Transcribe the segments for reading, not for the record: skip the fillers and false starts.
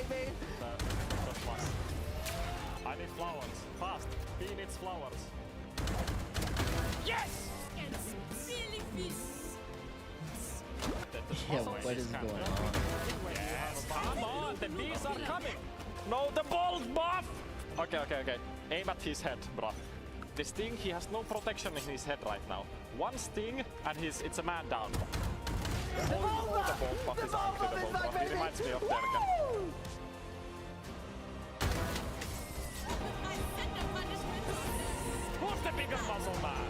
baby. I need flowers. Fast. He needs flowers. Yes! Yeah, what is going on? Yes, come on, the bees are coming. No, the bolt buff. Okay. Aim at his head, bro. The sting, he has no protection in his head right now. One sting and it's a man down. The bolt buff is incredible, bro. He reminds me of Derken. Who's the biggest muscle man?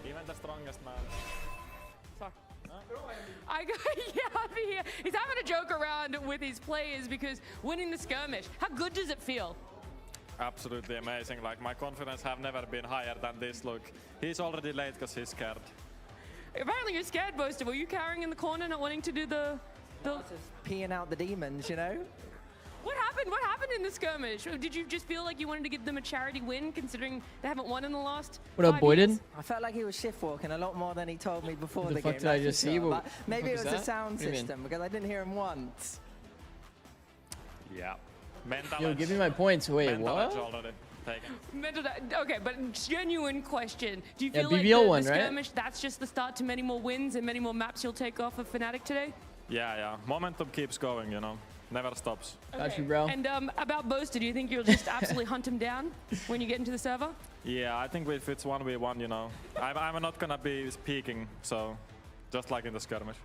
Even the strongest man. Sorry. Yeah, he's having a joke around with his players because winning the skirmish, how good does it feel? Absolutely amazing. Like, my confidence have never been higher than this. Look, he's already late because he's scared. Apparently you're scared, Boaster. Were you cowering in the corner, not wanting to do the... Just peeing out the demons, you know? What happened? What happened in the skirmish? Did you just feel like you wanted to give them a charity win, considering they haven't won in the last What up, Boyden? I felt like he was shift walking a lot more than he told me before the the fuck game. did I just see? But maybe it was the sound What do you mean? system because I didn't hear him once. Yeah. Mental Yo, edge. give me my points. Wait, Mental edge what? already taken. Okay, but genuine question. Do you Yeah, feel like BBL the one, right? skirmish, that's just the start to many more wins and many more maps you'll take off of Fnatic today? Yeah. Momentum keeps going, you know. Never stops. Got you, bro. And about Boaster, do you think you'll just absolutely hunt him down when you get into the server? Yeah, I think if it's 1v1, you know, I'm not gonna be peeking, so just like in the skirmish.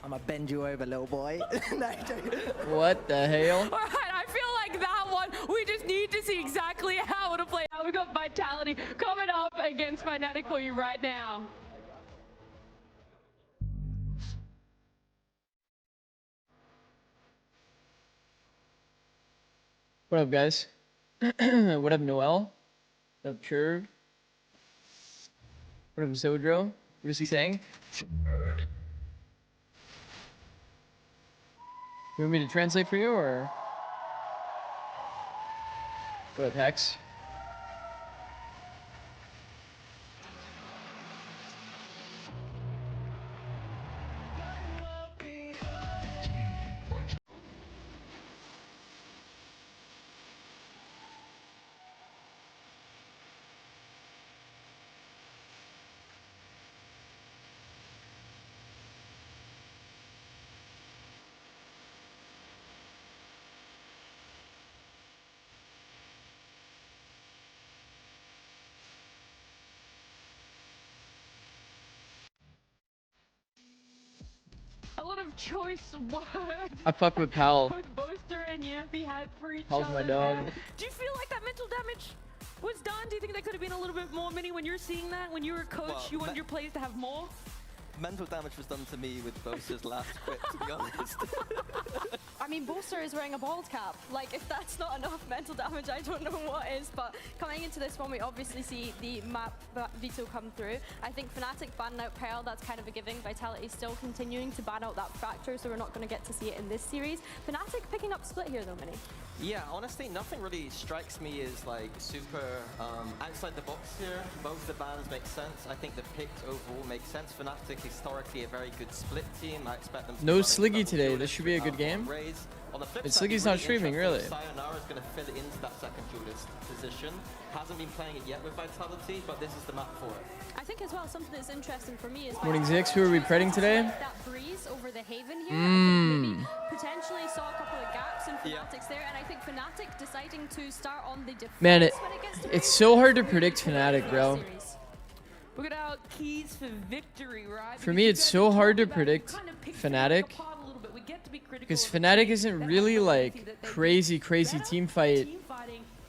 I'm gonna bend you over, little boy. No, What the hell? All right, I feel like that one, we just need to see exactly how it'll play out. We've got Vitality coming up against Fnatic for you right now. What up, guys? What up, Noel? What up, Churv? What up, Zodro? What is he saying? You want me to translate for you, or? What up, Hex? A lot of choice words. I fuck with Pal. Both Boaster and Yampy had for each Pal's other. my dog. Do you feel like that mental damage was done? Do you think that could have been a little bit more, Minnie, when you're seeing that? When you were a coach, Well, you wanted your players to have more? Mental damage was done to me with Boaster's last quit, to be honest. I mean, Boaster is wearing a bald cap. Like, if that's not enough mental damage, I don't know what is. But coming into this one, we obviously see the map veto come through. I think Fnatic banning out Pearl, that's kind of a giving. Vitality still continuing to ban out that Fracture, so we're not going to get to see it in this series. Fnatic picking up Split here, though, Minnie. Yeah, honestly, nothing really strikes me as like super outside the box here. Both the bans make sense. I think the picks overall make sense. Fnatic historically a very good split team. I expect them to No be Sliggy running today. double This should be a good duelist, game. Raze. On the flip But side, Sliggy's not really streaming, really. interesting. Sayonara is going to fill into that second duelist position. Hasn't been playing it yet with Vitality, but this is the map for it. I think as well, something that's interesting for me is... Morning, Zix. Who are we predding today? That breeze over the Haven here, I think maybe potentially saw a couple of gaps in Yeah. Fnatic's there, and I think Fnatic deciding to start on the defense Man, when it gets to it's so hard to predict Fnatic, bro. We're gonna out keys for victory, right? For me, it's so hard to predict Fnatic because Fnatic isn't really like crazy team fight,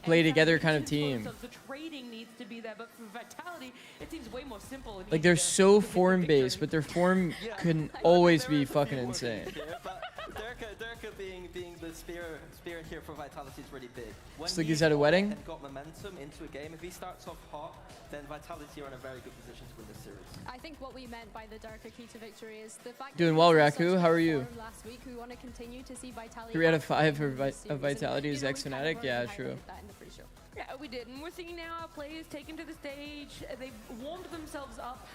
play together kind of team. The trading needs to be there, but for Vitality, it seems way more simple. Like they're so form based, but their form can always be fucking insane. Durka being the spear here for Vitality is really big. When Sliggy's he's at a wedding? and got momentum into a game, if he starts off hot, then Vitality are in a very good position to win this series. I think what we meant by the darker key to victory is the fact Doing that well, we saw such Raku. good How are you? form last week. We want to continue to see Vitality 3 out of 5 for of Vitality is ex Fnatic. Yeah, true. Yeah, we did, and we're seeing now our players taken to the stage. They've warmed themselves up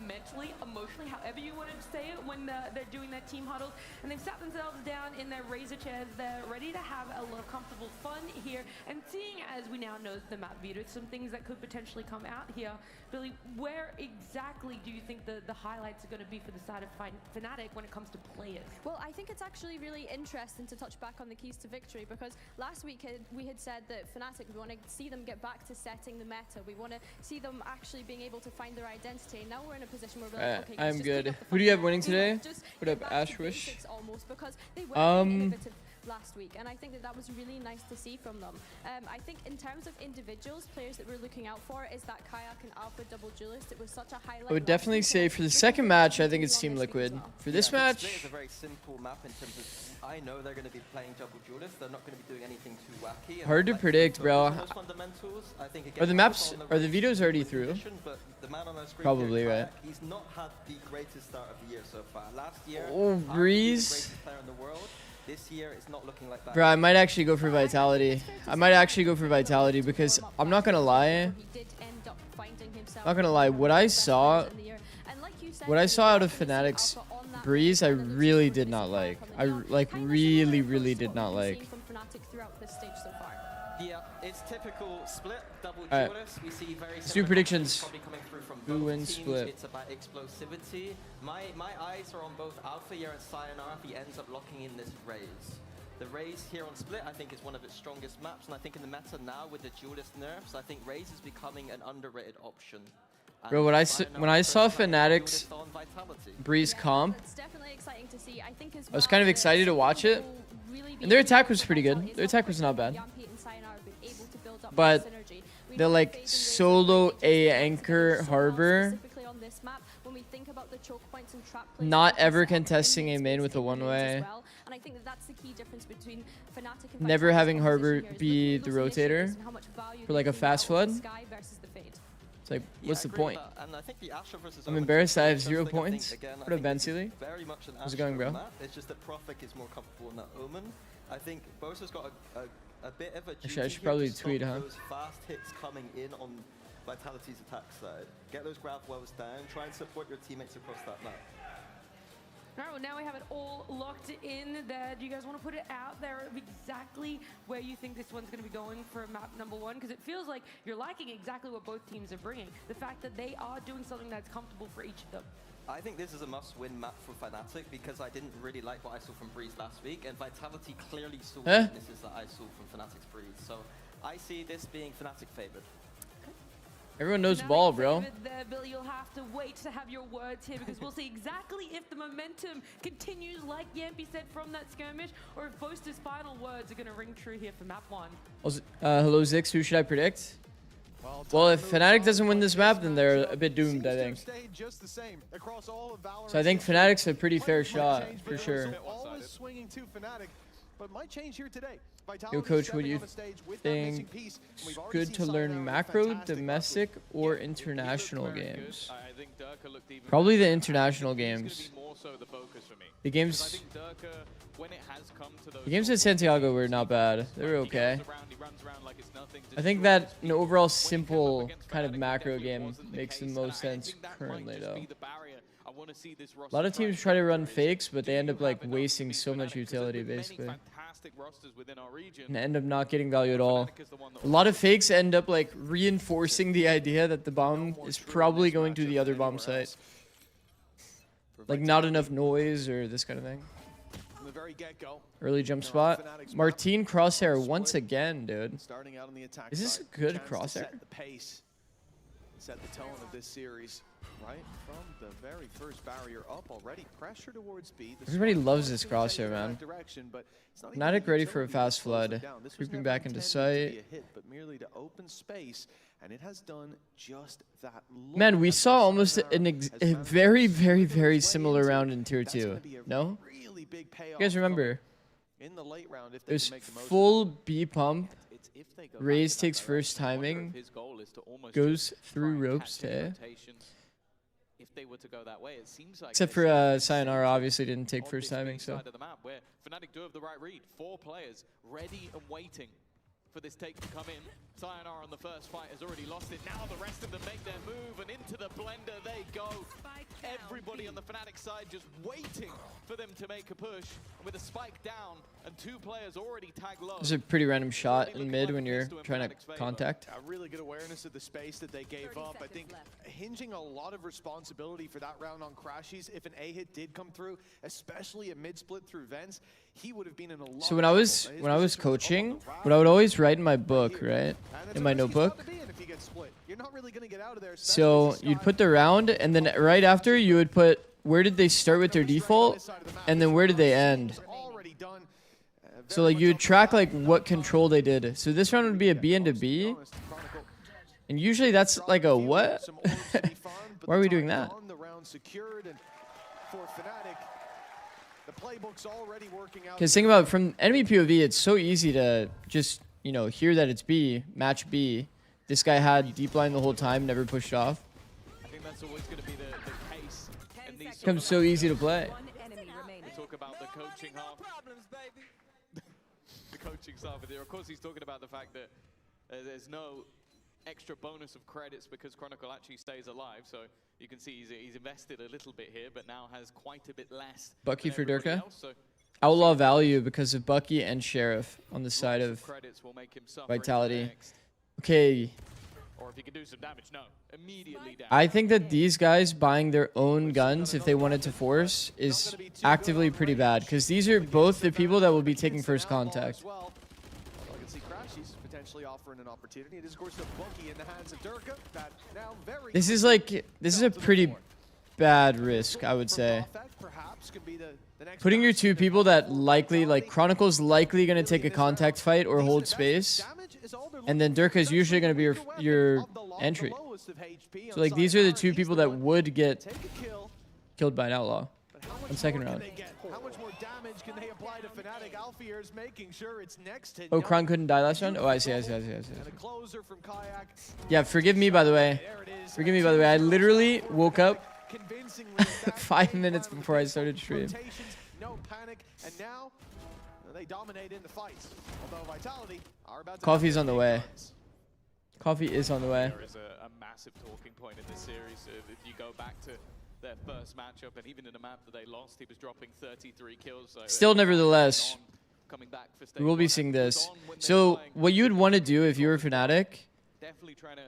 mentally, emotionally, however you want to say it, when they're doing their team huddles. And they've sat themselves down in their razor chairs. They're ready to have a lot of comfortable fun here. And seeing, as we now know the map Vita, some things that could potentially come out here. Billy, where exactly do you think the highlights are going to be for the side of Fnatic when it comes to players? Well, I think it's actually really interesting to touch back on the keys to victory, because last week we had said that Fnatic, we want to see them get back to setting the meta. We want to see them actually being able to find their identity. And now we're in a position where we're like, okay, I'm good. Who do you have winning today? What up, Ashwish? Almost, because they were really innovative last week, and I think that was really nice to see from them. I think in terms of individuals, players that we're looking out for is that Kayak and Alpha double duelist. It was such a highlight. I would definitely say for the second match, I think it's Team Liquid. For this match, It's a very simple map in terms of, I know they're going to be playing double duelist. They're not going to be doing anything too wacky. And hard to predict, bro. those fundamentals, I think, again, Are the maps, are the videos already through? but the man on our screen Probably, here, right? Kayak, he's not had the greatest start of the year so far. Last year, Oh, arguably the Breeze. greatest player in the world. This year, it's not looking like that. Bro, I might actually go for Vitality. I might actually go for Vitality because I'm not gonna lie. Not gonna lie, what I saw out of Fnatic's Breeze, I really did not like. I really did not like. Yeah, it's typical split, double Alright. duelist. We see very Let's do similar predictions. probably coming through from Who both wins teams. split? It's about explosivity. My eyes are on both Alpha here and Sayonara if he ends up locking in this Raze. The Raze here on split, I think, is one of its strongest maps, and I think in the meta now with the duelist nerfs, I think Raze is becoming an underrated option. And Bro, when I Sayonara saw first time Fnatic's duelist on Vitality. Breeze comp, It's definitely exciting to see. I think as I was kind of excited to watch it. And their attack was pretty good. Their attack was not bad. But they're like solo A anchor harbor, not ever contesting a main with a one-way. And I think that that's the key difference between Fnatic and Never Vitality having over Harbor recent years. be With the those rotator initiatives and how much value for like they a bring fast out flood. with Sky versus the Fade. It's like, Yeah, what's I the agree with point? that, and I think the Asher versus I'm Omen embarrassed I have is 0 something I think, points. again, I What up, think Ben it's Seeley? very much an How's it Asher going, bro? map. It's just that Prophet is more comfortable in that Omen. I think Bosa's got a bit of a duty Actually, I should here probably to stop tweet, huh? those fast hits coming in on Vitality's attack side. Get those grab wells down. Try and support your teammates across that map. All right, well, now we have it all locked in there. Do you guys want to put it out there of exactly where you think this one's going to be going for map number one? Because it feels like you're liking exactly what both teams are bringing. The fact that they are doing something that's comfortable for each of them. I think this is a must-win map for Fnatic because I didn't really like what I saw from Breeze last week, and Vitality clearly saw weaknesses that I saw from Fnatic's Breeze. So I see this being Fnatic favored. Everyone knows Now ball, that bro. you've said it there, Billy, you'll have to wait to have your words here because we'll see exactly if the momentum continues, like Yampy said, from that skirmish, or if Boaster's final words are going to ring true here for map one. Hello, Zix. Who should I predict? Well, if Fnatic doesn't win this map, then they're a bit doomed, I think. So I think Fnatic's a pretty fair shot, for sure. Yo, Coach, what do you think? It's good to learn macro, domestic, or international games? Probably the international games. The games at Santiago were not bad. They were okay. I think that an overall simple kind of macro game makes the most sense currently, though. A lot of teams try to run fakes, but they end up like wasting so much utility, basically, and end up not getting value at all. A lot of fakes end up like reinforcing the idea that the bomb is probably going to the other bomb site. Like not enough noise or this kind of thing. Early jump spot. Martine crosshair once again, dude. Is this a good crosshair? Set the tone of this series right from the very first barrier up already. Pressure towards speed. Everybody loves this crosshair, man. Fnatic ready for a fast flood. Creeping back into sight. But merely to open space, and it has done just that. Man, we saw almost a very, very, very similar round in Tier 2. No? You guys remember? In the late round, if There's full B pump. Raze takes first timing. Goes through ropes to except for Sayonara obviously didn't take first timing, so. Fnatic do have the right read. 4 players ready and waiting for this take to come in. Sayonara on the first fight has already lost it. Now the rest of them make their move, and into the blender they go. everybody on the Fnatic side just waiting for them to make a push. And with a spike down and 2 players already tagged low. It's a pretty random shot in mid when you're trying to contact. A really good awareness of the space that they gave up. I think hinging a lot of responsibility for that round on Crashies. If an A hit did come through, especially a mid split through vents, he would have been in a lot. So when I was coaching, what I would always write in my book, right, in my notebook. So you'd put the round, and then right after you would put where did they start with their default, and then where did they end. So like you would track like what control they did. So this round would be a B into B, and usually that's like a what? Why are we doing that? Because think about it, from enemy POV, it's so easy to just, you know, hear that it's B, match B. This guy had deep line the whole time, never pushed off. I think that's always going to be the case. It becomes so easy to play. We talk about the coaching half. The coaching side of it. Of course, he's talking about the fact that there's no extra bonus of credits because Chronicle actually stays alive. So you can see he's invested a little bit here, but now has quite a bit less. Bucky for Durka. Outlaw value because of Bucky and Sheriff on the side of Vitality. Okay. Or if he can do some damage, no. Immediately down. I think that these guys buying their own guns if they wanted to force is actively pretty bad, because these are both the people that will be taking first contact. This is a pretty bad risk, I would say. Putting your 2 people that likely, like Chronicle's likely going to take a contact fight or hold space, and then Durka is usually going to be your entry. So like these are the 2 people that would get killed by an outlaw on second round. Oh, Kron couldn't die last round? Oh, I see. Yeah, forgive me, by the way. Forgive me, by the way. I literally woke up 5 minutes before I started stream. No panic, and now they dominate in the fights. Although Vitality are about to Coffee's on the way. Coffee is on the way. There is a massive talking point in this series. If you go back to their first matchup, and even in the map that they lost, he was dropping 33 kills. So still, nevertheless, we will be seeing this. So what you would want to do if you were Fnatic,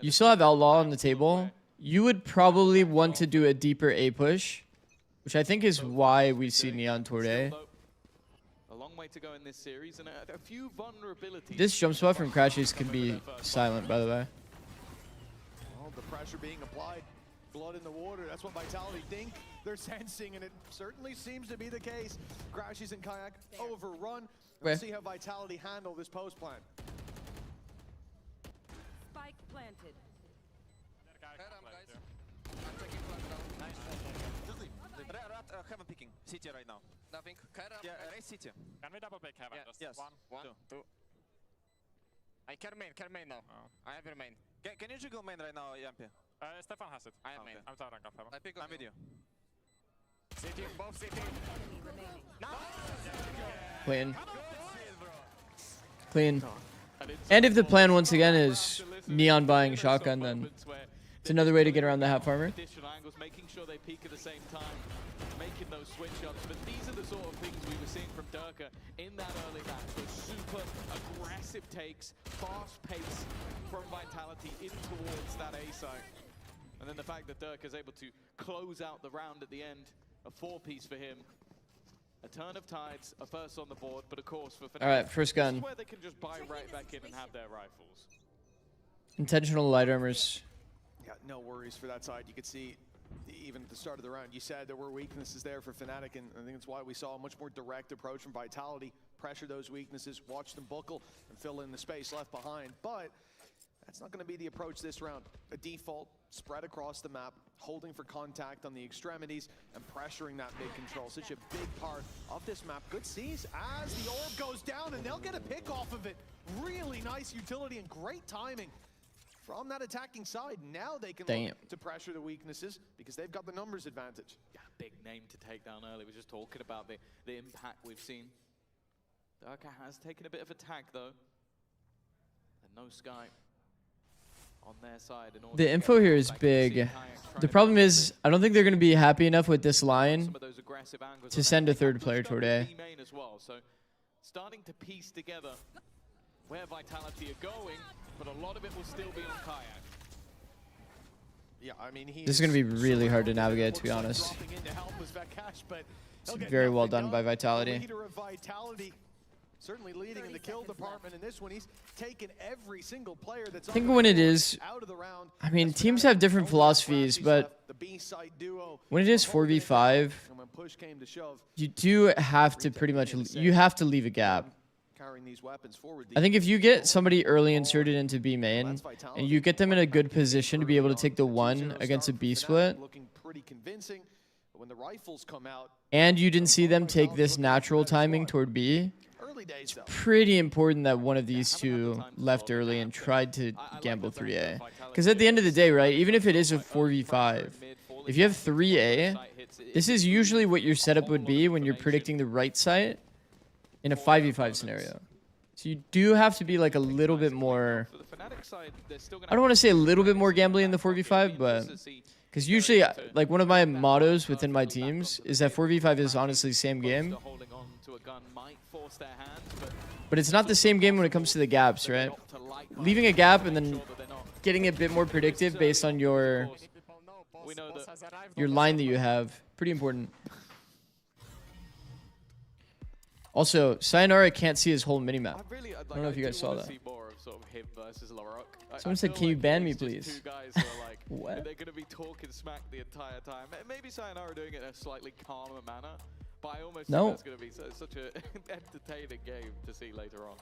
you still have Outlaw on the table. You would probably want to do a deeper A push, which I think is why we see Neon toward A. A long way to go in this series, and a few vulnerabilities. This jump spot from Crashies could be silent, by the way. Well, the pressure being applied, blood in the water. That's what Vitality think they're sensing, and it certainly seems to be the case. Crashies and Kayak overrun. Let's see how Vitality handle this post plan. Spike planted. Heaven picking. City right now. Nothing. Yeah, race city. Can we double pick heaven? Yeah, Just yes. one, two. I can main now. Oh. I have your main. Can you jiggle main right now, Yampi? Stefan has it. I have main. I'm throwing off heaven. I pick. I'm with you. City, both city. Clean. Clean. And if the plan once again is Neon buying shotgun, then it's another way to get around the half armor. Additional angles, making sure they peak at the same time, making those switch ups. But these are the sort of things we were seeing from Durka in that early match. Those super aggressive takes, fast pace from Vitality in towards that A side. And then the fact that Durka is able to close out the round at the end, a 4-piece for him. A turn of tides, a first on the board, but of course for Fnatic, all right, first gun. this is where they can just buy right back in and have their rifles. Intentional light armors. Yeah, no worries for that side. You could see even at the start of the round, you said there were weaknesses there for Fnatic, and I think that's why we saw a much more direct approach from Vitality. Pressure those weaknesses, watch them buckle, and fill in the space left behind. But that's not going to be the approach this round. A default, spread across the map, holding for contact on the extremities, and pressuring that mid control. Such a big part of this map. Good sees as the orb goes down, and they'll get a pick off of it. Really nice utility and great timing from that attacking side. Now they can look to pressure the weaknesses because they've got the numbers advantage. Yeah, big name to take down early. We're just talking about the impact we've seen. Durka has taken a bit of a tag though. And no Sky. on their side. In order The to info get here the is ball back. You see big. Kayak The trying problem to is, I don't think they're going to be happy enough with this line some of those aggressive angles to on send there. a third They have player pushed toward up A. the B main as well, so starting to piece together where Vitality are going, but a lot of it will still be on Kayak. Yeah, I mean, This is going to be really hard to navigate, to be honest. It's very well done by Vitality. Leader of Vitality, certainly leading in the kill department in this one. He's taken every single player that's I think when it is, out of the round. I mean, teams have different philosophies, but when it is 4v5, And when push came to shove, you do have to pretty much, you have to leave a gap. carrying these weapons forward. I think if you get somebody early inserted into B main, and you get them in a good position to be able to take the 1 against a B split, looking pretty convincing. But when the rifles come out, and you didn't see them take this natural timing toward B, early days though. pretty important that one of these two left early and tried to gamble 3A. Because at the end of the day, right, even if it is a 4v5, if you have 3A, this is usually what your setup would be when you're predicting the right side in a 5v5 scenario. So you do have to be like a little bit more, For the Fnatic side, they're still gonna I don't want to say a little bit more gambling in the 4v5, but because usually, like, one of my mottos within my teams is that 4v5 is honestly the same game, holding on to a gun might force their hands, but it's not the same game when it comes to the gaps, right? Leaving a gap and then getting a bit more predictive based on your we know that line that you have. Pretty important. Also, Sayonara can't see his whole minimap. I don't know if you guys saw that. See more of sort of him versus Larocque. Someone said, "Can you ban me, please?" Two guys who are like, What? they're going to be talking smack the entire time. Maybe Sayonara doing it in a slightly calmer manner, but I almost No. think that's going to be such an entertaining game to see later on.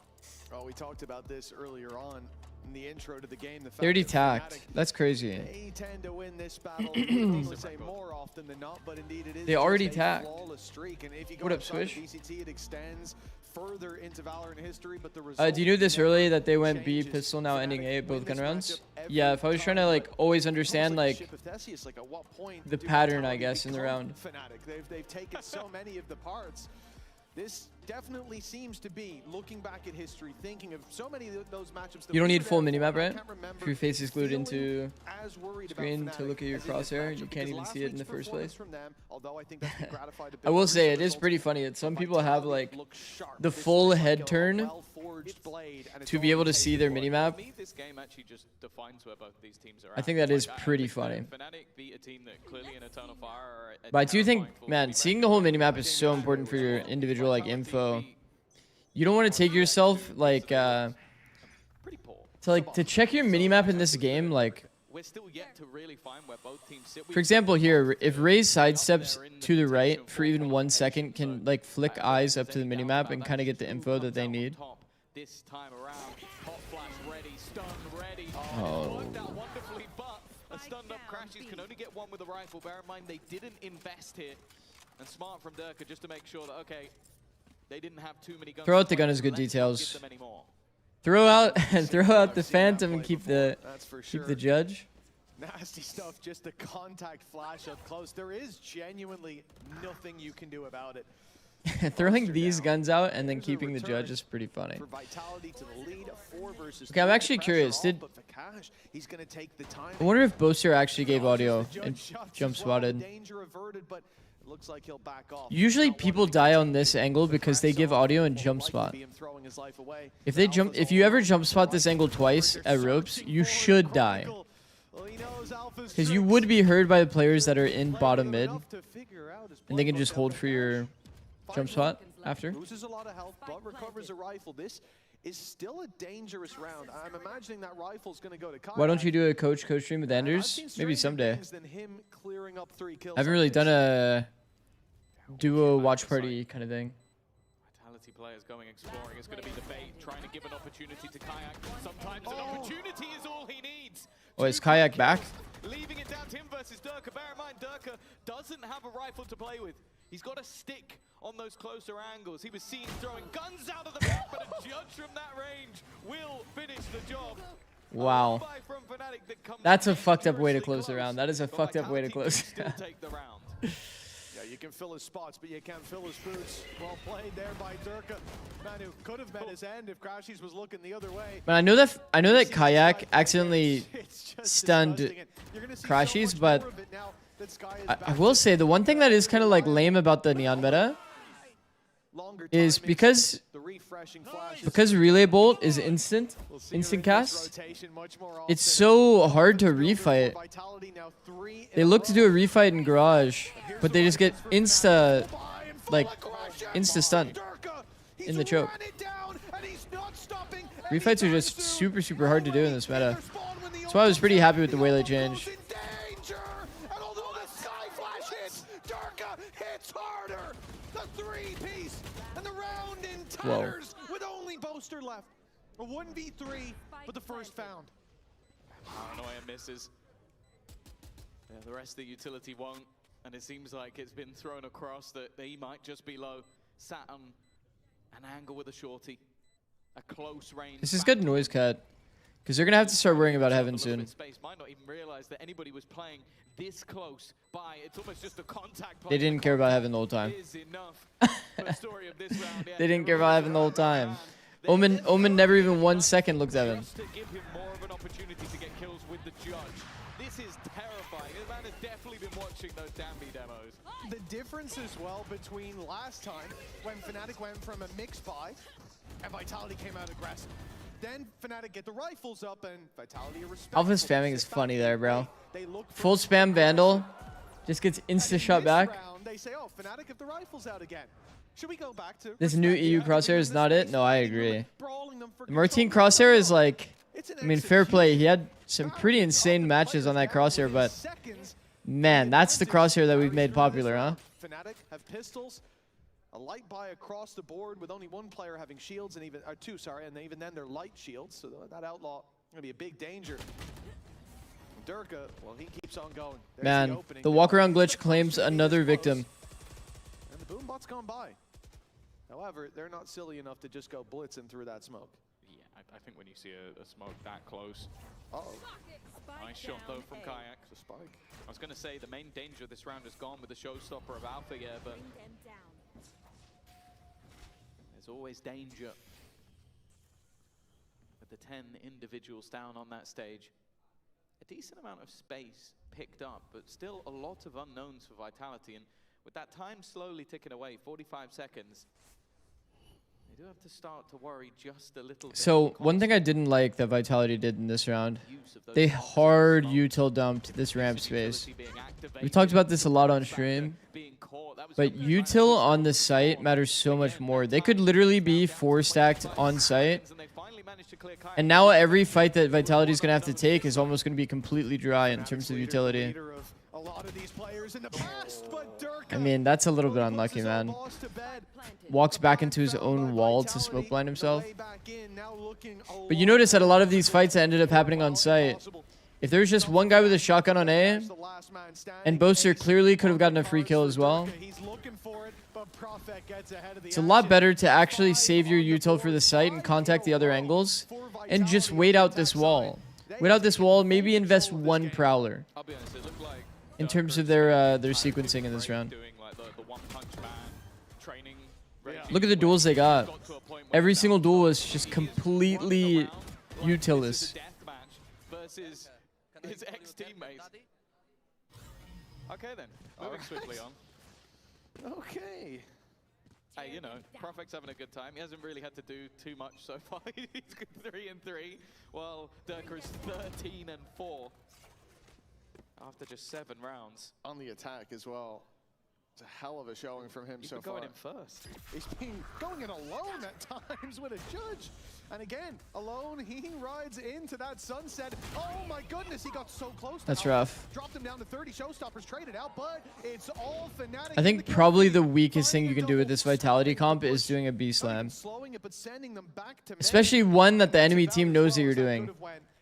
Oh, we talked about this earlier on in the intro to the game. The fact They already that tacked. Fnatic, That's crazy. they tend to win this battle. I would say more often than not, but indeed it is. They already just a tacked. flawless streak. And if you go What up, outside of Swish? VCT, it extends further into Valorant history. But the Do you know this result early that they went B changes. pistol now ending A Fnatic both win gun this rounds? matchup every Yeah, if I was trying to like time. always understand Almost like Ship of Theseus, like, at what point the do pattern, I Vitality guess, in the become round. Fnatic? They've taken so many of the parts. This definitely seems to be, looking back at history, thinking of so many of those matchups. That you don't we need were full there for, minimap, I right? can't remember If your face is glued feeling into as worried about screen to Fnatic look at your as in this crosshair, matchup, you can't because even last see it in week's the first performance place. from them, although I think that's been gratified a bit I will by say it recent is pretty results, funny. Some but people have Vitality like looks sharp. the This full looks head like a turn well-forged blade, and it's to be able to only see their taken one. minimap. For me, this game actually just defines where both these teams are I at. think that is Like, pretty think that funny. Fnatic beat a team that clearly in Eternal Fire are a But I do think, terrifying force to man, be seeing reckoned the whole with. minimap is so important for your individual like info. Beat You don't want to take yourself like pretty poor. to check your minimap in this game. Like, We're still yet to really find where both teams sit. for example, here, if Ray's sidesteps to the right for even 1 second, can like flick eyes up to the minimap and kind of get the info that they need. This time around, hot flash ready, stun ready. Oh. It worked out wonderfully, but a stunned up Crashies can only get one with a rifle. Bear in mind, they didn't invest here. And smart from Durka just to make sure that, okay, they didn't have too many guns. Throw to out the play gun with, is good let's not details. give them any more. Throw out the Phantom and keep the That's for keep sure. the judge. Nasty stuff, just a contact flash up close. There is genuinely nothing you can do about it. Throwing these guns out and then keeping the judge is pretty funny. For Vitality to the lead, 4 versus Okay, I'm 3. actually The pressure curious, off, did- but Vikash, he's gonna take the time. I wonder if Boaster actually gave audio The and judge shots jump as well. spotted. Danger averted, but it looks like he'll back off. Usually Not people wanting to die on continue this angle the because they cracks give off. audio and Won't jump likely spot. be him throwing his life away. If they The jump, Alpha's if you all ever over jump the spot this line. angle twice They're at ropes, searching you for should die. Chronicle. Well, he knows Alpha's Because you tricks. would be heard by the players that are in Played bottom good mid, enough to figure out his and they can playbook just out hold of for your Vikash. jump spot after. Loses a lot of health, but recovers a rifle. This is still a dangerous round. I'm imagining that rifle's going to go to Kayak. Why don't you do a coach stream with And I've Anders? seen Maybe stranger someday. things than him clearing up 3 kills I haven't on really this. done a duo watch party kind of thing. Vitality players going exploring is going to be the bait, trying to give an opportunity to Kayak. Sometimes an opportunity is all he needs. Oh, is Kayak back? Leaving it down to him versus Durka. Bear in mind, Durka doesn't have a rifle to play with. He's got a stick on those closer angles. He was seen throwing guns out of the back, but a judge from that range will finish the job. Wow. Buy from Fnatic that comes That's a fucked up way to dangerously close the close, round. That is a but fucked up way to Vitality close. can still take the round. Yeah, you can fill his spots, but you can't fill his boots. Well played there by Durka. Man who could have met his end if Crashies was looking the other way. But I know that Kayak accidentally stunned Crashies, but I will say the one thing that is kind of like lame about the Neon meta is because Relay Bolt is instant cast, it's so hard to refight. They look to do a refight in Garage, but they just get insta stun in the choke. Refights are just super hard to do in this meta. That's why I was pretty happy with the way they changed. Whoa. With only Boaster left. A 1v3, but the first found. Paranoia misses. Yeah, the rest of the utility won't. And it seems like it's been thrown across that he might just be low. Sat on an angle with a shorty. A close range. This is good noise cut. Because they're going to have to start worrying about Heaven soon. Might not even realize that anybody was playing this close by. It's almost just a contact. They didn't care about Heaven the whole time. They didn't care about Heaven the whole time. Omen never even 1 second looked at him. Just to give him more of an opportunity to get kills with the judge. This is terrifying. This man has definitely been watching those Danby demos. The difference as well between last time when Fnatic went from a mixed buy and Vitality came out aggressive. Then Fnatic get the rifles up and Vitality are respectful. Alpha spamming is funny there, bro. Full spam Vandal just gets insta shot back. They say, oh, Fnatic have the rifles out again. Should we go back to This new EU crosshair is not it? No, I agree. The Martine crosshair is like, I mean, fair play. He had some pretty insane matches on that crosshair, but man, that's the crosshair that we've made popular, huh? Fnatic have pistols. A light buy across the board with only one player having shields and even, or two, sorry, and even then they're light shields. So that outlaw gonna be a big danger. Durka, well, he keeps on going. There's Man, the walk around glitch claims another victim. And the boombot's gone by. However, they're not silly enough to just go blitzing through that smoke. Yeah, I think when you see a smoke that close. Uh-oh. Nice shot though from Kayak. It's a spike. I was going to say the main danger of this round is gone with the showstopper of Alpha, yeah, but there's always danger with the 10 individuals down on that stage. A decent amount of space picked up, but still a lot of unknowns for Vitality. And with that time slowly ticking away, 45 seconds, they do have to start to worry just a little bit. So one thing I didn't like that Vitality did in this round, they hard util dumped this ramp space. We talked about this a lot on stream, but util on the site matters so much more. They could literally be 4-stacked on site, and now every fight that Vitality is going to have to take is almost going to be completely dry in terms of utility. I mean, that's a little bit unlucky, man. Walks back into his own wall to smoke blind himself. But you notice that a lot of these fights that ended up happening on site, if there was just one guy with a shotgun on A, and Boaster clearly could have gotten a free kill as well, it's a lot better to actually save your util for the site and contact the other angles, and just wait out this wall. Wait out this wall, maybe invest one Prowler in terms of their sequencing in this round. Look at the duels they got. Every single duel was just completely utilist. Versus his ex-teammates. Okay then, moving swiftly on. Okay. Hey, you know, Profec's having a good time. He hasn't really had to do too much so far. He's 3-3, while Durka is 13-4. After just 7 rounds. On the attack as well. It's a hell of a showing from him so far. He's been going in first. He's been going in alone at times with a judge. And again, alone, he rides into that sunset. Oh my goodness, he got so close. That's rough. Dropped him down to 30 showstoppers, traded out, but it's all Fnatic. I think probably the weakest thing you can do with this Vitality comp is doing a B-slam. Especially one that the enemy team knows that you're doing.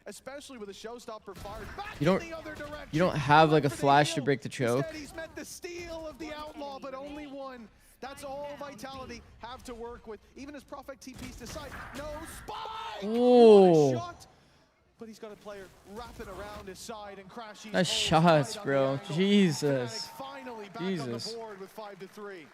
Especially with a showstopper fired back you don't have like a flash to break the choke. Instead, he's met the steal of the outlaw, but only one. That's all Vitality have to work with. Even as Prophet TP's to side. No spike! Oh. Shot. But he's got a player wrapping around his side and crashing. Nice shots, bro. Jesus. Finally back Jesus. on the board with 5-3.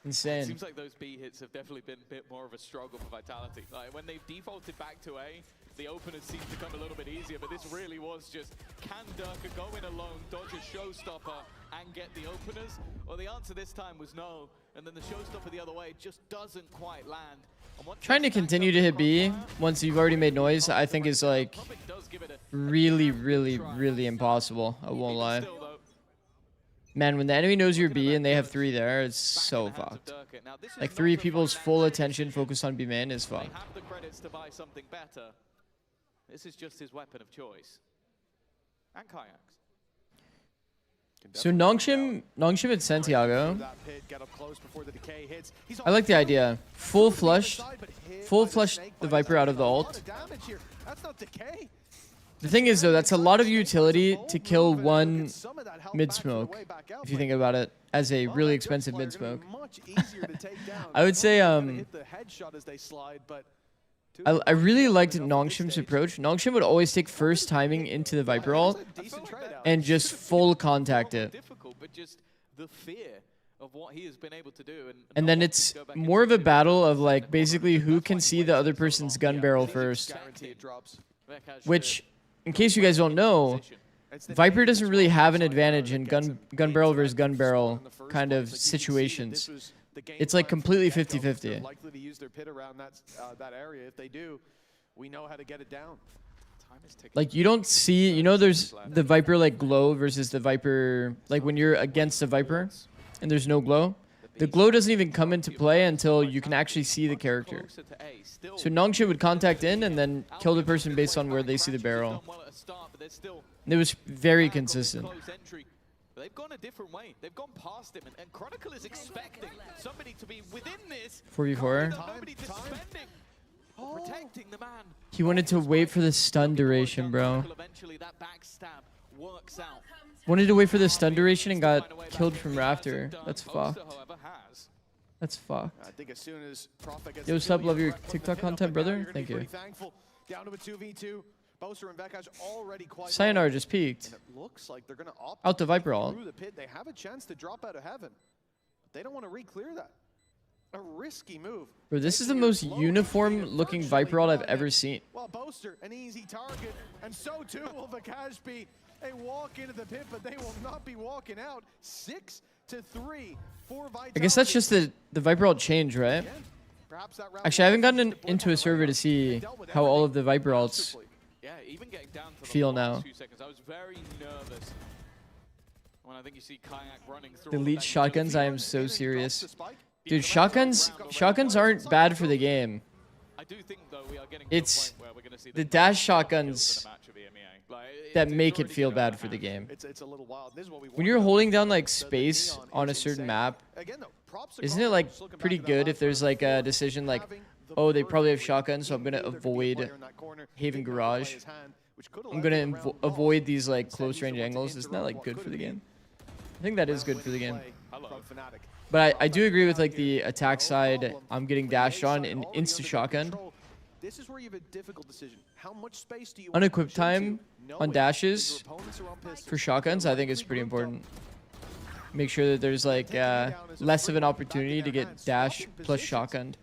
Insane. Seems like those B hits have definitely been a bit more of a struggle for Vitality. Like when they've defaulted back to A, the openers seem to come a little bit easier, but this really was just, can Durka go in alone, dodge a showstopper, and get the openers? Well, the answer this time was no, and then the showstopper the other way just doesn't quite land. Trying to continue to hit B once you've already made noise, I think is like really, really, really impossible. I won't lie. Man, when the enemy knows you're B and they have 3 there, it's so fucked. Like 3 people's full attention focused on B main is fucked. They have the credits to buy something better. This is just his weapon of choice. And kayaks. So Nongshim at Santiago. I like the idea. Full flush the Viper out of the ult. The thing is though, that's a lot of utility to kill one mid smoke, if you think about it, as a really expensive mid smoke. I would say I really liked Nongshim's approach. Nongshim would always take first timing into the Viper ult and just full contact it. And then it's more of a battle of like basically who can see the other person's gun barrel first. Which, in case you guys don't know, Viper doesn't really have an advantage in gun barrel versus gun barrel kind of situations. It's like completely 50-50. Likely to use their pit around that area. If they do, we know how to get it down. Like you don't see, you know, there's the Viper like glow versus the Viper, like when you're against a Viper and there's no glow. The glow doesn't even come into play until you can actually see the character. So Nongshim would contact in and then kill the person based on where they see the barrel. And it was very consistent. They've gone a different way. They've gone past him, and Chronicle is expecting somebody to be within this. 4v4. Protecting the man. He wanted to wait for the stun duration, bro. Eventually, that backstab works out. Wanted to wait for the stun duration and got killed from Rafter. That's fucked. That's fucked. I think as soon as Prophet gets Yo, sub, love your TikTok content, brother. Thank you. Down to a 2v2. Boaster and Vekaj already quite Sayonara just peaked. And it looks like they're gonna opt Out the Viper ult. through the pit. They have a chance to drop out of heaven. But they don't want to re-clear that. A risky move. Bro, this is the most uniform looking Viper ult I've ever seen. Well, Boaster, an easy target, and so too will Vekaj be. They walk into the pit, but they will not be walking out. 6-3 for Vitality. I guess that's just the Viper ult change, right? Actually, I haven't gotten into a server to see how all of the Viper ults even getting down to feel the now. last few seconds. I was very nervous when I think you see Kayak running through. Delete shotguns, I am so serious. Dude, shotguns aren't bad for the game. I do think though we are getting It's the dash shotguns that make it feel bad for the game. When you're holding down like space on a certain map, isn't it like pretty good if there's like a decision like, oh, they probably have shotguns, so I'm going to avoid Haven Garage. I'm going to avoid these like close range angles. Isn't that like good for the game? I think that is good for the game. But I do agree with like the attack side. I'm getting dashed on and insta shotgun. This is where you have a difficult decision. How much space do you Unequipped time on dashes for shotguns, I think is pretty important. Make sure that there's like less of an opportunity to get dash plus shotgunned.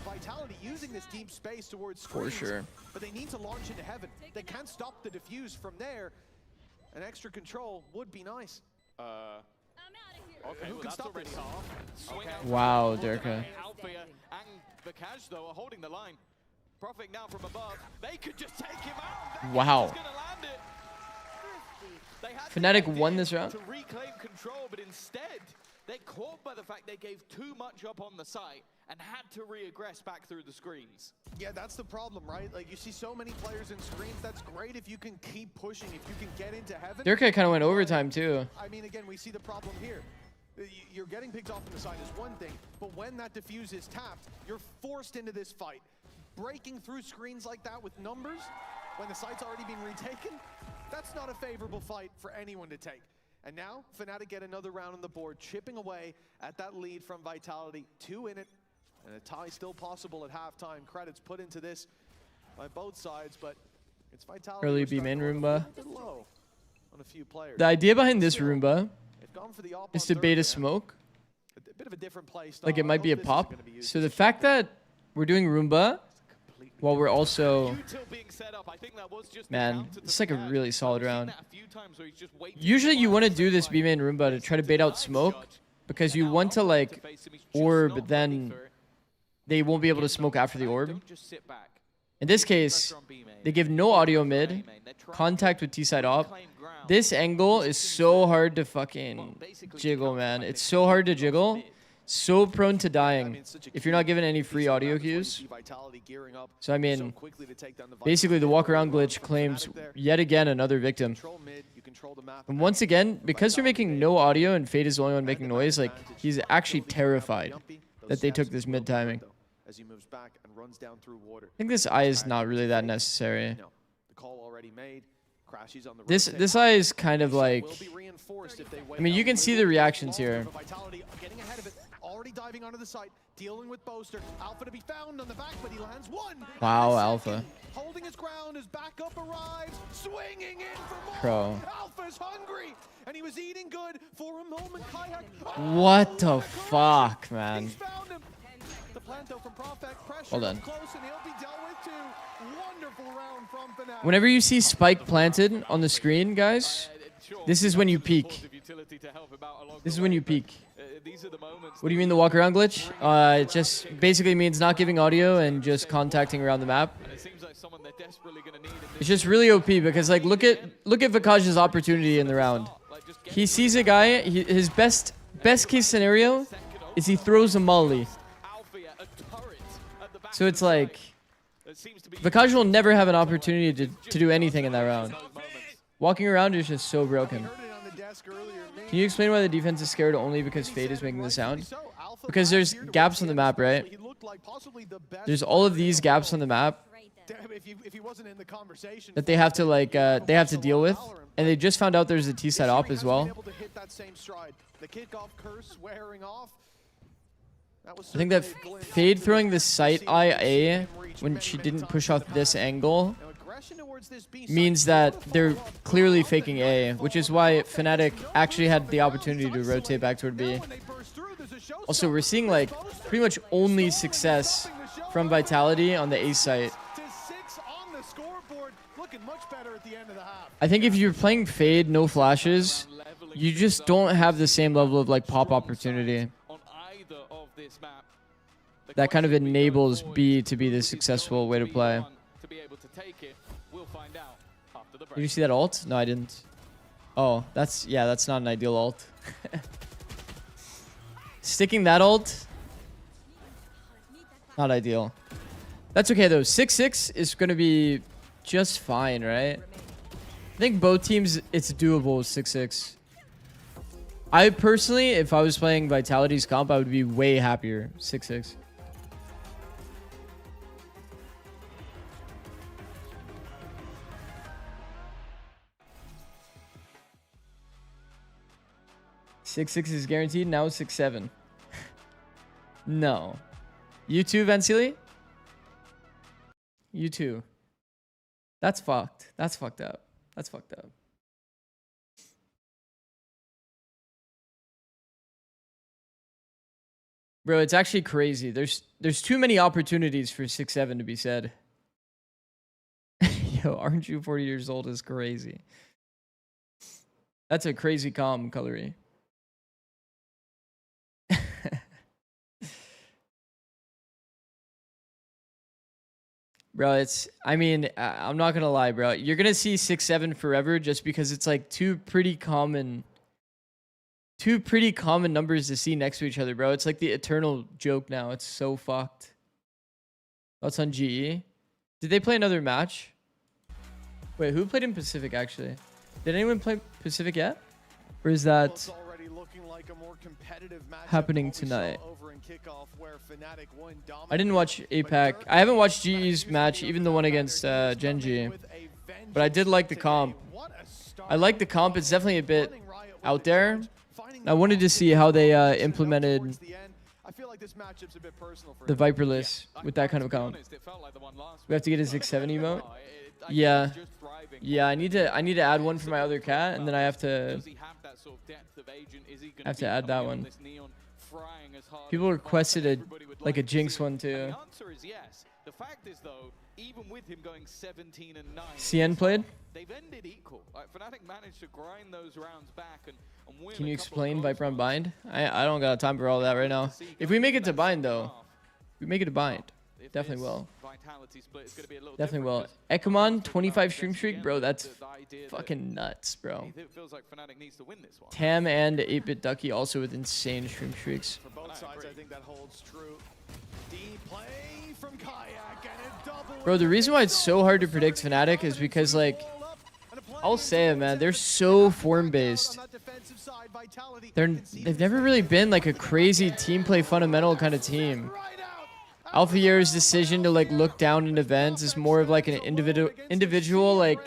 Vitality using this deep space towards For sure. But they need to launch into heaven. They can't stop the defuse from there. An extra control would be nice. Okay, who can stop this? Wow, Durka. Althea and Vekaj though are holding the line. Prophet now from above. They could just take him out. Wow. Fnatic Fnatic won this round. To reclaim control, but instead they're caught by the fact they gave too much up on the site and had to regress back through the screens. Yeah, that's the problem, right? Like you see so many players in screens. That's great if you can keep pushing, if you can get into heaven. Durka kind of went overtime too. I mean, again, we see the problem here. You're getting picked off on the side is one thing, but when that defuse is tapped, you're forced into this fight. Breaking through screens like that with numbers, when the site's already been retaken, that's not a favorable fight for anyone to take. And now, Fnatic get another round on the board, chipping away at that lead from Vitality. 2 in it, and a tie still possible at halftime. Credits put into this by both sides, but it's Vitality. Early B main Roomba. Low on a few players. The idea behind this Roomba They've gone for the op Just on to bait a Durka. smoke. A bit of a different play style. Like it I might hope be a this pop. isn't gonna be used So as the a fact weapon. that we're doing Roomba while we're also... Util being set up, I think that was just the Man, counter to it's like a Fnatic. really solid We've seen round. that a few times where he's just waiting Usually for you the want to fire do this to B main Roomba to try to bait out smoke because you Now want to Alpha like face him, he's just orb, not ready then for it. they won't be able to Get smoke numbers after the back, orb. don't just sit back. In this Pressure case, on B main. they give no audio mid, They're trying contact to with T-side op. reclaim ground. This angle is so hard to fucking jiggle, man. It's so hard to jiggle. So prone to dying if you're not given any free audio cues. So I mean, basically the walk around glitch claims yet again another victim. And once again, because they're making no audio and Fade is the only one making noise, like he's actually terrified that they took this mid timing. As he moves back and runs down through water. I think this eye is not really that necessary. No, the call already made. Crashes on the This eye is kind of like, will be reinforced if they wait I mean, you out. can see the reactions here. Vitality getting ahead of it, already diving onto the site, dealing with Boaster. Alpha to be found on the back, but he lands one. Wow, And a Alpha. second. Holding his ground as backup arrives, swinging in for more. Pro. Alpha's hungry, and he was eating good for a moment. Kayak. What the fuck, man? He's found him. The planto from Profec, pressure Hold on. close, and he'll be dealt with too. Wonderful round from Fnatic. Whenever you see Spike planted on the screen, guys, this is when you peak. This is when you peak. What do you mean the walk around glitch? It just basically means not giving audio and just contacting around the map. It's just really OP because like look at Vikaj's opportunity in the round. He sees a guy. His best case scenario is he throws a molly. So it's like Vikaj will never have an opportunity to do anything in that round. Walking around is just so broken. Can you explain why the defense is scared only because Fade is making the sound? Because there's gaps on the map, right? There's all of these gaps on the map that they have to like deal with, and they just found out there's a T-side op as well. I think that Fade throwing the sight eye A when she didn't push off this angle means that they're clearly faking A, which is why Fnatic actually had the opportunity to rotate back toward B. Also, we're seeing like pretty much only success from Vitality on the A site. I think if you're playing Fade, no flashes, you just don't have the same level of like pop opportunity. That kind of enables B to be the successful way to play. Did you see that ult? No, I didn't. Oh, that's not an ideal ult. Sticking that ult, not ideal. That's okay though. 6-6 is gonna be just fine, right? I think both teams, it's doable with 6-6. I personally, if I was playing Vitality's comp, I would be way happier 6-6. Six is guaranteed. Now it's 6-7. No. You too, Vencili? You too. That's fucked. That's fucked up. That's fucked up. Bro, it's actually crazy. There's too many opportunities for 6-7 to be said. Yo, aren't you 40 years old is crazy. That's a crazy calm, Colory. Bro, I'm not gonna lie, bro. You're gonna see 6-7 forever just because it's like two pretty common numbers to see next to each other, bro. It's like the eternal joke now. It's so fucked. Thoughts on GE? Did they play another match? Wait, who played in Pacific actually? Did anyone play Pacific yet? Or is that happening tonight? I didn't watch APAC. I haven't watched GE's match, even the one against Genji. But I did like the comp. I like the comp. It's definitely a bit out there. I wanted to see how they implemented the Viperless with that kind of comp. We have to get a 6-7 emote. Yeah. Yeah, I need to add one for my other cat, and then I have to that sort of depth of agent? Is he going I have to add that one. this Neon frying as hard People as requested everybody would like a to Jinx see? one And too. the answer is yes. The fact is though, even with him going 17 and 9, CN played? they've ended equal. Like Fnatic managed to grind those rounds back and win. Can a you couple of explain close Viper on ones. bind? I don't got time for all that right now. If we make it to bind though, if we make it to bind, If definitely this will. Vitality split is gonna be a little Definitely will. different, 'cause Ekamon 25 stream streak, bro. That's the idea that fucking nuts, bro. it feels like Fnatic needs to win this one. Tam and 8-Bit Ducky also with insane stream streaks. For both sides, I think that holds true. D play from Kayak and a double. Bro, the reason why it's so hard to predict Fnatic is because, like, I'll say it, man. They're so form-based. They've never really been like a crazy team play fundamental kind of team. Alpha Year's decision to like look down in events is more of like an individual like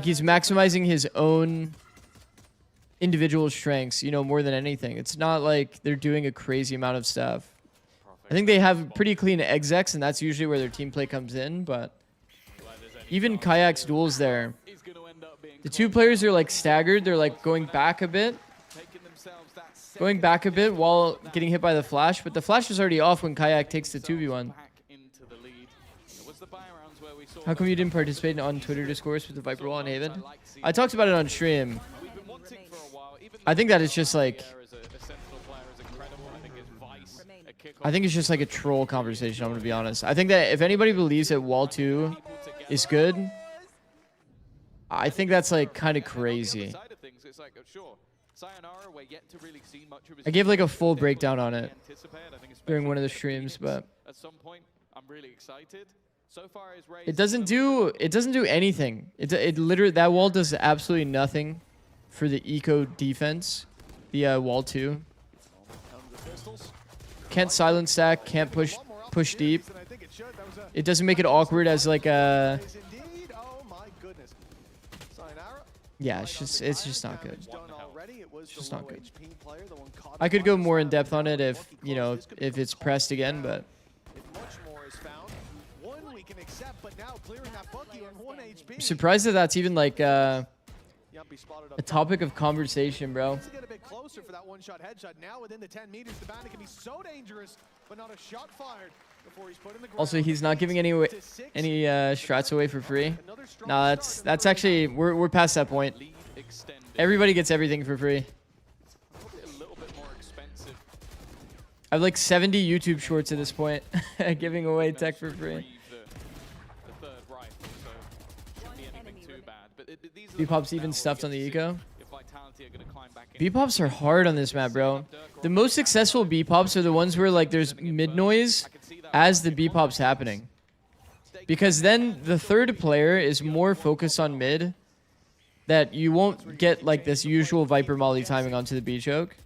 he's maximizing his own individual strengths, you know, more than anything. It's not like they're doing a crazy amount of stuff. I think they have pretty clean execs, and that's usually where their team play comes in, but even Kayak's duels there, the two players are like staggered. They're like going back a bit while getting hit by the flash, but the flash is already off when Kayak takes the 2v1. How come you didn't participate on Twitter discourse with the Viper Wall and Haven? I talked about it on stream. I think that it's just like, I think it's just like a troll conversation, I'm gonna be honest. I think that if anybody believes that Wall 2 is good, I think that's like kind of crazy. I gave like a full breakdown on it during one of the streams, but at some point I'm really excited. So far it doesn't do anything. It literally, that wall does absolutely nothing for the eco defense. The wall 2 can't silence stack, can't push deep. It doesn't make it awkward as like a, yeah, it's just not good. It's just not good. I could go more in depth on it if, you know, if it's pressed again, but I'm surprised that that's even like a topic of conversation, bro. Also, he's not giving any strats away for free. No, that's actually, we're past that point. Everybody gets everything for free. I have like 70 YouTube shorts at this point, giving away tech for free. V-Pop's even stuffed on the eco. V-Pops are hard on this map, bro. The most successful V-Pops are the ones where like there's mid noise as the V-Pop's happening. Because then the third player is more focused on mid, that you won't get like this usual Viper Molly timing onto the B choke.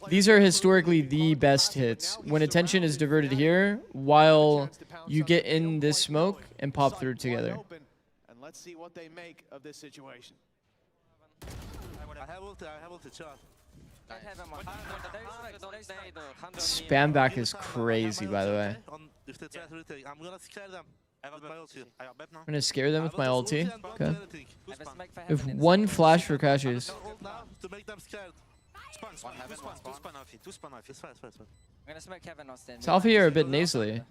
These are historically the best hits. When attention is diverted here, while you get in this smoke and pop through together. And let's see what they make of this situation. Spam back is crazy, by the way. I'm gonna scare them with my ulti. Okay. If one flash for crashes. Alpha here are a bit nasally.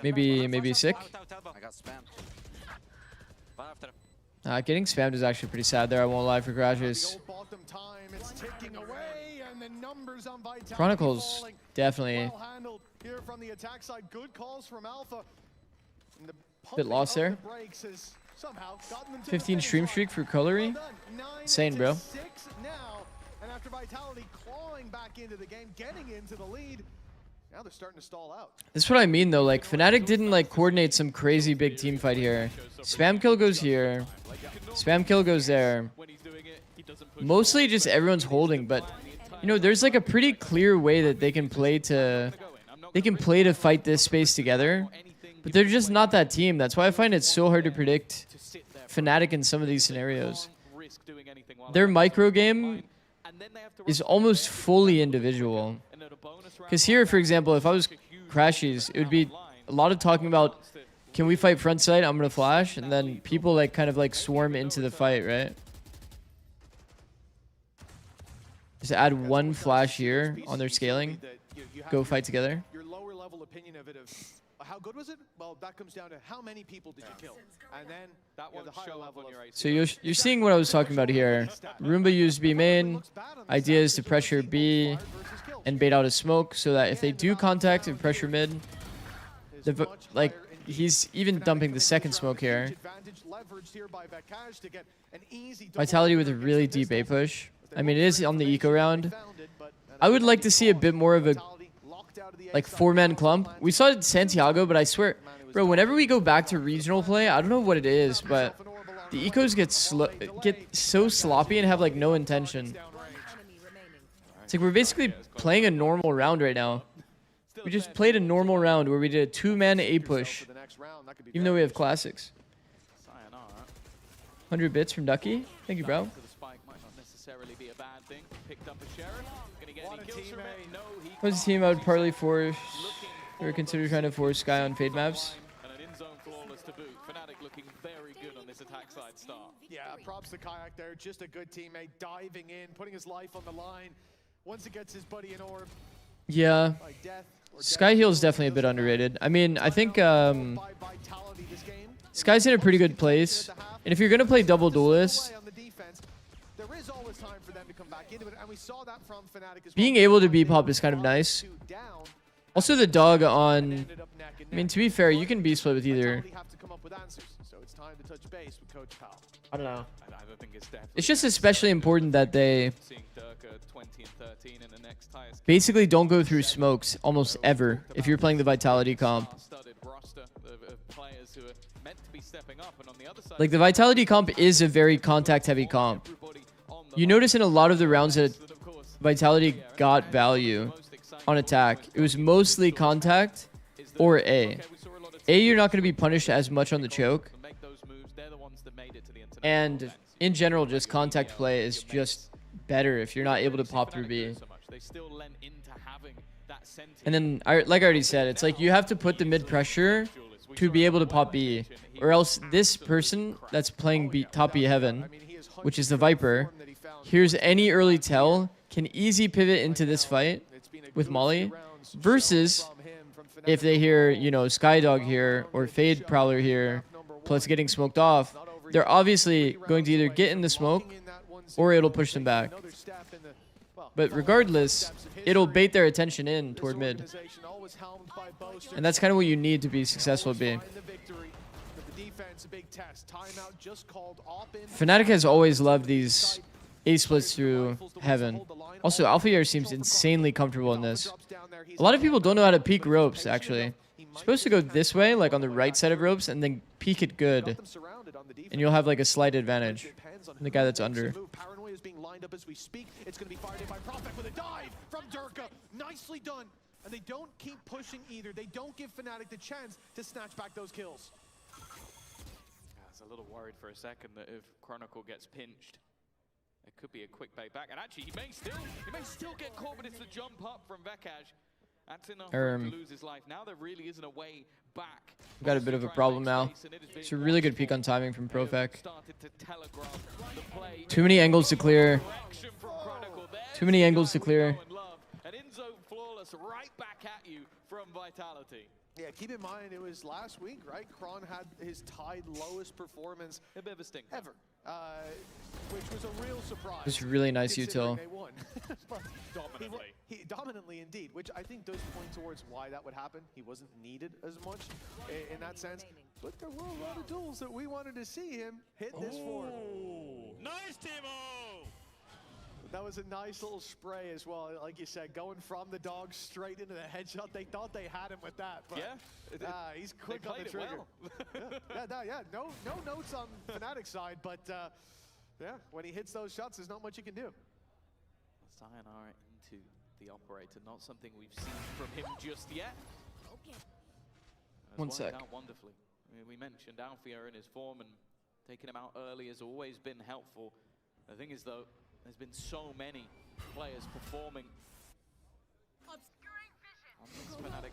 Maybe sick. Getting spammed is actually pretty sad there, I won't lie, for crashes. Chronicles, definitely. Bit lost there. 15 stream streak for Colory. Insane, bro. And after Vitality clawing back into the game, getting into the lead, now they're starting to stall out. This is what I mean though, like Fnatic didn't like coordinate some crazy big team fight here. Spam kill goes here. Spam kill goes there. Mostly just everyone's holding, but you know, there's like a pretty clear way that they can play to fight this space together. But they're just not that team. That's why I find it so hard to predict Fnatic in some of these scenarios. Their micro game is almost fully individual. Because here, for example, if I was Crashies, it would be a lot of talking about, can we fight front side? I'm gonna flash, and then people like kind of like swarm into the fight, right? Just add one flash here on their scaling. Go fight together. Your lower level opinion of it, of how good was it? Well, that comes down to how many people did you kill, and then That one the higher show up level on your of, So you're seeing what I was talking about here. Roomba used B main. Idea is to pressure B and bait out a smoke so that if they do contact and pressure mid, like he's even dumping the second smoke here. Vitality with a really deep A push. I mean, it is on the eco round. I would like to see a bit more of a like 4-man clump. We saw it in Santiago, but I swear, bro, whenever we go back to regional play, I don't know what it is, but the ecos get so sloppy and have like no intention. It's like we're basically playing a normal round right now. We just played a normal round where we did a 2-man A push, even though we have classics. 100 bits from Ducky. Thank you, bro. What's the team I would partly force or consider trying to force Sky on fade maps? Yeah, props to Kayak there. Just a good teammate, diving in, putting his life on the line. Once it gets his buddy in orb. Yeah. Sky Heal is definitely a bit underrated. I mean, I think Sky's in a pretty good place. And if you're going to play double duelist, being able to B-pop is kind of nice. Also, the dog on... I mean, to be fair, you can B-split with either. I don't know. It's just especially important that they basically don't go through smokes almost ever if you're playing the Vitality comp. Like, the Vitality comp is a very contact-heavy comp. You notice in a lot of the rounds that Vitality got value on attack, it was mostly contact or A. A, you're not going to be punished as much on the choke. And in general, just contact play is just better if you're not able to pop through B. And then, like I already said, it's like you have to put the mid pressure to be able to pop B. Or else this person that's playing B, top B heaven, which is the Viper, here's any early tell, can easy pivot into this fight with Molly, versus if they hear, you know, Skydog here or Fade Prowler here, plus getting smoked off, they're obviously going to either get in the smoke or it'll push them back. But regardless, it'll bait their attention in toward mid. And that's kind of what you need to be successful at B. Fnatic has always loved these A splits through heaven. Also, Alpha Air seems insanely comfortable in this. A lot of people don't know how to peek ropes, actually. You're supposed to go this way, like on the right side of ropes, and then peek it good. And you'll have like a slight advantage from the guy that's under. Paranoia is being lined up as we speak. It's going to be fired in by Prospect with a dive from Durka. Nicely done. And they don't keep pushing either. They don't give Fnatic the chance to snatch back those kills. I was a little worried for a second that if Chronicle gets pinched, it could be a quick bait back. And actually, he may still get caught, but it's the jump up from Vekaj. That's enough for him to lose his life. Now there really isn't a way back. We've got a bit of a problem now. It's a really good peek on timing from Profec. Too many angles to clear. Too many angles to clear. And in zone flawless right back at you from Vitality. Yeah, keep in mind it was last week, right? Kron had his tied lowest performance ever, which was a real surprise. It's really nice util. Dominantly indeed, which I think does point towards why that would happen. He wasn't needed as much in that sense, but there were a lot of duels that we wanted to see him hit this for. Nice, Timo! That was a nice little spray as well, like you said, going from the dog straight into the headshot. They thought they had him with that, but he's quick on the trigger. No notes on Fnatic's side, but yeah, when he hits those shots, there's not much you can do. Sayonara into the operator, not something we've seen from him just yet. One sec. Out wonderfully. I mean, we mentioned Alfia in his form, and taking him out early has always been helpful. The thing is, though, there's been so many players performing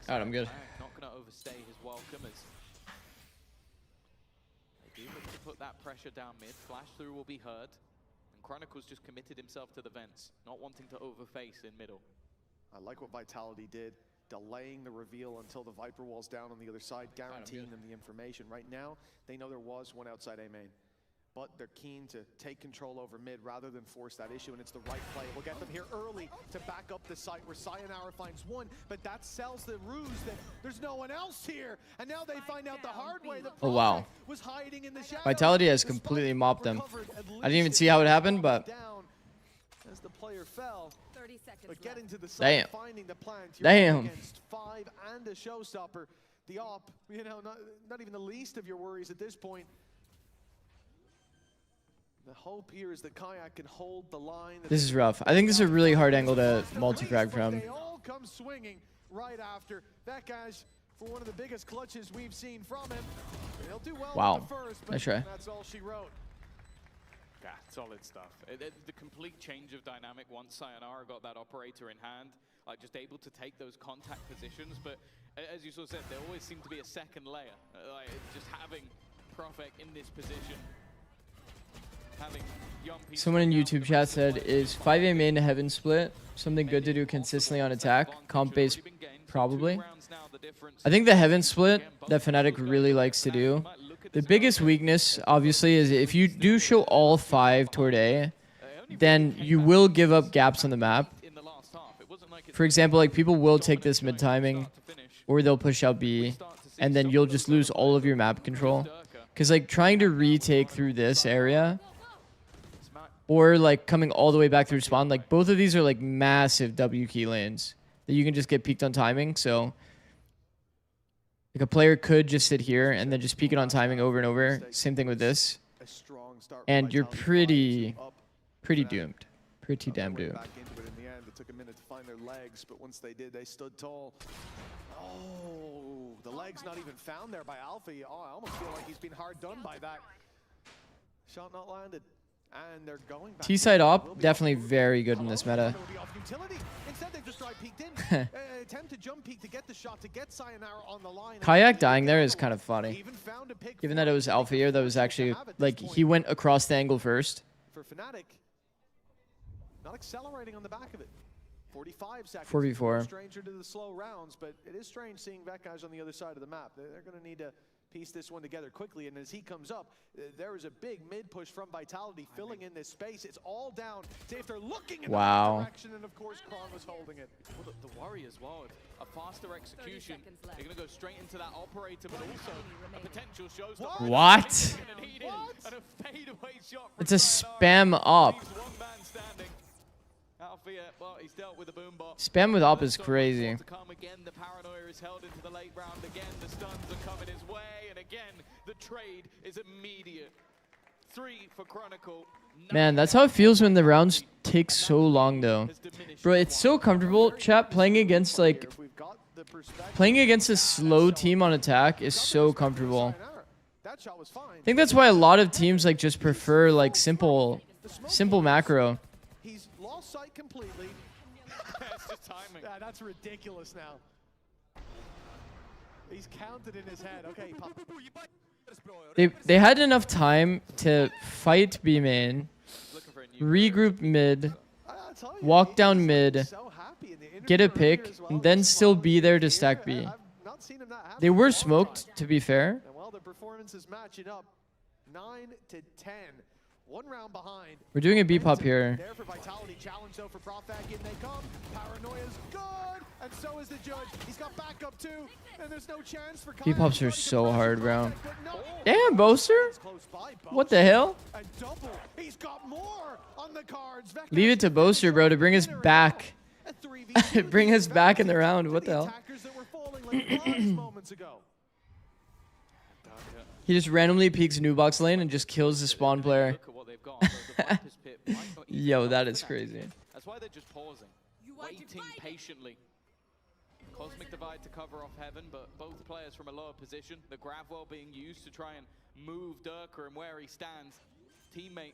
Alright, I'm good. Not going to overstay his welcome as they do look to put that pressure down mid. Flash through will be heard. And Chronicles just committed himself to the vents, not wanting to overface in middle. I like what Vitality did, delaying the reveal until the Viper wall's down on the other side, guaranteeing them the information. Right now, they know there was one outside A main, but they're keen to take control over mid rather than force that issue, and it's the right play. We'll get them here early to back up the site where Sayonara finds one, but that sells the ruse that there's no one else here, and now they find out the hard way that Oh, wow. was hiding in the shadows. Vitality has completely mopped them. I didn't even see how it happened, but down as the player fell. 30 seconds But getting to the damn. side, finding the plant, Damn. against 5 and a showstopper. The op, you know, not even the least of your worries at this point. The hope here is that Kayak can hold the line. this is rough. I think this is a really hard angle to multi-frag from. They all come swinging right after. That guy's for one of the biggest clutches we've seen from him. He'll do well Wow. with the first, but Nice try. that's all she wrote. Yeah, solid stuff. The complete change of dynamic once Sayonara got that operator in hand, like just able to take those contact positions. But as you sort of said, there always seemed to be a second layer. Like just having Profek in this position, having young people. Someone in YouTube chat said, is 5A main to heaven split something good to do consistently on attack? Comp base, probably. I think the heaven split that Fnatic really likes to do. The biggest weakness, obviously, is if you do show all 5 toward A, then you will give up gaps on the map. For example, like people will take this mid timing, or they'll push out B, and then you'll just lose all of your map control. Because like trying to retake through this area, or like coming all the way back through spawn, like both of these are like massive W key lanes that you can just get peaked on timing. So like a player could just sit here and then just peek it on timing over and over. Same thing with this. And you're pretty doomed. Pretty damn doomed. Back into it in the end. It took a minute to find their legs, but once they did, they stood tall. Oh, the legs not even found there by Alpha. Oh, I almost feel like he's been hard done by that. Shot not landed. And they're going back. T-side op, definitely very good in this meta. Instead, they've just tried peeked in. Attempt to jump peek to get the shot, to get Sayonara on the line. Kayak dying there is kind of funny. Even found a pick Given that it was Alpha here, that was actually, like, he went across the angle first. for Fnatic. Not accelerating on the back of it. 45 seconds. 4v4. Stranger to the slow rounds, but it is strange seeing Vet guys on the other side of the map. They're going to need to piece this one together quickly, and as he comes up, there is a big mid push from Vitality filling in this space. It's all down to if they're looking in the right direction, and of course Kron was holding it. Well, the worry as well, a faster execution, they're going to go straight into that operator, but also a potential showstopper. What? And a fadeaway shot from It's a Sayonara. spam op. He's one man standing. Althea, well, he's dealt with the boom bot. Spam with op is So much crazy. more to come. Again, the paranoia is held into the late round. Again, the stuns are coming his way. And again, the trade is immediate. 3 for Chronicle. Man, that's how it feels when the rounds take so long, though. Bro, it's so comfortable, chat, playing against, like, If we've got the perspective, playing against a slow team on attack is so comfortable. Sayonara, that shot was fine. I think that's why a lot of teams, like, just prefer, like, simple macro. He's lost sight completely. It's just timing. Yeah, that's ridiculous now. He's counted in his head. Okay, pop. They had enough time to fight B main, Looking for a new regroup mid, I'll tell you, walk he's down mid, so happy in the get a interview earlier pick, as well. and then His still smile be there to here, stack B. I've not seen him that happy They in a were long smoked, time. to be fair. And while the performance is matching up, 9 to 10. 1 round behind. We're doing a B pop here. There for Vitality, challenge though for Profak, in they come. Paranoia's good, and so is the judge. He's got backup too, and there's no chance for B pops are so hard, bro. But no. Damn, Boaster. It's close by, What the hell? A double. He's got more on the cards. Vector Leave it to Boaster, bro, to bring us back. A 3v2. Bring us back in the round. What the hell? Attackers that were falling like flies moments ago. He just randomly peeks new box lane and just kills the spawn player. Look at what they've got. The Viper's pit might not even Yo, be that enough is for crazy. That's why they're just pausing, waiting patiently. Cosmic Divide to cover off Heaven, but both players from a lower position. The Gravwell being used to try and move Durka and where he stands. Teammate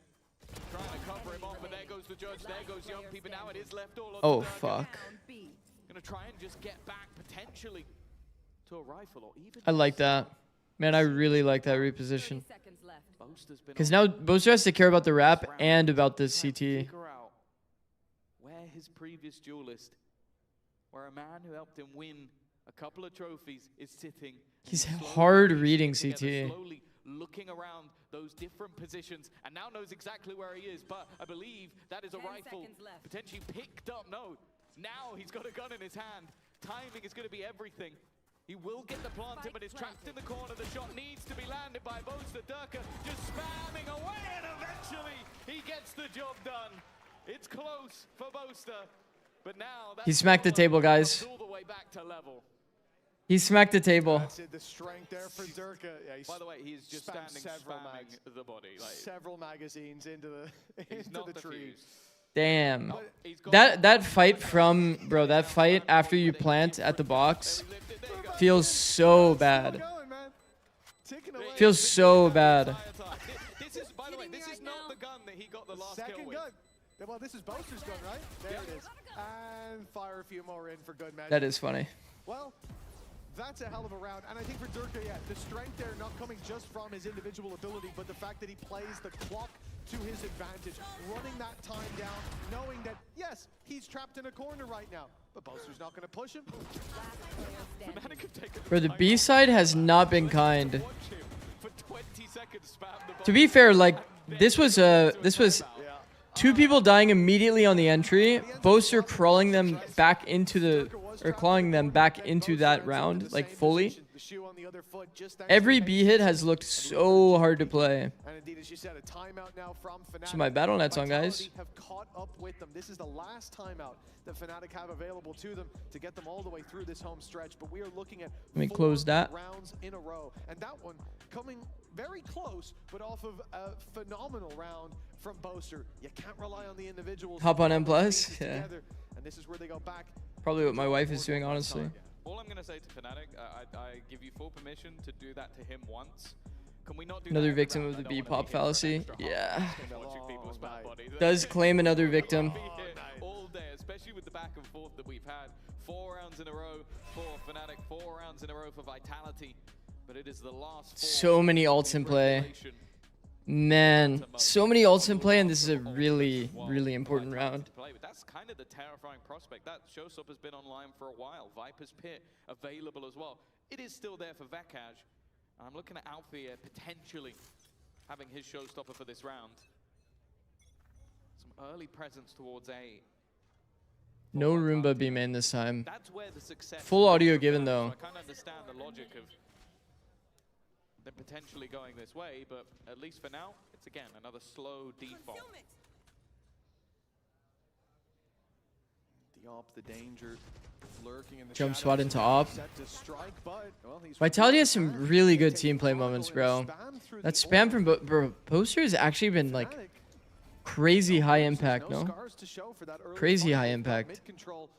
trying to cover him off, but there goes the judge, there goes Young People. Now it is left all on Oh, Durka. fuck. Gonna going to try and just get back potentially to a rifle or even... I like that. Man, I really like that reposition. Boaster's been Because now Boaster has to care about the wrap and about the CT. figure out where his previous duelist, where a man who helped him win a couple of trophies, is sitting. He's Slowly hard piecing reading together, CT. Slowly looking around those different positions, and now knows exactly where he is. But I believe that is a rifle potentially picked up. No, now he's got a gun in his hand. Timing is going to be everything. He will get the planted, but is trapped in the corner. The shot needs to be landed by Boaster. Durka just spamming away, and eventually he gets the job done. It's close for Boaster, but now He smacked the table, guys. all the way back to level. He smacked the table. That's it, the strength there for Durka. Yeah, By the way, he's just spammed standing several spamming mags. the body. Like, several magazines into the he's into not the tree. defused. Damn. He's got That fight from, bro, that fight after you plant at the box feels so bad. Going, man. Ticking away. Feels so bad. This is, by the way, this is not the gun that he got the last kill Second with. gun. Yeah, well, this is Boaster's gun, right? There it is. And fire a few more in for good measure. That is funny. Well, that's a hell of a round. And I think for Durka, yeah, the strength there not coming just from his individual ability, but the fact that he plays the clock to his advantage, running that time down, knowing that, yes, he's trapped in a corner right now, but Boaster's not going to push him. Fnatic have taken Bro, the time B off. side has not been kind. Watch him for 20 seconds spam the To ball. be fair, like, this was two people dying immediately on the entry, Boaster crawling them back into the, or clawing them back into that round, like fully. The shoe on the other foot, just thanks Every to B hit has looked so hard to play. And indeed, as you said, a timeout now from Fnatic. So my battle net's on, guys. Vitality have caught up with them. This is the last timeout that Fnatic have available to them to get them all the way through this home stretch. But we are looking at Let me 4 close that. rounds in a row, and that one coming very close, but off of a phenomenal round from Boaster. You can't rely on the individuals. Hop on to M+, put pieces yeah. together, and this is where they go back. Probably what my wife is doing, honestly. All I'm going to say to Fnatic, I give you full permission to do that to him once. Can we not do Another that every victim round? of the I don't B wanna pop be here for an fallacy. extra half Yeah. hour watching people spam bodies. Does claim another victim. Be here all day, especially with the back and forth that we've had. 4 rounds in a row for Fnatic, 4 rounds in a row for Vitality. But it is the last 4. So many ults in play. Man, so many ults in play, and this is a really, really important round. But that's kind of the terrifying prospect. That showstopper has been online for a while. Viper's Pit available as well. It is still there for Vekaj. I'm looking at Alfie here potentially having his showstopper for this round. Some early presence towards A. No Roomba B main this time. That's where the success. Full audio given, though. I can't understand the logic of them potentially going this way, but at least for now, it's again another slow default. The op, the danger, lurking in the Jump shadows. swat into op. Set to strike, but, well, he's Vitality has back. some really good Take team play Chronicle moments, and bro. spam through That the spam orb. from bro, Boaster has actually been like Fnatic, crazy high no impact, no? scars to show for that early Crazy fight. high They've got impact. mid-control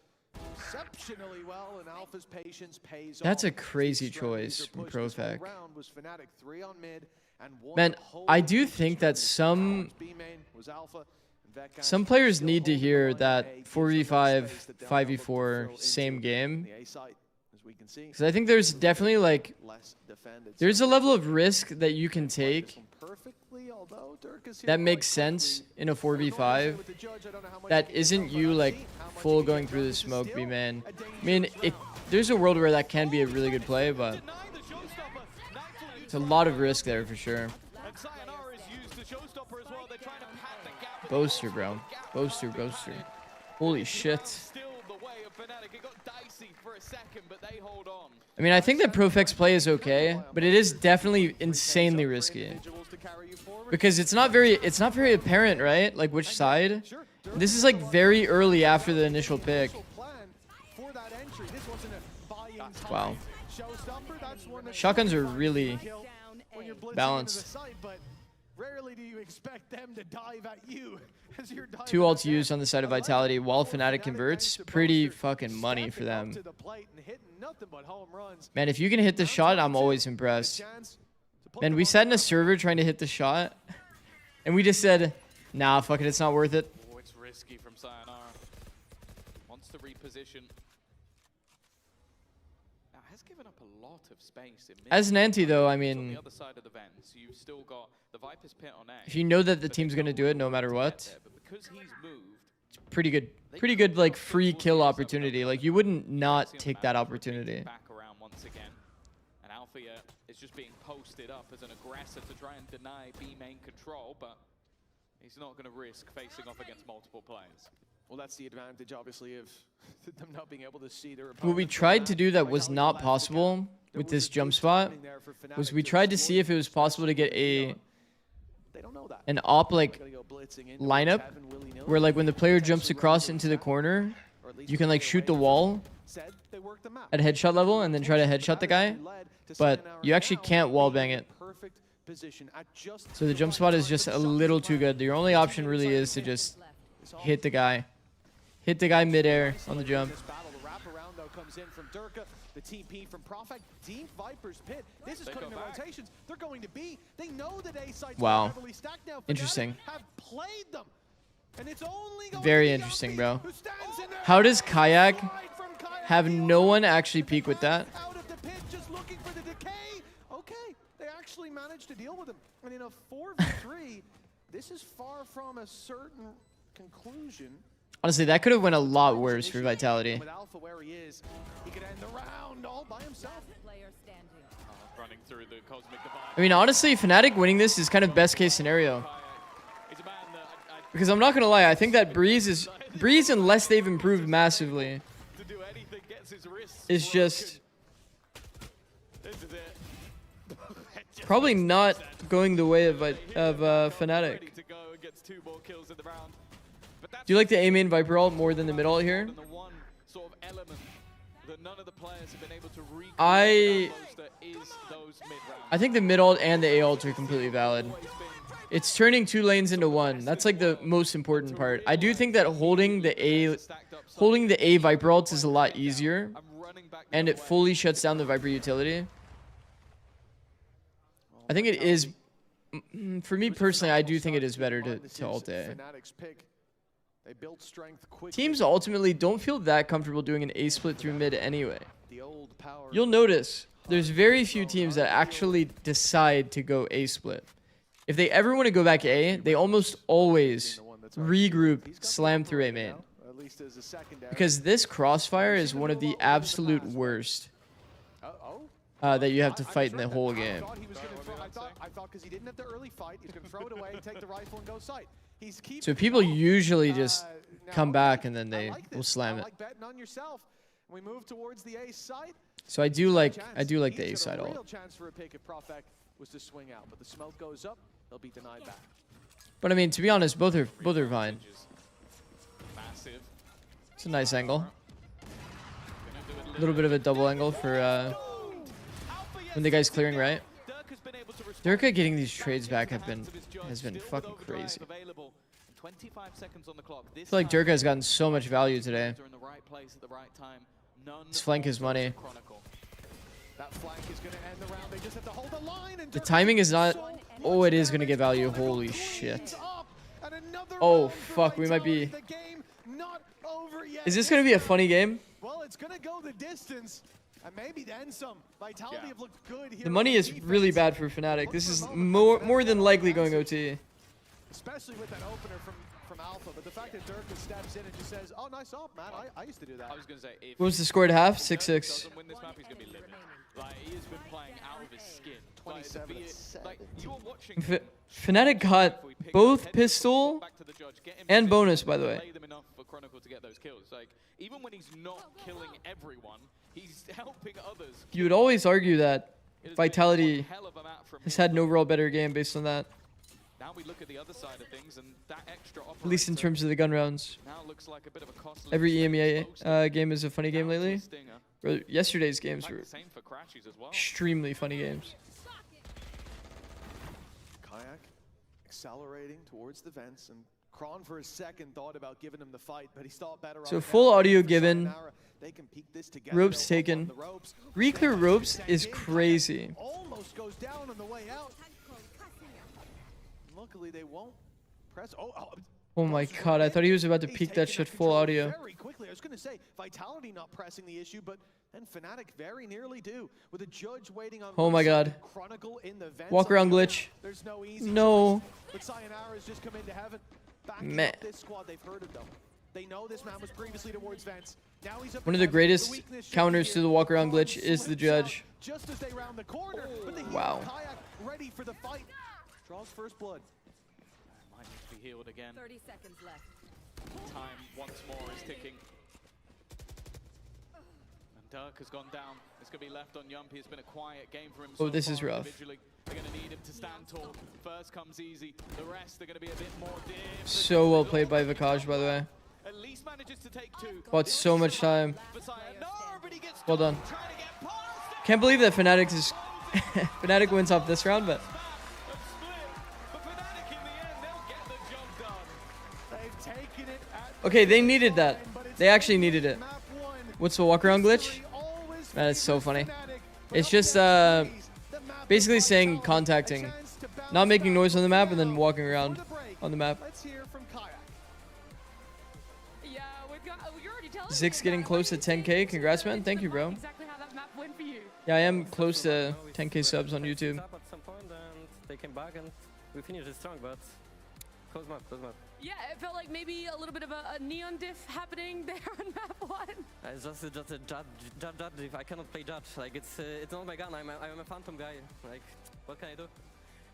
exceptionally well, and Alpha's patience pays That's off. a crazy The strategies choice are from pushed. This whole Profec. round was Fnatic 3 on mid and 1 Man, whole I do bunch think that of some B main was Alpha, and Vekaj some players still need to holding hear the line. A that gives them 4v5, space that they'll now look to 5v4, fill same into game. the A site, as we can see. Because I think there's definitely like Less defended. there's So a level of risk that you can played this take one perfectly, although Durka's here that quite makes sense quickly. in a 4v5 With the judge, I don't know how much that he can isn't get you done, but like I've seen how much full he can going get through done. the This is smoke B still man. a danger I mean, zone. there's a world where that can be a really good play, but Deny the showstopper. Nightfall it's a lot of risk there for sure. And Sayonara is used the showstopper as well. They're trying to pad the gap. with the Boaster, ults. bro. The gap Boaster, is Boaster. wide. Holy shit. Still the way of Fnatic. It got dicey for a second, but they hold on. I mean, I think that Profec's play is okay, but it is definitely insanely risky. Individuals to carry you forward. Because it's not very apparent, right? Like which side. This is like very early after the initial pick. Plan for that entry. This wasn't a buy-in time Wow. showstopper. That's one that Shotguns are really kill when you're blitzing balanced. into the site, but rarely do you expect them to dive at you as you're diving 2 at ults them. used on the side of I like Vitality it. while Both Fnatic managed converts. to Pretty Boaster fucking money for stepping up them. to the plate and hitting nothing but home runs. Man, if you can hit the shot, I'm always impressed. Man, we sat in a server trying to hit the shot, and we just said, nah, fuck it, it's not worth it. Oh, it's risky from Sayonara. Wants to reposition. has given up a lot of space in mid. As an anti, though, I On mean, the other side of the vents, you've still got the Viper's pit on A. if you know that the team's gonna do it no matter what, But because he's moved, pretty good like free kill opportunity. Like you wouldn't not take that opportunity. back around once again. And Alpha is just being posted up as an aggressor to try and deny B main control, but he's not going to risk facing off against multiple players. Well, that's the advantage, obviously, of them not being able to see their What we tried to do that was not possible with this jump spot was we tried to see if it was possible to get an op like lineup where like when the player jumps across into the corner, you can like shoot the wall at headshot level and then try to headshot the guy, but you actually can't wallbang it. So the jump spot is just a little too good. Your only option really is to just hit the guy. Hit the guy midair on the jump. Comes in from Durka, the TP from Profect, Team Viper's pit. This is cutting the rotations. They're going to be. They know that A sites are heavily stacked now. Interesting. Have played them. And it's only going Very to interesting, bro. who stands in there. How does Kayak From Kayak have no one actually peek with that? out of the pit, just looking for the decay. Okay, they actually managed to deal with him. And in a 4v3, this is far from a certain conclusion. Honestly, that could have went a lot worse for Vitality. With Alpha where he is, he could end the round all by himself. Running through the cosmic divide. I mean, honestly, Fnatic winning this is kind of best case scenario. He's a man that Because I'm not going to lie, I think that Breeze, unless they've improved massively, to do anything gets his wrists is working. just This is it. probably not going the way of Fnatic. Ready to go and gets 2 more kills in the round. But that's Do you like the A main Viper ult more than the mid ult here? the one sort of element that none of the players have been able to recreate. I Is those mid-rounds. I think the mid ult and the A ult are completely valid. It's turning 2 lanes into 1. That's like the most important part. I do think that holding the A Viper ult is a lot easier, and it fully shuts down the Viper utility. I think it is, for me personally, I do think it is better to ult A. They built strength quickly. Teams ultimately don't feel that comfortable doing an A split through mid anyway. The old power. You'll notice there's very few teams that actually decide to go A split. If they ever want to go back A, they almost always regroup, slam through A main. At least as a secondary. Because this crossfire is one of the absolute worst that you have to fight in the whole game. I thought because he didn't have the early fight, he's going to throw it away, take the rifle, and go sight. He's keeping So people usually just now, come back and then I they like will this. slam I it. like betting on yourself. We move towards the A side. So I do like Chance. the He's A got side a real ult. chance for a pick if Profect was to swing out, but the smoke goes up, they'll be denied back. But I mean, to be honest, both are fine. Massive. It's a nice angle. A little bit of a double angle for when the guy's clearing right. Durka getting these trades back has been fucking crazy. 25 seconds on the clock. I feel like Durka has gotten so much value today. In the right place at the right time. None His flank is money. Chronicle. That flank is going to end the round. They just have to hold the line. And The timing is not... Oh, it is going to get value. Holy shit. Oh, fuck. We might be... Is this going to be a funny game? Well, it's going to go the distance. And maybe then some. Vitality have looked good here. The money is really bad for Fnatic. This is more than likely going OT. Especially with that opener from Alpha. But the fact that Durka steps in and just says, oh, nice op, man. I used to do that. I was going to say, if What was the score at half? he 6-6. doesn't win this map, he's going to be livid. Like, he has been playing out of his skin. 27 Like, you were watching Fnatic got both pistol back to the judge, get him and in bonus, position, by the way. delay them enough for Chronicle to get those kills. Like, even when he's not killing everyone, he's helping others. You would always argue that It has been Vitality one hell of a map from has him. had an overall better game based on that. Now we look at the other side of things, and that extra At least in operator terms of the gun rounds. now looks like a bit of a costly Every expense. EMEA game is a funny game Down to a lately. stinger. Or yesterday's games Like were the same for Crashies as well. extremely funny games. Kayak accelerating towards the vents. And Kron for a second thought about giving him the fight, but he thought better. So on full down. audio For given. Sayonara, they can peek this together. Ropes They'll up taken. on the ropes. Re-clear ropes is Sent in. crazy. Almost goes down on the way out. Luckily, they won't press. Oh my god, I thought he was about to He's peek that taking shit full control audio. Very quickly. I was going to say, Vitality not pressing the issue, but then Fnatic very nearly do. With a judge waiting on Oh my god. Chronicle in the vents. Walk around glitch. There's no easy No. choice, but Sayonara's just come into heaven. Backing Meh. up this squad, they've heard it though. They know this man was previously towards vents. Now he's up One of the ahead. greatest weakness should be counters here. to the walk around One glitch is the slips judge. out just as they round the corner, but the Wow. Kayak ready for the fight. Draws first blood. Might need to be healed again. 30 seconds left. Time once more is ticking. And Dirk has gone down. It's going to be left on Yumpy. It's been a quiet game for him. Oh, so this is far rough. individually. They're going to need him to stand tall. First comes easy. The rest are going to be a bit more difficult. So well played by Vikaj, by the way. At least manages to take two. Bought so much time. For Sayonara, but he gets Well done. trying to get past it. Can't believe that Fnatic is Fnatic wins off this round, but But Fnatic in the end, they'll get the job done. They've taken it at okay, they needed that. They actually needed it. map one. What's the walk around glitch? Always Man, it's so funny. Fnatic, but It's up just against threes, the map basically of saying Vitality, contacting, a chance to bounce not making back noise on the map and then now. walking around For the break, on the map. Let's hear from Kayak. Yeah, you're already telling Zix me getting that. close to What do you 10K. think Congrats, man. into Thank the you, bro. map, exactly how that map went for you? Yeah, I am close to 10K subs on YouTube. Up at some point and they came back and we finished it strong, but close map, close map. Yeah, it felt like maybe a little bit of a neon diff happening there on map one. It's just a judge diff. I cannot play judge. Like it's not my gun. I'm a phantom guy. Like what can I do?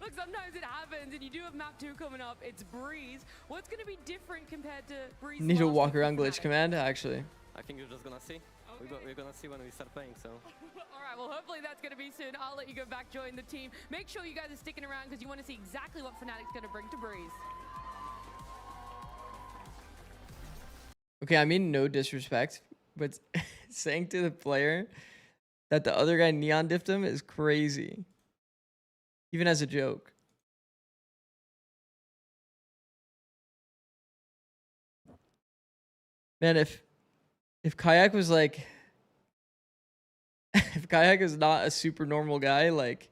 Look, sometimes it happens, and you do have map 2 coming up. It's Breeze. What's going to be different compared to Breeze? Need a last walk week around with glitch Fnatic? command, actually. I think you're just gonna see. Okay. We're gonna see when we start playing. So All right, well, hopefully that's going to be soon. I'll let you go back, join the team. Make sure you guys are sticking around because you want to see exactly what Fnatic's going to bring to Breeze. Okay, I mean no disrespect, but saying to the player that the other guy neon diffed him is crazy. Even as a joke. Man, if Kayak was like if Kayak is not a super normal guy, like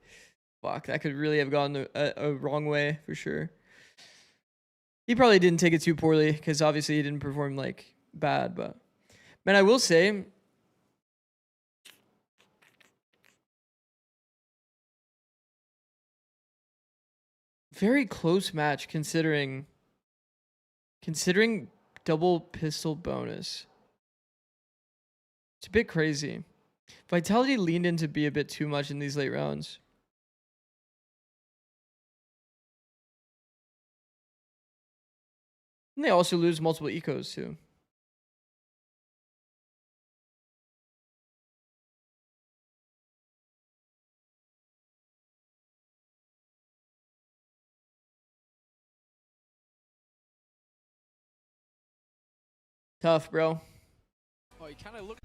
fuck, that could really have gone a wrong way for sure. He probably didn't take it too poorly because obviously he didn't perform like bad, but man, I will say very close match considering double pistol bonus. It's a bit crazy. Vitality leaned into B a bit too much in these late rounds. And they also lose multiple ecos too. Tough, bro. Oh, you kind of look.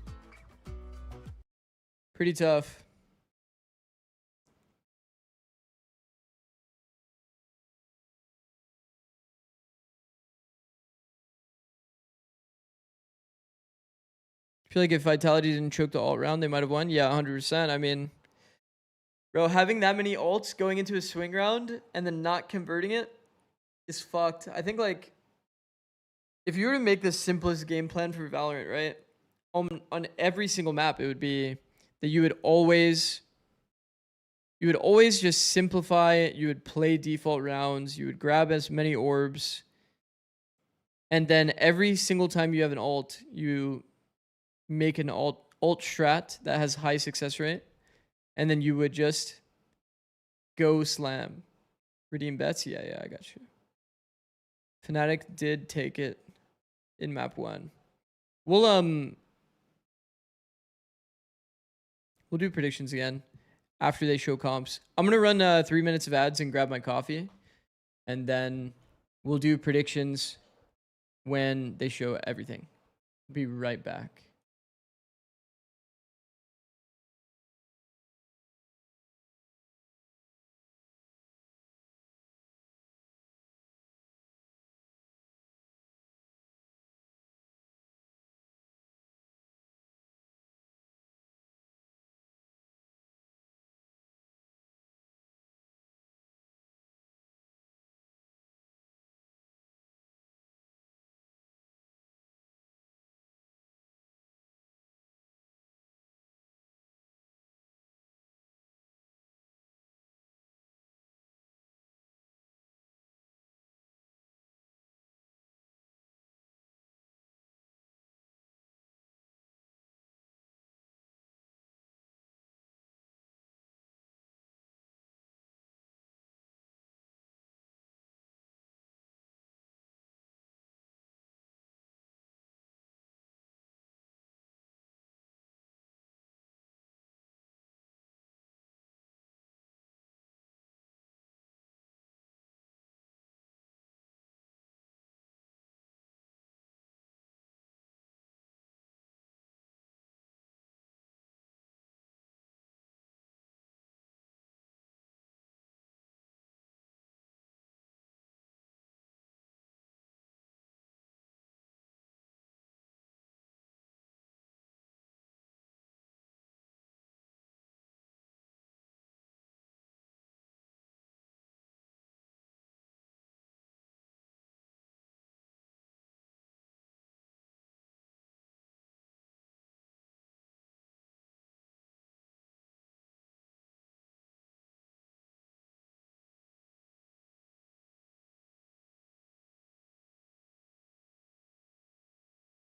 Pretty tough. I feel like if Vitality didn't choke the alt round, they might have won. Yeah, 100%. I mean, bro, having that many ults going into a swing round and then not converting it is fucked. I think, like, if you were to make the simplest game plan for Valorant, right? On every single map, it would be that you would always just simplify it. You would play default rounds. You would grab as many orbs. And then every single time you have an ult, you make an ult strat that has high success rate. And then you would just go slam. Redeem bets? Yeah, I got you. Fnatic did take it in map 1. We'll do predictions again after they show comps. I'm going to run 3 minutes of ads and grab my coffee. And then we'll do predictions when they show everything. Be right back.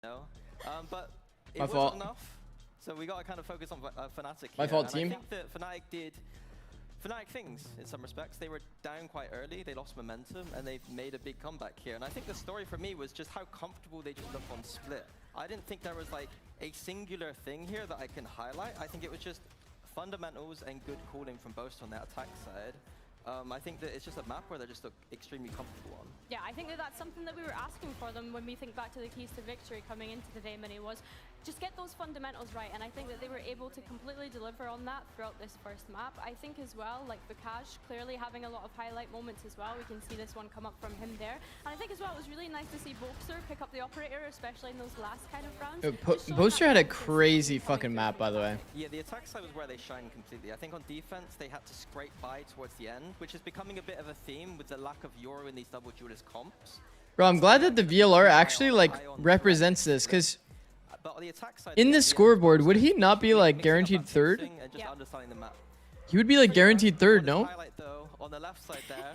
But it My wasn't fault. enough. So we got to kind of focus on Fnatic My here. fault, And team. I think that Fnatic did Fnatic things in some respects. They were down quite early, they lost momentum, and they've made a big comeback here. And I think the story for me was just how comfortable they just looked on split. I didn't think there was like a singular thing here that I can highlight. I think it was just fundamentals and good calling from both on their attack side. I think that it's just a map where they just look extremely comfortable on. Yeah, I think that that's something that we were asking for them when we think back to the keys to victory coming into the day, Mini, was just get those fundamentals right, and I think that they were able to completely deliver on that throughout this first map. I think as well, like Vikash clearly having a lot of highlight moments as well. We can see this one come up from him there. And I think as well, it was really nice to see Boxer pick up the operator, especially in those last kind of rounds. Boaster had a crazy fucking map, by the way. Yeah, the attack side was where they shined completely. I think on defense, they had to scrape by towards the end, which is becoming a bit of a theme with the lack of Euro in these double duelist comps. Bro, I'm glad that the VLR actually like represents this, because But on the attack side, in this scoreboard, would he not be like guaranteed third? And just understanding the map. He would be like guaranteed third, no? Highlight though, on the left side there,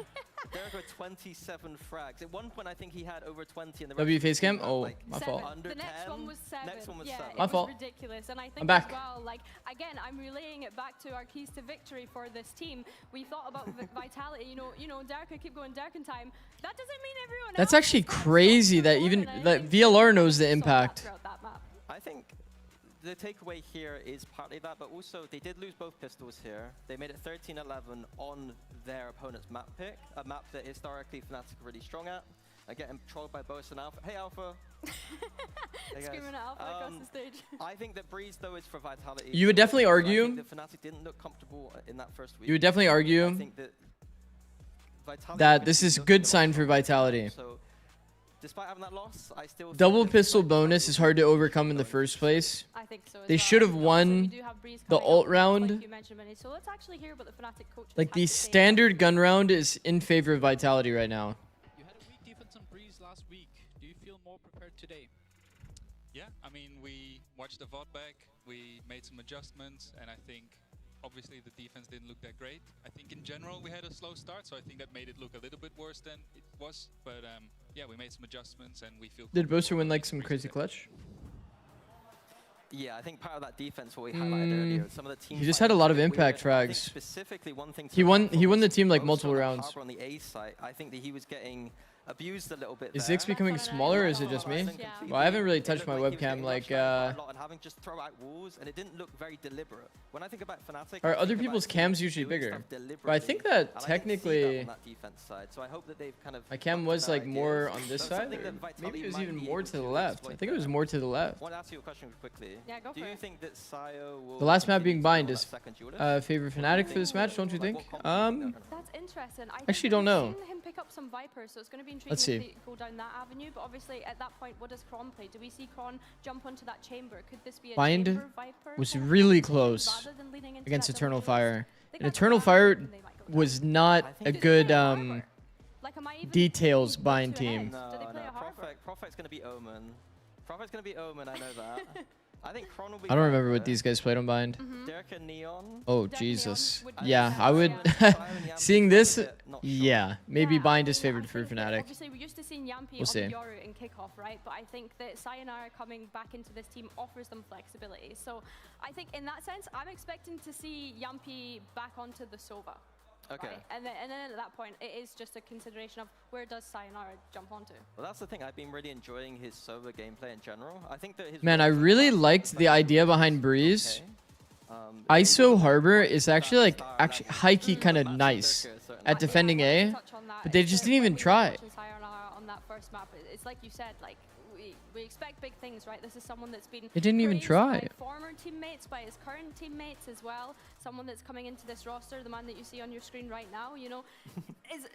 Derek with 27 frags. At one point, I think he had over 20 in the W rest face of the cam? team had, Oh, like, my 7. fault. Under The next 10. one was 7. Next one was yeah, 7. it My was fault. ridiculous. And I think I'm back. as well, like, again, I'm relaying it back to our keys to victory for this team. We thought about Vitality, you know, Derek, keep going Derek in time. That doesn't mean everyone That's else actually is gonna crazy that perform, even and I that think VLR knows the we saw that impact. throughout that map. I think the takeaway here is partly that, but also they did lose both pistols here. They made it 13-11 on their opponent's map pick, a map that historically Fnatic are really strong at. Getting trolled by Boas and Alpha. Hey, Alpha. Hey, guys. Screaming at Alpha across the stage. I think that Breeze, though, is for Vitality. You would definitely I argue. think that Fnatic didn't look comfortable in that first week. You would definitely I argue think that Vitality that could this be is a looking good at sign what for they're Vitality. So, despite having that loss, I still think Double that pistol Vitality bonus is hard to overcome in the first place. I think so as They well. should have Also, won we do have Breeze the coming ult up, round. like you mentioned, Minnie. So let's actually hear what the Fnatic coaches Like have the to say. standard gun round is in favor of Vitality right now. You had a weak defense on Breeze last week. Do you feel more prepared today? Yeah, I mean, we watched the VOD back, we made some adjustments, and I think obviously the defense didn't look that great. I think in general we had a slow start, so I think that made it look a little bit worse than it was. But yeah, we made some adjustments and we feel... Did Boaster win like some crazy clutch? Yeah, I think part of that defense, what we highlighted earlier, some of the team He just had a lot of fights impact were weird. I think frags. specifically one thing to He won remember the was team like Bosa multiple on rounds. Harbor on the A site, I think that he was getting abused a little bit Is there. Ziggs becoming smaller or is it just me? Yeah. Well, I haven't really It touched looked my like he was webcam getting like rushed out quite a lot and having to just throw out walls, and it didn't look very deliberate. When I think about Fnatic, Are I other think people's about cams teams usually doing bigger? stuff But I think deliberately, that and I didn't see that technically on that defense side, so I hope that they've kind of my cam looked was at like ideas. more on this That's side, something or that Vitality maybe it was might even be more able to the to left. I exploit think it was there. more to the left. I want to ask you a question quickly. Yeah, go Do for you it. think that Sayo will The last map continue being to bind be is that second duelist? favorite Fnatic for this match, don't you think? That's interesting. I think Actually don't we've know. seen him pick up some Vipers, so it's going to be intriguing Let's if see. they go down that avenue. But obviously, at that point, what does Kron play? Do we see Kron jump onto that chamber? Could this be a Bind chamber Viper was kind of really composition close rather than leaning into against that Eternal double Fire. duelist? They And got the Eternal Ram, Fire and they might go was down. not I a think good Like, am I even details thinking bind two ahead? team. No, Do they play a Harbor? Prophet's going to be Omen. Prophet's going to be Omen, I know that. I think Kron will be I don't remember what Viper. these guys played on bind. Derek and Neon. Oh Derek Neon Jesus. would be Yeah, the I would. best. Seeing this, Not sure. yeah, maybe Yeah, bind I is mean, favored I for think that Fnatic. Obviously, we used to see Yampi We'll on see. the Yoru in kickoff, right? But I think that Sayonara coming back into this team offers them flexibility. So I think in that sense, I'm expecting to see Yampi back onto the Sova. Okay. Right? And then at that point, it is just a consideration of where does Sayonara jump onto. Well, that's the thing. I've been really enjoying his solo gameplay in general. I think that his Man, I role really for the liked last the idea behind Breeze. okay. ISO Harbor is actually like high-key kind of nice at defending A, but they just didn't even try. On that first map, it's like you said, like we expect big things, right? This is someone that's been They didn't even praised try. by former teammates, by his current teammates as well. Someone that's coming into this roster, the man that you see on your screen right now, you know, is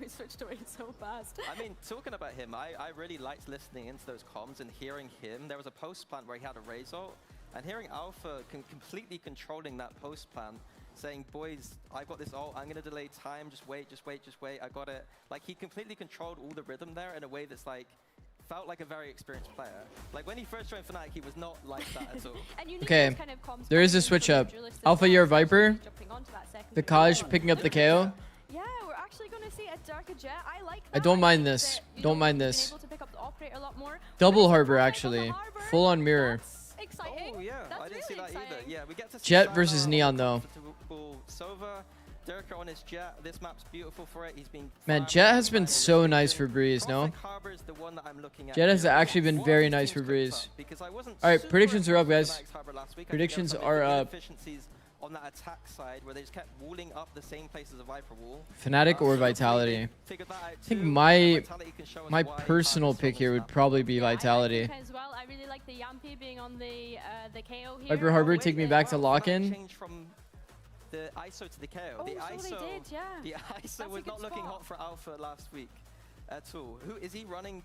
we switched away so fast. I mean, talking about him, I really liked listening into those comms and hearing him. There was a post plant where he had a raise ult, and hearing Alpha completely controlling that post plant, saying, boys, I've got this ult, I'm going to delay time, just wait, I got it. Like, he completely controlled all the rhythm there in a way that's like, felt like a very experienced player. Like, when he first joined Fnatic, he was not like that at all. And you need Okay, those kind of comms there is a coming in switch from up. the duelist as Alpha, well, you're a especially Viper. jumping onto that second Vikaj duel. picking up the KO. Yeah, we're actually going to see a Durka Jet. I like that. I don't mind think this. that, you Don't know, mind he's been this. able to pick up the operator a lot more. Double But Harbor, it's a actually. Harbor. Full on mirror. That's exciting. Oh, yeah. That's I didn't see really that either. exciting. Yeah, we get to see Jet Sana versus on Neon, the though. comfortable Sova. Durka on his Jet. This map's beautiful for it. He's been Man, fine Jet with has the been final so season. nice for Breeze, no? Prospect Harbor is the one that I'm looking at Jet has here. actually been One of very these nice teams for could Breeze. tough, because I wasn't All right, super predictions are up, impressed guys. with Harbor last week. I think there were Predictions some are big up. inefficiencies on that attack side where they just kept walling up the same place as a Viper wall. Fnatic or So hopefully Vitality? they figured that out I think too. my Vitality can show us my why personal Harbor's on pick here this would map. probably be Yeah, I Vitality. think as well. I really like the Yampy being on the KO here. Viper Harbor, Wait, take me yeah, back to wow, lock Fnatic in. changed from the ISO to the KO. Oh, the so ISO, they did, yeah. The ISO That's a was good not looking spot. hot for Alpha last week at all. Who is he running?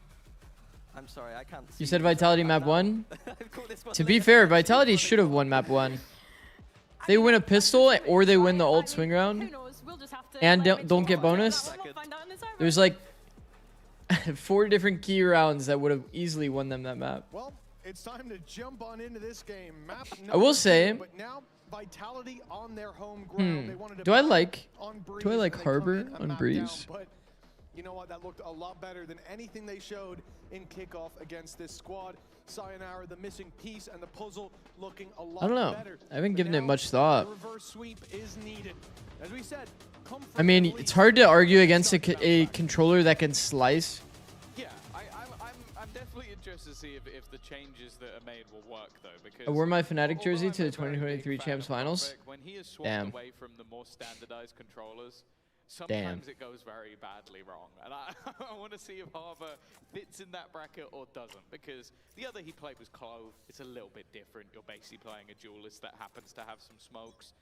I'm sorry, I can't see. You said Vitality I'm map down. 1? I've caught this one To be later. fair, Vitality should have won map 1. They win a pistol or they win the ult swing Who round. knows? We'll just have to And let don't Mitchell get find out bonused. that one. We'll find out in the server. There's like 4 different key rounds that would have easily won them that map. Well, it's time to jump on into this game. Map I will say- but now Vitality on their home ground. They wanted to Do I buy like on Breeze, do I like and they come Harbor in a on map Breeze? down, but you know what? That looked a lot better than anything they showed in kickoff against this squad. Sayonara, the missing piece, and the puzzle looking a lot I don't know. better. I haven't But given it now much thought. the reverse sweep is needed. As we said, comfort I mean, at it's least hard to argue is against something to a bounce back. controller that can slice. Yeah, I'm definitely interested to see if the changes that are made will work though, because I wore my Fnatic jersey although to the I'm a very big 2023 fan Champs of Finals. Prospect, when he is swapped Damn. away from the more standardized controllers, sometimes it goes very badly wrong, and I want to see if Harbor fits in that bracket or doesn't, because the other he played was Clove. It's a little bit different. You're basically playing a duelist that happens to have some smokes.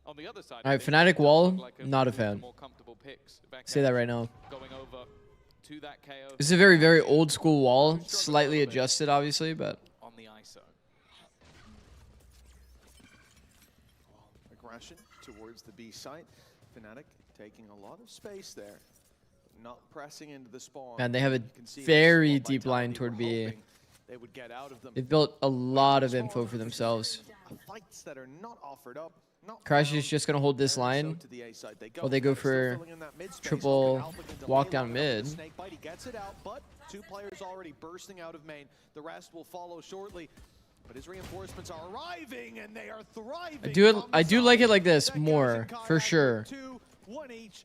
On the other side, All right, of it, Fnatic it does wall, look like not a few of the fan. more comfortable picks. Say that right now. Going over to that KO. This is a very, very old school wall. Slightly adjusted, obviously, but On the ISO. Aggression towards the B site. Fnatic taking a lot of space there. Not pressing into the spawn. man, they have a You can see very what deep line Vitality toward were B. hoping they would get out of them. They've built a lot of info for themselves. Fights that are not offered up. Not Crash found. is just gonna hold this And so line. to the A side while they go Still for filling in that mid space. triple Look at Alpha can delay walk down long enough for the mid. snake bite. He gets it out, but 2 players already bursting out of main. The rest will follow shortly. But his reinforcements are arriving, and they are thriving. I do like it like this more, for sure.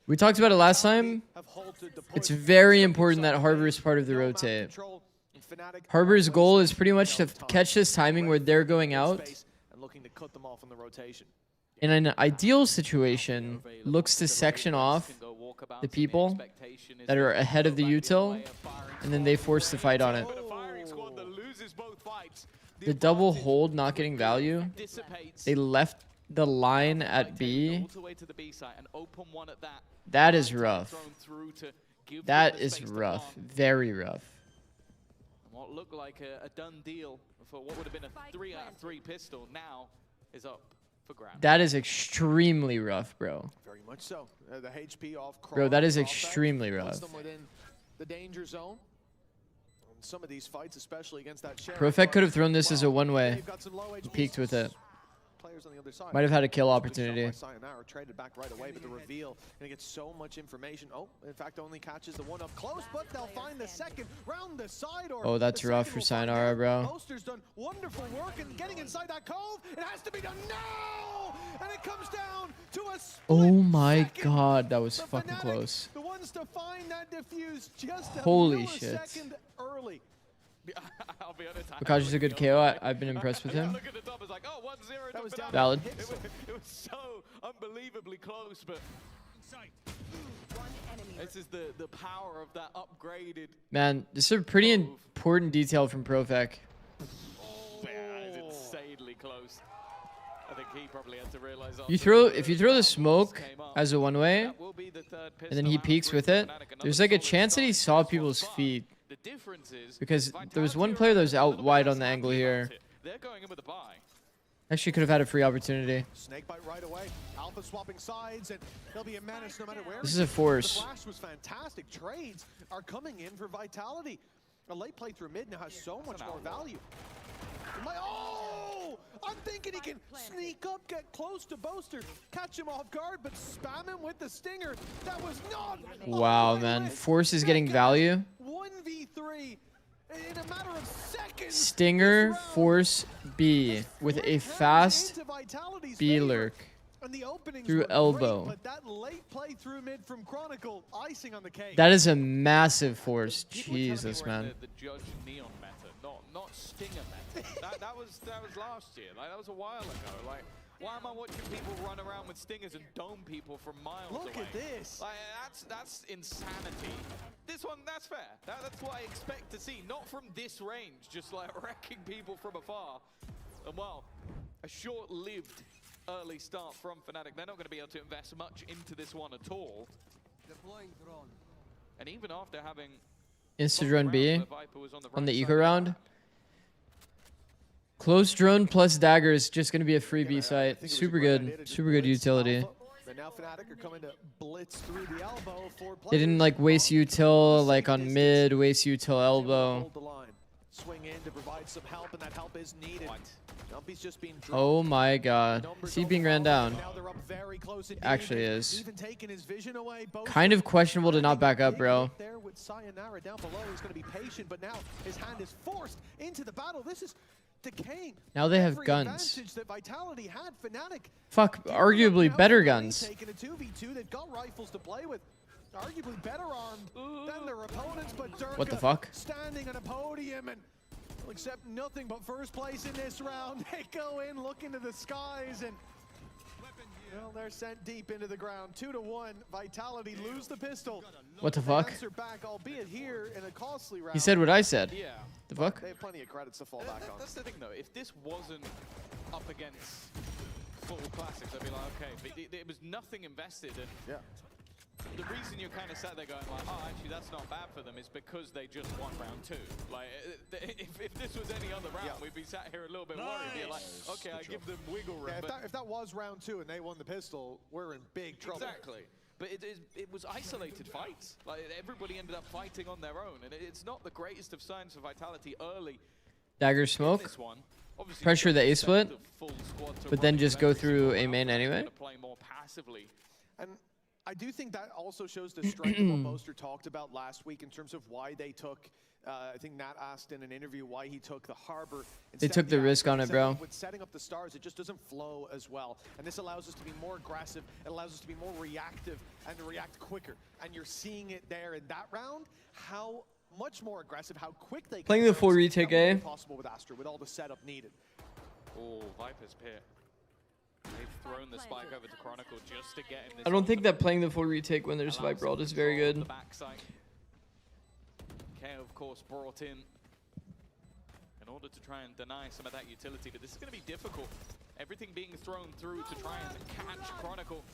We talked about it last time. It's very important that Harbor is part of the rotate. Harbor's goal is pretty much to catch this timing where they're going out. And looking to cut them off on the rotation. In an ideal situation, looks to section off the people that are ahead of the util, and then they force the fight on it. The double hold not getting value. They left the line at B. That is rough. That is rough. Very rough. What looked like a done deal for what would have been a 3 out of 3 pistol now is up for grabs. That is extremely rough, bro. Very much so. The HP off Bro, that is Cross extremely puts rough. them within the danger zone. And some of these fights, especially against that Sheriff, Profect could have thrown this wow, as a one-way. they've got some low He HP peeked with it. players on the other side. Might have had a kill Good shot opportunity. by Sayonara, traded back right away, but the reveal gonna get so much information. Oh, in fact, only catches the one up close, but they'll find the second round the side. Or Oh, that's the rough second for will find Sayonara, out. bro. Poster's done wonderful work in getting inside that cove. It has to be done now, and it comes down to a split Oh my second. god, that was The fucking Fnatic, close. The ones to find that defuse just a Holy shit. millisecond early. I'll be honest. Bakashi's a good KO. I've been impressed with him. Look at the top, it's like, oh, 1-0. That was down. Valid. It was so unbelievably close, but this is the power of that upgraded. Man, this is a pretty important detail from Profec. Yeah, it's insanely close. I think he probably had to realize. If you throw the smoke as a one-way, and then he peeks with it, there's like a chance that he saw people's feet. The difference is Because there was one player that was out wide on the angle here. They're going in with a buy. Actually could have had a free opportunity. Snake bite right away. Alpha swapping sides, and he'll be a menace no matter where. This is a force. The flash was fantastic. Trades are coming in for Vitality. A late play through mid now has so much more value. Oh! no! I'm thinking he can sneak up, get close to Boaster, catch him off guard, but spam him with the stinger. That was not. Wow, man. Force is getting value. 1v3 in a matter of seconds. Stinger, Force, B with a fast B lurk And the openings through were elbow. Great, but that late play through mid from Chronicle, icing on the cake. That is a massive Force. People were telling me Jesus, we're in man. The Judge Neon meta, not Stinger meta. that was last year. Like that was a while ago. Like, why am I watching people run around with stingers and dome people from miles away? Look at this. Like, that's insanity. This one, that's fair. That's what I expect to see. Not from this range, just like wrecking people from afar. And well, a short-lived early start from Fnatic. They're not going to be able to invest much into this one at all. And even after having Insta-drone B Viper was on the on the right eco side of round. map. Close drone plus dagger is just going to be a free B site. Super good. Super good utility. But now Fnatic are coming to blitz through the elbow for They didn't like waste util like on mid, waste util elbow. Hold the line. Swing in to provide some help, and that help is needed. Numpy's just being dropped. Oh my god. Is he being ran down? Now they're up very close indeed. Actually is. Even taking his vision away. Kind of questionable to not back up, bro. There with Sayonara down below, he's going to be patient, but now his hand is forced into the battle. This is decaying. Now they have Every guns. advantage that Vitality had, Fnatic Fuck, arguably better guns. taking a 2v2. They've got rifles to play with. Arguably better armed than their opponents, but Durka What the fuck? standing on a podium and will accept nothing but first place in this round. They go in, look into the skies, and well, they're sent deep into the ground. 2-1. Vitality lose the pistol. What the They fuck? answer back, albeit here in a costly round. He said what I said. Yeah. The fuck? They have plenty of credits to fall back on. That's the thing, though. If this wasn't up against full classics, I'd be like, okay, but it was nothing invested, and Yeah. the reason you're kind of sat there going like, oh, actually, that's not bad for them, is because they just won round 2. Like, if this was any other round, we'd be sat here a little bit worried. Be like, okay, I give them wiggle room. Yeah, but if that was round 2 and they won the pistol, we're in big trouble. exactly. But it was isolated fights. Like, everybody ended up fighting on their own, and it's not the greatest of signs for Vitality early Dagger in smoke. this one. Obviously, Pressure the A split, the full squad to but then run just go very through similar A main outfits. anyway. They're gonna play more passively. And I do think that also shows the strength of what Boaster talked about last week in terms of why they took, I think Nat asked in an interview why he took the Harbor. They took the risk on it, bro. With setting up the stars, it just doesn't flow as well. And this allows us to be more aggressive. It allows us to be more reactive and to react quicker. And you're seeing it there in that round, how much more aggressive, how quick they can Playing the full bounce. retake That wouldn't A. be possible with Astra, with all the setup needed. Oh, Viper's Pit. They've thrown the spike over to Chronicle just to get him this I don't think that playing the full retake when there's Viper ult is very good. KO, of course, brought in order to try and deny some of that utility, but this is going to be difficult. Everything being thrown through to try and catch Chronicle.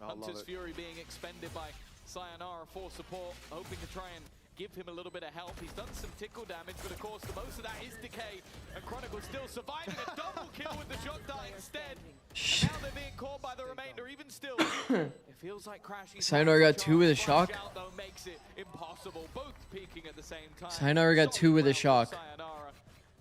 Hunter's Fury being expended by Sayonara for support, hoping to try and give him a little bit of help. He's done some tickle damage, but of course, the most of that is decay, and Chronicle still surviving a double kill with the shock dart instead. And now they're being caught by the remainder, even still. It feels like Crashy. Sayonara got 2 with a shock. Though, makes it impossible, both peaking at the same time. Sayonara got 2 with a shock. Sayonara,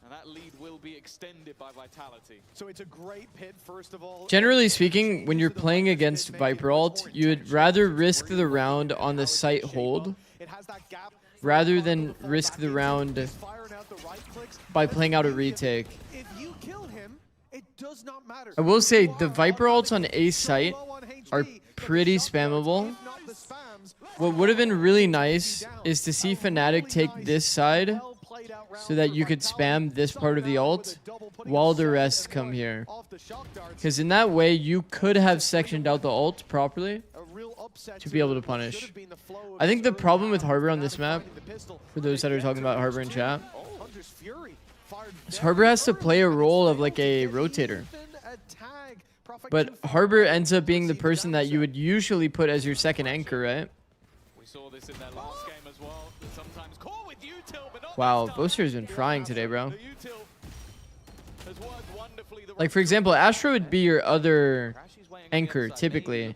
and that lead will be extended by Vitality. So it's a great pit, first of all. Generally speaking, when you're playing against Viper ult, you'd rather risk the round on the site hold It has that gap rather than risk the round firing out the right clicks. by playing out a retake. If you kill him, it does not matter. I will say the Viper ults on A site are pretty spammable. What would have been really nice is to see Fnatic take this side so that you could spam this part of the ult while the rest come here. Because in that way, you could have sectioned out the ult properly to be able to punish. I think the problem with Harbor on this map, for those that are talking about Harbor in chat, is Harbor has to play a role of like a rotator. But Harbor ends up being the person that you would usually put as your second anchor, right? We saw this in their last game as well. Sometimes caught with util, but not Wow, this time. Boaster's been frying today, bro. The util has worked wonderfully. The Like, for example, Astra would be your other anchor, typically.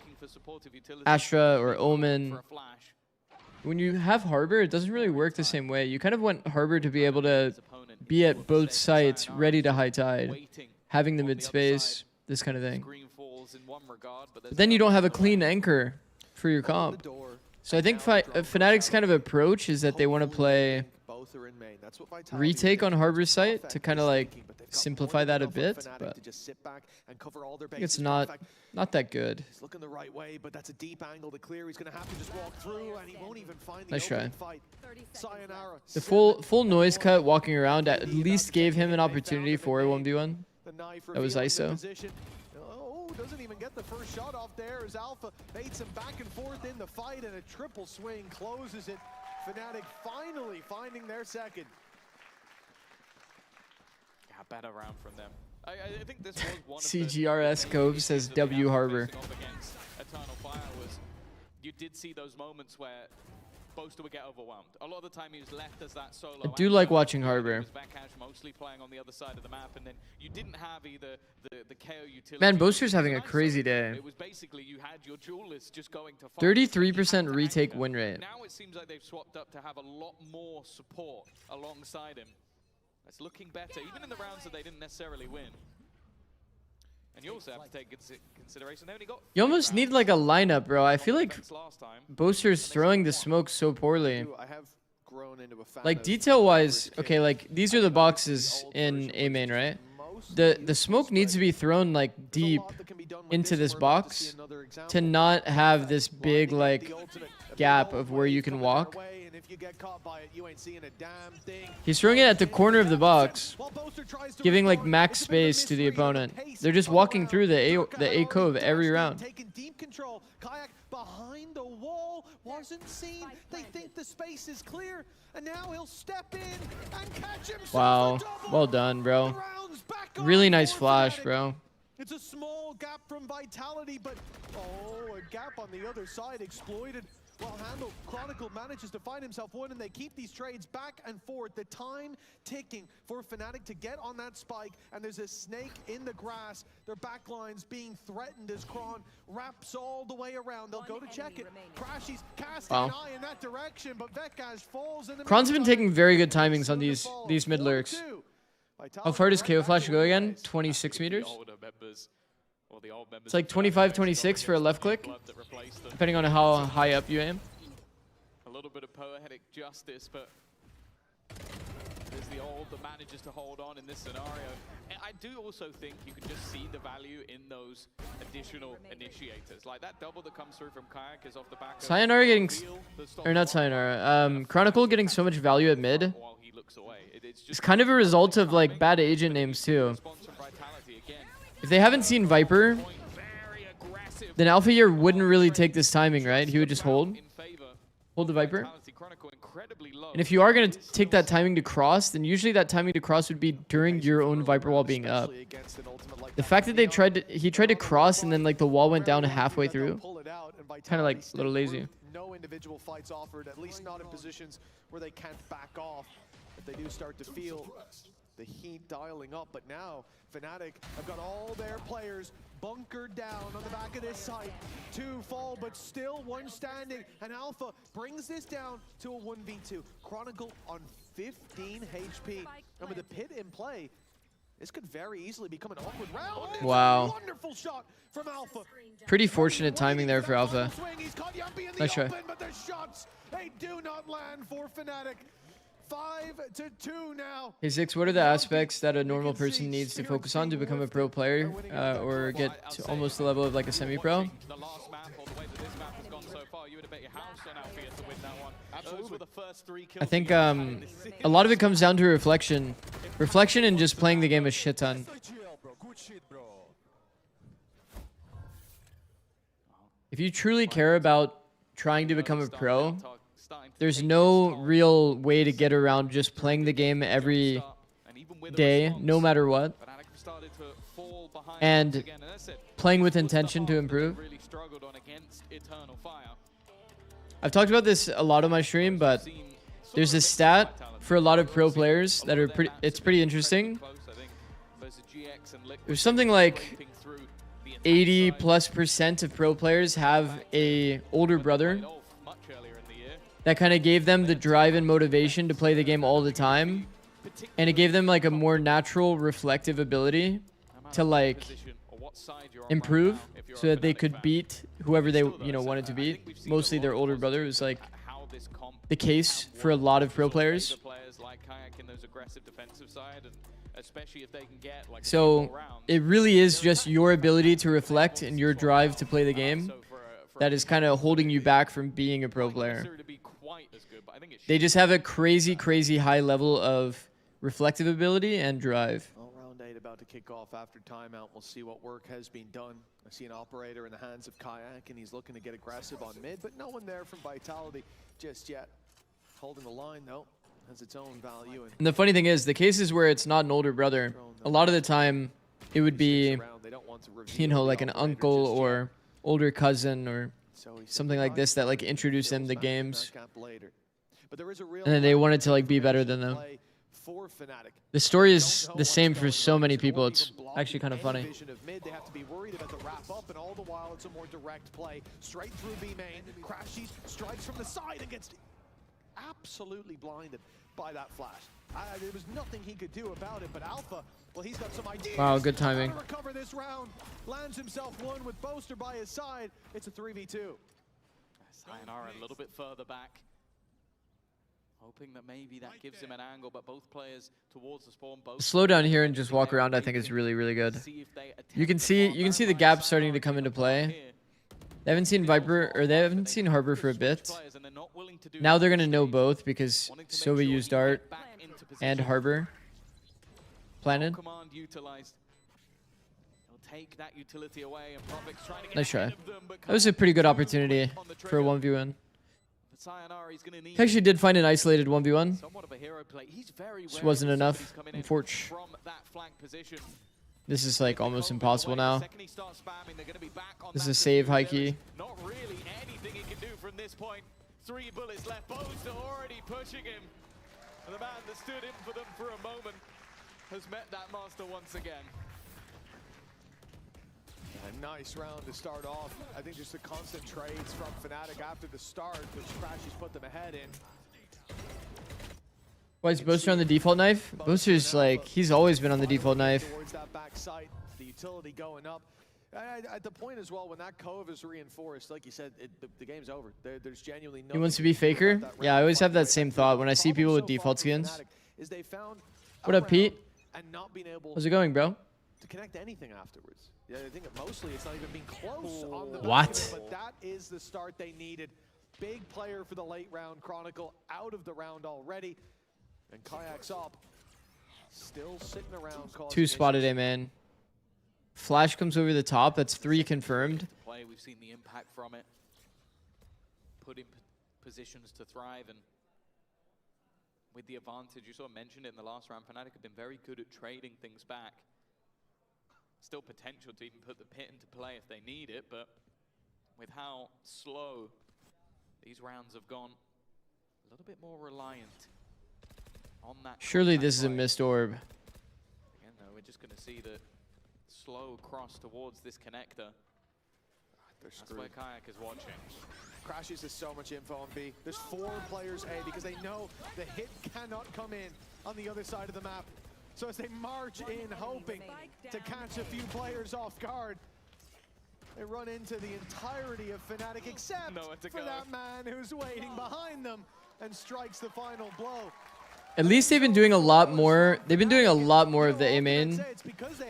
Astra or Omen. For a flash. When you have Harbor, it doesn't really work the same way. You kind of want Harbor to be able to be at both sites, ready to high tide, having the mid space, this kind of thing. But then you don't have a clean anchor for your comp. So I think Fnatic's kind of approach is that they want to play retake on Harbor site to kind of like simplify that a bit, but I think it's not that good. He's looking the right way, but that's a deep angle to clear. He's going to have to just walk through, and he won't even find the Nice try. fight. Sayonara. The full noise cut walking around at least gave him an opportunity for a 1v1. That was ISO. Oh, doesn't even get the first shot off there as Alpha baits him back and forth in the fight, and a triple swing closes it. Fnatic finally finding their second. Yeah, better round from them. I think this was one of CGRS Cove says W Harbor. Eternal Fire was, you did see those moments where Boaster would get overwhelmed. A lot of the time he was left as that solo. I do like watching Harbor. Mostly playing on the other side of the map, and then you didn't have either the KO utility. Man, Boaster's having a crazy day. It was basically you had your duelists just going to 33% retake win rate. Now it seems like they've swapped up to have a lot more support alongside him. It's looking better, even in the rounds that they didn't necessarily win. And you also have to take consideration. They only got You almost need like a lineup, bro. I feel like Boaster's throwing the smoke so poorly. Like detail-wise, okay, like these are the boxes in A main, right? The smoke needs to be thrown like deep into this box to not have this big like gap of where you can walk. He's throwing it at the corner of the box, giving like max space to the opponent. They're just walking through the A cove every round. Taking deep control. Kayak behind the wall, wasn't seen. They think the space is clear, and now he'll step in and catch himself. Wow, well done, bro. Really nice flash, bro. It's a small gap from Vitality, but oh, a gap on the other side exploited. Well handled. Chronicle manages to find himself one, and they keep these trades back and forth. The time ticking for Fnatic to get on that spike, and there's a snake in the grass. Their backlines being threatened as Kron wraps all the way around. They'll go to check it. Crashies casting an eye in that direction, but Vekash falls in the Kron's been taking very good timings on these mid lurks. How far does KO Flash go again? 26 meters? It's like 25, 26 for a left click, depending on how high up you aim. A little bit of poetic justice, but there's the old that manages to hold on in this scenario. And I do also think you can just see the value in those additional initiators. Like that double that comes through from Kayak is off the back of Sayonara getting, or not Sayonara, Chronicle getting so much value at mid. It's kind of a result of like bad agent names too. If they haven't seen Viper, then Alpha Year wouldn't really take this timing, right? He would just hold the Viper. And if you are going to take that timing to cross, then usually that timing to cross would be during your own Viper wall being up. The fact that he tried to cross and then like the wall went down halfway through, kind of like a little lazy. No individual fights offered, at least not in positions where they can't back off. If they do start to feel the heat dialing up, but now Fnatic have got all their players bunkered down on the back of this site. 2 fall, but still 1 standing, and Alpha brings this down to a 1v2. Chronicle on 15 HP, and with the pit in play, this could very easily become an awkward round. Wow. Wonderful shot from Alpha. Pretty fortunate timing there for Alpha. Nice try. But the shots, they do not land for Fnatic. 5-2 now. Hey Zix, what are the aspects that a normal person needs to focus on to become a pro player or get to almost the level of like a semi-pro? I think a lot of it comes down to reflection. Reflection and just playing the game a shit ton. If you truly care about trying to become a pro, there's no real way to get around just playing the game every day, no matter what, and playing with intention to improve. I've talked about this a lot on my stream, but there's a stat for a lot of pro players that are it's pretty interesting. There's something like 80+% of pro players have a older brother that kind of gave them the drive and motivation to play the game all the time. and it gave them like a more natural reflective ability to like improve so that they could beat whoever they wanted to beat. Mostly their older brother was like the case for a lot of pro players. So it really is just your ability to reflect and your drive to play the game that is kind of holding you back from being a pro player. They just have a crazy high level of reflective ability and drive. Well, round 8 about to kick off after timeout. We'll see what work has been done. I see an operator in the hands of Kayak, and he's looking to get aggressive on mid, but no one there from Vitality just yet. Holding the line, though, has its own value. And the funny thing is, the cases where it's not an older brother, a lot of the time it would be, like an uncle or older cousin or something like this that like introduced them to games. And then they wanted to like be better than them. The story is the same for so many people. It's actually kind of funny. They have to be worried about the wrap up, and all the while it's a more direct play. Straight through B main. Crashies strikes from the side and gets absolutely blinded by that flash. There was nothing he could do about it, but Alpha, well, he's got some ideas. Wow, good timing. How to recover this round. Lands himself one with Boaster by his side. It's a 3v2. Sayonara a little bit further back. Hoping that maybe that gives him an angle, but both players towards the spawn. Both Slow down here and just walk around, I think is really good. You can see the gap starting to come into play. They haven't seen Viper, or they haven't seen Harbor for a bit. Now they're gonna know both because Soba used Dart and Harbor planted. Nice try. That was a pretty good opportunity for a 1v1. He actually did find an isolated 1v1. Just wasn't enough, unfortunately. This is like almost impossible now. This is a save high key. Not really anything he can do from this point. 3 bullets left. Boaster already pushing him. And the man that stood in for them for a moment has met that master once again. A nice round to start off. I think just the constant trades from Fnatic after the start, which Crashies put them ahead in. Why is Boaster on the default knife? Boaster's like, he's always been on the default knife. Towards that back site, the utility going up. At the point as well, when that cove is reinforced, like you said, the game's over. There's genuinely no. He wants to be faker? Yeah, I always have that same thought when I see people with default skins. What up, Pete? How's it going, bro? To connect anything afterwards. Yeah, I think mostly it's not even been close on the what? But that is the start they needed. Big player for the late round. Chronicle out of the round already. And Kayak's up. Still sitting around. 2 spotted A, man. Flash comes over the top. That's 3 confirmed. We've seen the impact from it. Put in positions to thrive, and with the advantage, you sort of mentioned it in the last round, Fnatic have been very good at trading things back. Still potential to even put the pit into play if they need it, but with how slow these rounds have gone, a little bit more reliant on that. Surely this is a missed orb. Again, though, we're just going to see the slow cross towards this connector. That's where Kayak is watching. Crashies has so much info on B. There's 4 players A because they know the hit cannot come in on the other side of the map. So as they march in, hoping to catch a few players off guard, they run into the entirety of Fnatic, except for that man who's waiting behind them and strikes the final blow. At least they've been doing a lot more. They've been doing a lot more of the A main.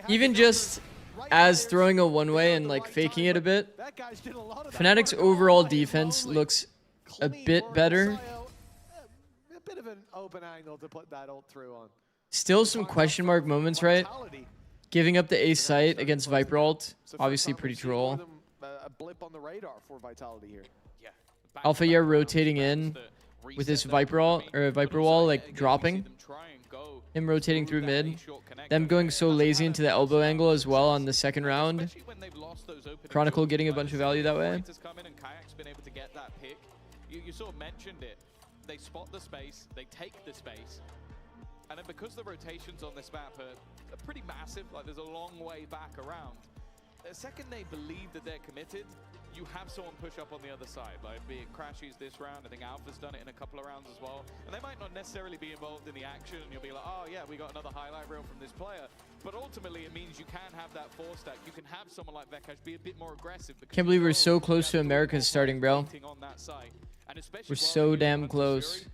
Even just as throwing a one-way and like faking it a bit. Fnatic's overall defense looks a bit better. A bit of an open angle to put that ult through on. Still some question mark moments, right? Giving up the A site against Viper ult, obviously pretty troll. A blip on the radar for Vitality here. Alpha Year rotating in with his Viper ult, or Viper wall like dropping. Him rotating through mid. Them going so lazy into the elbow angle as well on the second round. Chronicle getting a bunch of value that way. You sort of mentioned it. They spot the space, they take the space. And then because the rotations on this map are pretty massive, like there's a long way back around, the second they believe that they're committed, you have someone push up on the other side. Like, be it Crashies this round, I think Alpha's done it in a couple of rounds as well. And they might not necessarily be involved in the action, and you'll be like, oh yeah, we got another highlight reel from this player. But ultimately, it means you can have that 4-stack. You can have someone like Vekash be a bit more aggressive. Can't believe we're so close to America's starting, bro. On that side. And especially We're so damn close.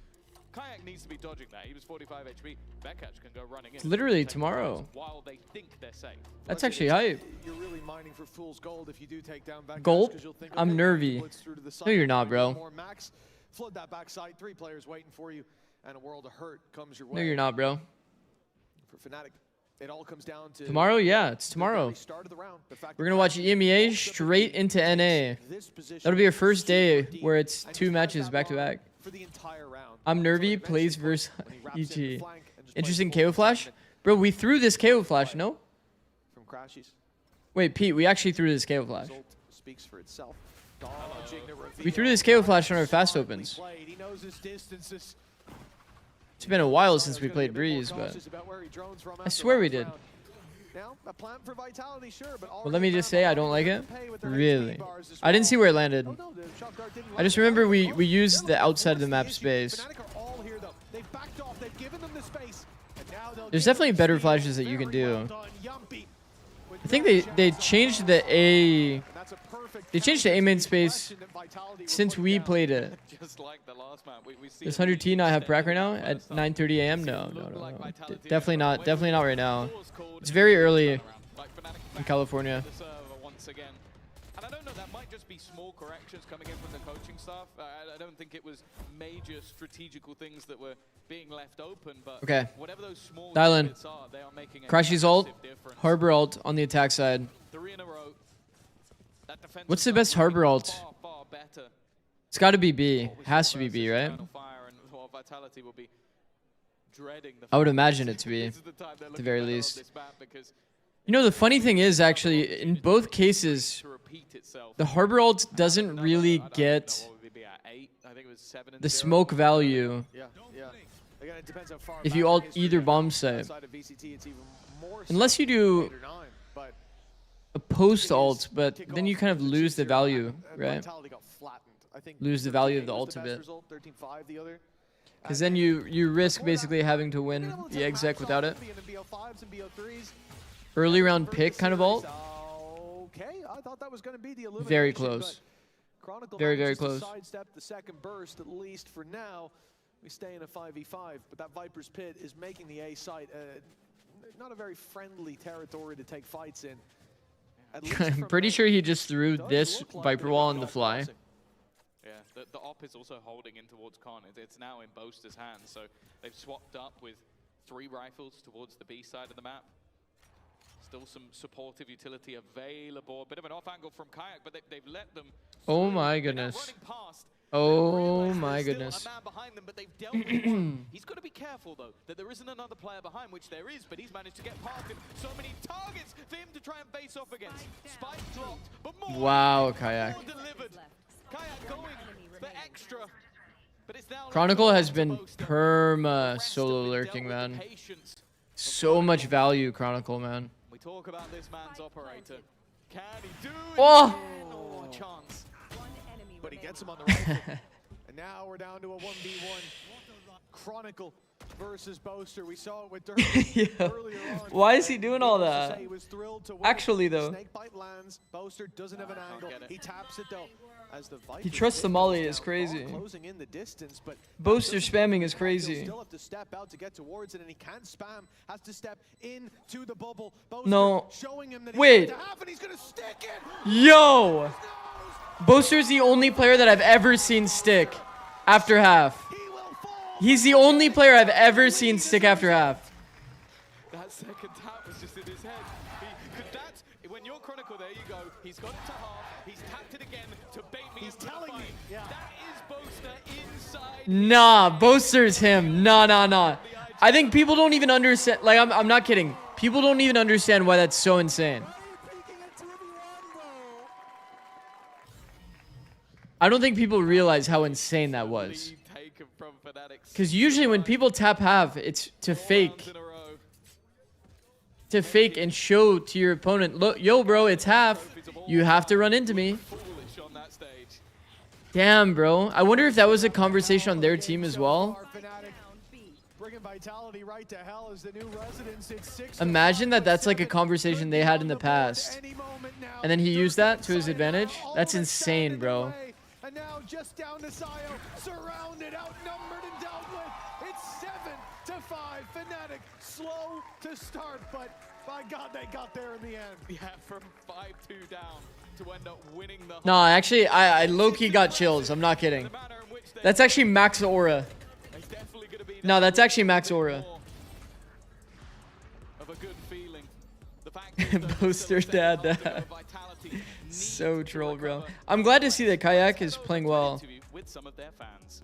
Kayak needs to be dodging that. He was 45 HP. Vekash can go running in. It's literally tomorrow. While they think they're safe. That's actually hype. You're really mining for fool's gold if you do take down Vekash, Gold? 'cause you'll think, I'm okay, nervy. blitz through to the side. No, you're not, bro. More max. Flood that backside. 3 players waiting for you, and a world of hurt comes your way. No, you're not, bro. For Fnatic, it all comes down to Tomorrow? Yeah, it's tomorrow. We're going to watch EMEA straight into NA. That'll be our first day where it's 2 matches back-to-back. For the entire round. I'm nervy. Plays versus EG. Interesting KO flash? Bro, we threw this KO flash, no? From Crashies. Wait, Pete, we actually threw this KO flash. Speaks for itself. We threw this KO flash on our fast opens. He knows his distances. It's been a while since we played Breeze, but I swear we did. Now, a plan for Vitality, sure, but Well, let me just say I don't like it. Really. I didn't see where it landed. I just remember we used the outside of the map space. There's definitely better flashes that you can do. I think they changed the A. They changed the A main space since we played it. Does 100T not have prac right now at 9:30 a.m.? No. Definitely not. Definitely not right now. It's very early in California. And I don't know, that might just be small corrections coming in from the coaching staff. I don't think it was major strategical things that were being left open, but Okay. whatever those small Dial in. are, they are making a Crashy's ult, massive difference. Harbor ult on the attack side. 3 in a row. That defense What's the best Harbor ult? far better. It's got to be B. Has to be B, right? Fire and Vitality will be dreading the I would imagine it to be, This is the time they're at the looking very better on least. this map because You know, the funny thing is, actually, in both cases, to repeat itself. the Harbor ult doesn't really get What would it be at 8? I think it was 7 and the 0. smoke value Yeah. Again, it depends how far if you back ult it is for either them. bomb site. Outside of VCT, it's even more Unless you do 8 or 9, but a post ult, but then you kind of lose the value, right? Vitality got flattened. I think Lose the value of the was ult a best bit. result, 13-5 the other. Because then you risk basically having to win the exec without it. Early round pick kind of ult. Okay, I thought that was going to be the elimination, Very close. but Chronicle Very, very manages to close. sidestep the second burst, at least for now. We stay in a 5v5, but that Viper's Pit is making the A site not a very friendly territory to take fights in. At least I'm from pretty there, sure he just threw it does this look like Viper they're wall gonna on the go fly. crossing. Yeah, the op is also holding in towards Khan. It's now in Boaster's hands, so they've swapped up with 3 rifles towards the B side of the map. Still some supportive utility available. A bit of an off angle from Kayak, but they've let them. Oh through. my They're now goodness. running past. Oh my goodness. A man behind them, but they've dealt with one. He's got to be careful though that there isn't another player behind, which there is, but he's managed to get past him. So many targets for him to try and face off against. Spike dropped, but more. Wow, Kayak. More delivered. Kayak going the extra. But it's now Chronicle left has to been Boaster. perma Rest solo of it lurking, dealt with man. the patience. So much value, Chronicle, man. We talk about this man's operator. Can he do it? Oh! No chance. But he gets him on the rifle. And now we're down to a 1v1. Chronicle versus Boaster. We saw it with Dirk earlier on. Why is he doing all Needless to that? say, he was thrilled to win. Actually, though. Snakebite lands. Boaster doesn't have an angle. get it. He taps it though. As the He trusts the molly is crazy. Closing in the distance, but Boaster spamming is crazy. He'll still have to step out to get towards it, and he can't spam. Has to step into the bubble. Boaster No. showing him that Wait. he's got to have, and he's gonna stick it. Yo! Boaster's the only player that I've ever seen stick after half. He will fall. He's the only player I've ever seen stick after half. That second tap was just in his head. When you're Chronicle, there you go. He's got it to half. He's tapped it again to bait me. He's into the telling me, fight. yeah. That is Boaster inside. Nah, Boaster's him. Nah. I think people don't even understand. Like, I'm not kidding. People don't even understand why that's so insane. I don't think people realize how insane that was. Lead taken from Heretics. Because usually when people tap half, it's to fake. In a row. To fake and show to your opponent, look, yo, bro, it's half. You have to run into me. Foolish on that Damn, bro. I wonder if that was a conversation on their team as well. Imagine that that's like a conversation they had in the past. And then he used that to his advantage. That's insane, bro. And now just down to Sayo, surrounded, outnumbered, and dealt with. It's 7-5. Fnatic slow to start, but by God, they got there in the end. Yeah, from 5-2 down to end up winning the. No, actually, I low-key got chills. I'm not kidding. That's actually max aura. No, that's actually max aura. Of a good feeling. The fact Booster dad. So troll, bro. I'm glad to see that Kayak is playing well. With some of their fans.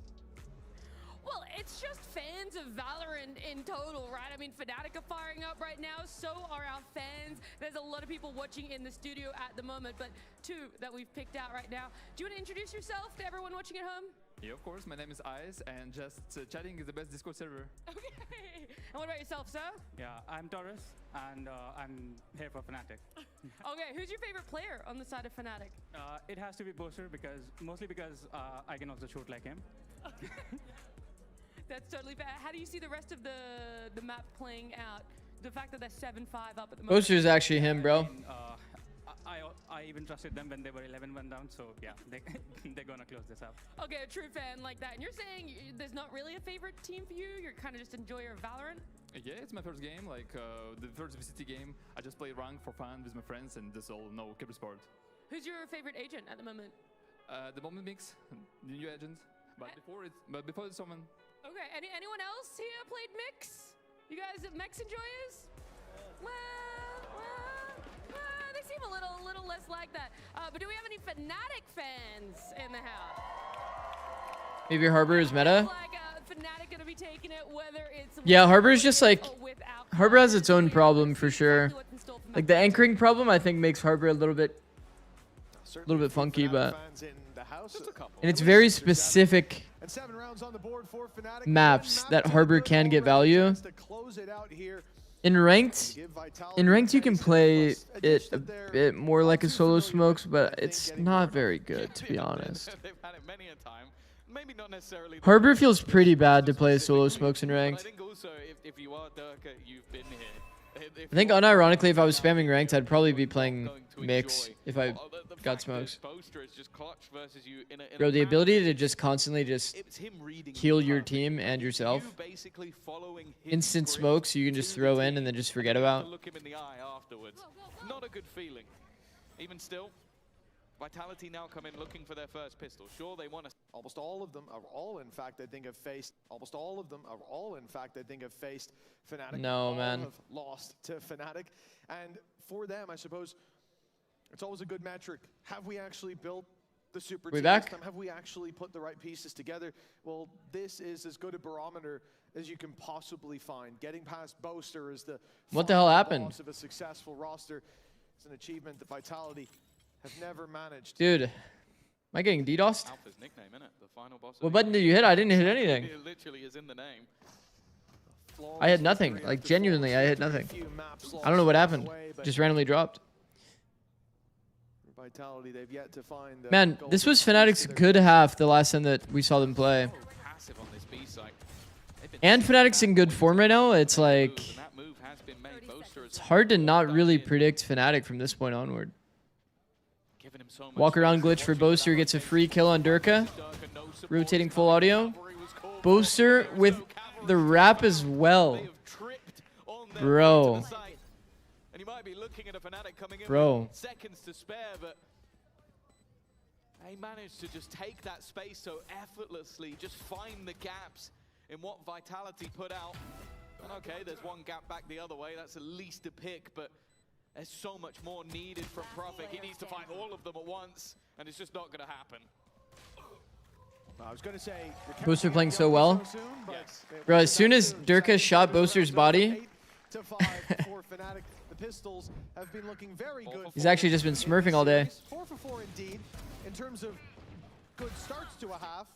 Well, it's just fans of Valorant in total, right? I mean, Fnatic are firing up right now, so are our fans. There's a lot of people watching in the studio at the moment, but two that we've picked out right now. Do you want to introduce yourself to everyone watching at home? Yeah, of course. My name is Ice, and just chatting is the best Discord server. Okay. And what about yourself, sir? Yeah, I'm Taurus, and I'm here for Fnatic. Okay, who's your favorite player on the side of Fnatic? It has to be Booster, mostly because I can also shoot like him. That's totally fair. How do you see the rest of the map playing out? The fact that they're 7-5 up at the moment. Booster's actually him, bro. I even trusted them when they were 11-1 down, so yeah, they're gonna close this out. Okay, a true fan like that. And you're saying there's not really a favorite team for you? You're kind of just enjoyer of Valorant? Yeah, it's my first game, like the first VCT game. I just play rank for fun with my friends, and this all no Kibber sport. Who's your favorite agent at the moment? The moment mix, the new agent. But before it's someone. Okay, anyone else here played Mix? You guys Mix enjoyers? Well, they seem a little less like that. But do we have any Fnatic fans in the house? Maybe Harbor is meta? Like Fnatic gonna be taking it, whether it's Yeah, Harbor is just like Harbor has its own problem for sure. Like the anchoring problem, I think makes Harbor a little bit funky, but and it's very specific maps that Harbor can get value. In ranked you can play it a bit more like a solo smokes, but it's not very good, to be honest. Maybe not necessarily. Harbor feels pretty bad to play solo smokes in ranked. I think also if you are Durka, you've been here. I think unironically, if I was spamming ranked, I'd probably be playing mix if I got smokes. Bro, the ability to just constantly just heal your team and yourself. Instant smokes you can just throw in and then just forget about. Look him in the eye afterwards. Not a good feeling. Even still, Vitality now come in looking for their first pistol. Sure, they want to. Almost all of them are all, in fact, I think have faced. Almost all of them are all, in fact, I think have faced Fnatic. No, all man. have lost to Fnatic, and for them, I suppose, it's always a good metric. Have we actually built the super team back? this time? Have we actually put the right pieces together? Well, this is as good a barometer as you can possibly find. Getting past Boaster is the What the hell happened? boss of a successful roster. It's an achievement that Vitality have never managed. Dude, am I getting DDoSed? Alpha's nickname, innit? The final boss. What button did you hit? I didn't hit anything. It literally is in the name. I had nothing. Like, genuinely, I hit nothing. I don't know what happened. Just randomly dropped. Vitality, they've yet to find Man, this was Fnatic's good half the last time that we saw them play. And Fnatic's in good form right now. It's like, it's hard to not really predict Fnatic from this point onward. Walk around glitch for Boaster, gets a free kill on Durka. Rotating full audio. Boaster with the wrap as well. Bro. And you might be looking at a Fnatic coming in Bro. with seconds to spare, but they managed to just take that space so effortlessly, just find the gaps in what Vitality put out. And okay, there's one gap back the other way, that's at least a pick, but there's so much more needed from Prophet. He needs to find all of them at once, and it's just not going to happen. I was going to say, Boaster playing so well. Yes. Bro, as soon as Durka shot Boaster's body, the pistols have been looking very good. he's actually just been smurfing all day. 4 for 4 indeed, in terms of good starts to a half.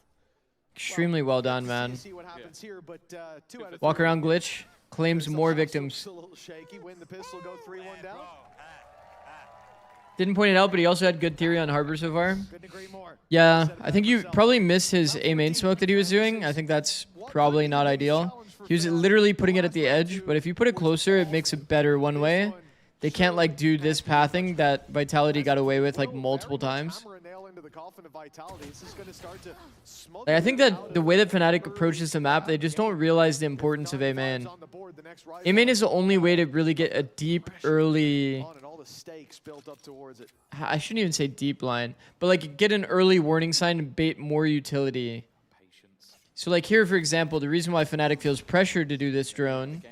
Extremely well done, man. See what happens here, but 2 out of Walk 3. around glitch, claims more victims. A little shaky when the pistol go 3-1 down. didn't point it out, but he also had good theory on Harbor so far. Couldn't agree more. Yeah, I think you probably missed his A main smoke that he was doing. I think that's probably not ideal. He was literally putting it at the edge, but if you put it closer, it makes it better one way. They can't like do this pathing that Vitality got away with like multiple times. Like, I think that the way that Fnatic approaches the map, they just don't realize the importance of A main. A main is the only way to really get a deep early. I shouldn't even say deep line, but like get an early warning sign and bait more utility. So like here, for example, the reason why Fnatic feels pressured to do this drone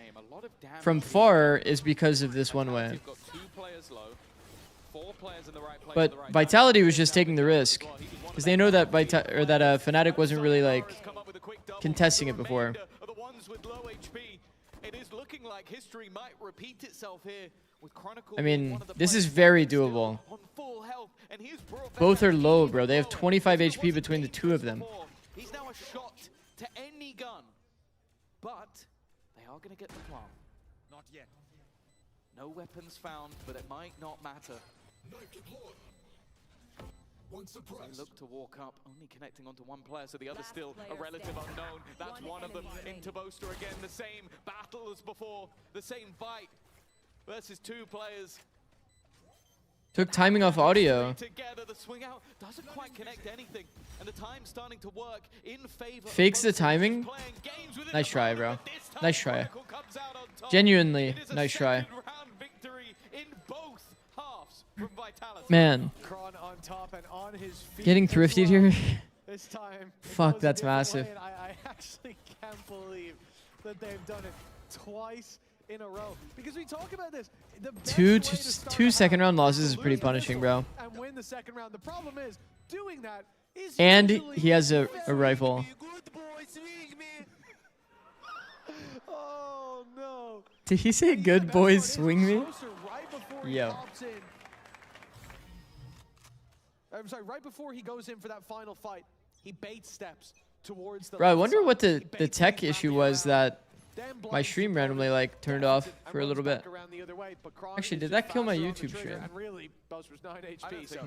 from far is because of this one way. But Vitality was just taking the risk because they know that Fnatic wasn't really like contesting it before. I mean, this is very doable. Both are low, bro. They have 25 HP between the two of them. He's now a shot to any gun, but they are going to get the plant. Not yet. No weapons found, but it might not matter. They look to walk up, only connecting onto one player, so the other still a relative unknown. That's one of them. Into Boaster again, the same battle as before, the same fight versus two players. Took timing off audio. Together, the swing out doesn't quite connect anything, and the time's starting to work in favor. Fakes the timing. Nice try, bro. Nice try. Genuinely, nice try. Man, getting thrifted here. Fuck, that's massive. I actually can't believe that they've done it twice in a row. Because we talk about this. Two second round losses is pretty punishing, bro. And win the second round. The problem is doing that is and he has a rifle. Oh no. Did he say good boys swing me? Yo. I'm sorry, right before he goes in for that final fight, he bait steps towards the. Bro, I wonder what the tech issue was that my stream randomly like turned off for a little bit. Actually, did that kill my YouTube stream?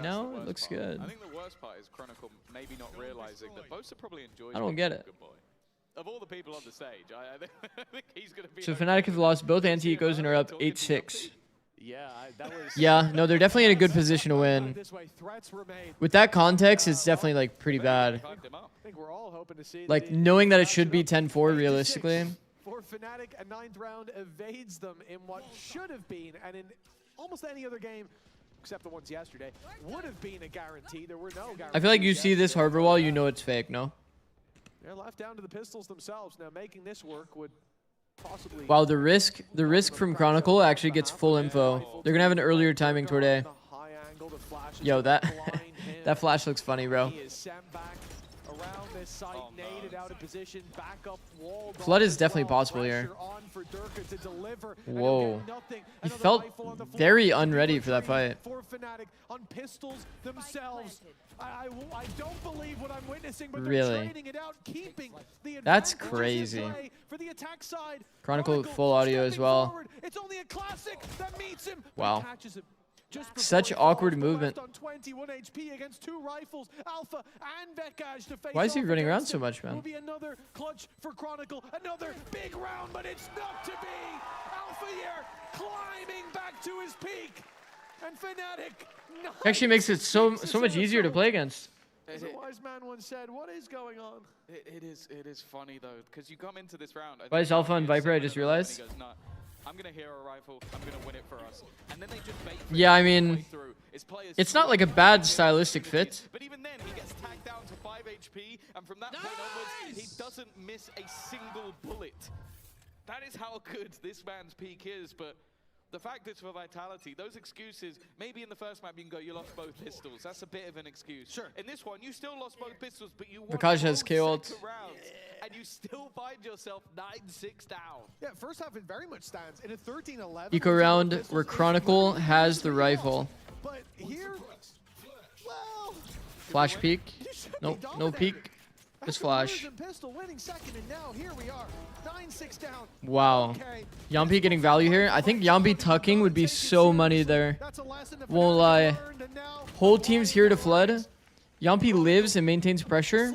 No, it looks good. I think the worst part is Chronicle maybe not realizing that Boaster probably enjoys. I don't get it. Of all the people on the stage, I think he's going to be. So Fnatic have lost both anti-ecos and are up 8-6. Yeah, that was. Yeah, no, they're definitely in a good position to win. With that context, it's definitely like pretty bad. Like knowing that it should be 10-4 realistically. For Fnatic, a 9th round evades them in what should have been, and in almost any other game, except the ones yesterday, would have been a guarantee. There were no guarantees. I feel like you see this harbor wall, you know it's fake, no? They're left down to the pistols themselves. Now making this work would possibly. Wow, the risk from Chronicle actually gets full info. They're gonna have an earlier timing toward A. Yo, that that flash looks funny, bro. Flood is definitely possible here. Whoa. He felt very unready for that fight. On pistols themselves. I don't believe what I'm witnessing, but really? That's crazy. For the attack side. Chronicle full audio as well. It's only a classic that meets him. Wow. Such awkward movement. On 21 HP against 2 rifles, Alpha and Vekaj to face. Why is he running around so much, man? Will be another clutch for Chronicle, another big round, but it's not to be. Alpha here climbing back to his peak, and Fnatic. Actually makes it so much easier to play against. As a wise man once said, what is going on? It is funny though, because you come into this round. Why is Alpha and Viper? I just realized. I'm gonna hero rifle. I'm gonna win it for us. And then they just bait. Yeah, I mean, it's not like a bad stylistic fit. But even then, he gets tagged down to 5 HP, and from that point onwards, he doesn't miss a single bullet. That is how good this man's peak is. But the fact is, for Vitality, those excuses, maybe in the first map you can go, you lost both pistols. That's a bit of an excuse. Sure. In this one, you still lost both pistols, but you won Vekaj has KO'd. And you still find yourself 9-6 down. Yeah, first half it very much stands in a 13-11. Eco round where Chronicle has the rifle. But here, well, flash peek. Nope, no peek. Just flash. Pistol winning second, and now here we are. 9-6 down. Wow. Okay. Yampi getting value here. I think Yampi tucking would be so money there. Won't lie. Whole team's here to flood. Yampi lives and maintains pressure.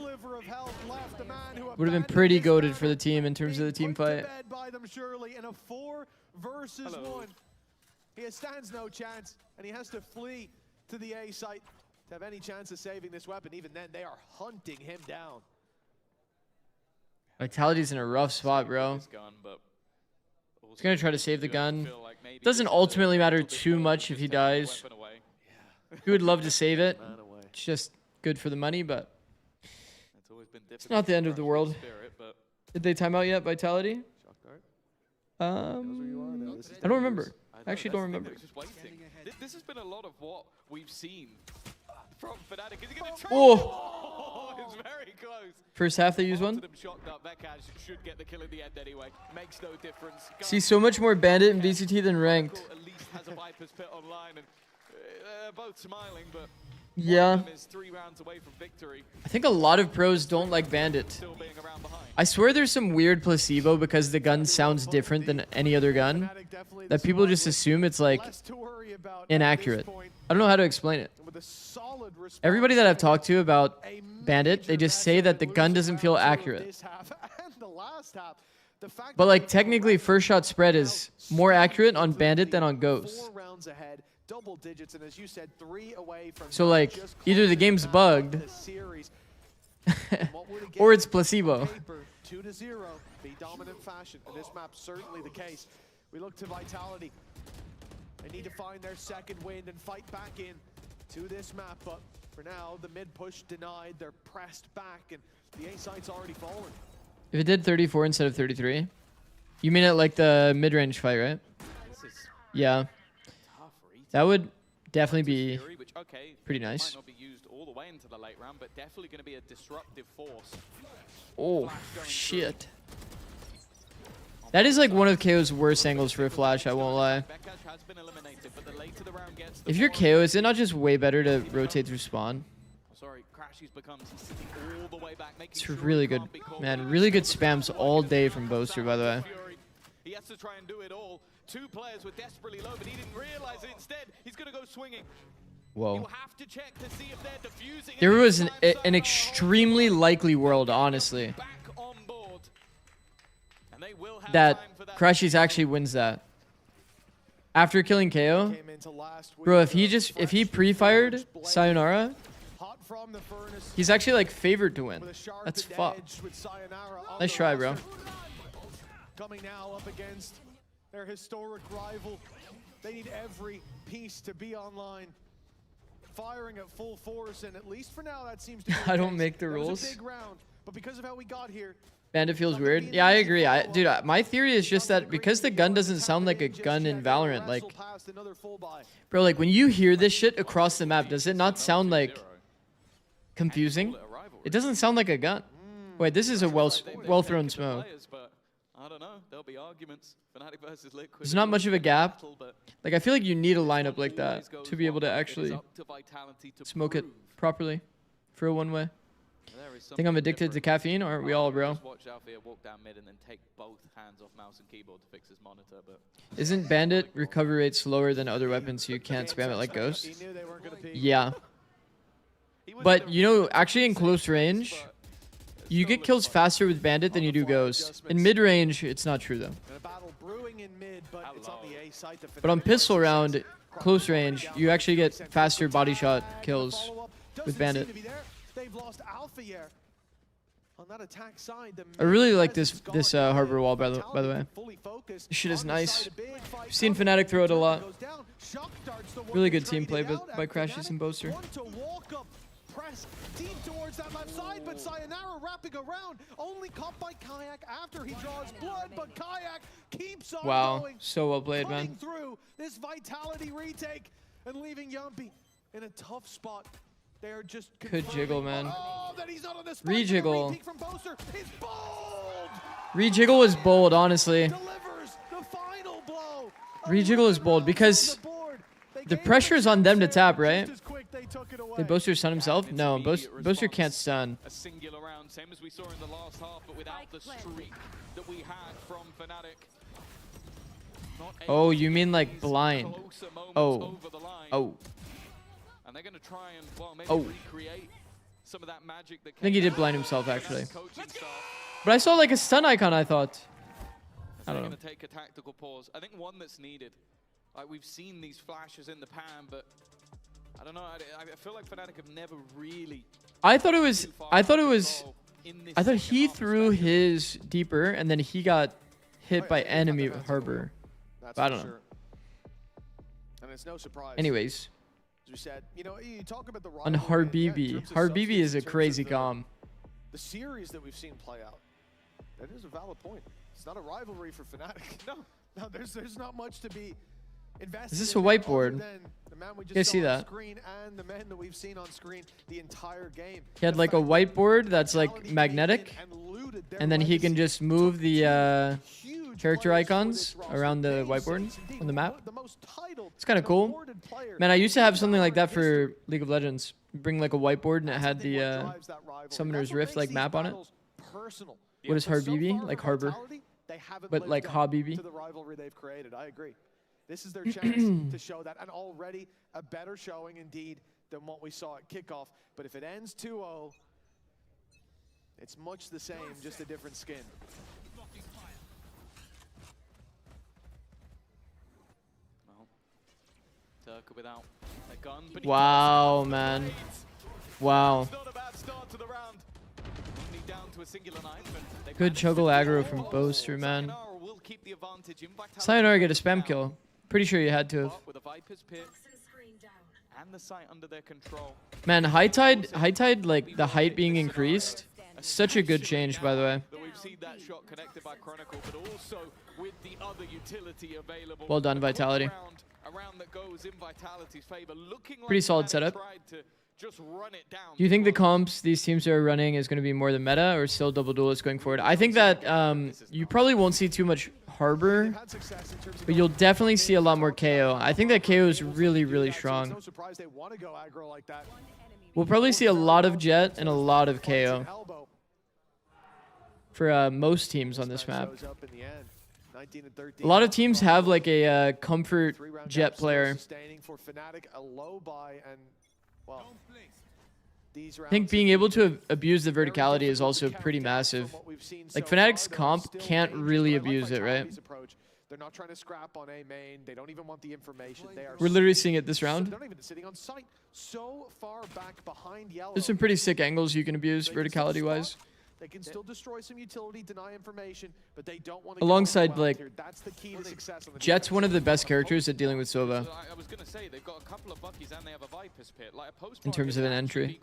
Would have been pretty goated for the team in terms of the team fight. By them surely in a 4 versus 1. He stands no chance, and he has to flee to the A site to have any chance of saving this weapon. Even then, they are hunting him down. Vitality's in a rough spot, bro. He's gonna try to save the gun. Doesn't ultimately matter too much if he dies. He would love to save it. It's just good for the money, but it's not the end of the world. Did they time out yet, Vitality? I don't remember. I actually don't remember. This has been a lot of what we've seen from Fnatic. Is he gonna try? Oh! It's very close. First half they use one. Should get the kill in the end anyway. Makes no difference. See so much more Bandit and VCT than ranked. At least has a Viper's pit online, and they're both smiling, but yeah. one of them is 3 rounds away from victory. I think a lot of pros don't like Bandit. Still being around behind. I swear there's some weird placebo because the gun sounds different than any other gun that people just assume it's like inaccurate. I don't know how to explain it. Everybody that I've talked to about Bandit, they just say that the gun doesn't feel accurate. But like technically first shot spread is more accurate on Bandit than on Ghost. So like either the game's bugged or it's placebo. 2-0, be dominant fashion, and this map's certainly the case. We look to Vitality. They need to find their second wind and fight back in to this map, but for now, the mid push denied. They're pressed back, and the A site's already fallen. If it did 34 instead of 33, you mean it like the mid-range fight, right? Yeah. That would definitely be pretty nice. Might not be used all the way into the late round, but definitely going to be a disruptive force. Oh, shit. That is like one of KO's worst angles for a flash, I won't lie. If you're KO, is it not just way better to rotate through spawn? It's really good. Man, really good spams all day from Boaster, by the way. He has to try and do it all. 2 players were desperately low, but he didn't realize it. Instead, he's going to go swinging. Whoa. Have to check to see if they're defusing. There was an extremely likely world, honestly, that Crushies actually wins that. After killing KO, bro, if he pre-fired Sayonara, he's actually like favored to win. That's fucked. Nice try, bro. Coming now up against their historic rival. They need every piece to be online. Firing at full force, and at least for now that seems to be I don't make the rules. a big round, but because of how we got here, Bandit feels weird. Yeah, I agree. Dude, my theory is just that because the gun doesn't sound like a gun in Valorant, like, bro, like when you hear this shit across the map, does it not sound like confusing? It doesn't sound like a gun. Wait, this is a well thrown smoke. I don't know. There'll be arguments. Fnatic versus Liquid. There's not much of a gap. Like, I feel like you need a lineup like that to be able to actually smoke it properly for a one-way. I think I'm addicted to caffeine, aren't we all, bro? Watch Alfia walk down mid and then take both hands off mouse and keyboard to fix his monitor, but Isn't Bandit recovery rate slower than other weapons, so you can't spam it like Ghost? Yeah. But, you know, actually in close range, you get kills faster with Bandit than you do Ghost. In mid-range, it's not true, though. But on pistol round, close range, you actually get faster body shot kills with Bandit. I really like this harbor wall, by the way. This shit is nice. I've seen Fnatic throw it a lot. Really good team play by Crashies and Boaster. Press deep towards that left side, but Sayonara wrapping around, only caught by Kayak after he draws blood, but Kayak keeps on going. So well played, man. Through this Vitality retake and leaving Yampi in a tough spot. They're just good jiggle, man. Re-jiggle. Re-jiggle was bold, honestly. Re-jiggle is bold because the pressure is on them to tap, right? Did Boaster stun himself? No, Boaster can't stun. around, same as we saw in the last half, but without the streak that we had from Fnatic. Oh, you mean like blind? Oh. Oh. And they're going to try and, well, maybe recreate some of that magic that I think he did blind himself, actually. But I saw like a stun icon, I thought. I don't know. Going to take a tactical pause. I think one that's needed. Like, we've seen these flashes in the pan, but I don't know. I feel like Fnatic have never really... I thought he threw his deeper, and then he got hit by enemy harbor. But I don't know. And it's no surprise. Anyways. As we said, you know, you talk about the on Harbibi. Harbibi is a crazy comp. The series that we've seen play out. That is a valid point. It's not a rivalry for Fnatic. No, there's not much to be invested. Is this a whiteboard? You guys see that? And the men that we've seen on screen the entire game. He had like a whiteboard that's like magnetic, and then he can just move the character icons around the whiteboard on the map. It's kind of cool. Man, I used to have something like that for League of Legends. Bring like a whiteboard and it had the Summoner's Rift like map on it. What is Harbibi? Like Harbor. But like Habibi. To the rivalry they've created. I agree. This is their chance to show that, and already a better showing indeed than what we saw at kickoff. But if it ends 2-0, it's much the same, just a different skin. Durka without a gun, but wow, man. Wow. Good juggle aggro from Boaster, man. Sayonara get a spam kill. Pretty sure you had to have. Man, high tide, like the height being increased. Such a good change, by the way. Well done, Vitality. Pretty solid setup. Do you think the comps these teams are running is going to be more the meta or still double duelist going forward? I think that you probably won't see too much Harbor, but you'll definitely see a lot more KO. I think that KO is really, really strong. We'll probably see a lot of Jet and a lot of KO for most teams on this map. A lot of teams have like a comfort Jet player. I think being able to abuse the verticality is also pretty massive. Like Fnatic's comp can't really abuse it, right? They're not trying to scrap on A main. They don't even want the information. We're literally seeing it this round. They're not even sitting on site. So far back behind yellow. There's some pretty sick angles you can abuse verticality-wise. They can still destroy some utility, deny information, but they don't want to alongside like that's the key to success on the Jet's one of the best characters at dealing with Sova. I was going to say they've got a couple of Buckies and they have a Viper's Pit. Like a in terms of an entry.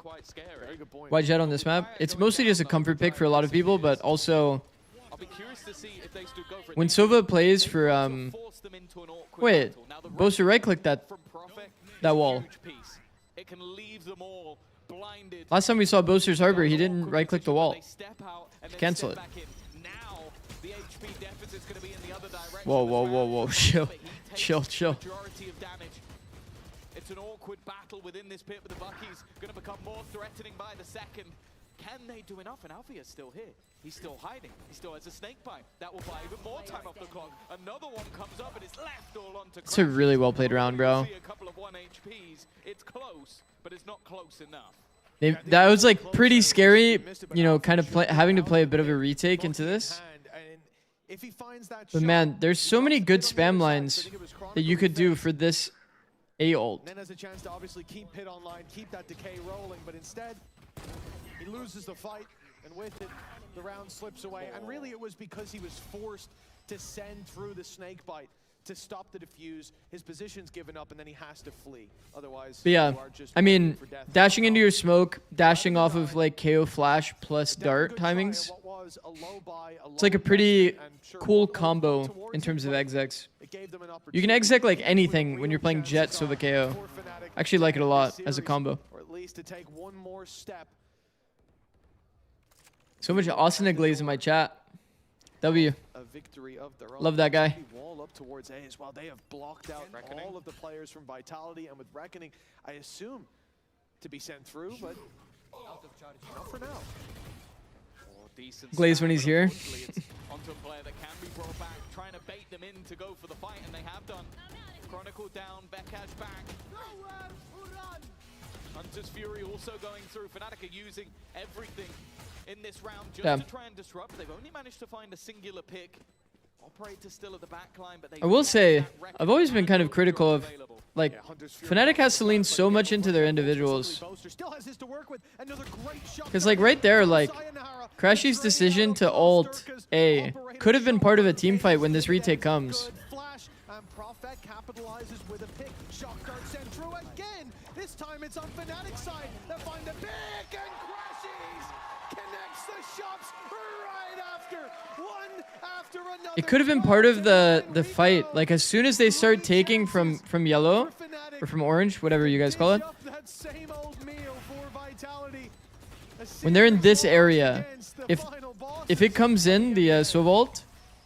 Why Jet on this map? It's mostly just a comfort pick for a lot of people, but also when Sova plays for wait, Boaster right click that wall. It can leave them all blinded. Last time we saw Boaster's Harbor, he didn't right click the wall. Cancel it. Whoa, whoa, whoa, whoa, chill. Chill. It's an awkward battle within this pit, but the Bucky's going to become more threatening by the second. Can they do enough? And Alfia's still here. He's still hiding. He still has a snake bite. That will buy even more time off the clock. Another one comes up and it's left all onto. It's a really well played round, bro. A couple of 1 HPs. It's close, but it's not close enough. That was like pretty scary, you know, kind of having to play a bit of a retake into this. But man, there's so many good spam lines that you could do for this A ult. Then has a chance to obviously keep Pit online, keep that decay rolling, but instead he loses the fight, and with it, the round slips away. And really it was because he was forced to send through the snake bite to stop the defuse. His position's given up, and then he has to flee. Otherwise, but yeah, I mean, dashing into your smoke, dashing off of like KO flash plus dart timings. It's like a pretty cool combo in terms of execs. You can exec like anything when you're playing Jet Sova KO. I actually like it a lot as a combo. Or at least to take one more step. So much Austin Glaze in my chat. W. Love that guy. Wall up towards A as well. They have blocked out all of the players from Vitality, and with Reckoning, I assume to be sent through, but not for now. Glaze when he's here. Onto a player that can be brought back, trying to bait them in to go for the fight, and they have done. Chronicle down, Bekaj back. Hunter's Fury also going through. Fnatic are using everything in this round just to try and disrupt. They've only managed to find a singular pick. Operator still at the back line, but I will say, I've always been kind of critical of, like, Fnatic has to lean so much into their individuals. Because, like, right there, like, Crashy's decision to ult A could have been part of a team fight when this retake comes. Capitalizes with a pick. Shock dart sent through again. This time it's on Fnatic's side. They find the pick and Crashies connects the shots right after. One after another. It could have been part of the fight. Like, as soon as they start taking from yellow or from orange, whatever you guys call it. When they're in this area, if it comes in, the Sovult,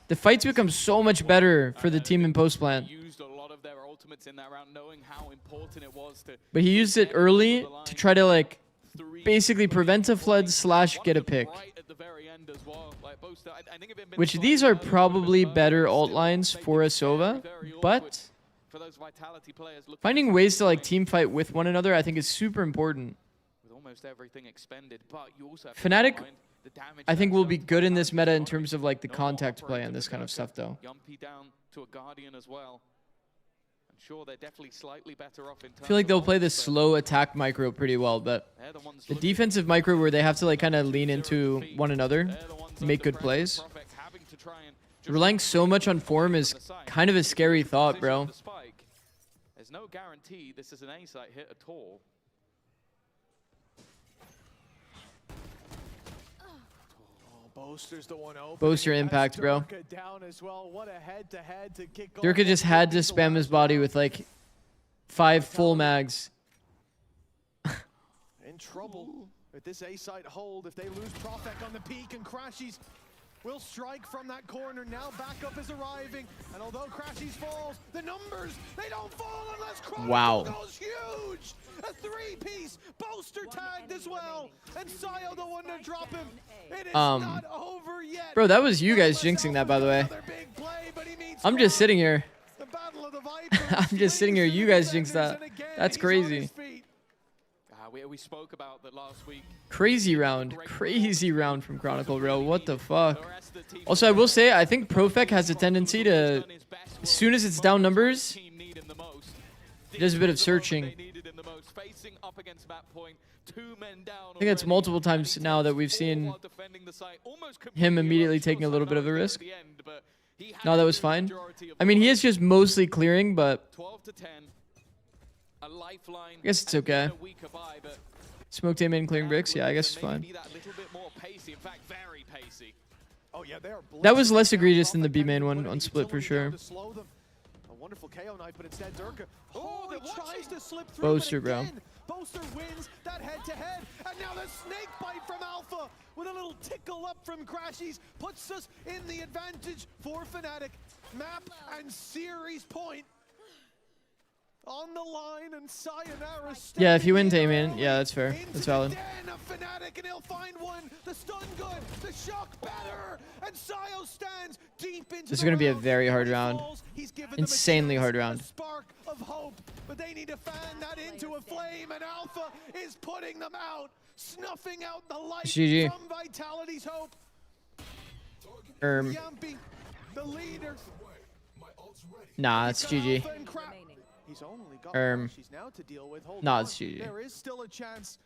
the fights become so much better for the team in post plant. In that round, knowing how important it was to, but he used it early to try to, like, basically prevent a flood / get a pick. Which these are probably better ult lines for a Sova, but finding ways to, like, team fight with one another I think is super important. With almost everything expended, but you also Fnatic, I think, will be good in this meta in terms of, like, the contact play and this kind of stuff, though. Yumpy down to a Guardian as well. Sure, they're definitely slightly better off in terms I feel like they'll play the slow attack micro pretty well, but the defensive micro where they have to, like, kind of lean into one another, make good plays. Relying so much on form is kind of a scary thought, bro. There's no guarantee this is an A site hit at all. Boaster's the one open. Boaster impact, bro. Down as well. What a head-to-head to kick off. Durka just had to spam his body with, like, 5 full mags. In trouble with this A site hold. If they lose Profek on the peak, and Crashies will strike from that corner. Now backup is arriving, and although Crashies falls, the numbers, they don't fall unless Chronicle goes huge. A 3-piece, Boaster tagged as well, and Sayo the one to drop him. It is not over yet. Bro, that was you guys jinxing that, by the way. I'm just sitting here. I'm just sitting here. You guys jinxed that. That's crazy. We spoke about that last week. Crazy round from Chronicle, bro. What the fuck? Also, I will say, I think Profek has a tendency to, as soon as it's down numbers, he does a bit of searching. I think it's multiple times now that we've seen him immediately taking a little bit of a risk. No, that was fine. I mean, he is just mostly clearing, but I guess it's okay. Smoke team in clearing bricks? Yeah, I guess it's fine. That was less egregious than the B main one on split for sure. Boaster, bro. Boaster wins that head-to-head, and now the snake bite from Alpha with a little tickle up from Crashies puts us in the advantage for Fnatic. Map and series point on the line, and Sayonara. Yeah, if you win Tame in, yeah, that's fair. That's valid. Fnatic, and he'll find one. The stun good, the shock better, and Sayo stands deep into. This is going to be a very hard round. Insanely hard round. Spark of hope, but they need to fan that into a flame, and Alpha is putting them out, snuffing out the light GG. from Vitality's hope. Yumpy, the leader. Nah, it's GG. He's only got Crashies now to deal with. Nah, it's GG. There is still a chance.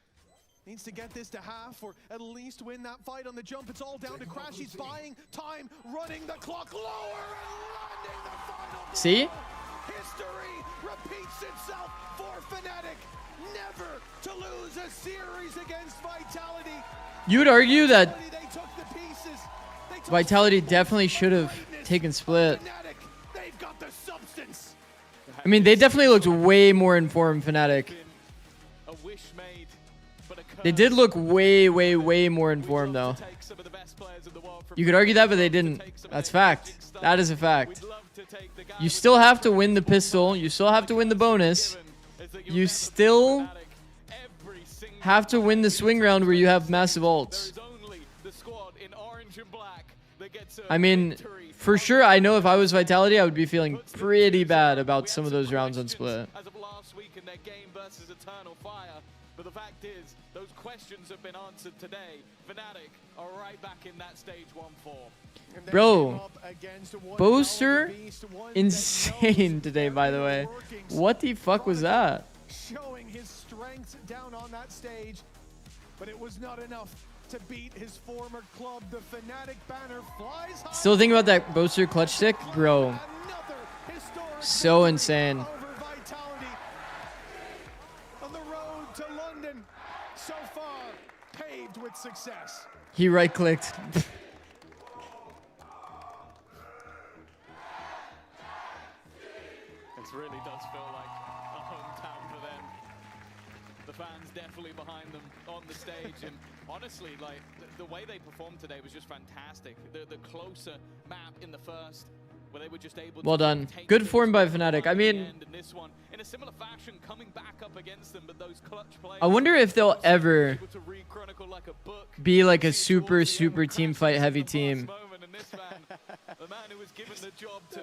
Needs to get this to half, or at least win that fight on the jump. It's all down to Crashies buying time, running the clock lower, and landing the final blow. See? History repeats itself for Fnatic. Never to lose a series against Vitality. You would argue that Vitality definitely should have taken split. They've got the substance. I mean, they definitely looked way more informed, Fnatic. They did look way more informed, though. You could argue that, but they didn't. That's fact. That is a fact. You still have to win the pistol. You still have to win the bonus. You still have to win the swing round where you have massive ults. that gets I mean, for sure, I know if I was Vitality, I would be feeling pretty bad about some of those rounds on split. As of last week in their game versus Eternal Fire, but the fact is, those questions have been answered today. Fnatic are right back in that stage 1-4. Bro, Boaster, insane today, by the way. What the fuck was that? Showing his strength down on that stage, but it was not enough to beat his former club. The Fnatic banner flies high. Still thinking about that Boaster clutch stick? Bro, so insane. Over Vitality on the road to London, so far paved with success. He right-clicked. This really does feel like a hometown for them. The fans definitely behind them on the stage, and honestly, like the way they performed today was just fantastic. The closer map in the first, where they were just able Well to done. take Good form by Fnatic. I mean, and this one in a similar fashion coming back up against them, but those clutch players, I wonder if they'll ever able to re-chronicle like a book. be like a super team fight heavy team. Moment, and this man, the man who was given the job to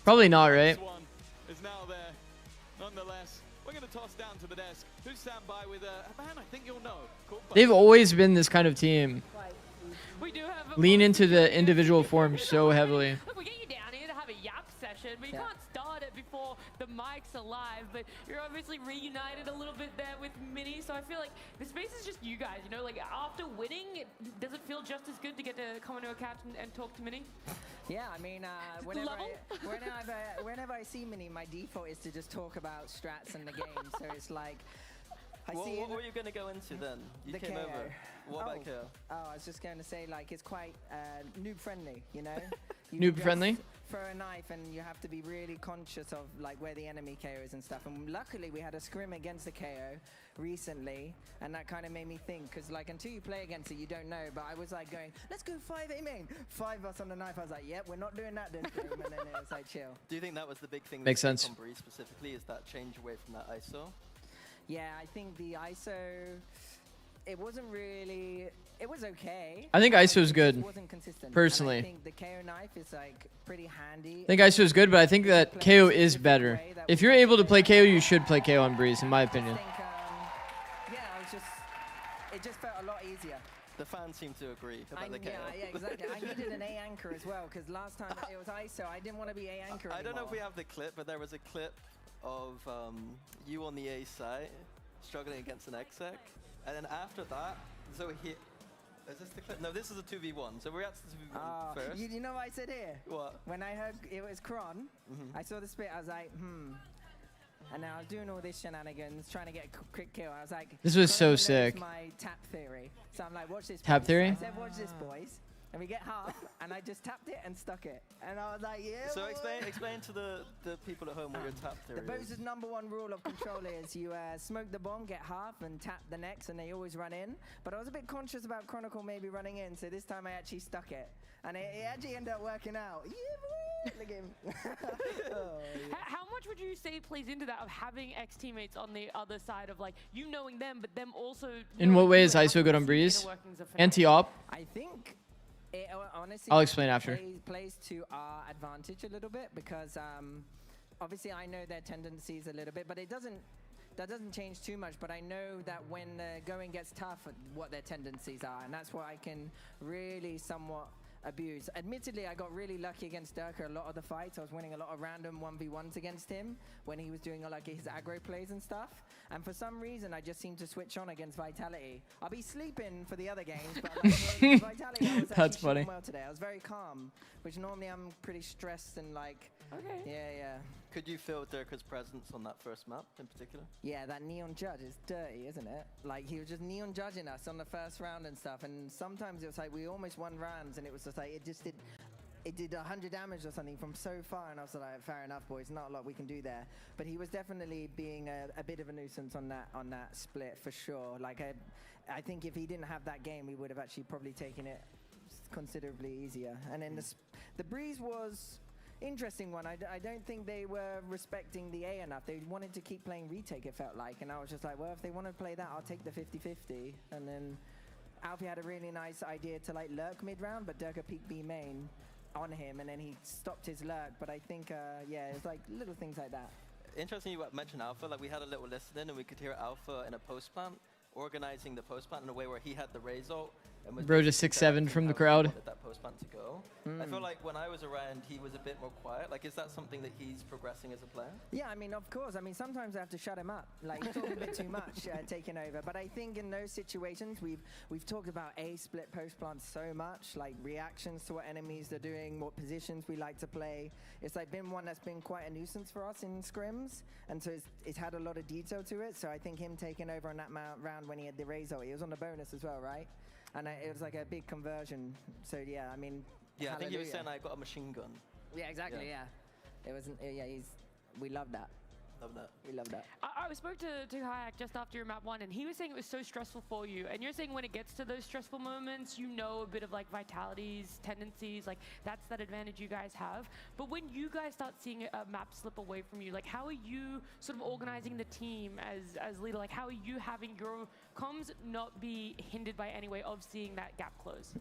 Probably not, right? this one is now there. Nonetheless, we're going to toss down to the desk. Who's stand by with a man I think you'll know. They've always been this kind of team. We do have Lean into the individual form so heavily. Look, we get you down here to have a yap session, but you can't start it before the mics are live. But you're obviously reunited a little bit there with Mini, so I feel like the space is just you guys, you know? Like, after winning, does it feel just as good to get to come into a couch and talk to Mini? Yeah, I mean, whenever I see Mini, my default is to just talk about strats and the game. So it's like, what were you going to go into then? You came KO. over. What about KO? Oh, I was just going to say, like, it's quite noob friendly, you know? You Noob can friendly? just throw a knife and you have to be really conscious of like where the enemy KO is and stuff. And luckily we had a scrim against the KO recently, and that kind of made me think, because like until you play against it, you don't know. But I was like going, let's go 5A main, 5 us on the knife. I was like, yep, we're not doing that this game. And then it was like chill. Do you think that was the big thing? Makes sense. On Breeze specifically, is that change away from that ISO? Yeah, I think the ISO, it wasn't really, it was okay. I think ISO is good, It wasn't consistent. personally. And I think the KO knife is like pretty handy. I think ISO is good, but I think that KO is better. If you're able to play KO, you should play KO on Breeze, in my opinion. Yeah, it just felt a lot easier. The fans seem to agree about the KO. Yeah, exactly. I needed an A anchor as well, because last time it was ISO, I didn't want to be A anchor anymore. I don't know if we have the clip, but there was a clip of you on the A side struggling against an exec, and then after that, so he. Is this the clip? No, this is a 2v1. So we're at the 2v1 first. You know what I said here? What? When I heard it was Kron, I saw the split, I was like, And now I was doing all this shenanigans, trying to get a quick kill. I was like, This was so sick. My tap theory. So I'm like, watch this. Tap boys. theory? I said, watch this, boys. And we get half, and I just tapped it and stuck it. And I was like, yeah. So explain to the people at home what your tap theory The is. Bose's #1 rule of control is you smoke the bomb, get half, and tap the next, and they always run in. But I was a bit conscious about Chronicle maybe running in, so this time I actually stuck it. And it actually ended up working out. Yeah, boy! Look at him. Oh, yeah. How much would you say plays into that of having ex-teammates on the other side of like you knowing them, but them also... In what way is ISO good on Breeze? Anti-op? I think it honestly I'll explain after. Plays to our advantage a little bit, because obviously I know their tendencies a little bit, but that doesn't change too much. But I know that when the going gets tough, what their tendencies are, and that's what I can really somewhat abuse. Admittedly, I got really lucky against Durka a lot of the fights. I was winning a lot of random 1v1s against him when he was doing like his aggro plays and stuff. And for some reason, I just seem to switch on against Vitality. I'll be sleeping for the other games, but like, Vitality, I was That's actually funny. shooting well today. I was very calm, which normally I'm pretty stressed and like, yeah. Could you feel Durka's presence on that first map in particular? Yeah, that neon judge is dirty, isn't it? Like, he was just neon judging us on the first round and stuff, and sometimes it was like we almost won rounds, and it was just like it did 100 damage or something from so far, and I was like, fair enough, boys, not a lot we can do there. But he was definitely being a bit of a nuisance on that split for sure. Like, I think if he didn't have that game, we would have actually probably taken it considerably easier. And then the Breeze was interesting one. I don't think they were respecting the A enough. They wanted to keep playing retake, it felt like, and I was just like, well, if they want to play that, I'll take the 50-50. And then Alfie had a really nice idea to like lurk mid-round, but Durka peeked B main on him, and then he stopped his lurk. But I think, yeah, it's like little things like that. Interesting you mentioned Alpha. Like we had a little listen in, and we could hear Alpha in a post plant, organizing the post plant in a way where he had the raise ult. Bro, just 6-7 from the crowd. That post plant to go. I feel like when I was around, he was a bit more quiet. Like, is that something that he's progressing as a player? Yeah, I mean, of course. I mean, sometimes I have to shut him up. Like, he's talking a bit too much, taking over. But I think in those situations, we've talked about A-split post plants so much, like reactions to what enemies are doing, what positions we like to play. It's like been one that's been quite a nuisance for us in scrims, and so it's had a lot of detail to it. So I think him taking over on that round when he had the raise ult, he was on the bonus as well, right? And it was like a big conversion. So yeah, I mean, yeah, I think he was saying I got a machine gun. Yeah, exactly. Yeah, it wasn't. Yeah, we love that. Love that. We love that. I spoke to Kayak just after your map 1, and he was saying it was so stressful for you. And you're saying when it gets to those stressful moments, you know a bit of like Vitality's tendencies, like that's that advantage you guys have. But when you guys start seeing a map slip away from you, like how are you sort of organizing the team as leader? Like how are you having your comms not be hindered by any way of seeing that gap close?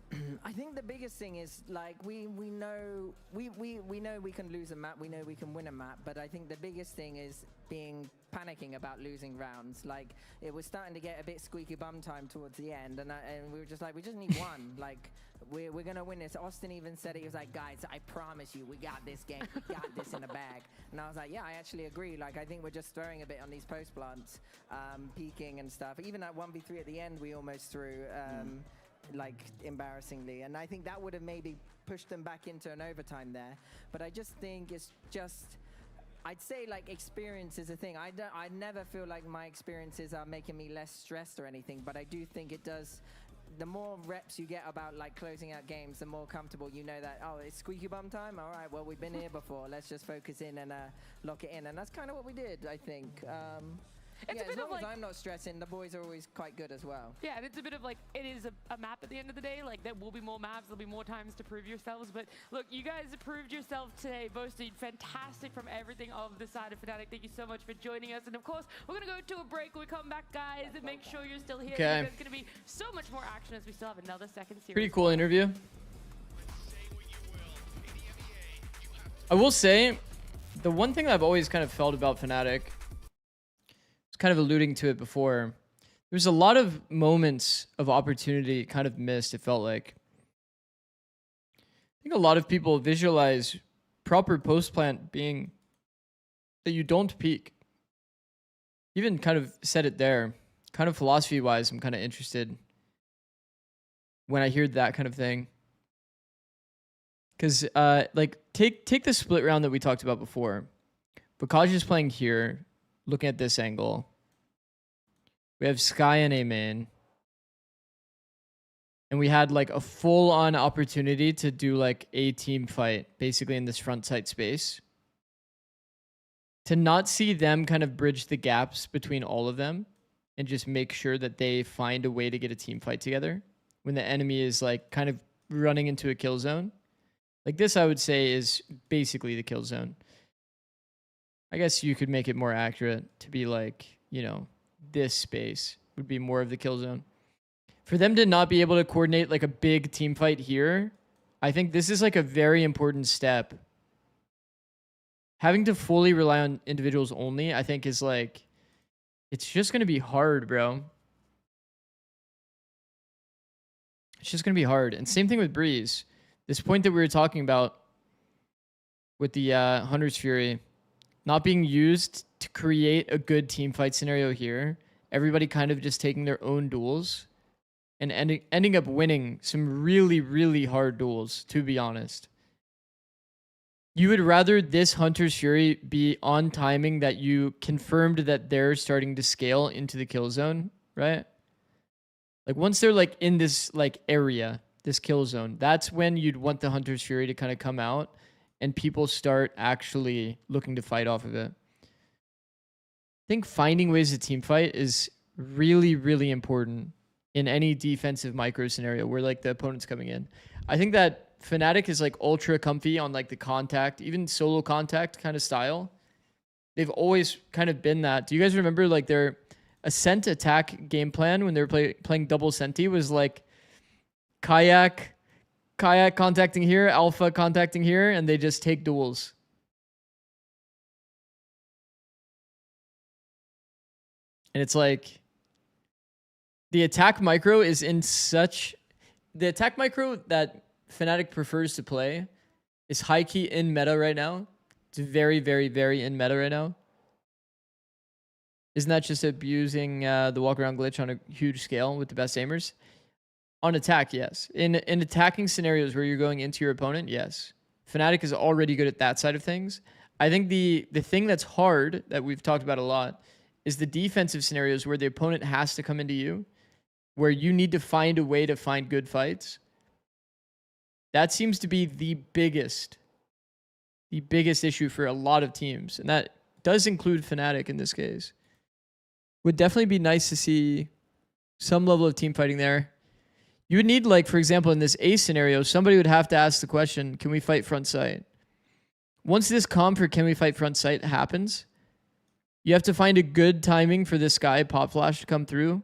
I think the biggest thing is like we know we can lose a map, we know we can win a map, but I think the biggest thing is panicking about losing rounds. Like it was starting to get a bit squeaky bum time towards the end, and we were just like, we just need one. Like we're gonna win this. Austin even said it. He was like, guys, I promise you, we got this game. We got this in the bag. And I was like, yeah, I actually agree. Like I think we're just throwing a bit on these post plants, peeking and stuff. Even at 1v3 at the end, we almost threw. Like embarrassingly, and I think that would have maybe pushed them back into an overtime there. But I just think it's just, I'd say like experience is a thing. I never feel like my experiences are making me less stressed or anything, but I do think it does. The more reps you get about like closing out games, the more comfortable you know that, oh, it's squeaky bum time. All right, well, we've been here before. Let's just focus in and lock it in. And that's kind of what we did, I think. It's yeah, a bit as long of like, as I'm not stressing, the boys are always quite good as well. Yeah, and it's a bit of like, it is a map at the end of the day. Like there will be more maps, there'll be more times to prove yourselves. But look, you guys proved yourself today. Both did fantastic from everything of the side of Fnatic. Thank you so much for joining us. And of course, we're gonna go to a break. When we come back, guys, and make sure you're still here. Okay. There's gonna be so much more action as we still have another second series. Pretty cool interview. I will say, the one thing I've always kind of felt about Fnatic, kind of alluding to it before, there's a lot of moments of opportunity kind of missed, it felt like. I think a lot of people visualize proper post plant being that you don't peek. Even kind of said it there. Kind of philosophy wise, I'm kind of interested when I hear that kind of thing. Because like take the split round that we talked about before. Bakaj is playing here, looking at this angle. We have Sky and A main. And we had like a full-on opportunity to do like a team fight, basically in this front side space. To not see them kind of bridge the gaps between all of them and just make sure that they find a way to get a team fight together when the enemy is like kind of running into a kill zone. Like this, I would say, is basically the kill zone. I guess you could make it more accurate to be like, you know, this space would be more of the kill zone. For them to not be able to coordinate like a big team fight here, I think this is like a very important step. Having to fully rely on individuals only, I think is like, it's just going to be hard, bro. It's just going to be hard. And same thing with Breeze. This point that we were talking about with the Hunter's Fury not being used to create a good team fight scenario here. Everybody kind of just taking their own duels and ending up winning some really, really hard duels, to be honest. You would rather this Hunter's Fury be on timing that you confirmed that they're starting to scale into the kill zone, right? Like once they're like in this like area, this kill zone, that's when you'd want the Hunter's Fury to kind of come out and people start actually looking to fight off of it. I think finding ways to team fight is really, really important in any defensive micro scenario where like the opponent's coming in. I think that Fnatic is like ultra comfy on like the contact, even solo contact kind of style. They've always kind of been that. Do you guys remember like their Ascent attack game plan when they were playing double Senti was like Kayak contacting here, Alpha contacting here, and they just take duels. And it's like the attack micro is in such... The attack micro that Fnatic prefers to play is high-key in meta right now. It's very, very, very in meta right now. Isn't that just abusing the walk-around glitch on a huge scale with the best aimers? On attack, yes. In attacking scenarios where you're going into your opponent, yes. Fnatic is already good at that side of things. I think the thing that's hard, that we've talked about a lot, is the defensive scenarios where the opponent has to come into you, where you need to find a way to find good fights. That seems to be the biggest issue for a lot of teams. And that does include Fnatic in this case. Would definitely be nice to see some level of team fighting there. You would need, like, for example, in this A scenario, somebody would have to ask the question, can we fight front sight? Once this comp for can we fight front sight happens, you have to find a good timing for this guy, Pop Flash, to come through.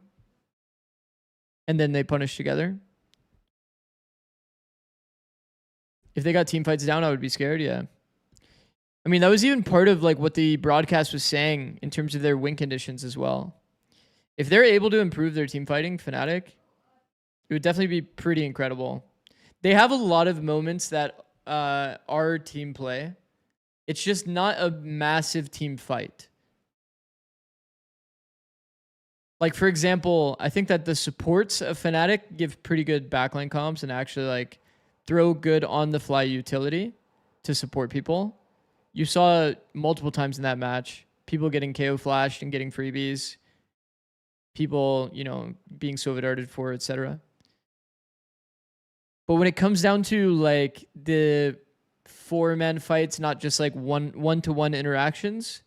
And then they punish together. If they got team fights down, I would be scared, yeah. I mean, that was even part of like what the broadcast was saying in terms of their win conditions as well. If they're able to improve their team fighting, Fnatic, it would definitely be pretty incredible. They have a lot of moments that are team play. It's just not a massive team fight. Like, for example, I think that the supports of Fnatic give pretty good backline comps and actually like throw good on-the-fly utility to support people. You saw multiple times in that match, people getting KO flashed and getting freebies. People, you know, being Soviet darted for, etc. But when it comes down to like the 4-man fights, not just like one-to-one interactions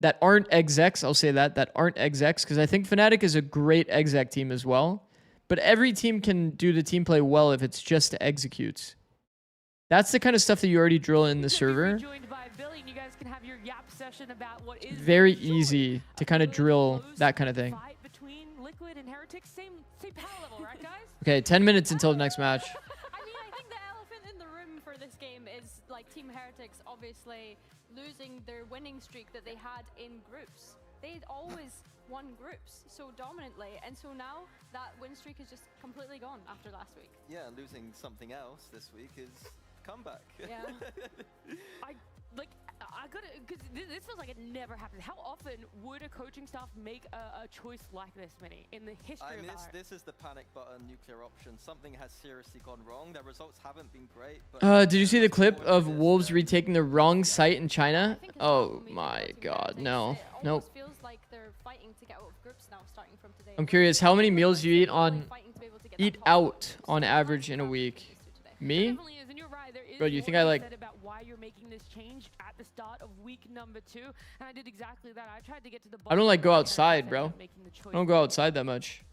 that aren't execs, I'll say that aren't execs, because I think Fnatic is a great exec team as well. But every team can do the team play well if it's just executes. That's the kind of stuff that you already drill in the server. Very easy to kind of drill that kind of thing. Okay, 10 minutes until the next match. I mean, I think the elephant in the room for this game is like Team Heretics obviously losing their winning streak that they had in groups. They'd always won groups so dominantly, and so now that win streak is just completely gone after last week. Yeah, losing something else this week is comeback. Yeah. I gotta, because this feels like it never happens. How often would a coaching staff make a choice like this, Minnie, in the history of Valorant? This is the panic button nuclear option. Something has seriously gone wrong. Their results haven't been great. But did you see the clip of Wolves retaking the wrong site in China? Oh my god, no. Nope. Feels like they're fighting to get out of groups now, starting from today. I'm curious, how many meals do you eat out on average in a week? Me? Bro, do you think I like... about why you're making this change at the start of week number 2, and I did exactly that. I tried to get to the I don't like go outside, bro. I don't go outside that much.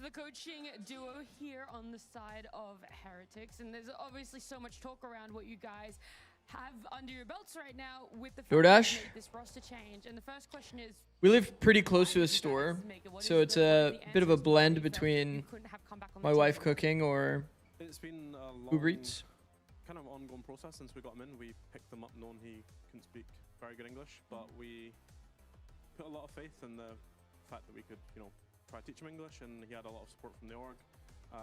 The coaching duo here on the side of Heretics, and there's obviously so much talk around what you guys have under your belts right now with the DoorDash? this roster change. And the first question is, we live pretty close to a store, so it's a bit of a blend between my wife cooking or it's been a long, Uber Eats. kind of ongoing process since we got him in. We picked him up knowing he couldn't speak very good English, but we put a lot of faith in the fact that we could, you know, try to teach him English, and he had a lot of support from the org.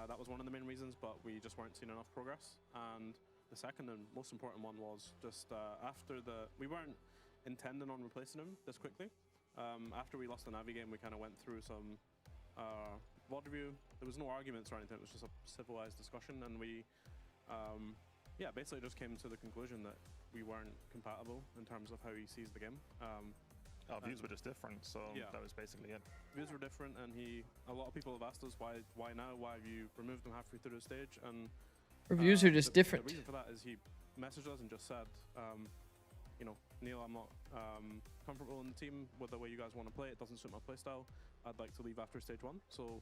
That was one of the main reasons, but we just weren't seeing enough progress. And the second and most important one was just after we weren't intending on replacing him this quickly. After we lost the Navi game, we kind of went through some VOD review. There was no arguments or anything, it was just a civilized discussion, and we yeah, basically just came to the conclusion that we weren't compatible in terms of how he sees the game. Our views were just different, so yeah, that was basically it. Views were different, and a lot of people have asked us why now, why have you removed him halfway through the stage, and reviews are just different. The reason for that is he messaged us and just said, you know, Neil, I'm not comfortable in the team with the way you guys want to play. It doesn't suit my play style. I'd like to leave after stage 1. So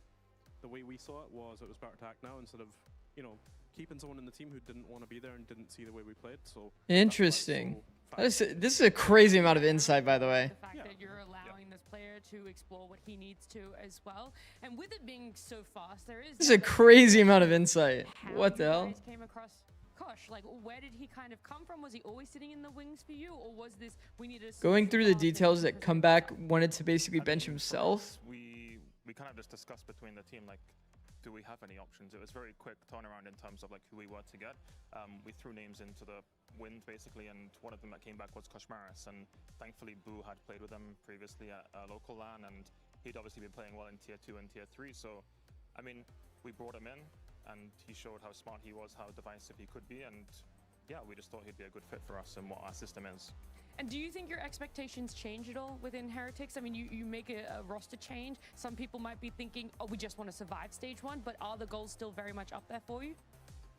the way we saw it was better to act now instead of, you know, keeping someone in the team who didn't want to be there and didn't see the way we played. So interesting. This is a crazy amount of insight, by the way. The fact that you're allowing this player to explore what he needs to as well. And with it being so fast, there is... This is a crazy amount of insight. What the hell? Came across Kosh, like where did he kind of come from? Was he always sitting in the wings for you, or was this we need to Going through the details that Comeback wanted to basically bench himself? We kind of just discussed between the team, like, do we have any options? It was very quick turnaround in terms of like who we were to get. We threw names into the wind basically, and one of them that came back was Koshmaris, and thankfully Boo had played with him previously at local LAN, and he'd obviously been playing well in tier 2 and tier 3. So, I mean, we brought him in, and he showed how smart he was, how divisive he could be, and yeah, we just thought he'd be a good fit for us and what our system is. And do you think your expectations change at all within Heretics? I mean, you make a roster change. Some people might be thinking, oh, we just want to survive stage 1, but are the goals still very much up there for you?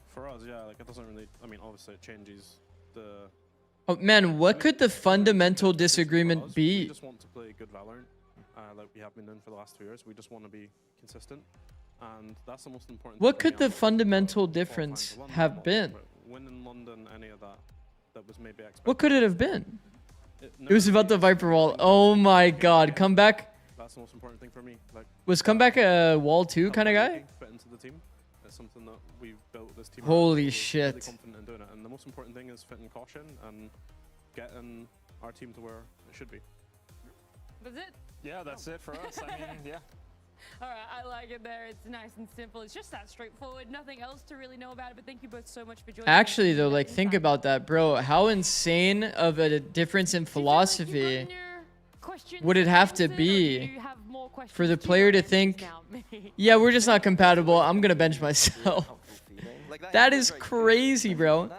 For us, yeah, like it doesn't really, I mean, obviously it changes the... Oh man, what could the fundamental disagreement be? We just want to play good Valorant, like we have been doing for the last 2 years. We just want to be consistent, and that's the most important What thing could the fundamental difference have been? Win in London, any of that was maybe expected. What could it have been? It was about the Viper wall. Oh my god, Comeback. That's the most important thing for me. Like, was Comeback a wall 2 kind of guy? Fit into the team. It's something that we've built this team. Holy around. shit. We're really confident in doing it. And the most important thing is fitting caution and getting our team to where it should be. That's it? Yeah, that's it for us. I mean, yeah. All right, I like it there. It's nice and simple. It's just that straightforward. Nothing else to really know about it, but thank you both so much for joining. Actually, though, like, think about that, bro. How insane of a difference in philosophy would it have to be for the player to think, yeah, we're just not compatible, I'm going to bench myself. That is crazy, bro.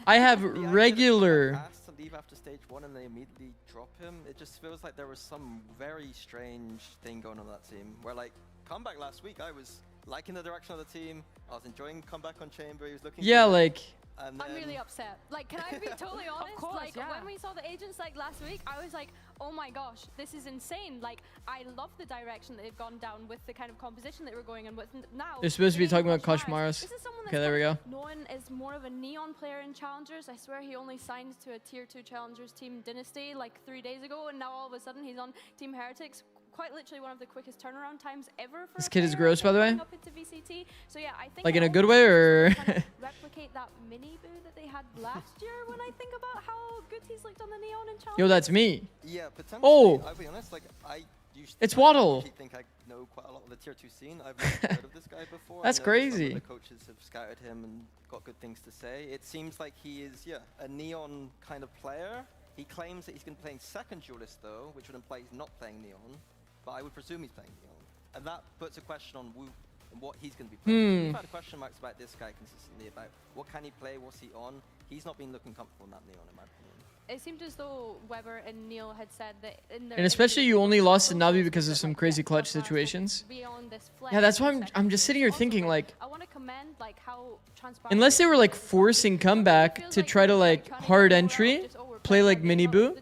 I have regular... to leave after stage 1 and they immediately drop him. It just feels like there was some very strange thing going on that team. Where like Comeback last week, I was liking the direction of the team. I was enjoying Comeback on Chamber. He was looking. Yeah, good. like. I'm really upset. Like, can I be totally honest? Course, like, yeah. when we saw the agents like last week, I was like, oh my gosh, this is insane. Like, I love the direction that they've gone down with the kind of composition that we're going in with now. They're supposed to be talking about Koshmaris. This is someone that's okay, there we go. known as more of a neon player in Challengers. I swear he only signed to a tier 2 Challengers team Dynasty like 3 days ago, and now all of a sudden he's on Team Heretics. Quite literally one of the quickest turnaround times ever for this kid is gross, by the way. up into VCT. So yeah, I think like in a good way, or replicate that mini boo that they had last year. When I think about how good he's looked on the neon and challenge. Yo, that's me. Yeah, potentially. Oh, I'll be honest. Like I used it's Waddle. I think I know quite a lot of the tier 2 scene. I've never heard of this guy before. That's crazy. Some of the coaches have scouted him and got good things to say. It seems like he is, yeah, a neon kind of player. He claims that he's going to be playing second duelist though, which would imply he's not playing neon. But I would presume he's playing neon. And that puts a question on Wu and what he's going to be playing. We've had question marks about this guy consistently, about what can he play, what's he on. He's not been looking comfortable in that neon, in my opinion. It seemed as though Weber and Neil had said that in their... And especially you only lost to Navi because of some crazy clutch situations. Yeah, that's why I'm just sitting here thinking, like... I want to commend, like, how transparent... Unless they were, like, forcing Comeback to try to, like, hard entry, play, like, mini boo.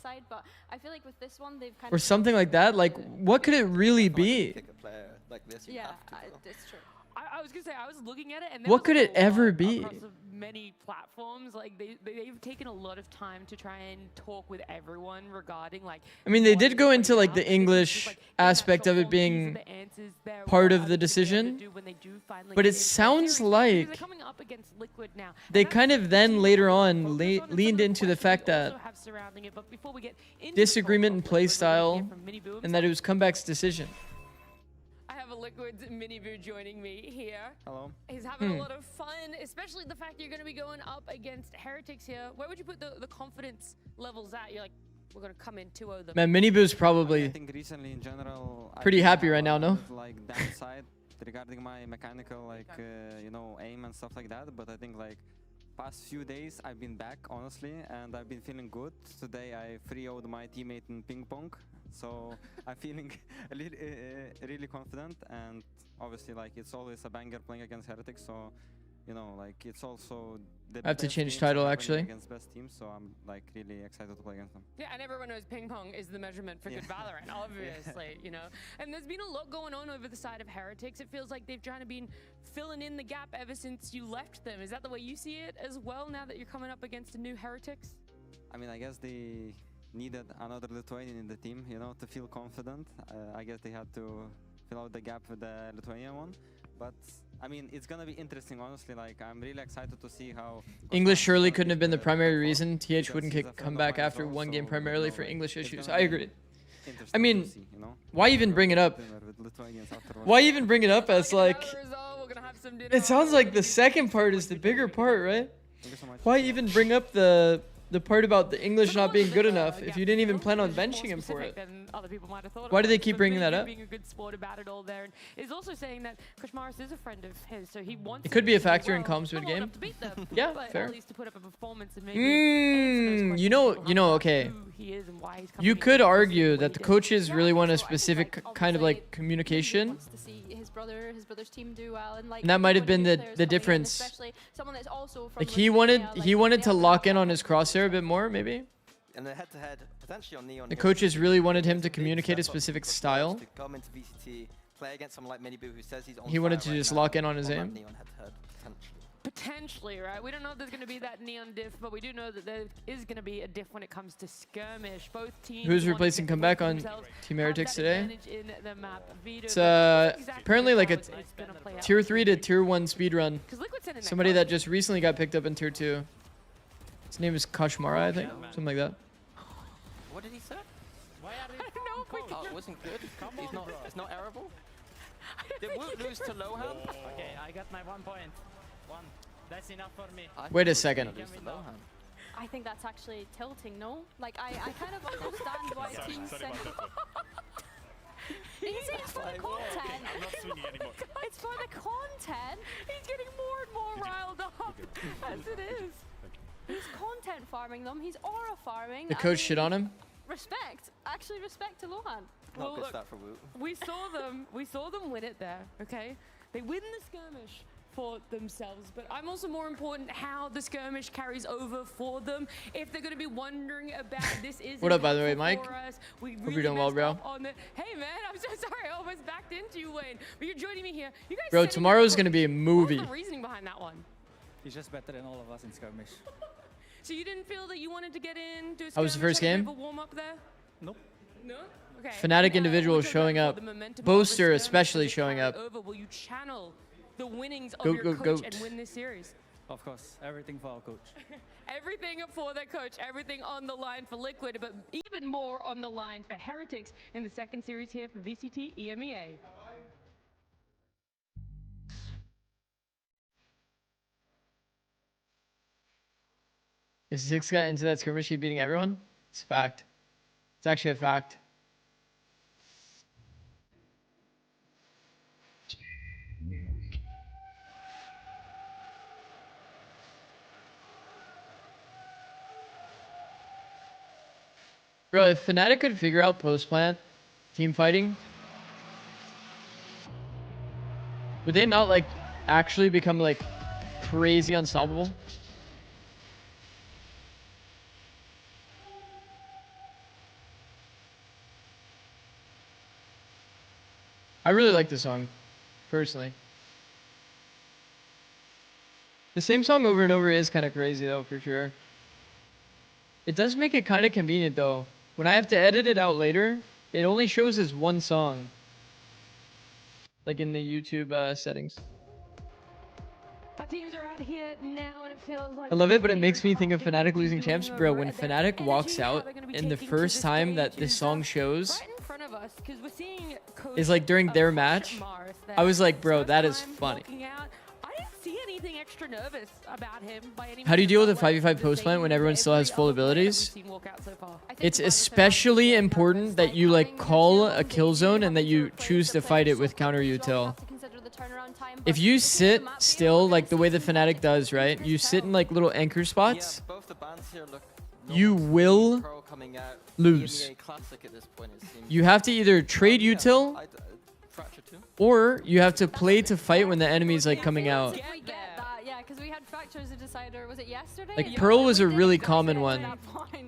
Side, but I feel like with this one they've kind or of something like that. Like, what could it really be? Like this, it's true. I was gonna say I was looking at it, and what could it ever be? Across many platforms, like they've taken a lot of time to try and talk with everyone regarding like. I mean, they did go into like the English aspect of it being part of the decision, but it sounds like they kind of then later on leaned into the fact that disagreement in playstyle and that it was Comeback's decision. I have a Liquid's Miniboo joining me here. Hello. He's having a lot of fun, especially the fact that you're going to be going up against Heretics here. Where would you put the confidence levels at? You're like, we're going to come in 2-0 them. Man, Miniboo's probably I think recently in general, pretty happy right now, no? Like downside regarding my mechanical, like, you know, aim and stuff like that. But I think like past few days I've been back, honestly, and I've been feeling good. Today I 3-0'd my teammate in ping pong. So I'm feeling really confident, and obviously like it's always a banger playing against Heretics, so you know, like it's also the I have to best change teams title are actually against best teams, so I'm like really excited to play against them. Yeah, and everyone knows ping pong is the measurement for good Valorant, obviously, you know. And there's been a lot going on over the side of Heretics. It feels like they've trying to been filling in the gap ever since you left them. Is that the way you see it as well now that you're coming up against a new Heretics? I mean, I guess they needed another Lithuanian in the team, you know, to feel confident. I guess they had to fill out the gap with the Lithuanian one. But I mean, it's gonna be interesting, honestly. Like, I'm really excited to see how English surely couldn't have been the primary reason TH wouldn't come back after one game primarily for English issues. I agree. I mean, why even bring it up? Why even bring it up as like... It sounds like the second part is the bigger part, right? Why even bring up the part about the English not being good enough if you didn't even plan on benching him for it? Why do they keep bringing that up? Being a good sport about it all there, and is also saying that Koshmaris is a friend of his, so he wants. It could be a factor in comms mid game. Yeah, fair. At least to put up a performance and maybe you know, okay. You could argue that the coaches really want a specific kind of like communication. Wants to see his brother's team do well, and like. And that might have been the difference. Especially someone that's also from Like he wanted to lock in on his crosshair a bit more, maybe. And the head-to-head potentially on Neon. The coaches really wanted him to communicate a specific style. To come into VCT, play against someone like Miniboo who says he's on He wanted to just lock in on his aim. Potentially, right? We don't know if there's going to be that Neon diff, but we do know that there is going to be a diff when it comes to skirmish. Both teams. Who's replacing comeback on Team Heretics today? It's apparently like a tier 3 to tier 1 speedrun. Somebody that just recently got picked up in tier 2. His name is Kashmara, I think. Something like that. What did he say? Why are they Oh, it wasn't good. It's not arable. Did Woot lose to Lohan? Okay, I got my 1 point. That's enough for me. Wait a second. I think that's actually tilting, no? Like, I kind of understand why teams send... It's for the content. I'm not swinging anymore. It's for the content. He's getting more and more riled up, as it is. He's content farming them. He's aura farming. The coach shit on him. Respect. Actually, respect to Lohan. Not good start for Woot. We saw them win it there, okay? They win the skirmish for themselves, but I'm also more important how the skirmish carries over for them. If they're going to be wondering about this is What up, by the way, Mike? Hope you're doing well, bro. Hey man, I'm so sorry, I almost backed into you, Wayne. But you're joining me here. You guys. Bro, tomorrow's going to be a movie. What's the reasoning behind that one? He's just better than all of us in skirmish. So you didn't feel that you wanted to get in, do a skirmish, How was the first game? warm up there? Nope. No? Okay. Fnatic individuals showing up. Boaster especially showing up. Will you channel the winnings of your coach and win this series? Of course, everything for our coach. Everything for their coach, everything on the line for Liquid, but even more on the line for Heretics in the second series here for VCT EMEA. If Six got into that skirmish, he's beating everyone? It's a fact. It's actually a fact. Bro, if Fnatic could figure out post-plant team fighting, would they not like actually become like crazy unstoppable? I really like this song, personally. The same song over and over is kind of crazy though, for sure. It does make it kind of convenient though. When I have to edit it out later, it only shows as one song. Like in the YouTube settings. Our teams are out here now and it feels like... I love it, but it makes me think of Fnatic losing champs. Bro, when Fnatic walks out and the first time that this song shows is like during their match, I was like, bro, that is funny. I didn't see anything extra nervous about him by any means. How do you deal with a 5v5 post-plant when everyone still has full abilities? It's especially important that you like call a kill zone and that you choose to fight it with counter util. If you sit still like the way the Fnatic does, right? You sit in like little anchor spots. You will lose. You have to either trade util or you have to play to fight when the enemy's like coming out. Yeah, because we had Fractures a decider, was it yesterday? Like Pearl was a really common one.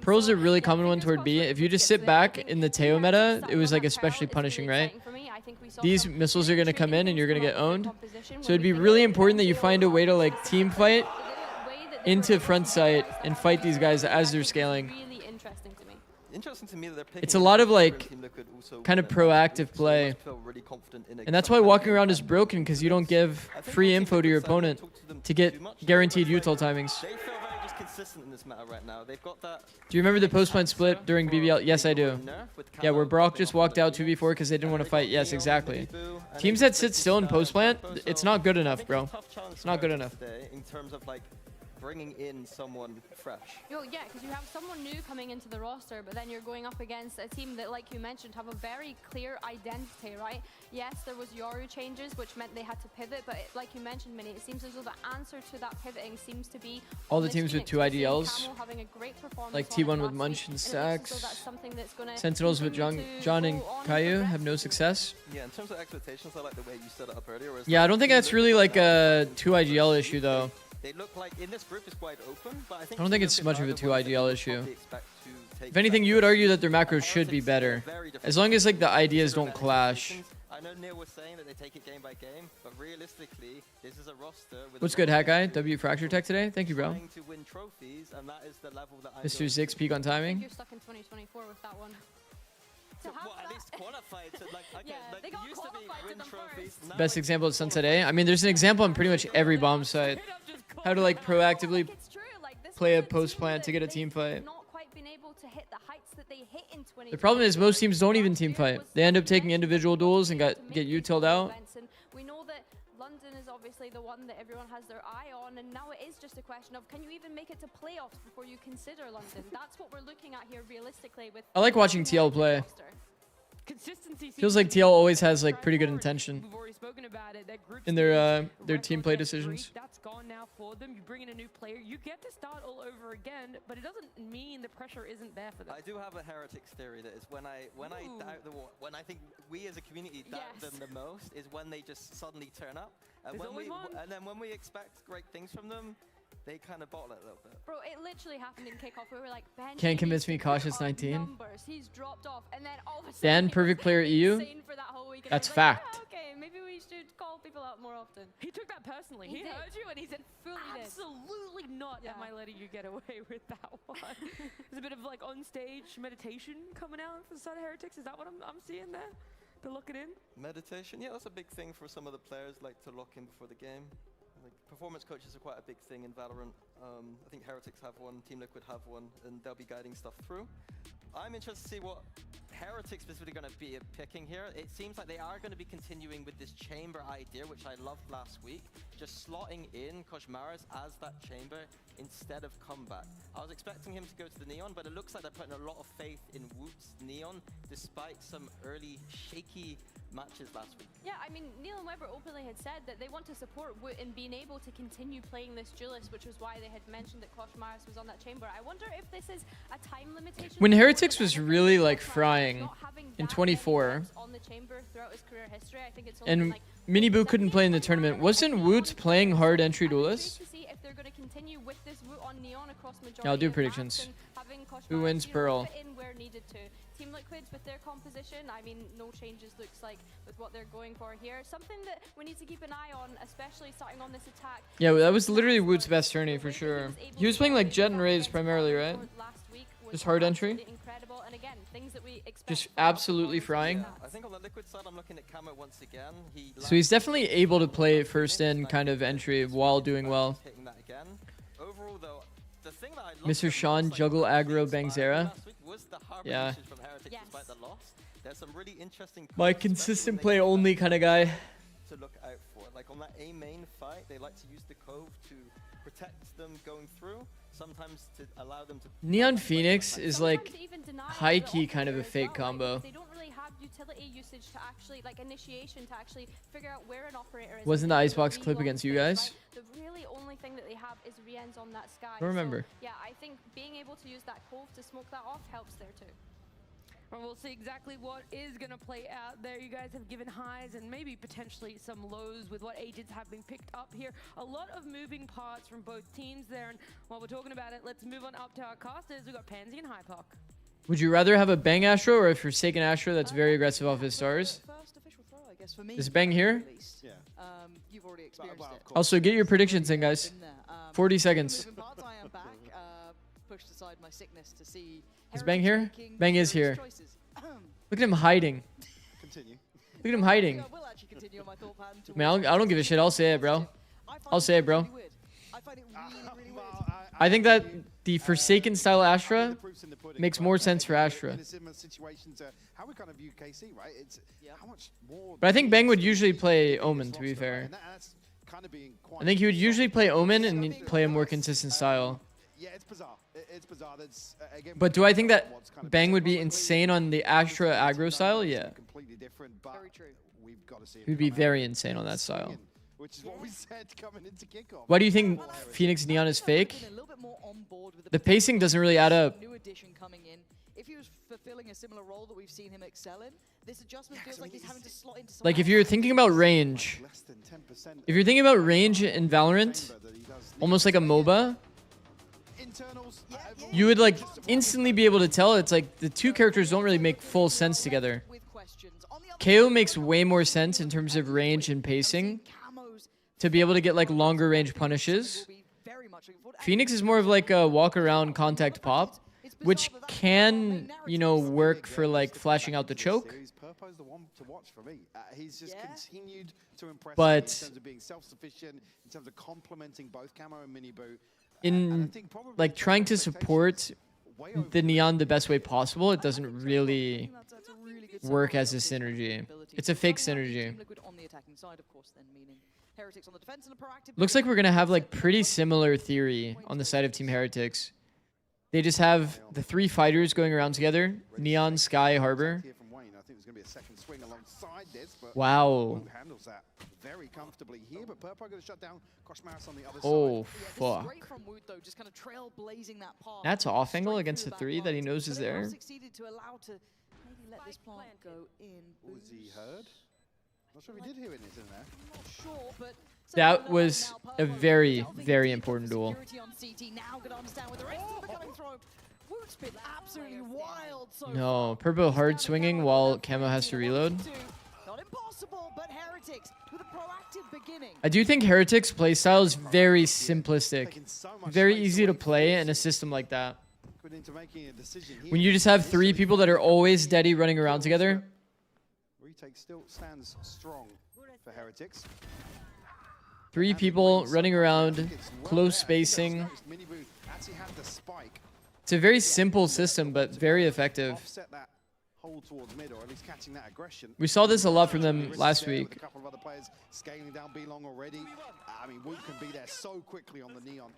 Pearl's a really common one toward B. If you just sit back in the Teo meta, it was like especially punishing, right? These missiles are going to come in and you're going to get owned. So it'd be really important that you find a way to like team fight into front sight and fight these guys as they're scaling. Really interesting to me. Interesting to me that they're picking It's a lot of like Team Liquid also kind of win. proactive So play. they must feel really confident in And that's why walking around is broken, because you don't give free info to your opponent to get guaranteed util timings. They feel very just consistent in this meta right now. They've got that. Do you remember the post-plant split during BBL? Yes, I do. Yeah, where Brock just walked out 2v4 because they didn't want to fight. Yes, exactly. Teams that sit still in post-plant, it's not good enough, bro. It's not good enough. In terms of like bringing in someone fresh. Yo, yeah, because you have someone new coming into the roster, but then you're going up against a team that, like you mentioned, have a very clear identity, right? Yes, there was Yoru changes, which meant they had to pivot, but like you mentioned, Minnie, it seems as though the answer to that pivoting seems to be All the teams with 2 IDLs, having a great performance like on it T1 with last Munch week, and it looks as though Stacks. that's something that's gonna Sentinels with continue John to and go on Caillou progress. have no success. Yeah, in terms of expectations, I like the way you set it up earlier. whereas, Yeah, I like, don't think Team that's really Liquid like a 2 IGL issue, though. They look like in this group is quite open, but I think I don't think Team it's Liquid much are of a the 2 ones that IGL you issue. probably expect to take If anything, you would argue that their macros should be better. As long as like the ideas don't clash. I know Neil was saying that they take it game by game, but realistically, this is a roster with What's good, Hat Guy? W Fracture Tech today? Thank you, bro. trying to win trophies, and that is the level that I Mr. Zix peak on timing. You're stuck in 2024 with that one. Well, at least qualified to like, okay, like they it got used to be win trophies. Now Best example is Sunset A. I mean, there's an example on pretty much every bomb site. How to like proactively play a post plant to get a team fight. Not quite been able to hit the heights that they hit in 20. The problem is most teams don't even team fight. They end up taking individual duels and get utiled out. And we know that London is obviously the one that everyone has their eye on, and now it is just a question of can you even make it to playoffs before you consider London? That's what we're looking at here realistically with. I like watching TL play. Consistency Feels like TL always has like pretty good intention We've already spoken about it. That group in their team play decisions. That's gone now for them. You bring in a new player, you get to start all over again, but it doesn't mean the pressure isn't there for them. I do have a Heretics theory that is when I doubt when I think we as a community doubt them the most is when they just suddenly turn up, and then when we expect great things from them, they kind of bottle it a little bit. Bro, it literally happened in kickoff. We were like, Ben, Can't convince me, Cautious 19. numbers. He's dropped off, and then all of a sudden, Dan, perfect player EU. for that whole week, and That's I was fact. Like, yeah, okay, maybe we should call people out more often. He took that personally. He did. heard you and he said, absolutely not am I letting you get away with that one. There's a bit of like on-stage meditation coming out for the side of Heretics. Is that what I'm seeing there? They're locking in? Meditation, yeah, that's a big thing for some of the players, like to lock in before the game. Like, performance coaches are quite a big thing in Valorant. I think Heretics have one, Team Liquid have one, and they'll be guiding stuff through. I'm interested to see what Heretics specifically going to be picking here. It seems like they are going to be continuing with this chamber idea, which I loved last week. Just slotting in Koshmaras as that chamber instead of comeback. I was expecting him to go to the Neon, but it looks like they're putting a lot of faith in Woot's Neon, despite some early shaky matches last week. Yeah, I mean, Neil and Weber openly had said that they want to support Woot in being able to continue playing this duelist, which was why they had mentioned that Koshmaras was on that chamber. I wonder if this is a time limitation. When Heretics was really like frying in 24, on the chamber throughout his career history, I think it's and like Miniboo couldn't play in the tournament, wasn't Woots playing hard entry duelist? to see if they're going to continue with this Woot on Neon across majority Yeah, I'll do of predictions. maps and having Who Koshmaras, wins you know, Pearl? fit in where needed to. Team Liquids with their composition, I mean, no changes looks like with what they're going for here. Something that we need to keep an eye on, especially starting on this attack. Yeah, that was literally Woot's best tourney for sure. He was playing like Jet and Raze primarily, right? Just hard entry. Incredible, and again, things that we expect. Just absolutely frying. I think on the Liquid side, I'm looking at Kamo once again. So he's definitely able to play first in kind of entry while doing well. Hitting that again. Overall, though, the thing that I loved Mr. Sean juggle aggro Bangzera. last week was the hard Yeah. positions from Heretics despite the loss. There's some really interesting My calls, consistent especially play when they only get kind of guy. to look out for. Like on that A main fight, they like to use the Cove to protect them going through. Sometimes to allow them to. Neon Phoenix is like high key kind of a fake combo. They don't really have utility usage to actually, like initiation to actually figure out where an operator is. Wasn't the Icebox clip against you guys? The really only thing that they have is Rien's on that sky. Don't remember. So, yeah, I think being able to use that Cove to smoke that off helps there too. And we'll see exactly what is going to play out there. You guys have given highs and maybe potentially some lows with what agents have been picked up here. A lot of moving parts from both teams there. And while we're talking about it, let's move on up to our casters. We've got Pansy and Hypoc. Would you rather have a Bang Astro or a Forsaken Astro that's very aggressive off his stars? First official throw, I guess, for me. Is Bang here? Yeah. You've already experienced it. Also, get your predictions in, guys. 40 seconds. pushed aside my sickness to see. Is Bang here? Making Bang is various here. choices. Look at him hiding. Continue. Look at him hiding. I will actually continue on my thought pattern Man, I don't give a shit. I'll say it, bro. I'll say it, bro. I think that the Forsaken style Astra makes more sense for Astra. But I think Bang would usually play Omen, to be fair. I think he would usually play Omen and play a more consistent style. Yeah, it's bizarre. It's bizarre. That's again. But do I think that Bang would be insane on the Astra aggro style? Yeah. Completely different, but we've got to see. He would be very insane on that style. Which is what we said coming into kickoff. Why do you think Phoenix Neon is fake? The pacing doesn't really add up. New addition coming in. If he was fulfilling a similar role that we've seen him excel in, this adjustment feels like he's having to slot into. Like if you're thinking about range, if you're thinking about range in Valorant, almost like a MOBA, you would like instantly be able to tell it's like the two characters don't really make full sense together. KO makes way more sense in terms of range and pacing to be able to get like longer range punishes. Phoenix is more of like a walk around contact pop, which can, you know, work for like flashing out the choke. Purpo's the one to watch for me. He's just continued to impress me in terms of being self-sufficient, in terms of complementing both Camo and Mini Boo. In like trying to support the Neon the best way possible, it doesn't really work as a synergy. It's a fake synergy. Looks like we're gonna have like pretty similar theory on the side of Team Heretics. They just have the three fighters going around together: Neon, Sky, Harbor. Wow. Very comfortably here, but Purpo going to shut down Koshmaris on the other Oh, side. fuck. Great from Wood though, just kind of trailblazing that path. That's off angle against the three that he knows is there. Succeeded to allow to maybe let this plant go in. Was he heard? Not sure if he did hear it in there. Not sure, but That was a very, very important duel. No, Purpo hard swinging while Camo has to reload. Not impossible, but Heretics with a proactive beginning. I do think Heretics playstyle is very simplistic. Very easy to play in a system like that. When you just have three people that are always steady running around together. Retake still stands strong for Heretics. Three people running around, close spacing. It's a very simple system, but very effective. We saw this a lot from them last week. A couple of other players scaling down B-Long already. I mean, Woot can be there so quickly on the Neon.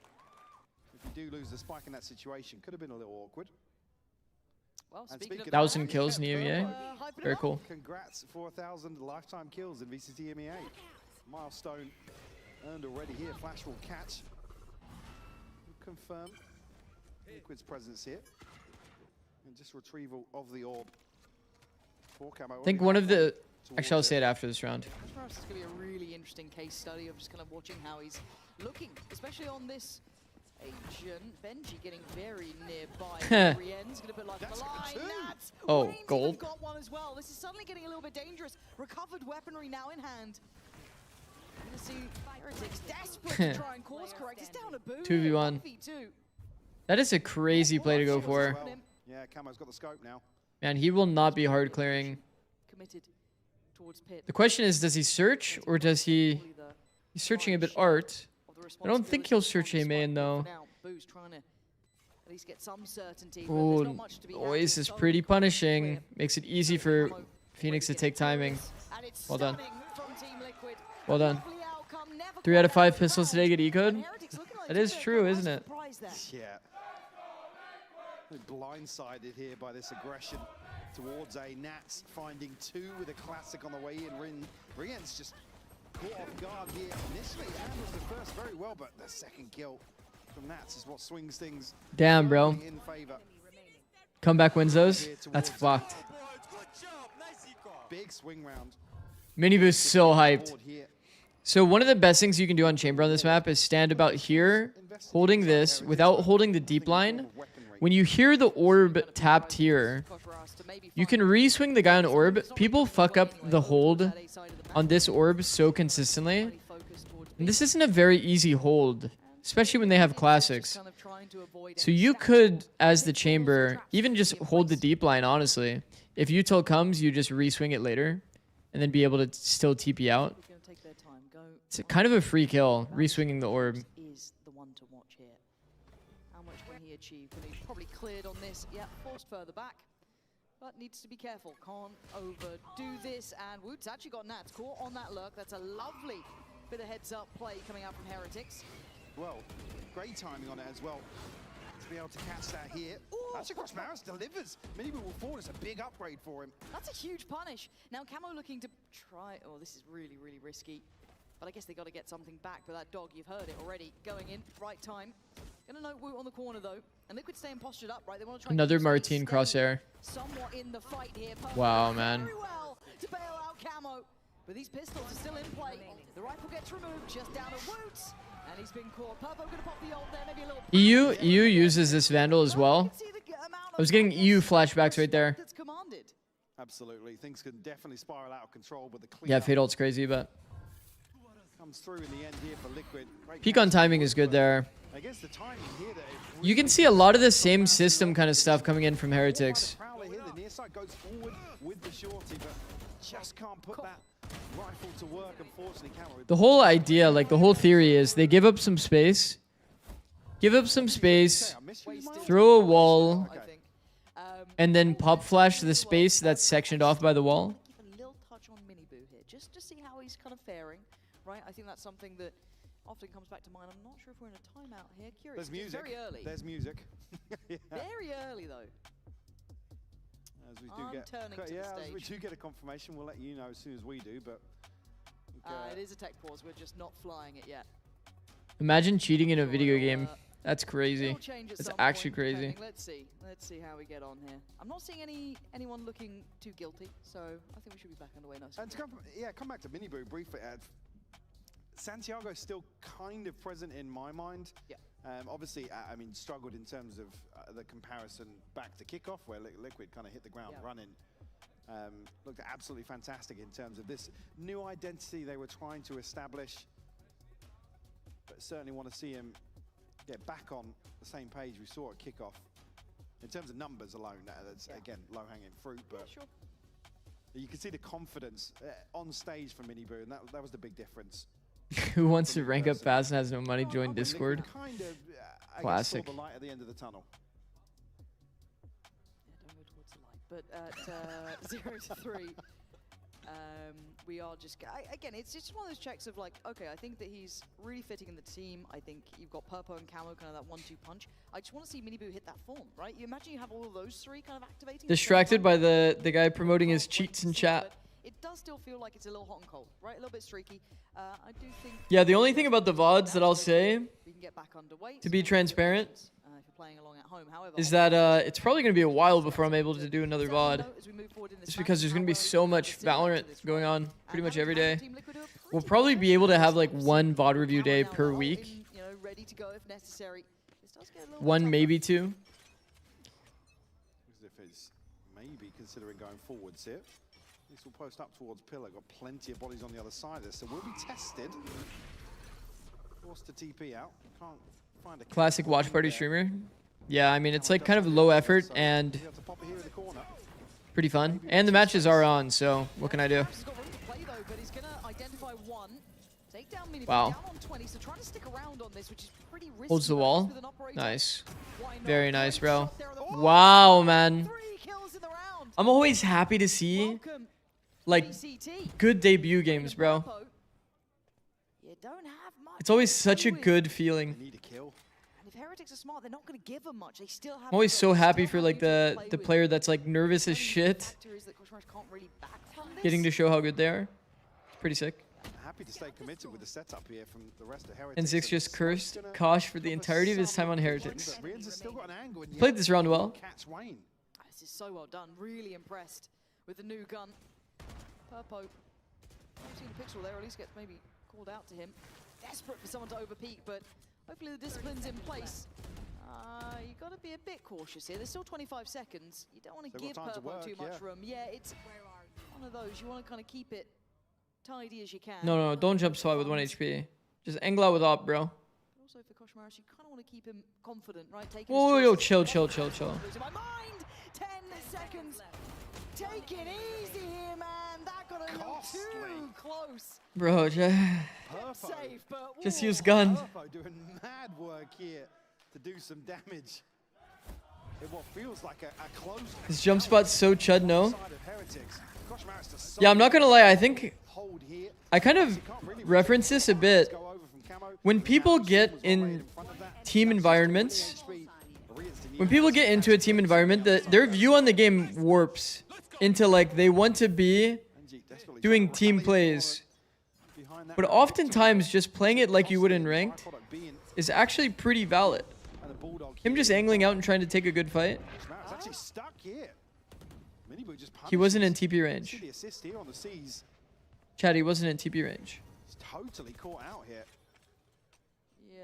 If you do lose the spike in that situation, could have been a little awkward. Well, 1,000 kills in EMEA. Very cool. Congrats, 4,000 lifetime kills in VCT EMEA. Milestone earned already here. Flash will catch. Confirm Liquid's presence here. And just retrieval of the orb. I think one of the... Actually, I'll say it after this round. This is going to be a really interesting case study of just kind of watching how he's looking, especially on this agent. Benji getting very nearby. Rien's going to put like a line. Oh, gold. Got one as well. This is suddenly getting a little bit dangerous. Recovered weaponry now in hand. You're going to see Heretics desperate to try and course correct. He's down a boom. 2v1. That is a crazy play to go for. Yeah, Camo's got the scope now. Man, he will not be hard clearing. Committed towards pit. The question is, does he search or does he... He's searching a bit art. I don't think he'll search A main though. Boo's trying to at least get some certainty. Ooh, Oasis is pretty punishing. Makes it easy for Phoenix to take timing. Well done. Well done. 3 out of 5 pistols today get ecoed. That is true, isn't it? Yeah. Blindsided here by this aggression towards A. Nats finding 2 with a classic on the way in. Rien's just caught off guard here initially. Handles the first very well, but the second kill from Nats is what swings things. Damn, bro. In favor. Comeback wins those? That's fucked. Big swing round. Miniboo's so hyped. So one of the best things you can do on Chamber on this map is stand about here, holding this without holding the deep line. When you hear the orb tapped here, you can re-swing the guy on orb. People fuck up the hold on this orb so consistently. And this isn't a very easy hold. especially when they have classics. So you could, as the chamber, even just hold the deep line, honestly. If util comes, you just re-swing it later and then be able to still TP out. It's kind of a free kill, re-swinging the orb. Is the one to watch here. How much can he achieve? Can he probably cleared on this? Yeah, forced further back. But needs to be careful. Can't overdo this. And Woot's actually got Nats caught on that lurk. That's a lovely bit of heads-up play coming out from Heretics. Well, great timing on it as well. To be able to catch that here. That's across Maris delivers. Minibu will fall. It's a big upgrade for him. That's a huge punish. Now Camo looking to try. Oh, this is really, really risky. But I guess they got to get something back. But that dog, you've heard it already, going in right time. Gonna note Woot on the corner though, and Liquid staying postured up, right? They want to try Another Martine crosshair. Somewhat in the fight here. Wow, man. Very well to bail out Camo. But these pistols are still in play. The rifle gets removed just down at Woot. And he's been caught. Purpo gonna pop the ult there, maybe a little. EU uses this Vandal as well. I was getting EU flashbacks right there. Absolutely. Things can definitely spiral out of control, but the Yeah, Fade ult's crazy, but comes through in the end here for Liquid. peak on timing is good there. I guess the timing here that You can see a lot of the same system kind of stuff coming in from Heretics. Prowler here, the near side goes forward with the shorty, but just can't put that rifle to work, unfortunately. The whole idea, like the whole theory is they give up some space, throw a wall, and then pop flash the space that's sectioned off by the wall. Give a little touch on Minibu here, just to see how he's kind of faring, right? I think that's something that often comes back to mind. I'm not sure if we're in a timeout here. Curious. There's music. Very early. There's music. Yeah. Very early though. As we do get, turning to the as we stage. do get a confirmation, we'll let you know as soon as we do. But it is a tech pause. We're just not flying it yet. Imagine cheating in a video game. That's crazy. That's actually crazy. Let's see how we get on here. I'm not seeing anyone looking too guilty, so I think we should be back underway now. And to come back to Minibu briefly. Santiago's still kind of present in my mind. Yeah. Obviously, I mean, struggled in terms of the comparison back to kickoff, where Liquid kind of hit the ground running. Looked absolutely fantastic in terms of this new identity they were trying to establish. But certainly want to see him get back on the same page we saw at kickoff. In terms of numbers alone, that's again low-hanging fruit, but you can see the confidence on stage for Minibu, and that was the big difference. Who wants to rank up fast and has no money? Join Discord. Kind of, Classic. saw the light at the end of the tunnel. Yeah, don't go towards the light. But at 0-3, we are just again. It's just one of those checks of like, okay, I think that he's really fitting in the team. I think you've got Purpo and Camo, kind of that 1-2 punch. I just want to see Minibu hit that form, right? You imagine you have all of those three kind of activating. Distracted by the guy promoting his cheats in chat. It does still feel like it's a little hot and cold, right? A little bit streaky. I do think. Yeah, the only thing about the VODs that I'll say, we can get back underway, to be transparent, if you're playing along at home. However, is that it's probably going to be a while before I'm able to do another VOD. Just because there's going to be so much Valorant going on pretty much every day. We'll probably be able to have like one VOD review day per week. Ready to go if necessary. One, maybe two. As if it's maybe considering going forwards here. This will post up towards Pillar. Got plenty of bodies on the other side of this, so we'll be tested. Forced to TP out. Can't find a Classic watch party streamer. Yeah, I mean, it's like kind of low effort and pretty fun. And the matches are on, so what can I do? Wow. Holds the wall. Nice. Very nice, bro. Wow, man. I'm always happy to see like good debut games, bro. It's always such a good feeling. If Heretics are smart, they're not going to give them much. They still have. I'm always so happy for like the player that's like nervous as shit, getting to show how good they are. It's pretty sick. Happy to stay committed with the setup here from the rest of Heretics. N6 just cursed Kosh for the entirety of his time on Heretics. Played this round well. This is so well done. Really impressed with the new gun. Purpo. I've seen the pixel there, or at least gets maybe called out to him. Desperate for someone to overpeak, but hopefully the discipline's in place. You got to be a bit cautious here. There's still 25 seconds. You don't want to give Purpo too much room. Yeah, it's one of those. You want to kind of keep it tidy as you can. No, don't jump spot with 1 HP. Just angle out with op, bro. also for Koshmaris, you kind of want to keep him confident, right? Oh, yo, chill. 10 seconds. Take it easy here, man. That got a little too close. Bro, Safe, but just use gun. Purpo doing mad work here to do some damage. In what feels like a close. His jump spot's so chud, no? Yeah, I'm not gonna lie. I think I kind of reference this a bit. When people get in team environments, when people get into a team environment, their view on the game warps into like they want to be doing team plays. But oftentimes, just playing it like you would in ranked is actually pretty valid. Him just angling out and trying to take a good fight. He wasn't in TP range. Chad, he wasn't in TP range. Totally caught out here.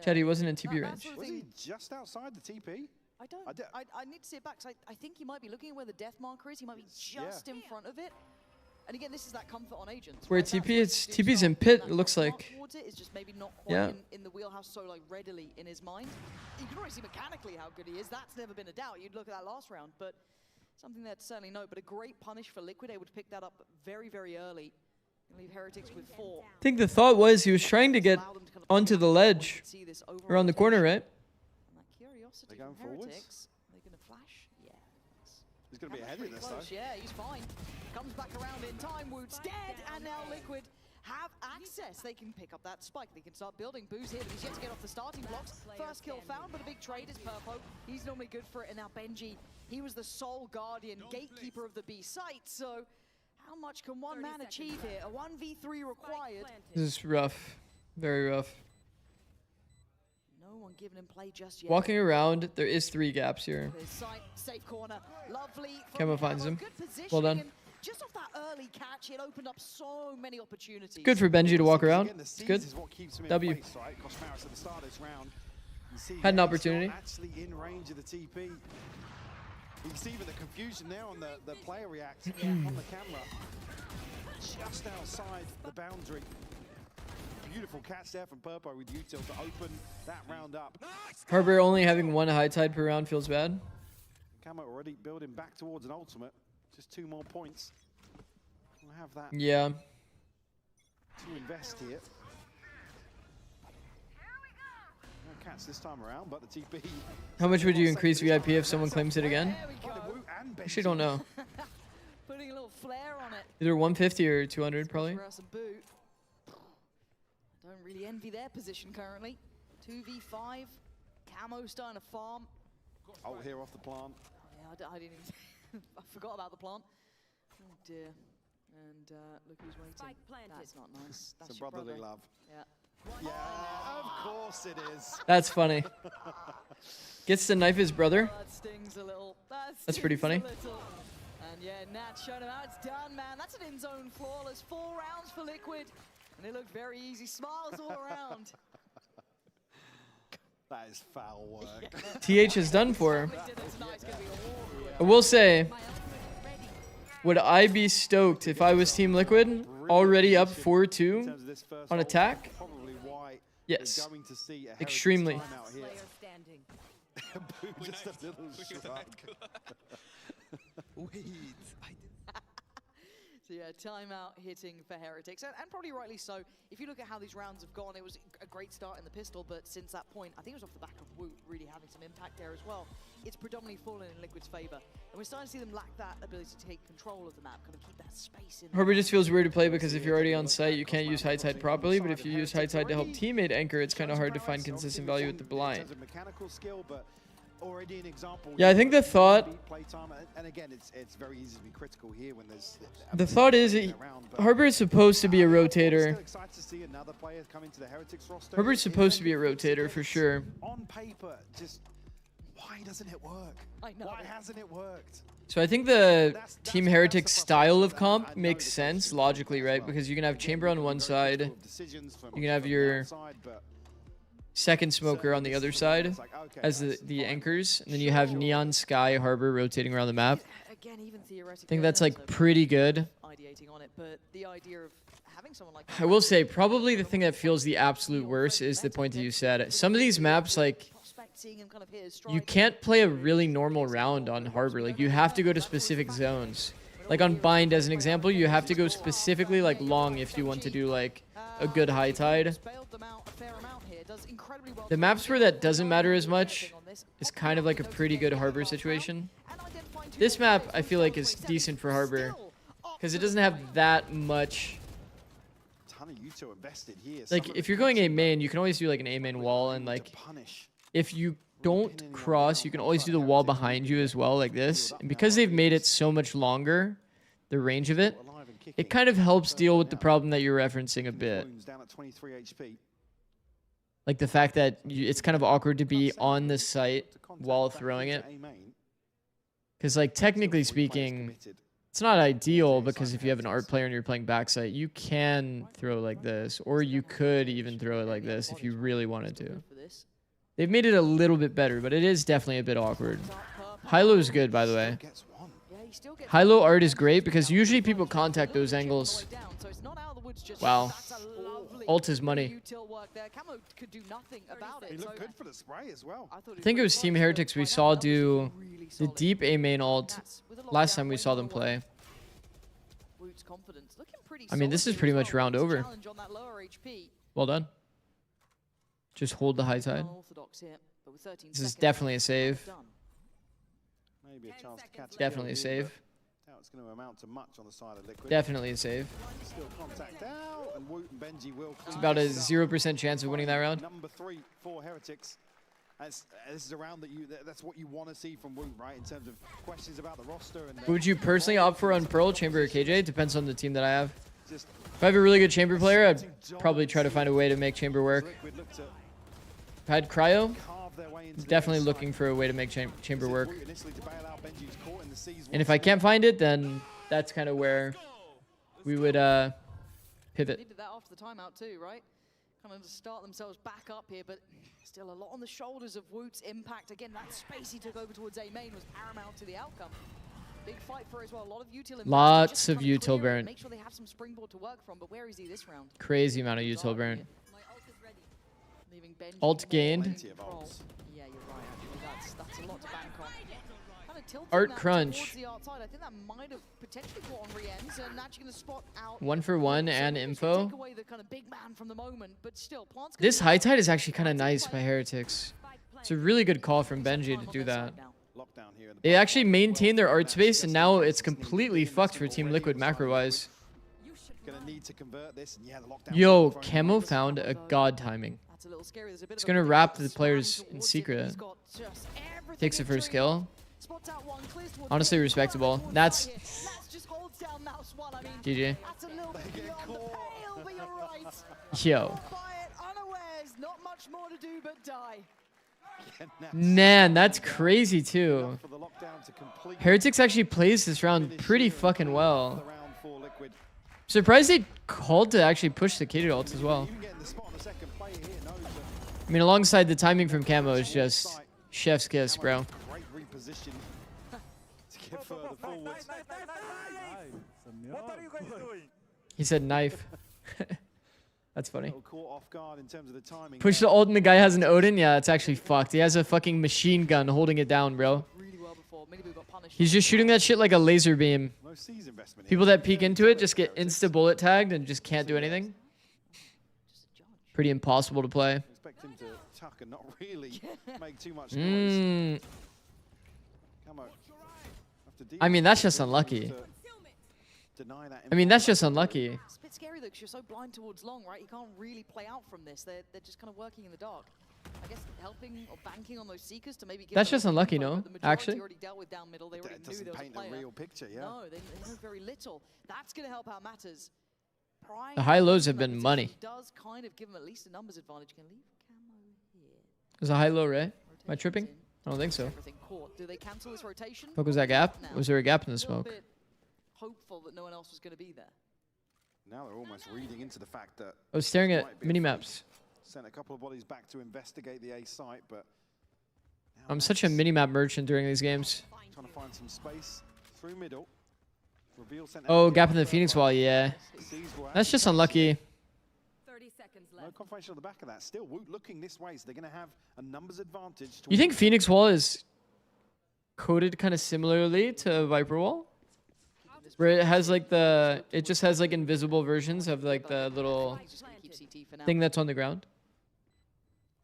Chad, he wasn't in TP range. Was he just outside the TP? I need to see it back, because I think he might be looking at where the death marker is. He might be just in front of it. And again, this is that comfort on agents. Where TP's in pit, it looks like. It's just maybe not quite in the wheelhouse so like readily in his mind. You can already see mechanically how good he is. That's never been a doubt. You'd look at that last round, but something that certainly no. But a great punish for Liquid, able to pick that up very, very early. And leave Heretics with 4. I think the thought was he was trying to get onto the ledge around the corner, right? They're going forwards. They're going to flash. Yeah. He's going to be ahead in this, though. Yeah, he's fine. Comes back around in time. Woot's dead, and now Liquid have access. They can pick up that spike. They can start building. Boo's here, but he's yet to get off the starting blocks. First kill found, but a big trade is Purpo. He's normally good for it, and now Benji, he was the sole guardian, gatekeeper of the B site, so how much can one man achieve here? A 1v3 required. This is rough. Very rough. No one giving him play just yet. Walking around, there is 3 gaps here. Safe corner. Lovely. Camo finds him. Well done. Just off that early catch, it opened up so many opportunities. Good for Benji to walk around. It's good. W. Had an opportunity. Actually in range of the TP. You can see even the confusion there on the player reaction on the camera. Just outside the boundary. Beautiful catch there from Purpo with Util to open that round up. Harbor only having 1 high tide per round feels bad. Camo already building back towards an ultimate. Just 2 more points. We'll have that. Yeah. To invest here. No catch this time around, but the TP. How much would you increase VIP if someone claims it again? Actually, don't know. Putting a little flare on it. Either 150 or 200, probably. Don't really envy their position currently. 2v5. Camo starting to farm. Oh, here off the plant. Yeah, I didn't even. I forgot about the plant. Oh dear. And look who's waiting. That's not nice. That's it's a brotherly love. Yeah. Yeah, of course it is. That's funny. Gets to knife his brother. That stings a little. That's pretty funny. And yeah, Nat showing him how it's done, man. That's an in-zone flawless. 4 rounds for Liquid. And it looked very easy. Smiles all around. That is foul work. TH is done for. I will say, would I be stoked if I was Team Liquid already up 4-2 on attack? Yes. Extremely. Just a little shrug. Wait. So yeah, timeout hitting for Heretics, and probably rightly so. If you look at how these rounds have gone, it was a great start in the pistol, but since that point, I think it was off the back of Woot really having some impact there as well. It's predominantly fallen in Liquid's favor, and we're starting to see them lack that ability to take control of the map, kind of keep that space in. Harbor just feels weird to play because if you're already on site, you can't use high tide properly, but if you use high tide to help teammate anchor, it's kind of hard to find consistent value with the blind. Already an example. Yeah, I think the thought. And again, it's very easy to be critical here when there's. The thought is Harbor is supposed to be a rotator. Harbor is supposed to be a rotator for sure. On paper, just why doesn't it work? I know. Why hasn't it worked? So I think the Team Heretics style of comp makes sense logically, right? Because you can have Chamber on one side, you can have your second smoker on the other side as the anchors, and then you have Neon, Sky, Harbor rotating around the map. Again, even I think that's like pretty good. ideating on it, but the idea of having someone like I will say, probably the thing that feels the absolute worst is the point that you said. Some of these maps, like, you can't play a really normal round on Harbor. Like, you have to go to specific zones. Like, on Bind, as an example, you have to go specifically, like, long if you want to do, like, a good high tide. The maps where that doesn't matter as much is kind of like a pretty good Harbor situation. This map, I feel like, is decent for Harbor because it doesn't have that much. Like, if you're going A main, you can always do like an A main wall, and like, if you don't cross, you can always do the wall behind you as well, like this. And because they've made it so much longer, the range of it, it kind of helps deal with the problem that you're referencing a bit. Like the fact that it's kind of awkward to be on the site while throwing it. Because, like, technically speaking, it's not ideal, because if you have an art player and you're playing backside, you can throw like this, or you could even throw it like this if you really wanted to. They've made it a little bit better, but it is definitely a bit awkward. High-low is good, by the way. High-low art is great because usually people contact those angles. Wow. Ult is money. I think it was Team Heretics we saw do the deep A main ult last time we saw them play. I mean, this is pretty much round over. Well done. Just hold the high tide. This is definitely a save. Definitely a save. It's going to amount to much on the side of Liquid. Definitely a save. Still contact out, and Woot and Benji will. It's about a 0% chance of winning that round. Number 3 for Heretics. This is a round that's what you want to see from Woot, right? In terms of questions about the roster. And who would you personally opt for on Pearl, Chamber, or KJ? Depends on the team that I have. If I have a really good Chamber player, I'd probably try to find a way to make Chamber work. If I had Cryo, definitely looking for a way to make Chamber work. And if I can't find it, then that's kind of where we would pivot. They did that after the timeout too, right? Kind of to start themselves back up here, but still a lot on the shoulders of Woot's impact. Again, that space he took over towards A main was paramount to the outcome. Big fight for as well. A lot of util. Lots of util burn. Make sure they have some springboard to work from, but where is he this round? Crazy amount of util burn. Ult gained. Yeah, you're right. Actually, that's a lot to bank on. Art crunch. 1-for-1 and info. This high tide is actually kind of nice by Heretics. It's a really good call from Benji to do that. They actually maintained their art space, and now it's completely fucked for Team Liquid macro-wise. Yo, Camo found a god timing. It's gonna wrap the players in secret. Takes the first kill. Honestly, respectable. That's GG. Yo. Man, that's crazy too. Heretics actually plays this round pretty fucking well. Surprised they called to actually push the Kated ult as well. I mean, alongside the timing from Camo is just chef's kiss, bro. He said knife. That's funny. Push the ult and the guy has an Odin? Yeah, it's actually fucked. He has a fucking machine gun holding it down, bro. He's just shooting that shit like a laser beam. People that peek into it just get insta-bullet tagged and just can't do anything. Pretty impossible to play. Expect him to tuck and not really make too much noise. I mean, that's just unlucky. I mean, that's just unlucky. It's a bit scary though, because you're so blind towards long, right? You can't really play out from this. They're just kind of working in the dark. I guess helping or banking on those seekers to maybe. That's just unlucky, no? Actually. Already dealt with down middle. They already knew there was a player. A real picture, yeah. No, they know very little. That's going to help out matters. The high lows have been money. Does kind of give them at least a numbers advantage. Can leave Camo here. There's a high low, right? Am I tripping? I don't think so. Do they cancel this rotation? What was that gap? Was there a gap in the smoke? Hopeful that no one else was going to be there. Now they're almost reading into the fact that I was staring at minimaps. Sent a couple of bodies back to investigate the A site, but I'm such a minimap merchant during these games. Trying to find some space through middle. Oh, gap in the Phoenix wall, yeah. That's just unlucky. No confirmation on the back of that. Still, Woot looking this way, so they're going to have a numbers advantage. You think Phoenix wall is coded kind of similarly to Viper wall? Where it has like it just has like invisible versions of like the little thing that's on the ground?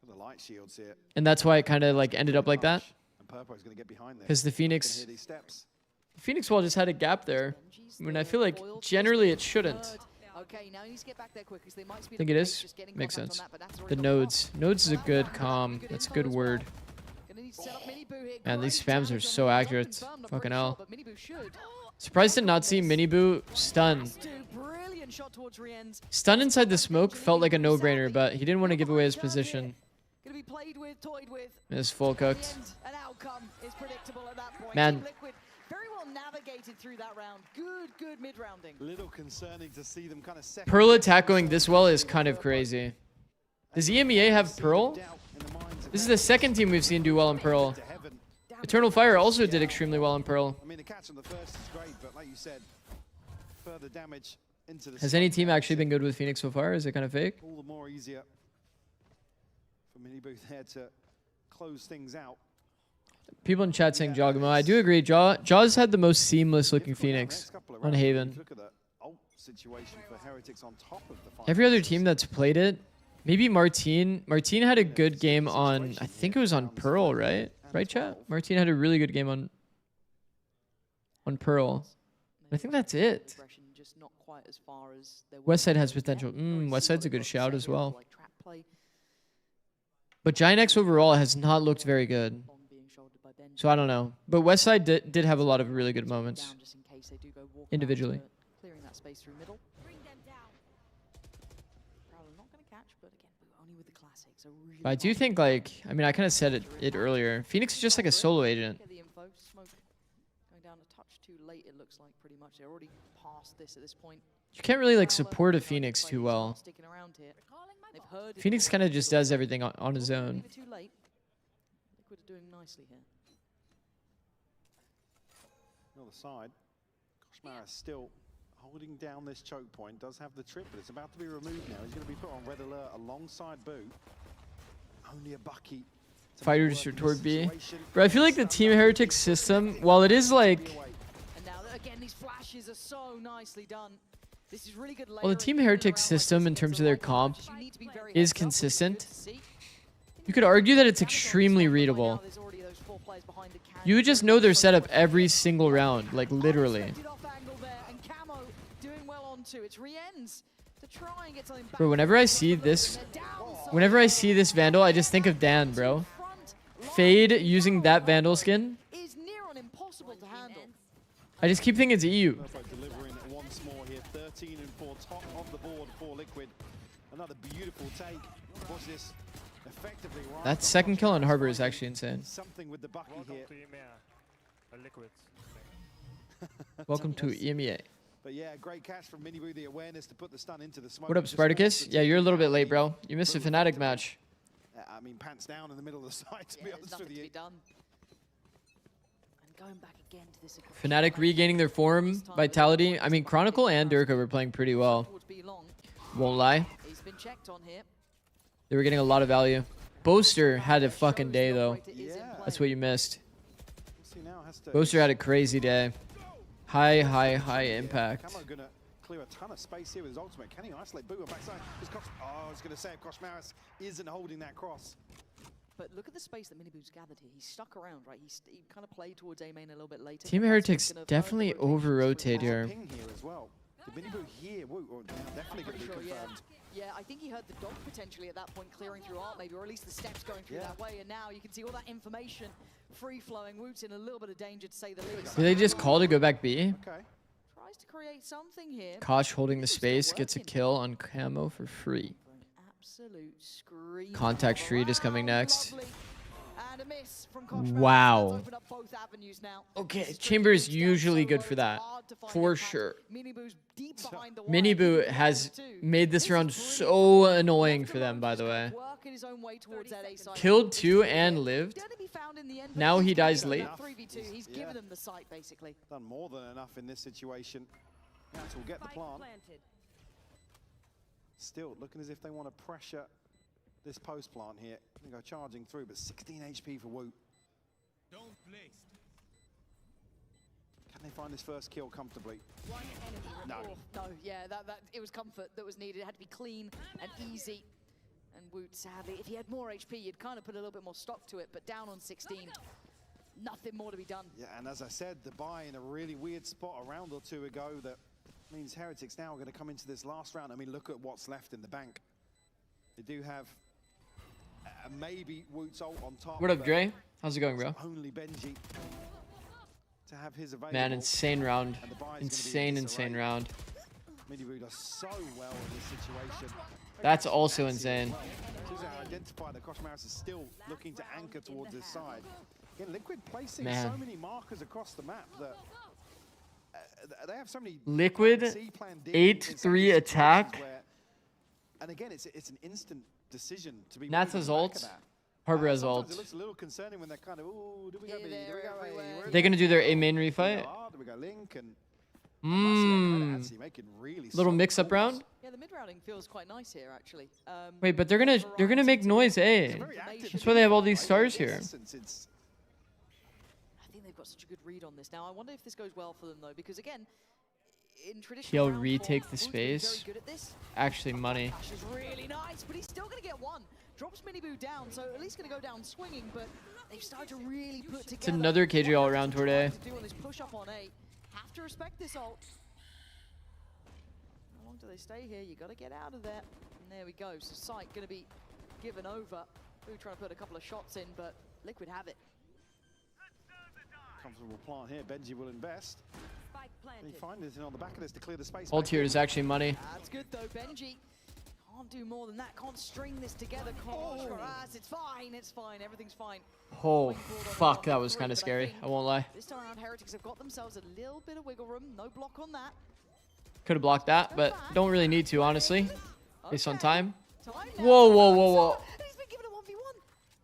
The light shields here. And that's why it kind of like ended up like that? And Purpo's going to get behind there. Because the Phoenix wall just had a gap there. When I feel like generally it shouldn't. Okay, now you need to get back there quick, 'cause they might speed I think up it the pace, is. just getting Makes contact sense. on that, but that's The already nodes. Nodes is a good comm. That's a good word. Man, these spams are so accurate. Fucking hell. Surprised to not see Miniboo stun. Brilliant shot towards Rienz. Stun inside the smoke felt like a no-brainer, but he didn't want to give away his position. Gonna be played with, toyed with. It's full cooked. An outcome is predictable at that point. Man. Liquid very well navigated through that round. Good mid-rounding. Little concerning to see them kind of second. Pearl attack going this well is kind of crazy. Does EMEA have Pearl? This is the second team we've seen do well in Pearl. Eternal Fire also did extremely well in Pearl. I mean, the catch on the first is great, but like you said, further damage into the Has any team actually been good with Phoenix so far? Is it kind of fake? all the more easier for Miniboo there to close things out. People in chat saying Jogamo. I do agree. Jaws had the most seamless looking Phoenix on Haven. Look at the ult situation for Heretics on top of the final. Every other team that's played it, maybe Martine. Martine had a good game on, I think it was on Pearl, right? Right, chat? Martine had a really good game on Pearl. I think that's it. Just not quite as far as there was. Westside has potential. Westside's a good shout as well. But Giant X overall has not looked very good. So I don't know. But Westside did have a lot of really good moments individually. Clearing that space through middle. Bring them down. Prowler not going to catch, but again, only with the classics. Really But I do think, like, I mean, I kind of said it earlier. Phoenix is just like a solo agent. Get the info. Smoke going down a touch too late, it looks like, pretty much. They're already past this at this point. You can't really like support a Phoenix too well. Sticking around here. They've heard Phoenix kind of just does everything on his own. Too late. Liquid are doing nicely here. Another side. Koshmara still holding down this choke point. Does have the trip, but it's about to be removed now. He's going to be put on red alert alongside Boo. Only a Bucky. Fighter just toward B. Bro, I feel like the Team Heretics system, while it is like... And now, again, these flashes are so nicely done. This is really good. Well, the Team Heretics system in terms of their comp is consistent. You could argue that it's extremely readable. You would just know their setup every single round, like literally. Bro, whenever I see this Vandal, I just think of Dan, bro. Fade using that Vandal skin. I just keep thinking it's EU. Delivering once more here. 13 and 4, top of the board for Liquid. Another beautiful take. Watch this. Effectively right. That second kill on Harbor is actually insane. Something with the Bucky here. Welcome to EMEA. But yeah, great catch from Miniboo, the awareness to put the stun into the smoke. What up, Spartacus? Yeah, you're a little bit late, bro. You missed a Fnatic match. I mean, pants down in the middle of the side, to be honest with you. Going back again to this Fnatic regaining their form, vitality. I mean, Chronicle and Durka were playing pretty well. Won't lie. He's been checked on here. They were getting a lot of value. Boaster had a fucking day, though. That's what you missed. Boaster had a crazy day. High impact. Camo gonna clear a ton of space here with his ultimate. Can he isolate Boo on backside? I was gonna say if Koshmaris isn't holding that cross. But look at the space that Miniboo's gathered here. He's stuck around, right? He kind of played towards A main a little bit later. Team Heretics definitely over-rotate here. Ping here as well. The Miniboo here, definitely going to be confirmed. Yeah, I think he heard the dog potentially at that point clearing through art maybe, or at least the steps going through that way. And now you can see all that information free-flowing. Woot's in a little bit of danger, to say the least. Did they just call to go back B? Okay. Tries to create something here. Kosh holding the space, gets a kill on Camo for free. Absolute scream. Contact Street is coming next. And a miss from Koshmaris. Wow. Open up both avenues now. Okay, Chamber is usually good for that. For sure. Miniboo has made this round so annoying for them, by the way. Killed 2 and lived. in the end. but Now he's he given dies them late. that 3v2. He's given them the site, basically. Done more than enough in this situation. Nats will get the plant. Still looking as if they want to pressure this post plant here. They go charging through, but 16 HP for Woot. Can they find this first kill comfortably? No, yeah, it was comfort that was needed. It had to be clean and easy. And Woot, sadly, if he had more HP, you'd kind of put a little bit more stock to it, but down on 16, nothing more to be done. Yeah, and as I said, the buy in a really weird spot a round or two ago that means Heretics now are going to come into this last round. I mean, look at what's left in the bank. They do have maybe Woot's ult on top. What up, Dre? How's it going, bro? Only Benji to have his available. Man, insane round. Insane round. Minibu does so well in this situation. That's also insane. Identify that Koshmaris is still looking to anchor towards his side. Again, Liquid placing Man. so many markers across the map that they have so many. Liquid 8-3 attack. And again, it's an instant decision to be. Nats has ult. Harbor has ult. It looks a little concerning when they're kind of, ooh, do we go B? Do we go A? They're gonna do their A main refight. Do we go Link? And little mix-up round. Yeah, the mid-rounding feels quite nice here, actually. Wait, but they're gonna make noise A. That's why they have all these stars here. I think they've got such a good read on this. Now, I wonder if this goes well for them, though, because again, in traditional He'll round retake form, the Woot's been space. very good at this. Actually, money. Dash is really nice, but he's still going to get one. Drops Minibu down, so at least going to go down swinging, but they've started to really put together. It's another KJ all around toward A. To do on this push up on A. Have to respect this ult. How long do they stay here? You got to get out of there. And there we go. So Sight going to be given over. We're trying to put a couple of shots in, but Liquid have it. Comfortable plant here. Benji will invest. He finds it on the back of this to clear the space. Ult here is actually money. That's good though, Benji. Can't do more than that. Can't string this together. It's fine. It's fine. Everything's fine. Oh, fuck. That was kind of scary. I won't lie. This time around, Heretics have got themselves a little bit of wiggle room. No block on that. Could have blocked that, but don't really need to, honestly. Based on time. Whoa, whoa, whoa, whoa. He's been given a 1v1.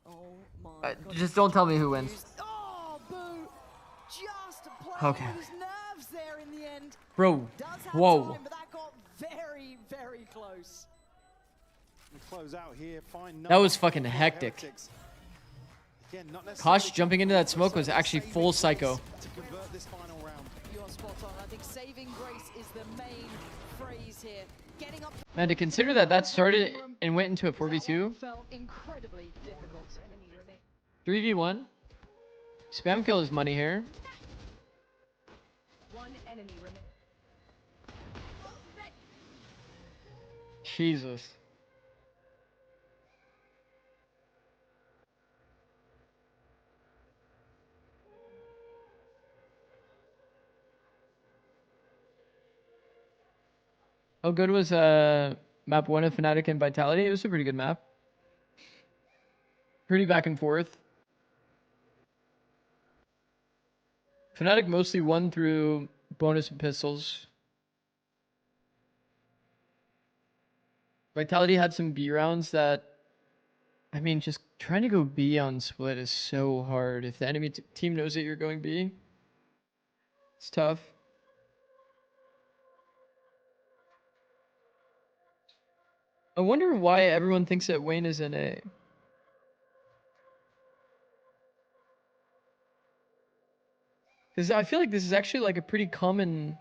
Oh my God. Just don't tell me who wins. Oh, boo. Just playing Okay. with his nerves there in the end. Bro, Does have whoa. time, but that got very, very close. Close out here. That was fucking hectic. Kosh jumping into that smoke was actually full psycho. To convert this final round. You're spot on. I think saving grace is the main phrase here. Getting up. Man, to consider that started and went into a 4v2. Felt incredibly difficult. 3v1. Spam kill is money here. One enemy remaining. Jesus. How good was map 1 of Fnatic and Vitality? It was a pretty good map. Pretty back and forth. Fnatic mostly won through bonus and pistols. Vitality had some B rounds that, I mean, just trying to go B on split is so hard. If the enemy team knows that you're going B, it's tough. I wonder why everyone thinks that Wayne is in A. Because I feel like this is actually like a pretty common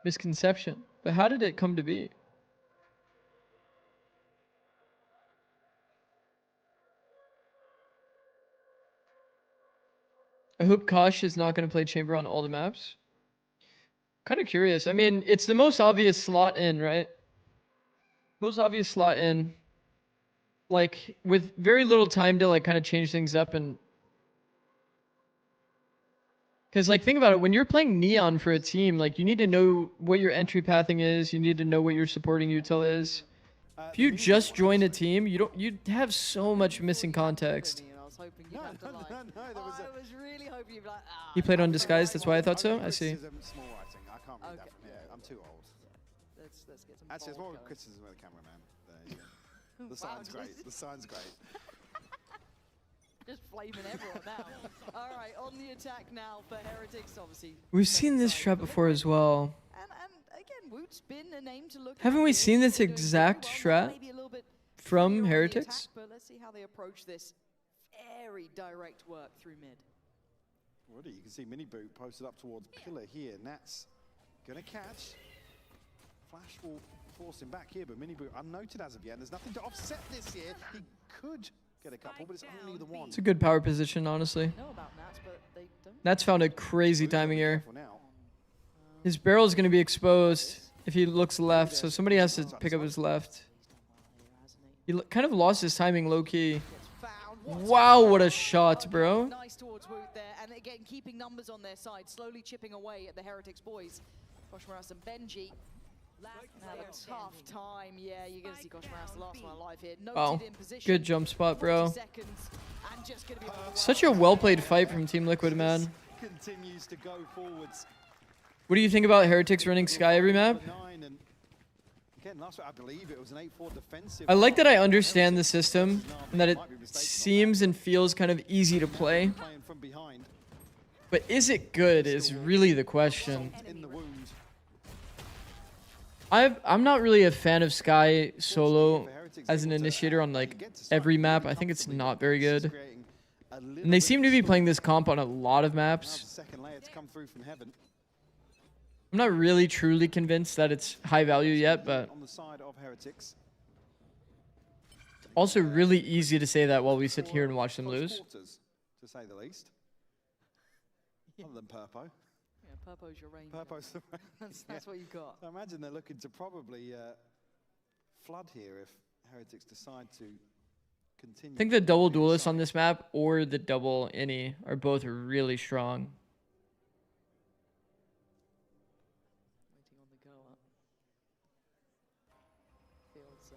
misconception. But how did it come to be? I hope Kosh is not going to play Chamber on all the maps. Kind of curious. I mean, it's the most obvious slot in, right? Most obvious slot in. Like, with very little time to, like, kind of change things up and... Because, like, think about it. When you're playing Neon for a team, like, you need to know what your entry pathing is. You need to know what your supporting util is. If you just join a team, you have so much missing context. I was hoping you'd have to lie. I was really hoping you'd be like, ah. He played on Disguise, that's why I thought so? I see. Small writing. I can't read that from here. I'm too old. Let's get some. Actually, it's more bold criticism of the cameraman. There you go. The sign's great. The sign's great. Just flaming everyone now. All right, on the attack now for Heretics, obviously. We've seen this strat before as well. And again, Woot's been a name to look Haven't at we here. seen this They're doing exact very well, strat maybe a little bit from freer on the Heretics? attack, but let's see how they approach this. Very direct work through mid. Already, you can see Mini Boot posted up towards Pillar here. Nat's gonna catch. Flash will force him back here, but Mini Boot unnoted as of yet. There's nothing to offset this here. He could get a couple, but it's only the one. It's a good power position, honestly. Know about Nats, but they don't. Nats found a crazy timing here. His barrel is going to be exposed if he looks left, so somebody has to pick up his left. He kind of lost his timing low-key. Wow, what a shot, bro. Nice towards Woot there, and again, keeping numbers on their side, slowly chipping away at the Heretics boys. Koshmaras and Benji have a tough time. Yeah, you're going to see Koshmaras the last one alive here. Wow, Noted in position. good jump spot, bro. 40 seconds, and just gonna be Such a well-played fight from Team Liquid, man. Continues to go forwards. What do you think about Heretics running Sky every map? Again, last week, I believe it was an 8-4 defensive. I like that I understand the system and that it seems and feels kind of easy to play. Playing from behind. But is it good is really the question. In the wound. I'm not really a fan of Sky solo as an initiator on like every map. I think it's not very good. And they seem to be playing this comp on a lot of maps. Second layer to come through from heaven. I'm not really truly convinced that it's high value yet, but On the side of Heretics. also really easy to say that while we sit here and watch them lose. Quarters, to say the least. Other than Purpo. Yeah, Purpo's your range. Purpo's the range. That's what you got. I imagine they're looking to probably flood here if Heretics decide to continue. I think the double duelists on this map or the double any are both really strong. Waiting on the go up. Feels,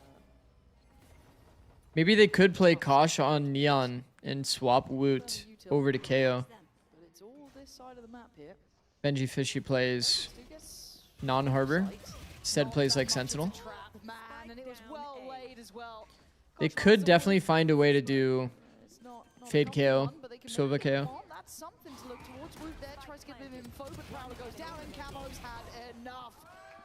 Maybe they could play Kosh on Neon and swap Woot over to KO. but it's all this side of the map here. Benji Fishy plays non-harbor. Instead plays like Sentinel. Man, and it was well laid as well. They could definitely find a way to do Fade KO, Sova KO. That's something to look towards. Woot there tries to get a bit of info, but Prowler goes down and Camo's had enough.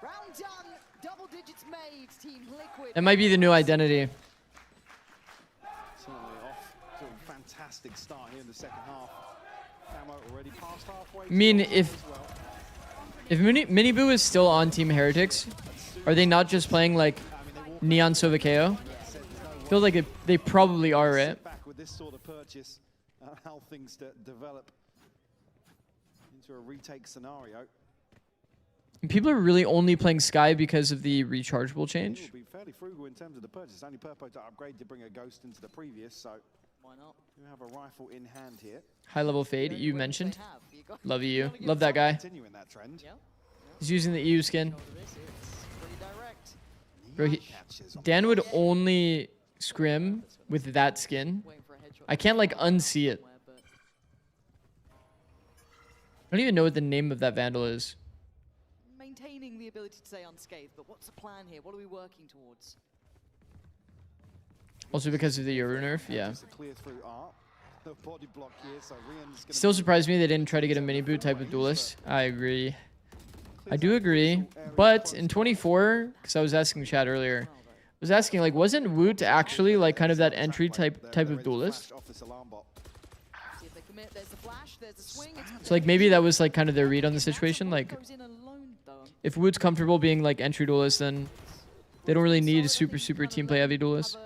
Round done, double digits made, Team Liquid. That might be the new identity. Certainly off to a fantastic start here in the second half. Camo already past halfway. I mean, if Mini Boo is still on Team Heretics, are they not just playing like Neon Sova KO? I feel like they probably are, right? Back with this sort of purchase, how things develop into a retake scenario. And people are really only playing Sky because of the rechargeable change. It will be fairly frugal in terms of the purchase. Only Purpo to upgrade to bring a ghost into the previous, so why not? You have a rifle in hand here. High level Fade, you mentioned. Love EU. Love that guy. Continuing that trend. He's using the EU skin. Bro, Dan would only scrim with that skin. I can't like unsee it. I don't even know what the name of that Vandal is. Maintaining the ability to stay unscathed, but what's the plan here? What are we working towards? Also because of the Euro nerf, yeah. Clear through art. The body block here, so Rian's gonna Still surprised me they didn't try to get a mini boot type of duelist. I agree. I do agree. But in 24, because I was asking Chad earlier, I was asking like, wasn't Woot actually like kind of that entry type of duelist? So like maybe that was like kind of their read on the situation. Like if Woot's comfortable being like entry duelist, then they don't really need a super team play heavy duelist.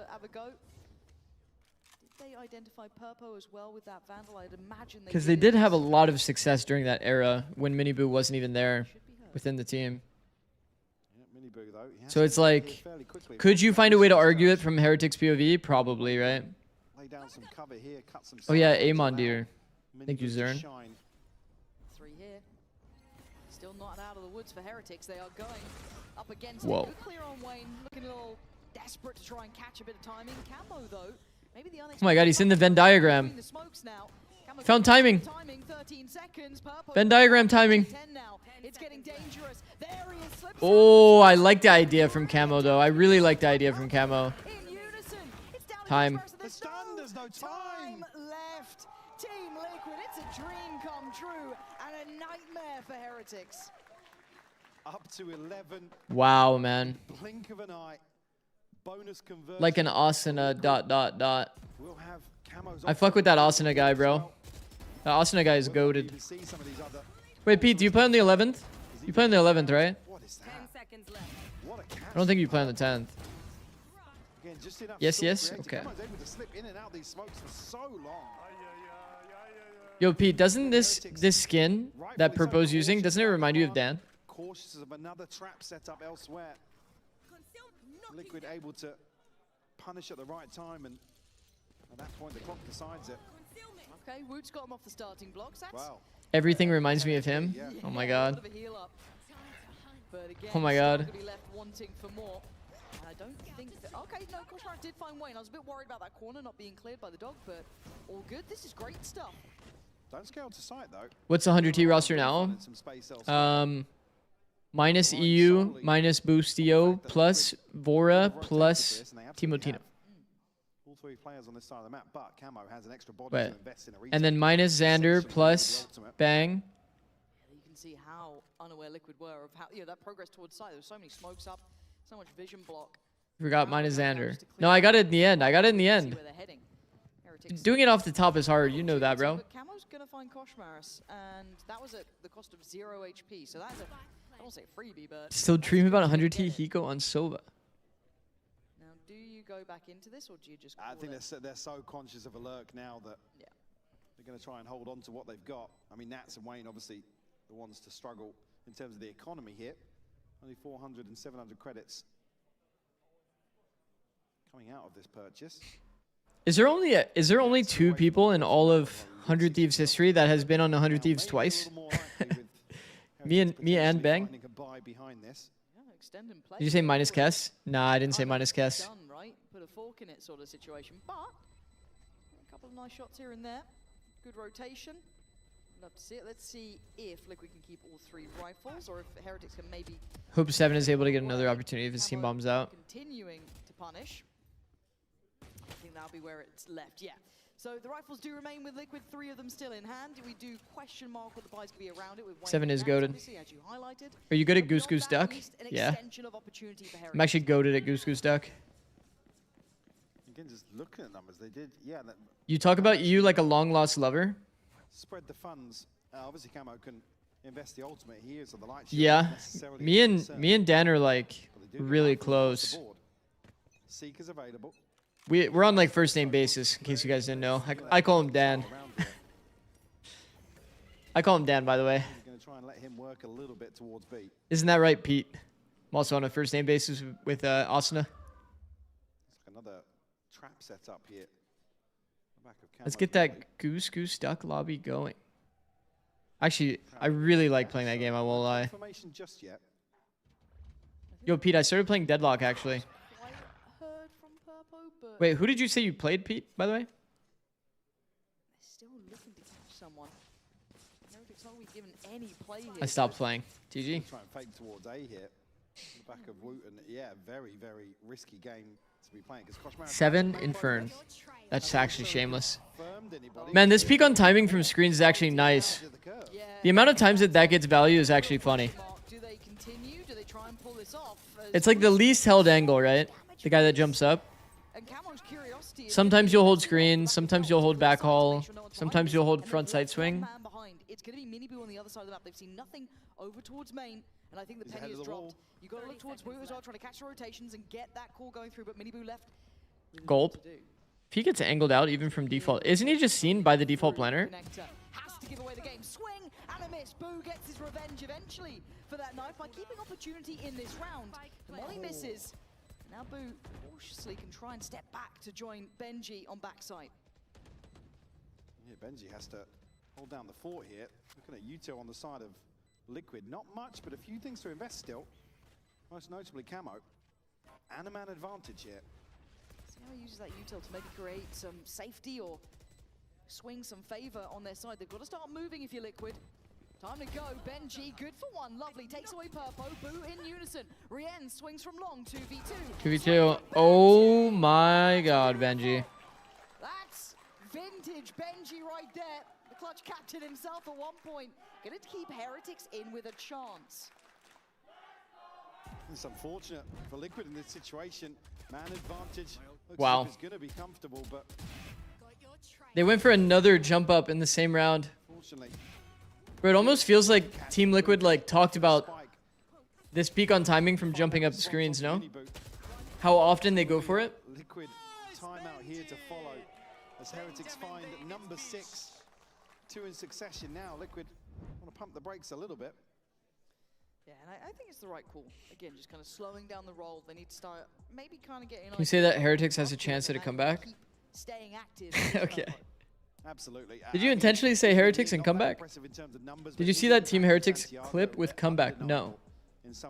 Because they did have a lot of success during that era when Miniboo wasn't even there within the team. So it's like, could you find a way to argue it from Heretics POV? Probably, right? Oh yeah, Amondir. Thank you, Zern. 3 here. Still not out of the woods for Heretics. They are going up against it. Good clear on Wayne. Looking a little desperate to try and catch a bit of timing. Camo though. Maybe the Oh my god, he's in the Venn diagram. Found timing. 13 seconds. Venn diagram timing. Oh, I like the idea from Camo though. I really like the idea from Camo. Time. There's no time. Team Liquid, it's a dream come true and a nightmare for Heretics. Up to 11. Wow, man. Blink of an eye. Bonus conversion. Like an Asuna ... We'll have Camo's I fuck with that Asuna guy, bro. That Asuna guy is goated. Wait, Pete, do you play on the 11th? You play on the 11th, right? What is that? 10 seconds left. What a catch. I don't think you play on the 10th. Again, just enough Yes, to yes? create it. Okay. Camo's able to slip in and out these smokes for so long. Yo, Pete, doesn't this skin that Purpo's using, doesn't it remind you of Dan? Cautious of another trap set up elsewhere. Liquid able to punish at the right time, and at that point the clock decides it. Okay, Woot's got him off the starting blocks. That's Wow. Everything reminds me of him. Oh my god. But again, Oh my god. still gonna be left wanting for more. And I don't think that, okay, no, Koshmar did find Wayne. I was a bit worried about that corner not being cleared by the dog, but all good. This is great stuff. Don't scale to sight though. What's the 100T roster now? Minus EU, minus Boostio, plus Vora, plus Timotino. All three players on this side of the map, but Camo has an extra body Wait. to invest in a And then minus Xander, plus Bang. You can see how unaware Liquid were of how, that progress towards site. There was so many smokes up, so much vision block. Forgot minus Xander. No, I got it in the end. I got it in the end. Doing it off the top is hard. You know that, bro. But Camo's gonna find Koshmaris, and that was at the cost of 0 HP. So that's a, I don't say a freebie, but Still dream about 100T Hiko on Sova. now, do you go back into this, or do you just? I think it? they're so conscious of a lurk now that they're going to try and hold on to what they've got. I mean, Nats and Wayne obviously the ones to struggle in terms of the economy here. Only 400 and 700 credits coming out of this purchase. Is there only 2 people in all of 100 Thieves history that has been on 100 Thieves twice? me and Bang. Did you say minus Kess? Nah, I didn't say minus Kess. Done, right? Put a fork in it sort of situation. But a couple of nice shots here and there. Good rotation. Love to see it. Let's see if Liquid can keep all 3 rifles, or if Heretics can maybe Hope 7 is able to get another opportunity if his team bombs out. continuing to punish. I think that'll be where it's left, yeah. So the rifles do remain with Liquid, 3 of them still in hand. We do question mark what the buys could be around it with Wayne 7 is and Nats, goated. obviously, as you highlighted. Are you good at Goose Goose Duck? An Yeah. extension of opportunity for I'm Heretics. actually goated at Goose Goose Duck. Again, just looking at numbers, they did, yeah. You talk about you like a long lost lover. Spread the funds. Obviously, Camo can invest the ultimate here, so the light shield Yeah, isn't necessarily me a concern. and Dan are like But they do get really light across the close. board. Seekers available. We're on like first name basis, in case you guys didn't know. I call him Dan. I call him Dan, by the way. He's going to try and let him work a little bit towards B. Isn't that right, Pete? I'm also on a first name basis with Asuna. It's like another trap set up here. The back of Let's Camo's get that Goose Goose Duck lobby going. Actually, I really like playing that game, I won't lie. Information just yet. Yo, Pete, I started playing Deadlock, actually. Heard from Purpo, but Wait, who did you say you played, Pete, by the way? still looking to catch someone. Heretics not really given any play here. I stopped playing. GG. Try and fake towards A here. The back of Woot, and yeah, very, very risky game to be playing. 'Cause Koshmar 7 Infern. That's actually shameless. Man, this peak on timing from screens is actually nice. The amount of times that gets value is actually funny. Do they continue? Do they try and pull this off? It's like the least held angle, right? The guy that jumps up. And Camo's curiosity. Sometimes you'll hold screen, sometimes you'll hold back haul, sometimes you'll hold front side swing. Man behind. It's going to be Miniboo on the other side of the map. They've seen nothing over towards main, and I think the penny has dropped. You got to look towards Woot as well, trying to catch the rotations and get that call going through. But Miniboo left. Gulp. If he gets angled out even from default, isn't he just seen by the default planner? Has to give away the game. Swing and a miss. Boo gets his revenge eventually for that knife by keeping opportunity in this round. The molly misses. Now Boo cautiously can try and step back to join Benji on backside. Yeah, Benji has to hold down the fort here. Looking at Yuto on the side of Liquid. Not much, but a few things to invest still. Most notably Camo. And a man advantage here. See how he uses that util to maybe create some safety or swing some favor on their side. They've got to start moving if you're Liquid. Time to go. Benji, good for one. Lovely. Takes away Purpo. Boo in unison. Rien swings from long. 2v2. 2v2. Oh my god, Benji. That's vintage Benji right there. The clutch captain himself at one point. Gonna keep Heretics in with a chance. It's unfortunate for Liquid in this situation. Man advantage. Looks Wow. like it's going to be comfortable, but They went for another jump up in the same round. fortunately, Bro, it almost feels like Team Liquid like talked about this peak on timing from jumping up the screens, no? How often they go for it? Liquid timeout here to follow as Heretics find number 6. 2 in succession now. Liquid want to pump the brakes a little bit. Yeah, and I think it's the right call. Again, just kind of slowing down the roll. They need to start maybe kind of getting. Can you say that Heretics has a chance at a comeback? Staying active. Okay. Absolutely. Did you intentionally say Heretics and comeback? Did you see that Team Heretics clip with comeback? No.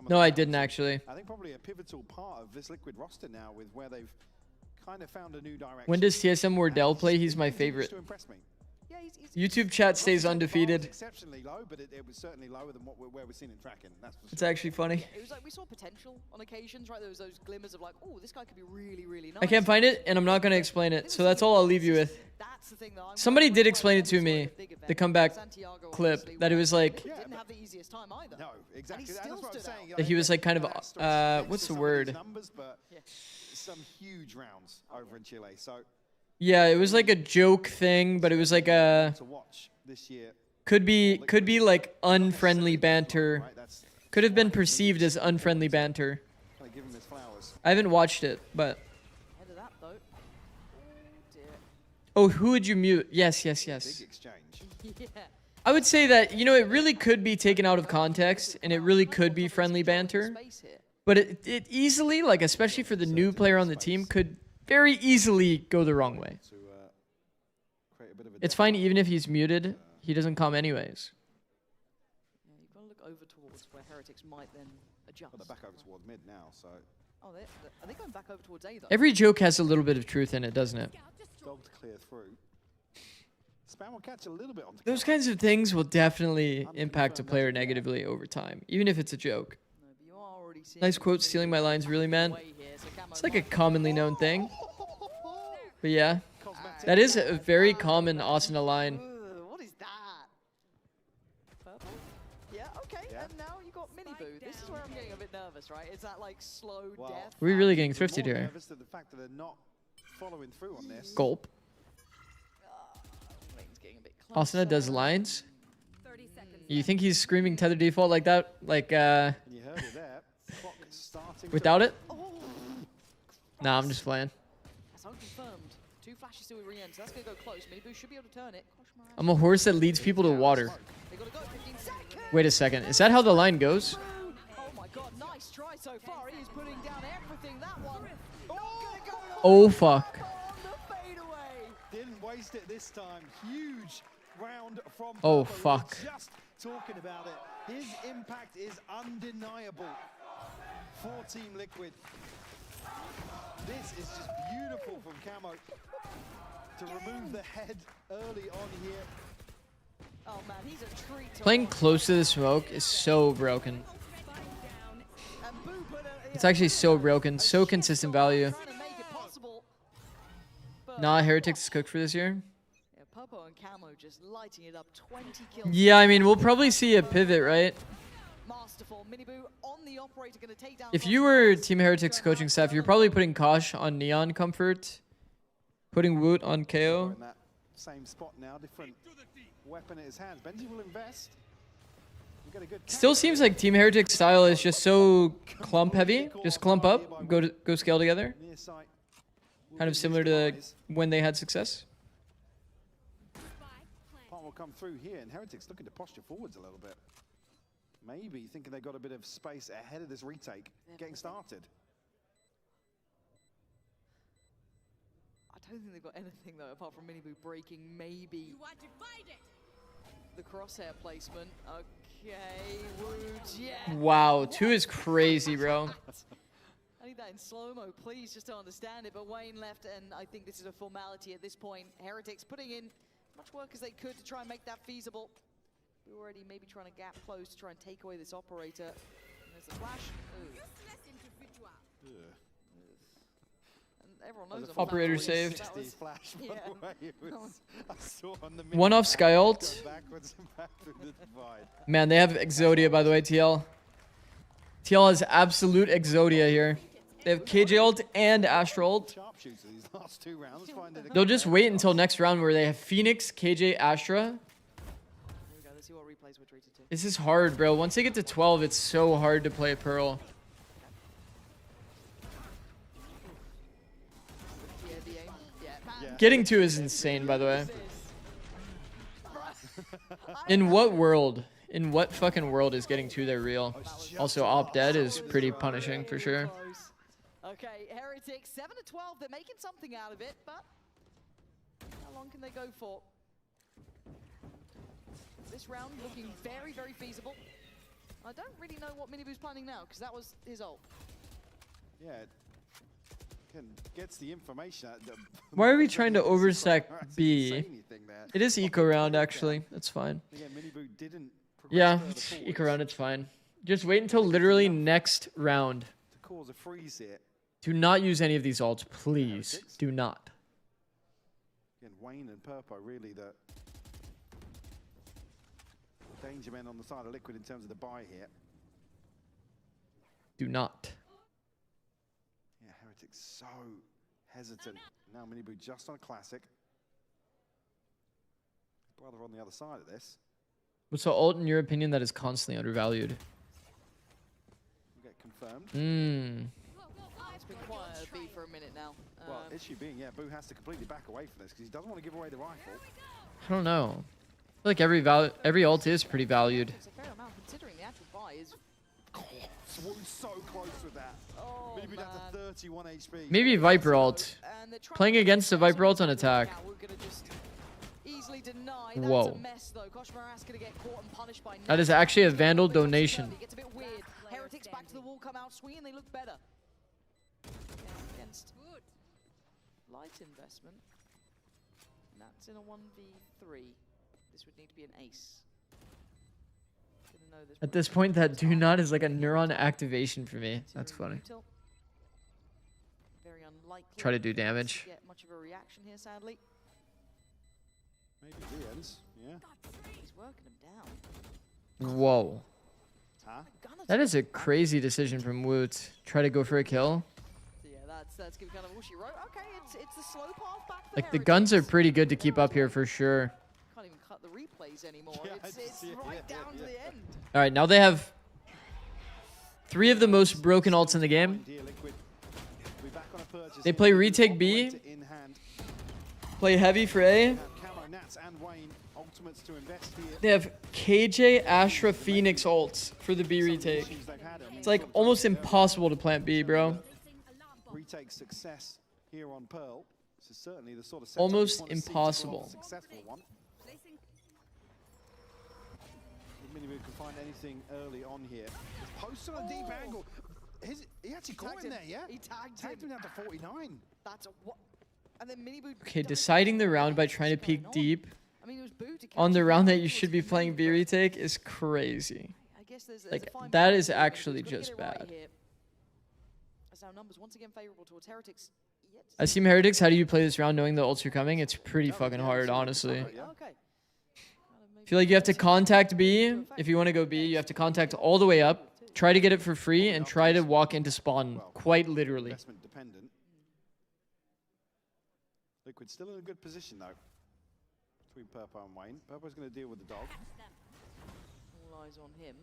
No, I didn't actually. I think probably a pivotal part of this Liquid roster now with where they've kind of found a new direction. When does TSM Wardell play? He's my favorite. To impress me. YouTube chat stays undefeated. Exceptionally low, but it was certainly lower than where we're seeing in tracking. That's for It's sure. actually funny. It was like we saw potential on occasions, right? There was those glimmers of like, oh, this guy could be really, really nice. I can't find it, and I'm not going to explain it, so that's all I'll leave you with. Somebody did explain it to me, the comeback clip, that it was like, Didn't have the easiest time either. No, exactly. That's what I'm saying. that he was like kind of, what's the word? Numbers, but some huge rounds over in Chile. So Yeah, it was like a joke thing, but it was like a, to watch this year. could be like unfriendly banter. Could have been perceived as unfriendly banter. Like give him his flowers. I haven't watched it, but. Ahead of that though. Oh, who would you mute? Yes, yes, Big yes. exchange. Yeah. I would say that, you know, it really could be taken out of context, and it really could be friendly banter. But it easily, like, especially for the new player on the team, could very easily go the wrong way. It's fine even if he's muted. He doesn't come anyways. Yeah, you've got to look over towards where Heretics might then adjust. Well, they're back over toward mid now, so. Oh, are they going back over towards A though? Every joke has a little bit of truth in it, doesn't it? Dog to clear through. Spam will catch a little bit on. Those kinds of things will definitely impact a player negatively over time, even if it's a joke. Nice quote, stealing my lines, really, man. It's like a commonly known thing. But yeah, that is a very common Asuna line. What is that? Purple? Yeah, okay. And now you got Mini Boo. This is where I'm getting a bit nervous, right? Is that like slow death? We're really getting thrifty here. Nervous at the fact that they're not following through on this. Gulp. Asuna does lines. You think he's screaming tether default like that? Like, You heard it there. Clock starting without it? Oh. Nah, I'm just playing. That's unconfirmed. 2 flashes still with re-end, so that's going to go close. Mini Boo should be able to turn it. I'm a horse that leads people to water. They got to go 15 seconds. Wait a second. Is that how the line goes? Oh my god, nice try so far. He is putting down everything. That one. Oh, fuck. Didn't waste it this time. Huge round from Oh, Purple. fuck. We're just talking about it. His impact is undeniable for Team Liquid. This is just beautiful from Camo to remove the head early on here. Oh man, he's a treat. Playing close to the smoke is so broken. It's actually so broken. So consistent value. Nah, Heretics is cooked for this year. Yeah, Purple and Camo just lighting it up. 20 kills. Yeah, I mean, we'll probably see a pivot, right? Masterful. Mini Boo on the operator, gonna take down. If you were Team Heretics coaching staff, you're probably putting Kosh on Neon Comfort, putting Woot on KO. In that same spot now, different weapon in his hands. Benji will invest. We got a good Still seems like Team Heretics style is just so clump heavy. Just clump up, go scale together. near sight. Kind of similar to when they had success. Part will come through here, and Heretics looking to posture forwards a little bit. Maybe thinking they got a bit of space ahead of this retake, getting started. I don't think they've got anything though, apart from Mini Boo breaking maybe the crosshair placement. Okay, Wood, yeah. Wow, 2 is crazy, bro. I need that in slow-mo, please, just to understand it. But Wayne left, and I think this is a formality at this point. Heretics putting in as much work as they could to try and make that feasible. We're already maybe trying to gap close to try and take away this operator. And there's the flash. Ooh. And everyone knows. Operator saved. That was, Flash, by the way. It was, I saw on the One off Sky ult. go backwards and back through the divide. Man, they have Exodia, by the way, TL. TL has absolute Exodia here. They have KJ ult and Astra ult. Sharpshooter these last 2 rounds. Finding a They'll just wait until next round where they have Phoenix, KJ, Astra. let's see what replays we're treated to. This is hard, bro. Once they get to 12, it's so hard to play Pearl. Yeah, the aim. Yeah. Getting 2 is insane, by the way. In what world? In what fucking world is getting 2 there real? Also, Op Dead is pretty punishing for sure. Okay, Heretics 7 to 12. They're making something out of it, but how long can they go for? This round looking very, very feasible. I don't really know what Minibu's planning now because that was his ult. Yeah. Gets the information out. Why are we trying to oversec B? It is eco round, actually. That's fine. Again, Minibu didn't Yeah, eco round, it's fine. Just wait until literally next round. to cause a freeze here. Do not use any of these ults, please. Do not. Again, Wayne and Purpo really the danger men on the side of Liquid in terms of the buy here. Do not. Yeah, Heretics so hesitant. Now Minibu just on a classic. Brother on the other side of this. What's the ult, in your opinion, that is constantly undervalued? Get confirmed. It's been quiet at B for a minute now. Well, issue being, yeah, Boo has to completely back away from this because he doesn't want to give away the rifle. I don't know. I feel like every ult is pretty valued. It's a fair amount considering the actual buy is. So close with that. Oh, Maybe down to 31 HP. Maybe Viper ult. Playing against the Viper ult on attack. Easily deny. Whoa. That's a mess, though. Koshmara's gonna get caught and punished by That is actually a Vandal donation. It gets a bit weird. Heretics back to the wall, come out swinging, they look better. Against light investment. And that's in a 1v3. This would need to be an ace. Gonna know this At this point, that do not is like a neuron activation for me. That's funny. Very unlikely. Try to do damage. Get much of a reaction here, sadly. Maybe the ends, yeah. He's working him down. Whoa. Huh? That is a crazy decision from Woot. Try to go for a kill. So yeah, that's kind of all she wrote. Okay, it's the slow path back for Like, the Heretics. guns are pretty good to keep up here for sure. Can't even cut the replays anymore. Yeah, It's right down to the end. All right, now they have 3 of the most broken ults in the game. They play retake B, play heavy for A. They have KJ, Astra, Phoenix ults for the B retake. It's like almost impossible to plant B, bro. Retake success here on Pearl. This is certainly the sort of Almost impossible. Successful one. Minibu can find anything early on here. It's posted on a deep angle. He actually caught him there, yeah? He tagged him down to 49. That's a what? And then Minibu. Okay, deciding the round by trying to peek deep I mean, it was Boo to on the round that you should be playing B retake is crazy. I guess there's Like, a fine that balance is here, but he's actually gotta get just it right bad. here. As our numbers once again favorable towards Heretics. I see Heretics. How do you play this round knowing the ults are coming? It's pretty fucking hard, honestly. Okay. I feel like you have to contact B. If you want to go B, you have to contact all the way up, try to get it for free, and try to walk into spawn, quite literally. Investment dependent. Liquid still in a good position, though. Between Purpo and Wayne. Purpo's going to deal with the dog. All eyes on him.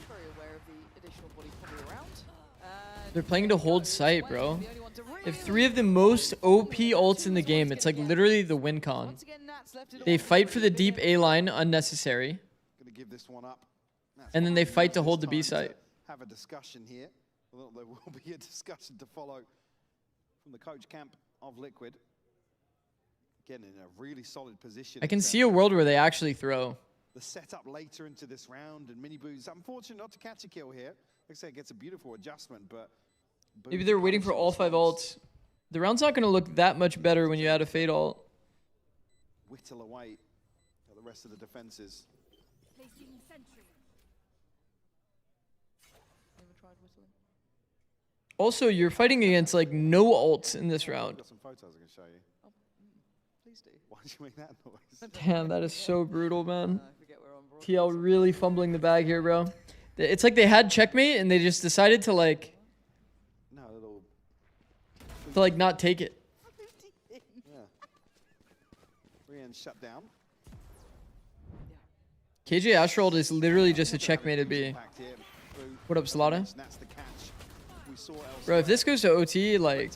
Very aware of the additional body probably around. They're playing to hold site, bro. They have 3 of the most OP ults in the game. It's like literally the win con. They fight for the deep A line unnecessary. Going to give this one up. And then they fight to hold the B site. Have a discussion here. Well, there will be a discussion to follow from the coach camp of Liquid. Getting in a really solid position. I can see a world where they actually throw. The setup later into this round, and Minibu's unfortunate not to catch a kill here. Like I say, it gets a beautiful adjustment, but Maybe they're waiting for all 5 ults. The round's not going to look that much better when you add a Fade ult. whittle away at the rest of the defenses. Never tried whistling. Also, you're fighting against like no ults in this round. Got some photos I can show you. Oh, please do. Why did you make that noise? Damn, that is so brutal, man. TL really fumbling the bag here, bro. It's like they had checkmate and they just decided to like, not take it. Yeah. Rian's shut down. KJ Astrold is literally just a checkmated B. What up, Slaughter? Bro, if this goes to OT, like,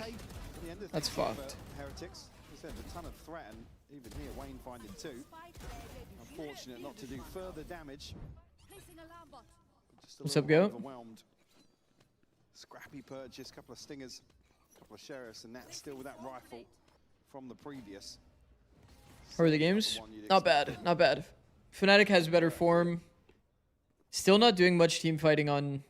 that's fucked. Heretics. There's a ton of threat, and even here, Wayne finding two. Unfortunate not to do further damage. What's up, Go? Overwhelmed. Scrappy purchase, couple of stingers, couple of sheriffs, and that's still with that rifle from the previous. How are the games? Not bad, not bad. Fnatic has better form. Still not doing much team fighting on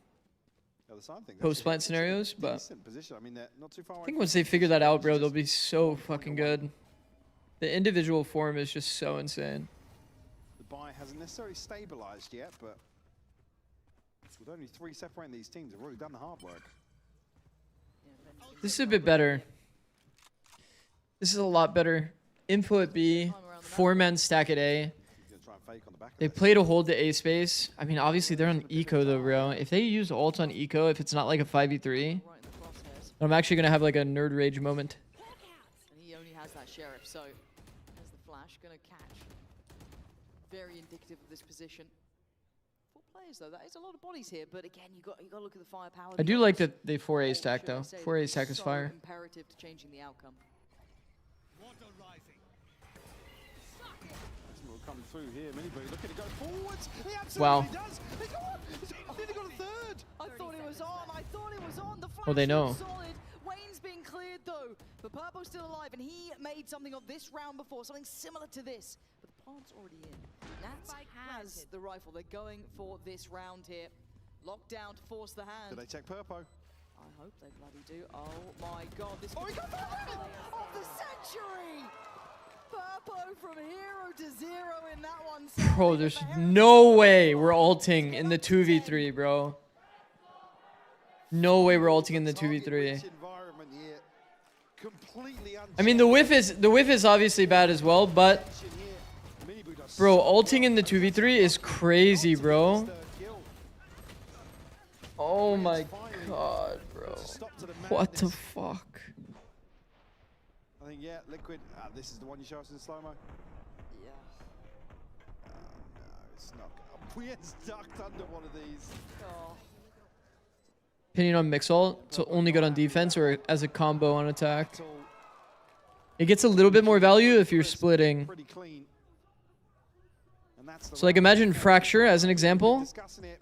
post-plant scenarios, but I think once they figure that out, bro, they'll be so fucking good. The individual form is just so insane. The buy hasn't necessarily stabilized yet, but with only 3 separating these teams, they've already done the hard work. This is a bit better. This is a lot better. Info at B, 4-man stack at A. They play to hold the A space. I mean, obviously they're on eco though, bro. If they use ult on eco, if it's not like a 5v3, I'm actually gonna have like a nerd rage moment. And he only has that sheriff, so there's the flash gonna catch. Very indicative of this position. 4 players though, that is a lot of bodies here, but again, you got to look at the firepower. I do like that they 4A stack though. 4A stack is fire. Imperative to changing the outcome. Coming through here, Miniboo looking to go forwards. He absolutely Wow. does. He's nearly got a third. I thought it was on. I thought it was on. The flash Well, they know. was solid. Wayne's being cleared though, but Purpo's still alive, and he made something of this round before, something similar to this. But the plant's already in. Nats has the rifle. They're going for this round here. Lockdown to force the hand. Do they check Purpo? I hope they bloody do. Oh my god, this could be of the century! Purpo from hero to zero in that one. Bro, there's no way we're ulting in the 2v3, bro. No way we're ulting in the 2v3. I mean, the whiff is obviously bad as well, but bro, ulting in the 2v3 is crazy, bro. Oh my god, bro. What the fuck? I think, yeah, Liquid. This is the one you show us in slow-mo. Yeah. No, it's not. We are stuck under one of these. Oh. Opinion on mix ult? So only good on defense or as a combo on attack? It gets a little bit more value if you're splitting. So like imagine Fracture as an example.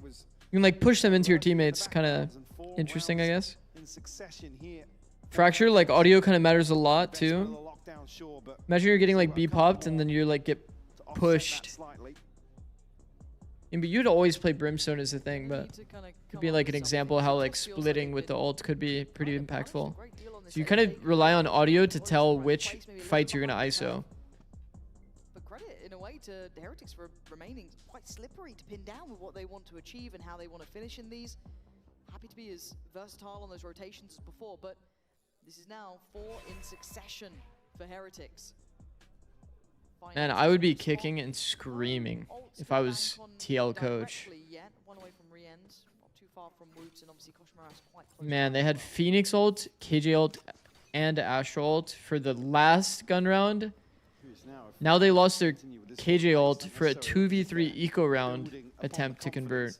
You can like push them into your teammates. Kind of interesting, I guess. Fracture, like audio kind of matters a lot too. Imagine you're getting like B popped and then you're like get pushed. But you'd always play Brimstone as a thing, but could be like an example of how like splitting with the ult could be pretty impactful. So you kind of rely on audio to tell which fights you're gonna ISO. But credit in a way to Heretics for remaining quite slippery to pin down with what they want to achieve and how they want to finish in these. Happy to be as versatile on those rotations as before, but this is now 4 in succession for Heretics. Man, I would be kicking and screaming if I was TL coach. Man, they had Phoenix ult, KJ ult, and Astro ult for the last gun round. Now they lost their KJ ult for a 2v3 eco round attempt to convert.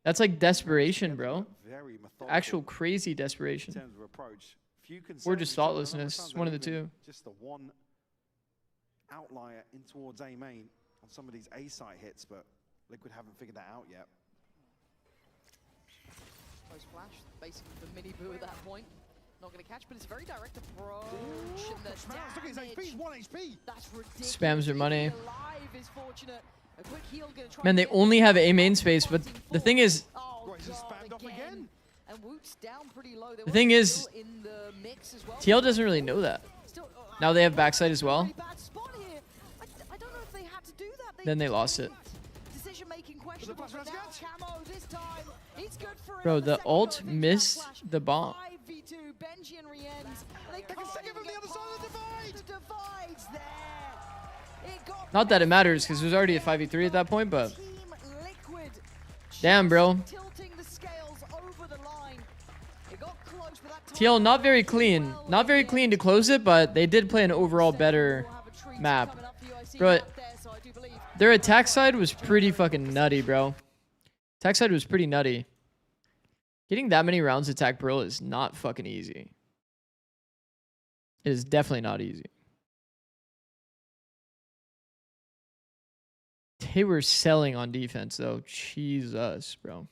That's like desperation, bro. Actual crazy desperation. Or just thoughtlessness. One of the two. Just the one outlier in towards A main on some of these A site hits, but Liquid haven't figured that out yet. Close flash, basically for Miniboo at that point. Not going to catch, but it's a very direct approach. And the damage. 1 HP. That's ridiculous. Spams their money. Alive is fortunate. A quick heal gonna try Man, they only have A main space, but the thing is, the thing is, TL doesn't really know that. Now they have backside as well. Then they lost it. Decision-making questionable. Camo this time Bro, the ult missed the bomb. 5v2, Benji and Rienz. They can't get from the other side of the divide. The divide's there. It got Not that it matters, because it was already a 5v3 at that point, but... Damn, bro. tilting the scales over the line. It got close, but that TL not very clean. Not very clean to close it, but they did play an overall better map. Bro, their attack side was pretty fucking nutty, bro. Attack side was pretty nutty. Getting that many rounds attack Pearl is not fucking easy. It is definitely not easy. They were selling on defense, though. Jesus, bro.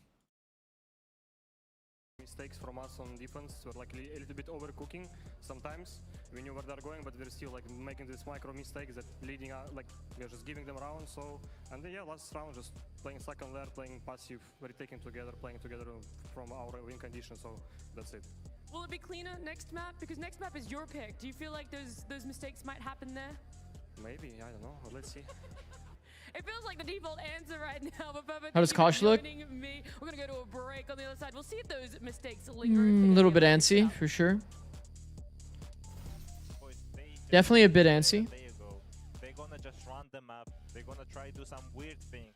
Mistakes from us on defense were like a little bit overcooking sometimes. We knew where they're going, but we're still like making these micro mistakes that leading out, like we're just giving them rounds. So, and then, yeah, last round just playing second there, playing passive, retaking together, playing together from our win condition. So that's it. Will it be cleaner next map? Because next map is your pick. Do you feel like those mistakes might happen there? Maybe, I don't know. Well, let's see. It feels like the default answer right now, but Bubba, How does Kosh look? me. We're gonna go to a break on the other side. We'll see if those mistakes A linger. little bit antsy, for sure. Definitely a bit antsy. They're gonna just run the map. They're gonna try to do some weird things.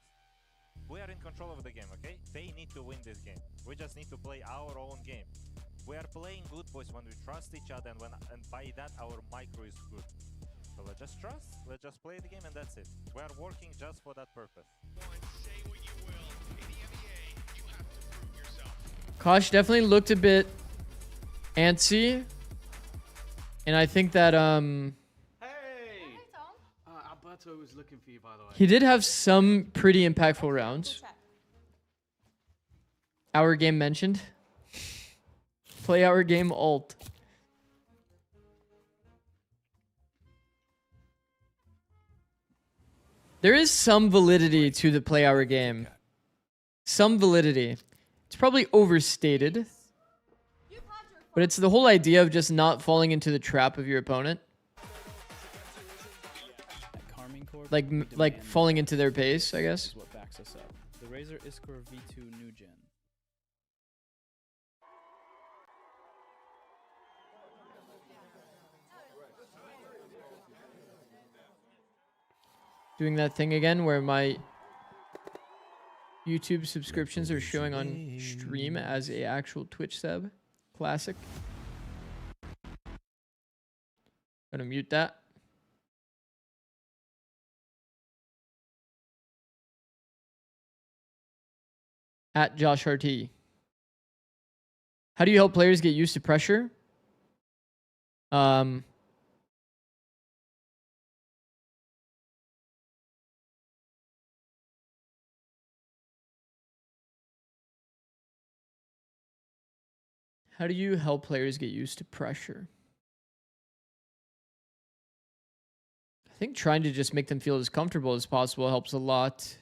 We are in control of the game, okay? They need to win this game. We just need to play our own game. We are playing good, boys, when we trust each other, and by that our micro is good. So let's just trust, let's just play the game, and that's it. We are working just for that purpose. Kosh definitely looked a bit antsy. And I think that Alberto was looking for you, by the way. he did have some pretty impactful rounds. Our game mentioned. Play our game ult. There is some validity to the play our game. Some validity. It's probably overstated. But it's the whole idea of just not falling into the trap of your opponent. Like falling into their pace, I guess. Is what backs us up. The Razer Iskor V2 New Gen. Doing that thing again where my YouTube subscriptions are showing on stream as a actual Twitch sub. Classic. Gonna mute that. At Josh RT. How do you help players get used to pressure? How do you help players get used to pressure? I think trying to just make them feel as comfortable as possible helps a lot.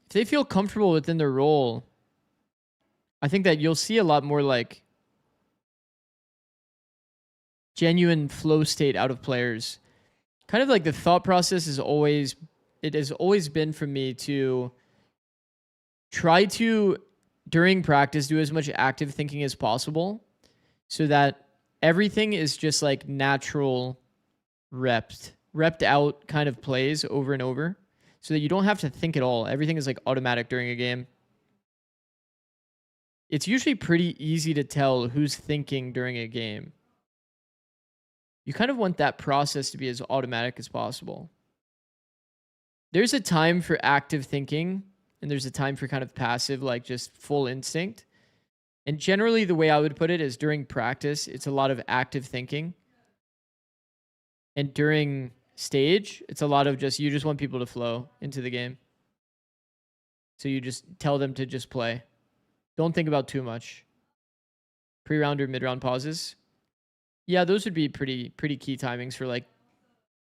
If they feel comfortable within their role, I think that you'll see a lot more like genuine flow state out of players. Kind of like the thought process is always, it has always been for me to try to, during practice, do as much active thinking as possible so that everything is just like natural repped out kind of plays over and over so that you don't have to think at all. Everything is like automatic during a game. It's usually pretty easy to tell who's thinking during a game. You kind of want that process to be as automatic as possible. There's a time for active thinking and there's a time for kind of passive, like just full instinct. And generally the way I would put it is during practice, it's a lot of active thinking. And during stage, it's a lot of just, you just want people to flow into the game. So you just tell them to just play. Don't think about too much. Pre-round or mid-round pauses. Yeah, those would be pretty key timings for like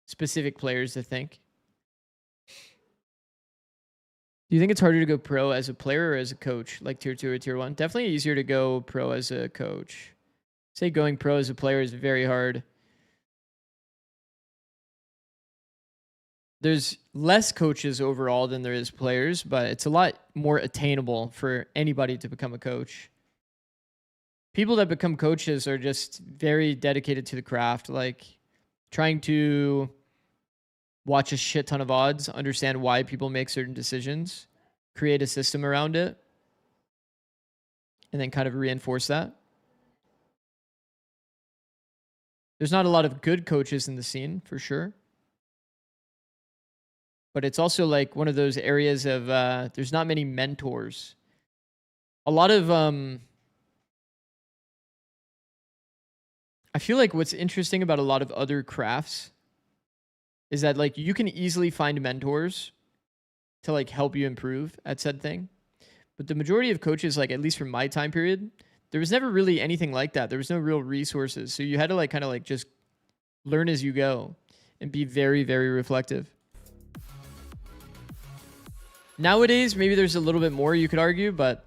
specific players to think. Do you think it's harder to go pro as a player or as a coach, like tier 2 or tier 1? Definitely easier to go pro as a coach. Say going pro as a player is very hard. there's less coaches overall than there is players, but it's a lot more attainable for anybody to become a coach. People that become coaches are just very dedicated to the craft, like trying to watch a shit ton of odds, understand why people make certain decisions, create a system around it, and then kind of reinforce that. There's not a lot of good coaches in the scene, for sure. But it's also like one of those areas of, there's not many mentors. A lot of, I feel like what's interesting about a lot of other crafts is that like you can easily find mentors to like help you improve at said thing. But the majority of coaches, like at least from my time period, there was never really anything like that. There was no real resources. So you had to like kind of like just learn as you go and be very, very reflective. Nowadays, maybe there's a little bit more you could argue, but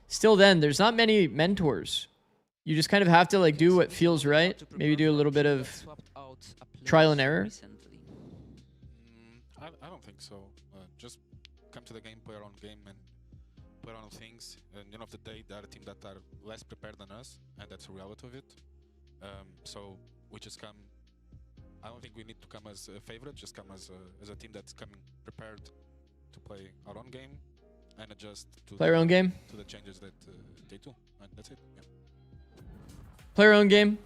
still then there's not many mentors. You just kind of have to like do what feels right. Maybe do a little bit of trial and error. I don't think so. Just come to the game, play our own game, and play our own things. And you know, of the day, there are teams that are less prepared than us, and that's the reality of it. So we just come. I don't think we need to come as a favorite. Just come as a team that's coming prepared to play our own game and adjust to play our own game to the changes that they do. And that's it. Yeah. Play our own game.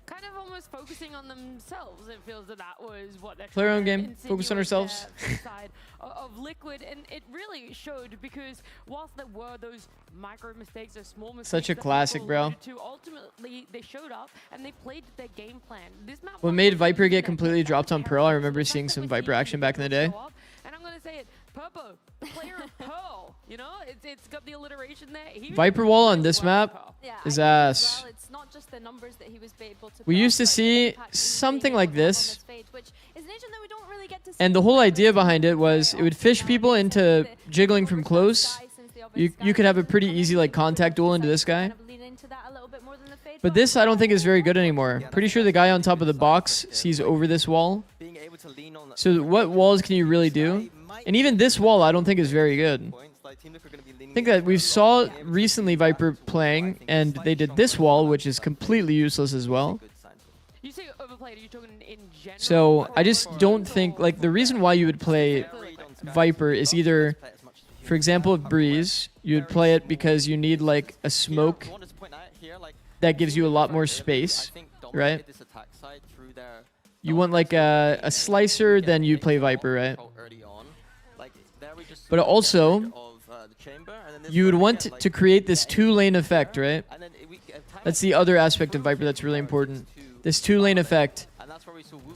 Kind of almost focusing on themselves. It feels that was what they're play our own trying to game. Focus on ourselves. Side of Liquid, and it really showed because whilst there were those micro mistakes, those small mistakes, Such a classic, bro. Ultimately, they showed up and they played their game plan. This map What made Viper get completely dropped on Pearl? I remember seeing some Viper action back in the day. And I'm gonna say it, Purpo, player of Pearl. You know, it's got the alliteration there. Viper wall on this map is ass. Well, it's not just the numbers that he was able to We used to see something like this, which is an engine that we don't really get to see. and the whole idea behind it was it would fish people into jiggling from close. You could have a pretty easy like contact duel into this guy. But this I don't think is very good anymore. Pretty sure the guy on top of the box sees over this wall. So what walls can you really do? And even this wall I don't think is very good. I think that we saw recently Viper playing and they did this wall, which is completely useless as well. You say overplayed, are you talking in general? So I just don't think, like, the reason why you would play Viper is either, for example, with Breeze, you would play it because you need like a smoke that gives you a lot more space, right? You want like a slicer, then you play Viper, right? But also, you would want to create this two-lane effect, right? That's the other aspect of Viper that's really important. This two-lane effect.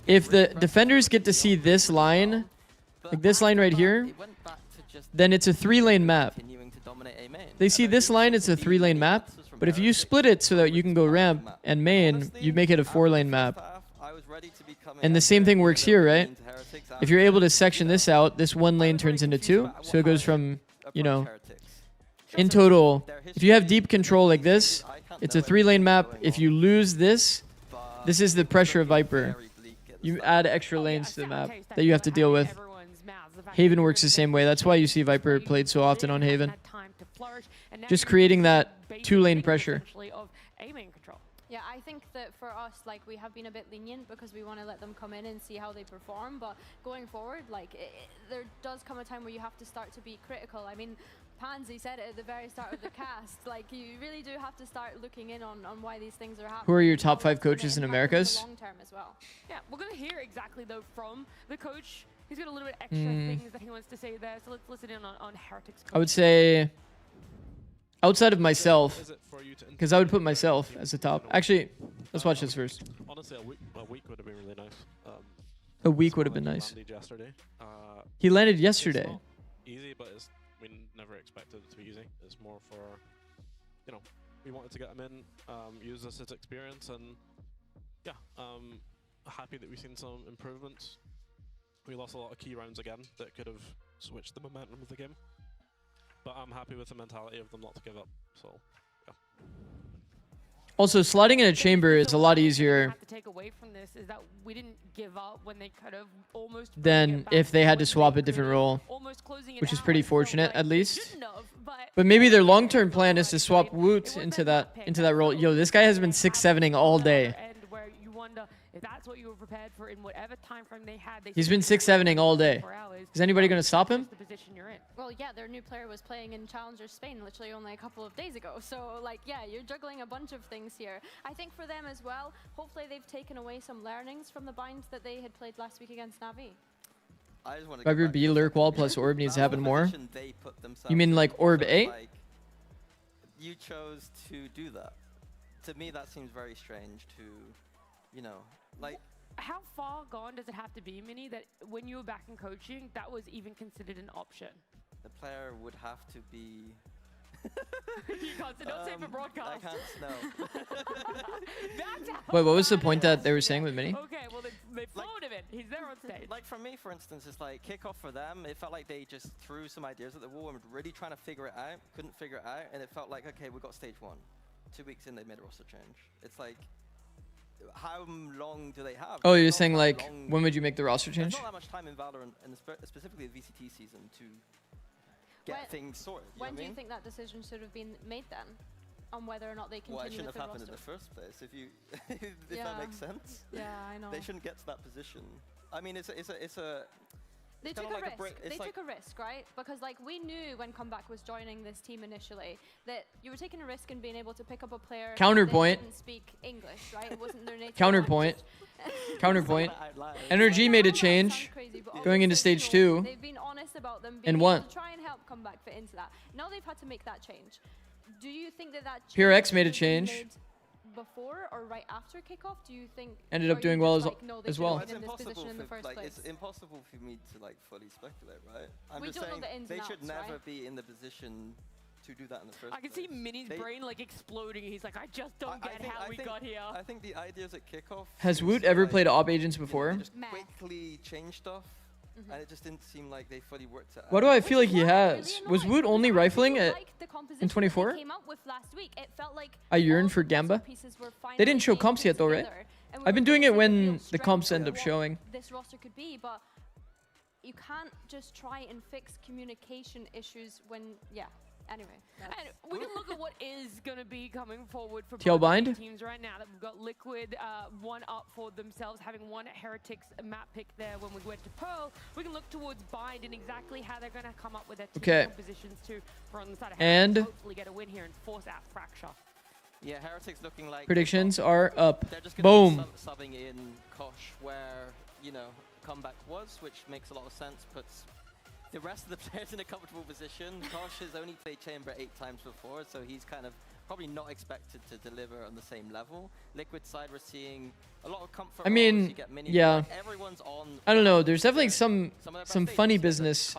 If the defenders get to see this line, like this line right here, then it's a three-lane map. They see this line, it's a three-lane map. But if you split it so that you can go ramp and main, you make it a four-lane map. And the same thing works here, right? If you're able to section this out, this one lane turns into two. So it goes from, you know, in total, if you have deep control like this, it's a three-lane map. If you lose this, this is the pressure of Viper. You add extra lanes to the map that you have to deal with. Haven works the same way. That's why you see Viper played so often on Haven. Just creating that two-lane pressure. Yeah, I think that for us, like, we have been a bit lenient because we want to let them come in and see how they perform. But going forward, like, there does come a time where you have to start to be critical. I mean, Pansy said it at the very start of the cast. Like, you really do have to start looking in on why these things are happening. Who are your top 5 coaches in Americas? Long term as well. Yeah, we're going to hear exactly, though, from the coach. He's got a little bit extra things that he wants to say there. So let's listen in on Heretics. I would say, outside of myself, because I would put myself as the top. Actually, let's watch this first. Honestly, a week would have been really nice. A week would have been nice. Yesterday. He landed yesterday. Easy, but we never expected it to be easy. It's more for, you know, we wanted to get him in, use this as experience, and yeah, happy that we've seen some improvements. We lost a lot of key rounds again that could have switched the momentum of the game, but I'm happy with the mentality of them not to give up. So, yeah. Also, sliding in a chamber is a lot easier take away from this is that we didn't give up when they could have almost. Than if they had to swap a different role, which is pretty fortunate at least. But maybe their long-term plan is to swap Woot into that role. Yo, this guy has been 6-7ing all day. Where you wonder if that's what you were prepared for in whatever time frame they had. He's been 6-7ing all day. Is anybody going to stop him? The position you're in. Well, yeah, their new player was playing in Challenger Spain literally only a couple of days ago. So, like, yeah, you're juggling a bunch of things here. I think for them as well, hopefully they've taken away some learnings from the bind that they had played last week against Navi. I just want to Viper B, Lurk Wall plus Orb needs to happen more. You mean like Orb A? Like, you chose to do that. To me, that seems very strange to, you know, like... How far gone does it have to be, Mini, that when you were back in coaching, that was even considered an option? The player would have to be... You can't say, don't say for broadcast. I can't, no. Wait, what was the point that they were saying with Mini? Okay, well, they followed him in. He's there on stage. Like, for me, for instance, it's like kickoff for them. It felt like they just threw some ideas at the wall and were really trying to figure it out, couldn't figure it out, and it felt like, okay, we got stage 1. 2 weeks in, they made a roster change. It's like, how long do they have? Oh, you're saying like, when would you make the roster change? There's not that much time in Valorant, and specifically the VCT season, to get things sorted. When do you think that decision should have been made then? On whether or not they continue Well, it shouldn't with have the happened in roster? the first place, if you, if that makes sense. Yeah, I know. They shouldn't get to that position. I mean, it's a They took a risk. They took a risk, right? Because like we knew when Comeback was joining this team initially that you were taking a risk in being able to pick up a player Counterpoint. that didn't speak English, right? It wasn't their native Counterpoint. Counterpoint. Energy made a change going into stage 2. They've been honest about them being And able won. to try and help Comeback fit into that. Now they've had to make that change. Do you think that that Pure X change made a should have been change. made before or right after kickoff? Do you think Ended or up are doing you well just as- like, no, they as should well. have been in this position in the first like, place? it's impossible for me to like fully speculate, right? I'm We just don't know saying the ins they and should outs, never right? be in the position to do that in the first I can place. see Mini's They- brain like exploding. He's like, I just don't get how we got here. I think the ideas at kickoff. Has seems Woot to, ever like, played Op Agents before? Just quickly change stuff, and it just didn't seem like they fully worked it out. Why do I feel like he has? Was Woot only rifling at in 24? Came up with last week. It felt like I yearn for Gamba. They didn't show comps yet though, right? I've been doing it when the comps end up showing. This roster could be, but you can't just try and fix communication issues when, yeah. Anyway, and we can look at what is going to be coming forward for TL both bind? teams right now. That we've got Liquid one up for themselves, having one Heretics map pick there when we went to Pearl. We can look towards bind and exactly how they're going to come up with their team compositions to run the side of And Heretics, hopefully get a win here and force out Fracture. Yeah, Heretics looking like predictions are up. They're just Boom. Be subbing in Kosh where, you know, Comeback was, which makes a lot of sense, puts the rest of the players in a comfortable position. Kosh has only played Chamber 8 times before, so he's kind of probably not expected to deliver on the same level. Liquid side, we're seeing a lot of comfort. I mean, you get mini, yeah. like everyone's on. I don't know. There's definitely some funny business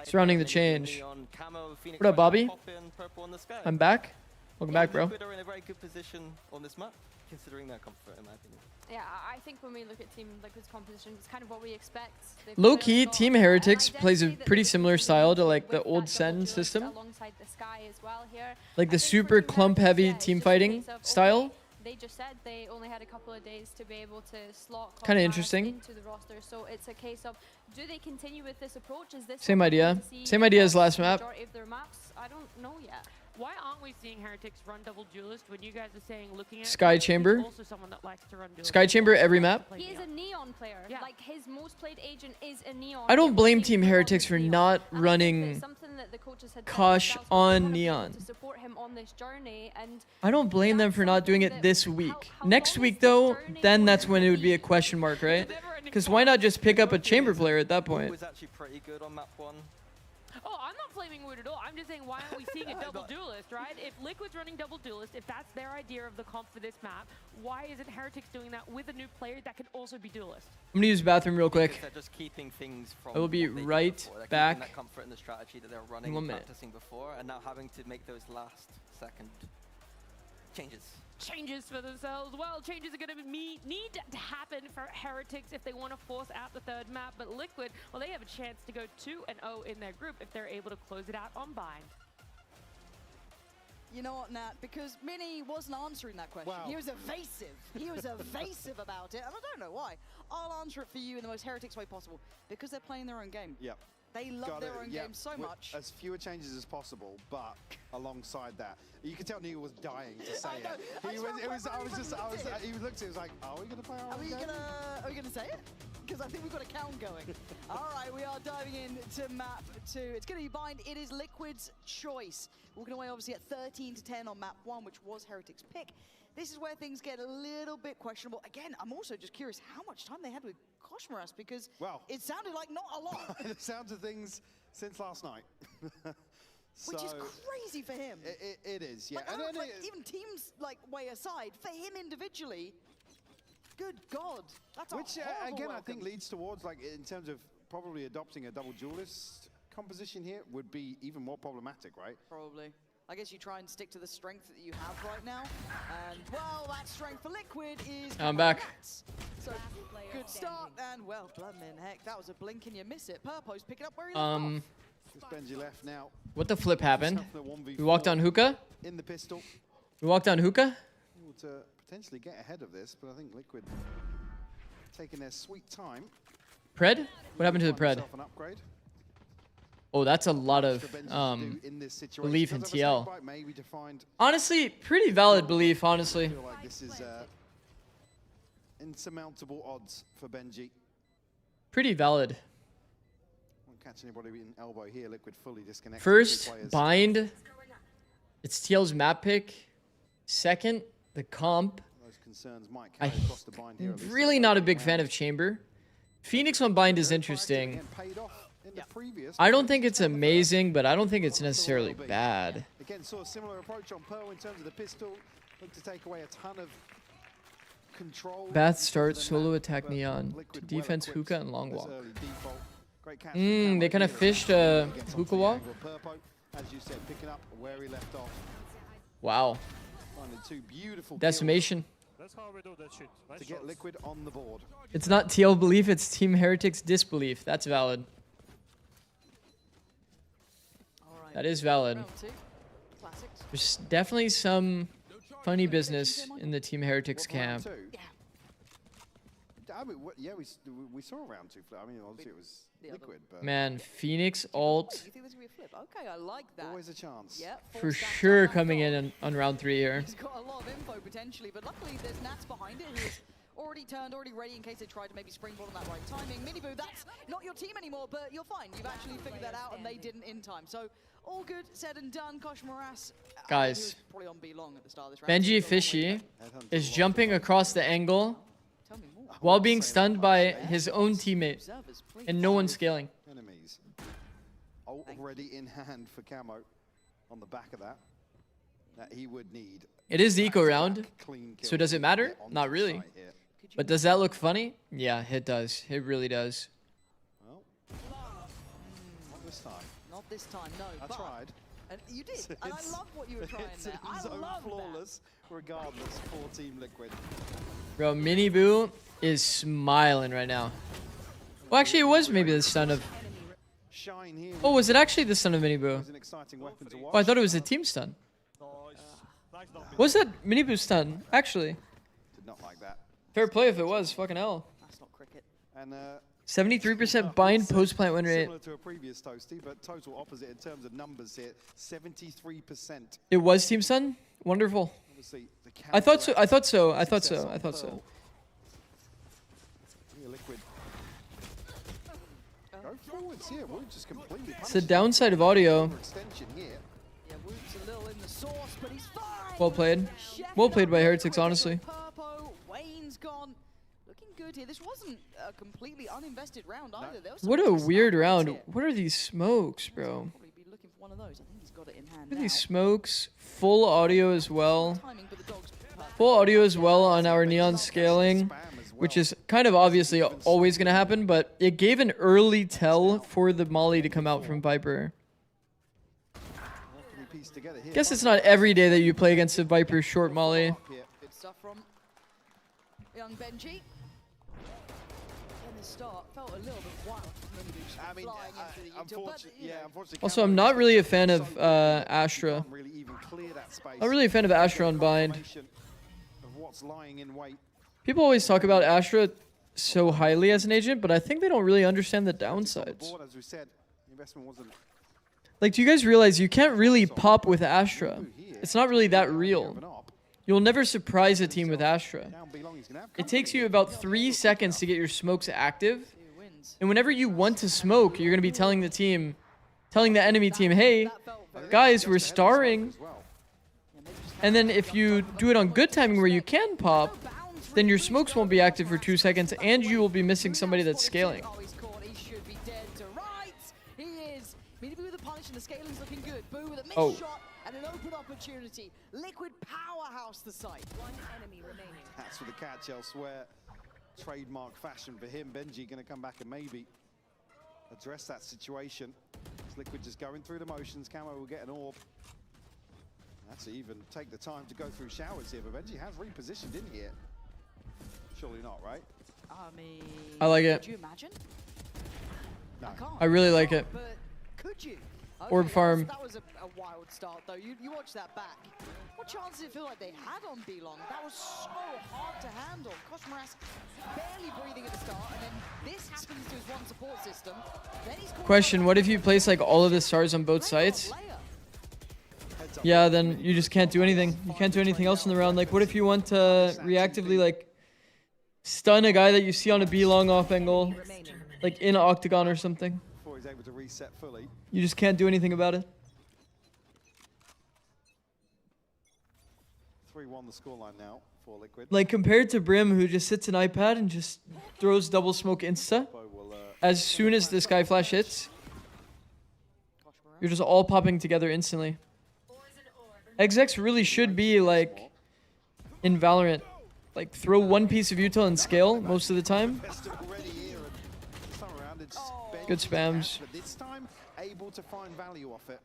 surrounding the change. What up, Bobby? I'm back. Welcome back, bro. Liquid are in a very good position on this map, considering their comfort, in my opinion. Yeah, I think when we look at Team Liquid's composition, it's kind of what we expect. Low-key, Team Heretics plays a pretty similar style to like the old Sen system. Alongside the Sky as well here. Like the super clump-heavy team fighting style. They just said they only had a couple of days to be able to slot Kinda interesting. into the roster, so it's a case of do they continue with this approach? Is this Same what we idea. want to see Same idea as across last the map. Majority of their maps, I don't know yet. Why aren't we seeing Heretics run double duelist when you guys are saying looking at Sky he's Chamber. also someone that likes to run duelist. Sky Chamber every map. He is a Neon player. Like his most played agent is a Neon. I don't blame Team Heretics for not running Something that the coaches had Kosh said on Neon. to support him on this journey, and I don't blame them for not doing it this week. Next week though, then that's when it would be a question mark, right? Because why not just pick up a Chamber player at that point? Was actually pretty good on map 1. Oh, I'm not flaming Wood at all. I'm just saying, why aren't we seeing a double duelist, right? If Liquid's running double duelist, if that's their idea of the comp for this map, why isn't Heretics doing that with a new player that can also be duelist? I'm gonna use the bathroom real Because quick. they're just keeping things from I will be what they did right before. They're back. keeping that comfort in the strategy that they were running In 1 and minute. practicing before, and now having to make those last second changes. Changes for themselves. Well, changes are going to need to happen for Heretics if they want to force out the third map. But Liquid, well, they have a chance to go 2-0 in their group if they're able to close it out on bind. You know what, Nat? Because Mini wasn't answering that question. Wow. He was evasive. He was evasive about it, and I don't know why. I'll answer it for you in the most Heretics way possible. Because they're playing their own game. Yep. They love their own game so much. As fewer changes as possible, but alongside that, you can tell Neil was dying to say it. He looked at it, he was like, are we going to play our own game? Are we gonna say it? Because I think we've got a count going. All right, we are diving into map 2. It's going to be Bind. It is Liquid's choice. Walking away, obviously, at 13-10 on map 1, which was Heretics' pick. This is where things get a little bit questionable. Again, I'm also just curious how much time they had with Koshmaras, because it sounded like not a lot. By the sounds of things, since last night. Which is crazy for him. It is, yeah. Like, even teams way aside, for him individually, good God, that's Which, a horrible again, welcome. I think leads towards, in terms of probably adopting a double duelist composition here, would be even more problematic, right? Probably. I guess you try and stick to the strength that you have right now. And, well, that strength for Liquid is... I'm back. So, good start, and, well, Bloodman, heck, that was a blink and you miss it. Purpo's picking up where he left off. Just Benji left now. What the flip happened? We walked on hookah? In the pistol. We walked on hookah? Able to potentially get ahead of this, but I think Liquid taking their sweet time. Pred? What happened to the Pred? An upgrade. Oh, that's a lot of belief in TL. Honestly, pretty valid belief, honestly. I feel like this is insurmountable odds for Benji. Pretty valid. Won't catch anybody in elbow here. Liquid fully disconnected. First, Bind. It's TL's map pick. Second, the comp. Those concerns might carry across the Bind here. I'm really not a big fan of Chamber. Phoenix on Bind is interesting. I don't think it's amazing, but I don't think it's necessarily bad. Again, saw a similar approach on Pearl in terms of the pistol. Look to take away a ton of control. Bath starts, solo attack Neon. To defense hookah and long walk. They kind of fished a hookah wall. As you said, picking up where he left off. Wow. Finding two beautiful Decimation. That's how we do that shit. Nice to get Liquid on the board. It's not TL belief, it's Team Heretics disbelief. That's valid. That is valid. There's definitely some funny business in the Team Heretics camp. I mean, yeah, we saw round 2. I mean, obviously it was Liquid, but Man, Phoenix ult You think this could be a flip? Okay, I like that. always a chance. Yeah, for sure coming in on round 3 here. He's got a lot of info potentially, but luckily there's Nats behind it who's already turned, already ready in case they tried to maybe springboard on that right timing. Miniboo, that's not your team anymore, but you're fine. You've actually figured that out and they didn't in time. So all good, said and done. Koshmaras, Guys, probably on B long at the start of this round. Benji Fishy is jumping across the angle while being stunned by his own teammate, and no one's scaling. Enemies already in hand for Camo on the back of that. That he would need. It is the eco round, so does it matter? Not really. But does that look funny? Yeah, it does. It really does. Well, not this time. Not this time, no. I tried. And you did, and I love what you were trying there. I love flawless, regardless, for Team Liquid. Bro, Miniboo is smiling right now. Well, actually, it was maybe the stun of... Shine here. Oh, was it actually the stun of Miniboo? An exciting weapon to watch. Oh, I thought it was a team stun. Was that Miniboo stun? Actually. Did not like that. Fair play if it was. Fucking hell. That's not cricket. And 73% bind post-plant win rate. similar to a previous Toasty, but total opposite in terms of numbers here. 73%. It was team stun? Wonderful. Obviously, the I thought so. I thought so. I thought so. I thought so. Yeah, Liquid. Go forwards here. We're just completely It's the downside of audio. extension here. Yeah, Whoop's a little in the sauce, but he's fine. Well played. Well played by Heretics, honestly. Purpo, Wayne's gone. Looking good here. This wasn't a completely uninvested round either. There was some What a nice weird snap round. here. What are these smokes, bro? Probably be looking for one of those. I think he's got it in hand What are now. these smokes? Full audio as well. Full audio as well on our neon scaling, which is kind of obviously always going to happen, but it gave an early tell for the molly to come out from Viper. Guess it's not every day that you play against a Viper short molly. Good stuff from young Benji. the start felt a little bit wild. I mean, unfortunately, Also, I'm not really a fan of Astra. really even clear that space. Not really a fan of Astra on bind. Of what's lying in wait. People always talk about Astra so highly as an agent, but I think they don't really understand the downsides. As we said, the investment wasn't. Like, do you guys realize you can't really pop with Astra? It's not really that real. You'll never surprise a team with Astra. It takes you about 3 seconds to get your smokes active. And whenever you want to smoke, you're going to be telling the enemy team, hey, guys, we're starring. And then if you do it on good timing where you can pop, then your smokes won't be active for 2 seconds, and you will be missing somebody that's scaling. Oh. And an open opportunity. Liquid powerhouse the site. One enemy remaining. That's for the catch elsewhere. Trademark fashion for him. Benji going to come back and maybe address that situation. Liquid just going through the motions. Camo will get an orb. That's to even take the time to go through showers here, but Benji has repositioned in here. Surely not, right? I mean, I like it. Could you imagine? No. I really like it. But could you? Okay, Orb farm. That was a wild start, though. You watch that back. What chance did it feel like they had on Belong? That was so hard to handle. Koshmaras barely breathing at the start, and then this happens to his one support system. Then he's Question, what if you place like all of the stars on both sites? Yeah, then you just can't do anything. You can't do anything else in the round. Like, what if you want to reactively, like, stun a guy that you see on a B long off angle, like in an octagon or something? Before he's able to reset fully. You just can't do anything about it. 3-1 the scoreline now for Liquid. Like, compared to Brim, who just sits an iPad and just throws double smoke insta, as soon as the Sky Flash hits, you're just all popping together instantly. XX really should be, like, in Valorant. Like, throw one piece of util and scale most of the time. Good spams. But this time, able to find value off it.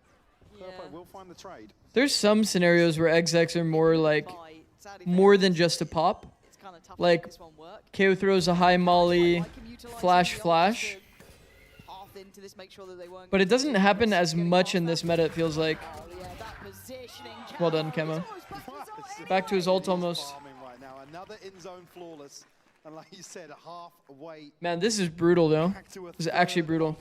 Purpo will find the trade. There's some scenarios where XX are more, like, more than just a pop. Like, KO throws a high molly, flash. But it doesn't happen as much in this meta, it feels like. Well done, Kemo. Back to his ult almost. Right now. Another in-zone flawless. And like you said, halfway. Man, this is brutal, though. This is actually brutal.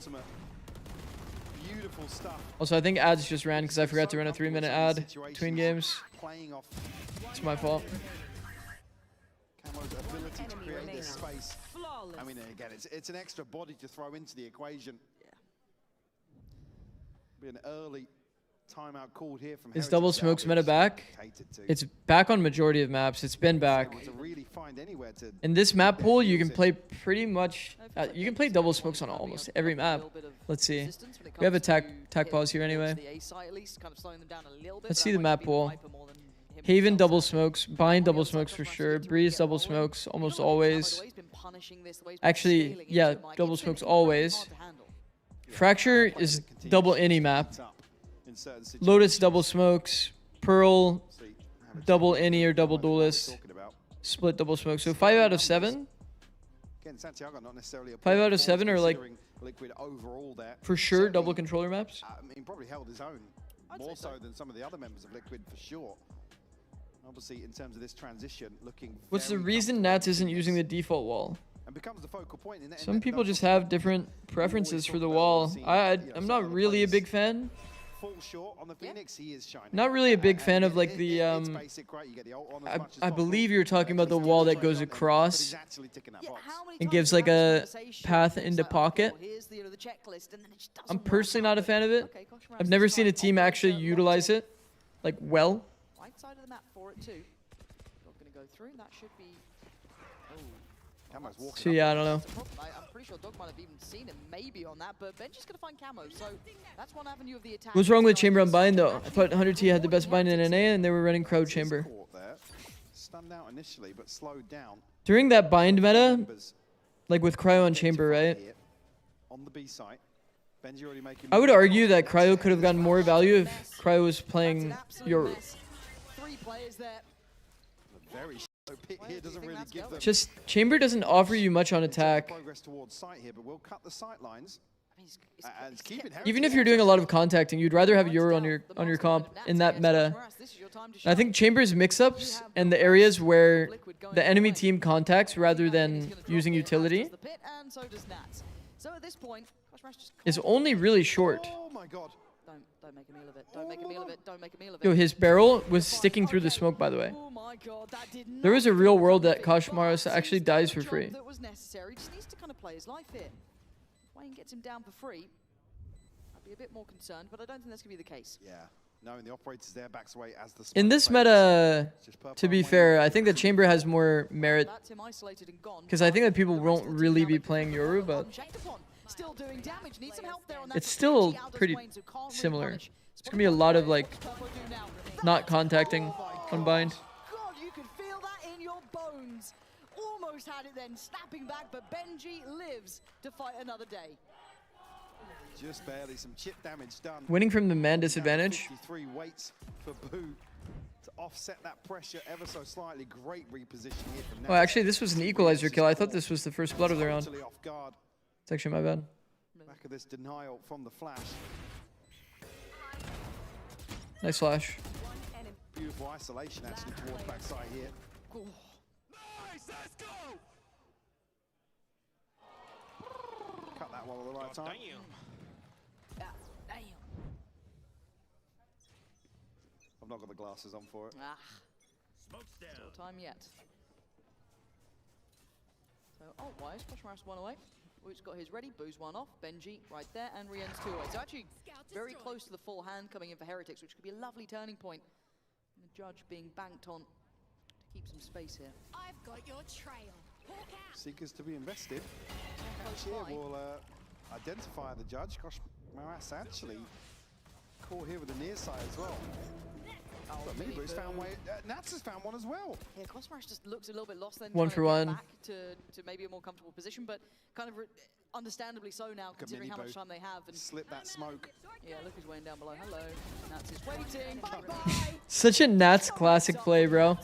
Beautiful stuff. Also, I think ads just ran because I forgot to run a 3-minute ad between games. It's my fault. Camo's ability to create this space. I mean, again, it's an extra body to throw into the equation. Be an early timeout called here from Is double smokes meta back? It's back on majority of maps. It's been back. In this map pool, you can play pretty much. You can play double smokes on almost every map. Let's see. We have a tac pause here anyway. Let's see the map pool. Haven double smokes, Bind double smokes for sure, Breeze double smokes almost always. Actually, yeah, double smokes always. Fracture is double any map. Lotus double smokes, Pearl double any or double duelist, split double smoke. So 5 out of 7. 5 out of 7 are like for sure double controller maps. I mean, probably held his own more so than some of the other members of Liquid for sure. Obviously, in terms of this transition, looking. What's the reason Nats isn't using the default wall? And becomes the focal point in Some people just have different preferences for the wall. I'm not really a big fan. Not really a big fan of like the I believe you're talking about the wall that goes across and gives like a path into pocket. I'm personally not a fan of it. I've never seen a team actually utilize it like well. Right side of the map for it too. Not going to go through. That should be. So yeah, I don't know. I'm pretty sure Dog might have even seen him maybe on that, but Benji's going to find Camo, so that's one avenue of the attack. What's wrong with Chamber on Bind though? I thought 100T had the best Bind in NA and they were running Crowd Chamber. Stunned out initially, but slowed down. During that Bind meta, like with Cryo on Chamber, right? On the B site, Benji already making. I would argue that Cryo could have gotten more value if Cryo was playing your. 3 players there. Very Pit here doesn't really give them Just Chamber doesn't offer you much on attack. progress towards sight here, but we'll cut the sight lines. And keep it Even if you're doing a lot of contacting, you'd rather have Euro on your comp in that meta. And I think Chamber's mix-ups and the areas where the enemy team contacts rather than using utility is only really short. Oh my god. Don't make a meal of it. Don't make a meal of it. Don't make a meal of it. Yo, his barrel was sticking through the smoke, by the way. Oh my god, that did not There is a real world that Koshmaros actually dies for free. that was necessary. Just needs to kind of play his life here. Wayne gets him down for free. I'd be a bit more concerned, but I don't think that's going to be the case. Yeah. Knowing the operators there backs away as the In this meta, to be fair, I think that Chamber has more merit. Because I think that people won't really be playing Yoru, but Still doing damage. Needs some help there on that. it's still pretty similar. It's going to be a lot of, like, not contacting on bind. God, you can feel that in your bones. Almost had it then, snapping back, but Benji lives to fight another day. Just barely some chip damage done. Winning from the man disadvantage. 53 waits for Boo to offset that pressure ever so slightly. Great reposition here from Oh, actually, this was an equalizer kill. I thought this was the first blood of the round. Totally off guard. It's actually my bad. Back of this denial from the flash. Nice flash. Beautiful isolation actually towards backside here. Nice, let's go! Cut that one at the right time. I've not got the glasses on for it. Still time yet. So, oh, why is Koshmaros one away? Woot's got his ready, Boo's one off, Benji right there, and Rien's two away. So actually very close to the full hand coming in for Heretics, which could be a lovely turning point. And the judge being banked on to keep some space here. I've got your trail. Seekers to be invested. Here will identify the judge. Gosh, Maras actually caught here with the near side as well. But Minibu's found way. Nats has found one as well. Yeah, Koshmaros just looks a little bit lost then. One for one. Back to maybe a more comfortable position, but kind of understandably so now, considering how much time they have. And slip that smoke. Yeah, look who's weighing down below. Hello. Nats is waiting. Bye-bye. Such a Nats classic play, bro.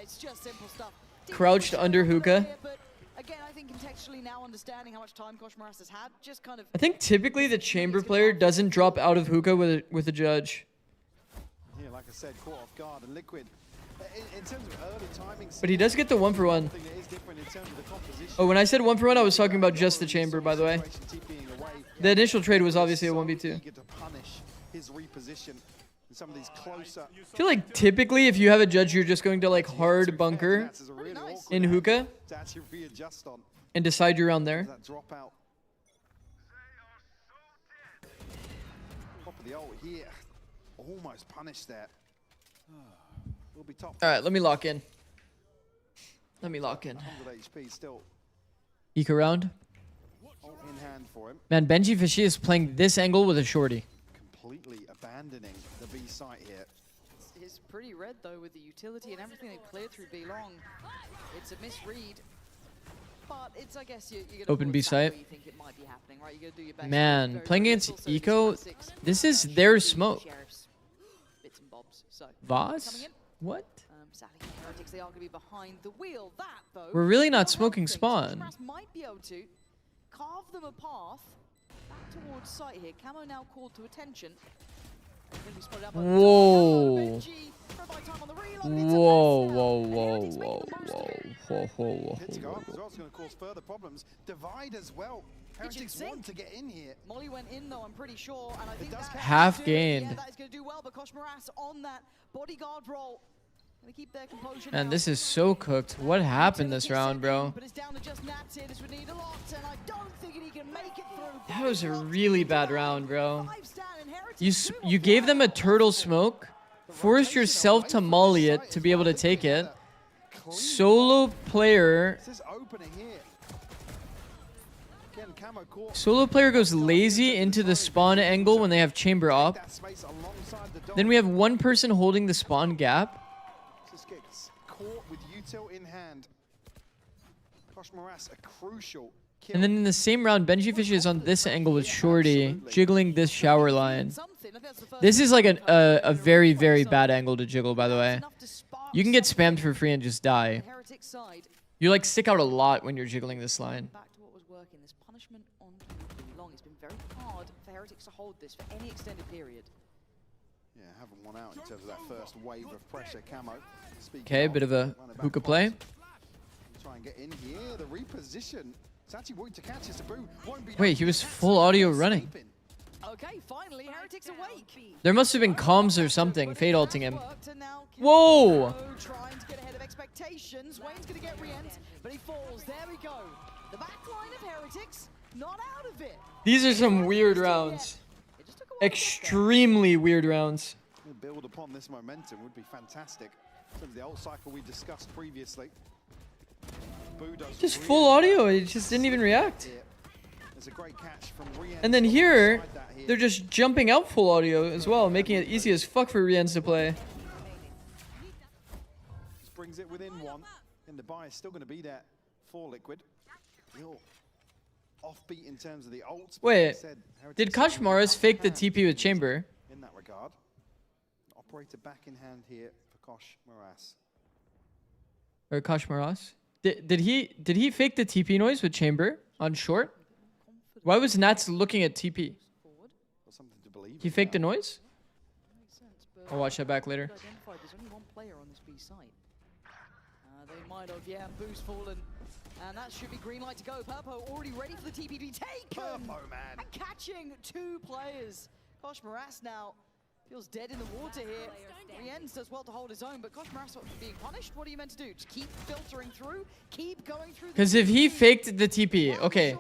It's just simple stuff. Crouched under hookah. But again, I think contextually now understanding how much time Koshmaros has had, just kind of. I think typically the Chamber player doesn't drop out of hookah with a judge. Yeah, like I said, caught off guard and Liquid. In terms of early timing, But he does get the 1-for-1. Oh, when I said 1-for-1, I was talking about just the Chamber, by the way. The initial trade was obviously a 1v2. His reposition in some of these closer. I feel like typically if you have a judge, you're just going to like hard bunker in hookah and decide your round there. That drop out. Top of the ult here. Almost punished there. Will be top. All right, let me lock in. Let me lock in. 100 HP still. Eco round. Ult in hand for him. Man, Benji Fishy is playing this angle with a shorty. Completely abandoning the B site here. It's pretty red though with the utility and everything they've cleared through B long. It's a misread. But it's, I guess, you're gonna Open B site. you think it might be happening, right? You're gonna do your best. Man, playing against Eco, this is their smoke. Bits and bobs. So Voss? What? Sadly, Heretics, they are gonna be behind the wheel. That though. We're really not smoking spawn. Might be able to carve them a path back towards site here. Camo now called to attention. Whoa. Whoa, whoa, whoa, whoa, whoa. Hit to go up as well. It's going to cause further problems. Divide as well. Heretics want to get in here. Molly went in though, I'm pretty sure, and I think that's Half gained. Yeah, that is going to do well, but Koshmaros on that bodyguard role. Gonna keep their composure Man, now. this is so cooked. What happened this round, bro? But it's down to just Nats here. This would need a lot, and I don't think he can make it through. That was a really bad round, bro. You gave them a turtle smoke, forced yourself to molly it to be able to take it. Solo player. Solo player goes lazy into the spawn angle when they have chamber up. Then we have one person holding the spawn gap. Just gets caught with util in hand. Koshmaros, a crucial kill. And then in the same round, Benji Fish is on this angle with Shorty, jiggling this shower line. This is like a very, very bad angle to jiggle, by the way. You can get spammed for free and just die. Heretics side. You like stick out a lot when you're jiggling this line. Back to what was working. This punishment on long. It's been very hard for Heretics to hold this for any extended period. Yeah, haven't won out in terms of that first wave of pressure. Camo. Okay, a bit of a hookah play. Try and get in here. The reposition. It's actually working to catch this. Wait, he was full audio running. Okay, finally, Heretics awake. There must have been comms or something, fade ulting him. Whoa! Trying to get ahead of expectations. Wayne's gonna get re-ent, but he falls. There we go. The back line of Heretics, not out of it. These are some weird rounds. Extremely weird rounds. Build upon this momentum would be fantastic. Some of the old cycle we discussed previously. Boo does Just really full audio, it just didn't even react. There's a great catch from Rian. And then here, they're just jumping out full audio as well, making it easy as fuck for Riens to play. Just brings it within one, and the buy is still going to be there for Liquid. Real offbeat in terms of the ults. Wait, did Kashmaras fake the TP with Chamber? In that regard, operator back in hand here for Kosh Moras. Or Kashmaras? Did he fake the TP noise with Chamber on short? Why was Nats looking at TP? He faked the noise? I'll watch that back later. There's only one player on this B site. They might have, yeah, Boo's fallen. And that should be green light to go. Purpo already ready for the TPB. Taken! Purpo, man. And catching 2 players. Kosh Moras now feels dead in the water here. Riens does well to hold his own, but Kosh Moras being punished? What are you meant to do? Just keep filtering through? Keep going through? Because if he faked the TP, okay.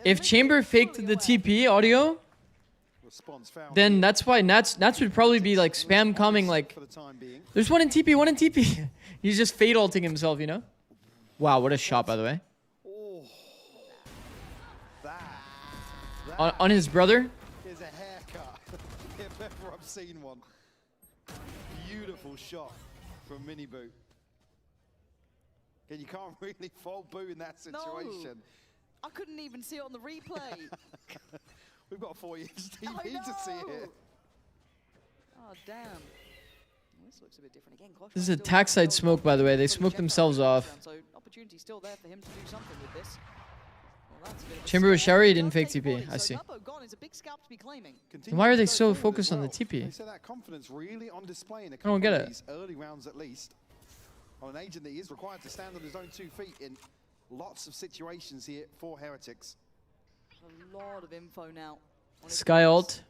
If Chamber faked the TP audio, then that's why Nats would probably be like spam coming like, there's one in TP, one in TP. He's just fade ulting himself, you know? Wow, what a shot, by the way. On his brother? Here's a haircut. If ever I've seen one. Beautiful shot from Mini Boo. And you can't really fault Boo in that situation. No, I couldn't even see it on the replay. We've got a 40-inch TV to see it. Oh, damn. This looks a bit different again. This is a tack side smoke, by the way. They smoked themselves off. So opportunity still there for him to do something with this. Chamber was showery, he didn't fake TP. I see. Then why are they so focused on the TP? I don't get it. Early rounds at least. On an agent that is required to stand on his own 2 feet in lots of situations here for Heretics. A lot of info now. Sky ult.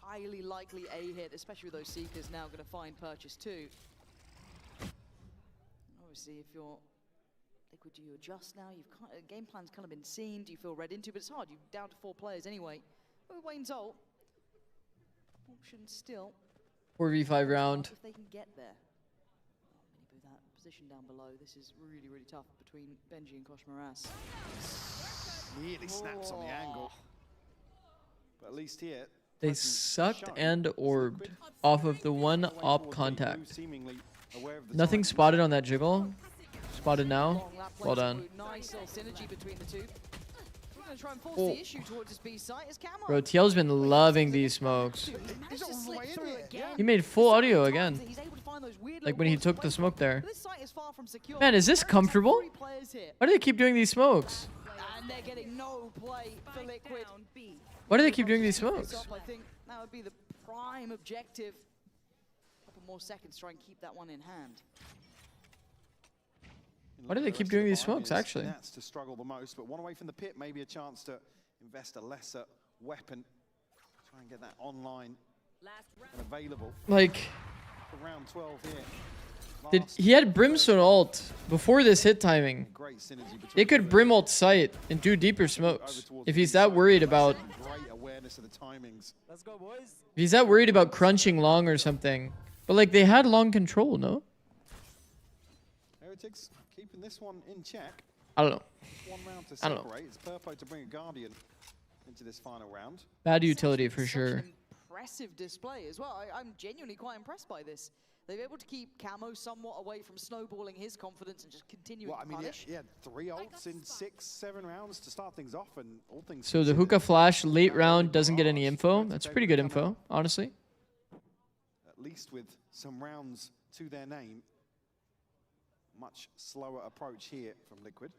Highly likely A hit, especially with those Seekers now going to find purchase too. Obviously, if you're Liquid, do you adjust now? Game plan's kind of been seen. Do you feel read into? But it's hard. You're down to 4 players anyway. With Wayne's ult, option still. 4v5 round. If they can get there. That position down below. This is really, really tough between Benji and Kosh Moras. Nearly snaps on the angle. But at least here, they sucked and orbed off of the one op contact. Nothing spotted on that jiggle. Spotted now. Well done. Nice little synergy between the two. We're going to try and force Oh. the issue towards his B site. Is Camo. Bro, TL's been loving these smokes. He made full audio again. Like when he took the smoke there. Man, is this comfortable? Why do they keep doing these smokes? And they're getting no play for Liquid. Why do they keep doing these smokes? I think that would be the prime objective. A couple more seconds to try and keep that one in hand. Why do they keep doing these smokes, actually? That's to struggle the most, but one away from the pit, maybe a chance to invest a lesser weapon. Try and get that online and available. Like, for round 12 here. he had Brimstone ult before this hit timing. They could Brim ult sight and do deeper smokes. If he's that worried about... Great awareness of the timings. Let's go, boys. If he's that worried about crunching long or something. But like, they had long control, no? Heretics keeping this one in check. I don't know. One round to I don't know. separate. It's Purpo to bring a Guardian into this final round. Bad utility for sure. Impressive display as well. I'm genuinely quite impressed by this. They're able to keep Camo somewhat away from snowballing his confidence and just continuing to punish. He had 3 ults in 6, 7 rounds to start things off, and all things. So the hookah flash late round doesn't get any info. That's pretty good info, honestly. At least with some rounds to their name. Much slower approach here from Liquid.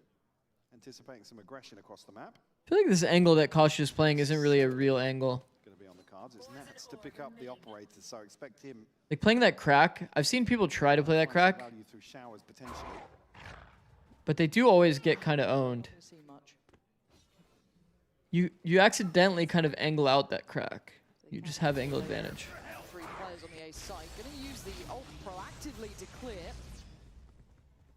Anticipating some aggression across the map. I feel like this angle that Kosh is playing isn't really a real angle. Going to be on the cards. It's Nats to pick up the operator, so expect him. Like playing that crack, I've seen people try to play that crack, Value through showers potentially. but they do always get kind of owned. You accidentally kind of angle out that crack. You just have angle advantage. 3 players on the A side. Going to use the ult proactively to clear.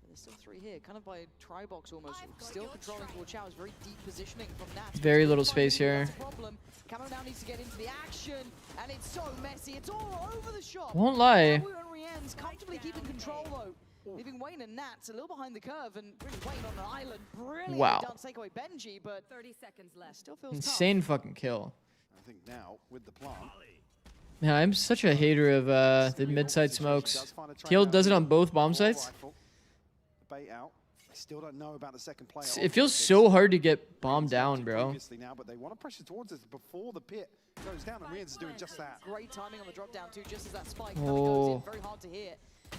There's still 3 here, kind of by tri-box almost. Still controlling towards showers. Very deep positioning from Nats. Very little space here. Camo now needs to get into the action, and it's so messy. It's all over the shop. Won't lie. Camu and Rien's comfortably keeping control though. Leaving Wayne and Nats a little behind the curve, and really Wayne on an island. Brilliant Wow. done to take away Benji, but 30 seconds left. Still feels Insane fucking kill. I think now with the plant. Man, I'm such a hater of the mid-side smokes. TL does it on both bomb sites. Bait out. I still don't know about the second player. It feels so hard to get bombed down, bro. Now, but they want to pressure towards us before the pit goes down, and Rien's is doing just that. Great timing on the drop down too, just as that spike Oh. goes in. Very hard to hear.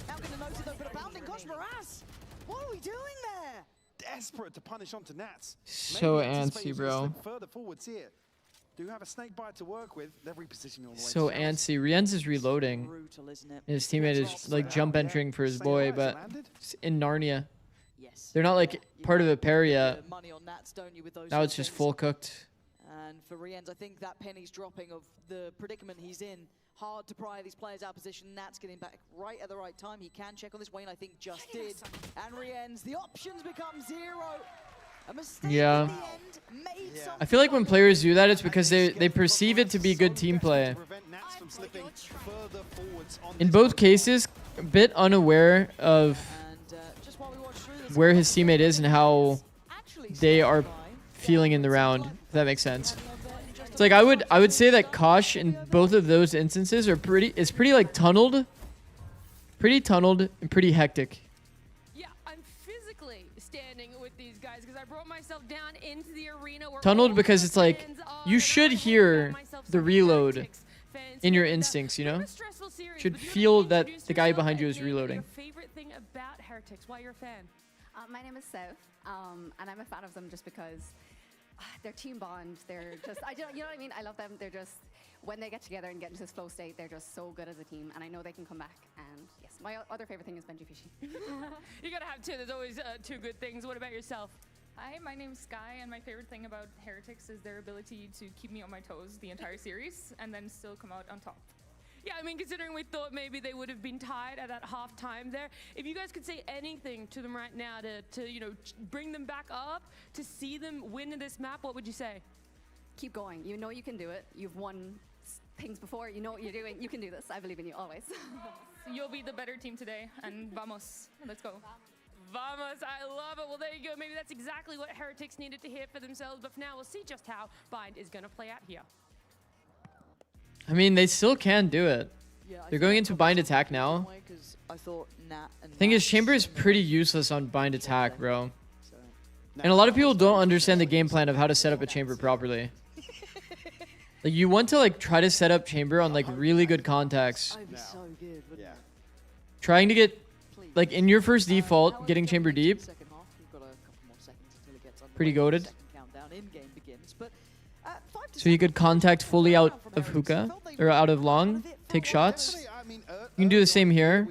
Now going to notice though, but a bounding Kosh Moras. What are we doing there? Desperate to punish onto Nats. So Maybe anticipating antsy, bro. slip further forwards here. Do have a snake bite to work with. They're repositioning all the way. So to showers. antsy. Rienz is reloading. Brutal, isn't it? His teammate is like jump entering for his boy, but it's in Narnia. Yes. They're not like part of a pair yet. Money on Nats, don't you, with those Now sort it's of just things? full cooked. And for Rienz, I think that penny's dropping of the predicament he's in. Hard to pry these players out of position. Nats getting back right at the right time. He can check on this. Wayne, I think, just did. And Rienz, the options become 0. A mistake Yeah. at the end made some. I feel like when players do that, it's because they perceive it to be good team play. Prevent Nats from slipping further forwards on In this both one. cases, a bit unaware of Just while we watch through this, where his teammate is and how they are feeling in the round, if that makes sense. It's like I would say that Kosh in both of those instances are pretty like tunneled. Pretty tunneled and pretty hectic. Yeah, I'm physically standing with these guys because I brought myself down into the arena. Where Tunneled all because the it's like fans are, you and should I hear myself the some reload Heretics fans in your here. instincts, you know? Not a stressful series, Should but you feel wanna that introduce the guy yourself behind you and is name reloading. Your favorite thing about Heretics? Why you're a fan? My name is Sev, and I'm a fan of them just because their team bond. They're just, you know what I mean? I love them. They're just, when they get together and get into this flow state, they're just so good as a team, and I know they can come back. And yes, my other favorite thing is Benji Fishy. You gotta have two. There's always two good things. What about yourself? Hi, my name's Sky, and my favorite thing about Heretics is their ability to keep me on my toes the entire series and then still come out on top. Yeah, I mean, considering we thought maybe they would have been tied at that half time there, if you guys could say anything to them right now to you know, bring them back up, to see them win in this map, what would you say? Keep going. You know you can do it. You've won things before. You know what you're doing. You can do this. I believe in you always. You'll be the better team today, and vamos, let's go. Vamos, I love it. Well, there you go. Maybe that's exactly what Heretics needed to hear for themselves, but for now, we'll see just how Bind is going to play out here. I mean, they still can do it. Yeah, They're going into bind attack now. I thought Nat and Thing is, Chamber is pretty useless on bind attack, bro. And a lot of people don't understand the game plan of how to set up a Chamber properly. Like, you want to like try to set up Chamber on like really good contacts. I'd be so good, wouldn't it? Trying to get, like in your first default, getting Chamber deep. Second half, we've got a couple more seconds until it gets underway. Pretty goated. Second countdown in game begins, but 5 to So you could contact fully out of hookah, or out of long, take shots. You can do the same here.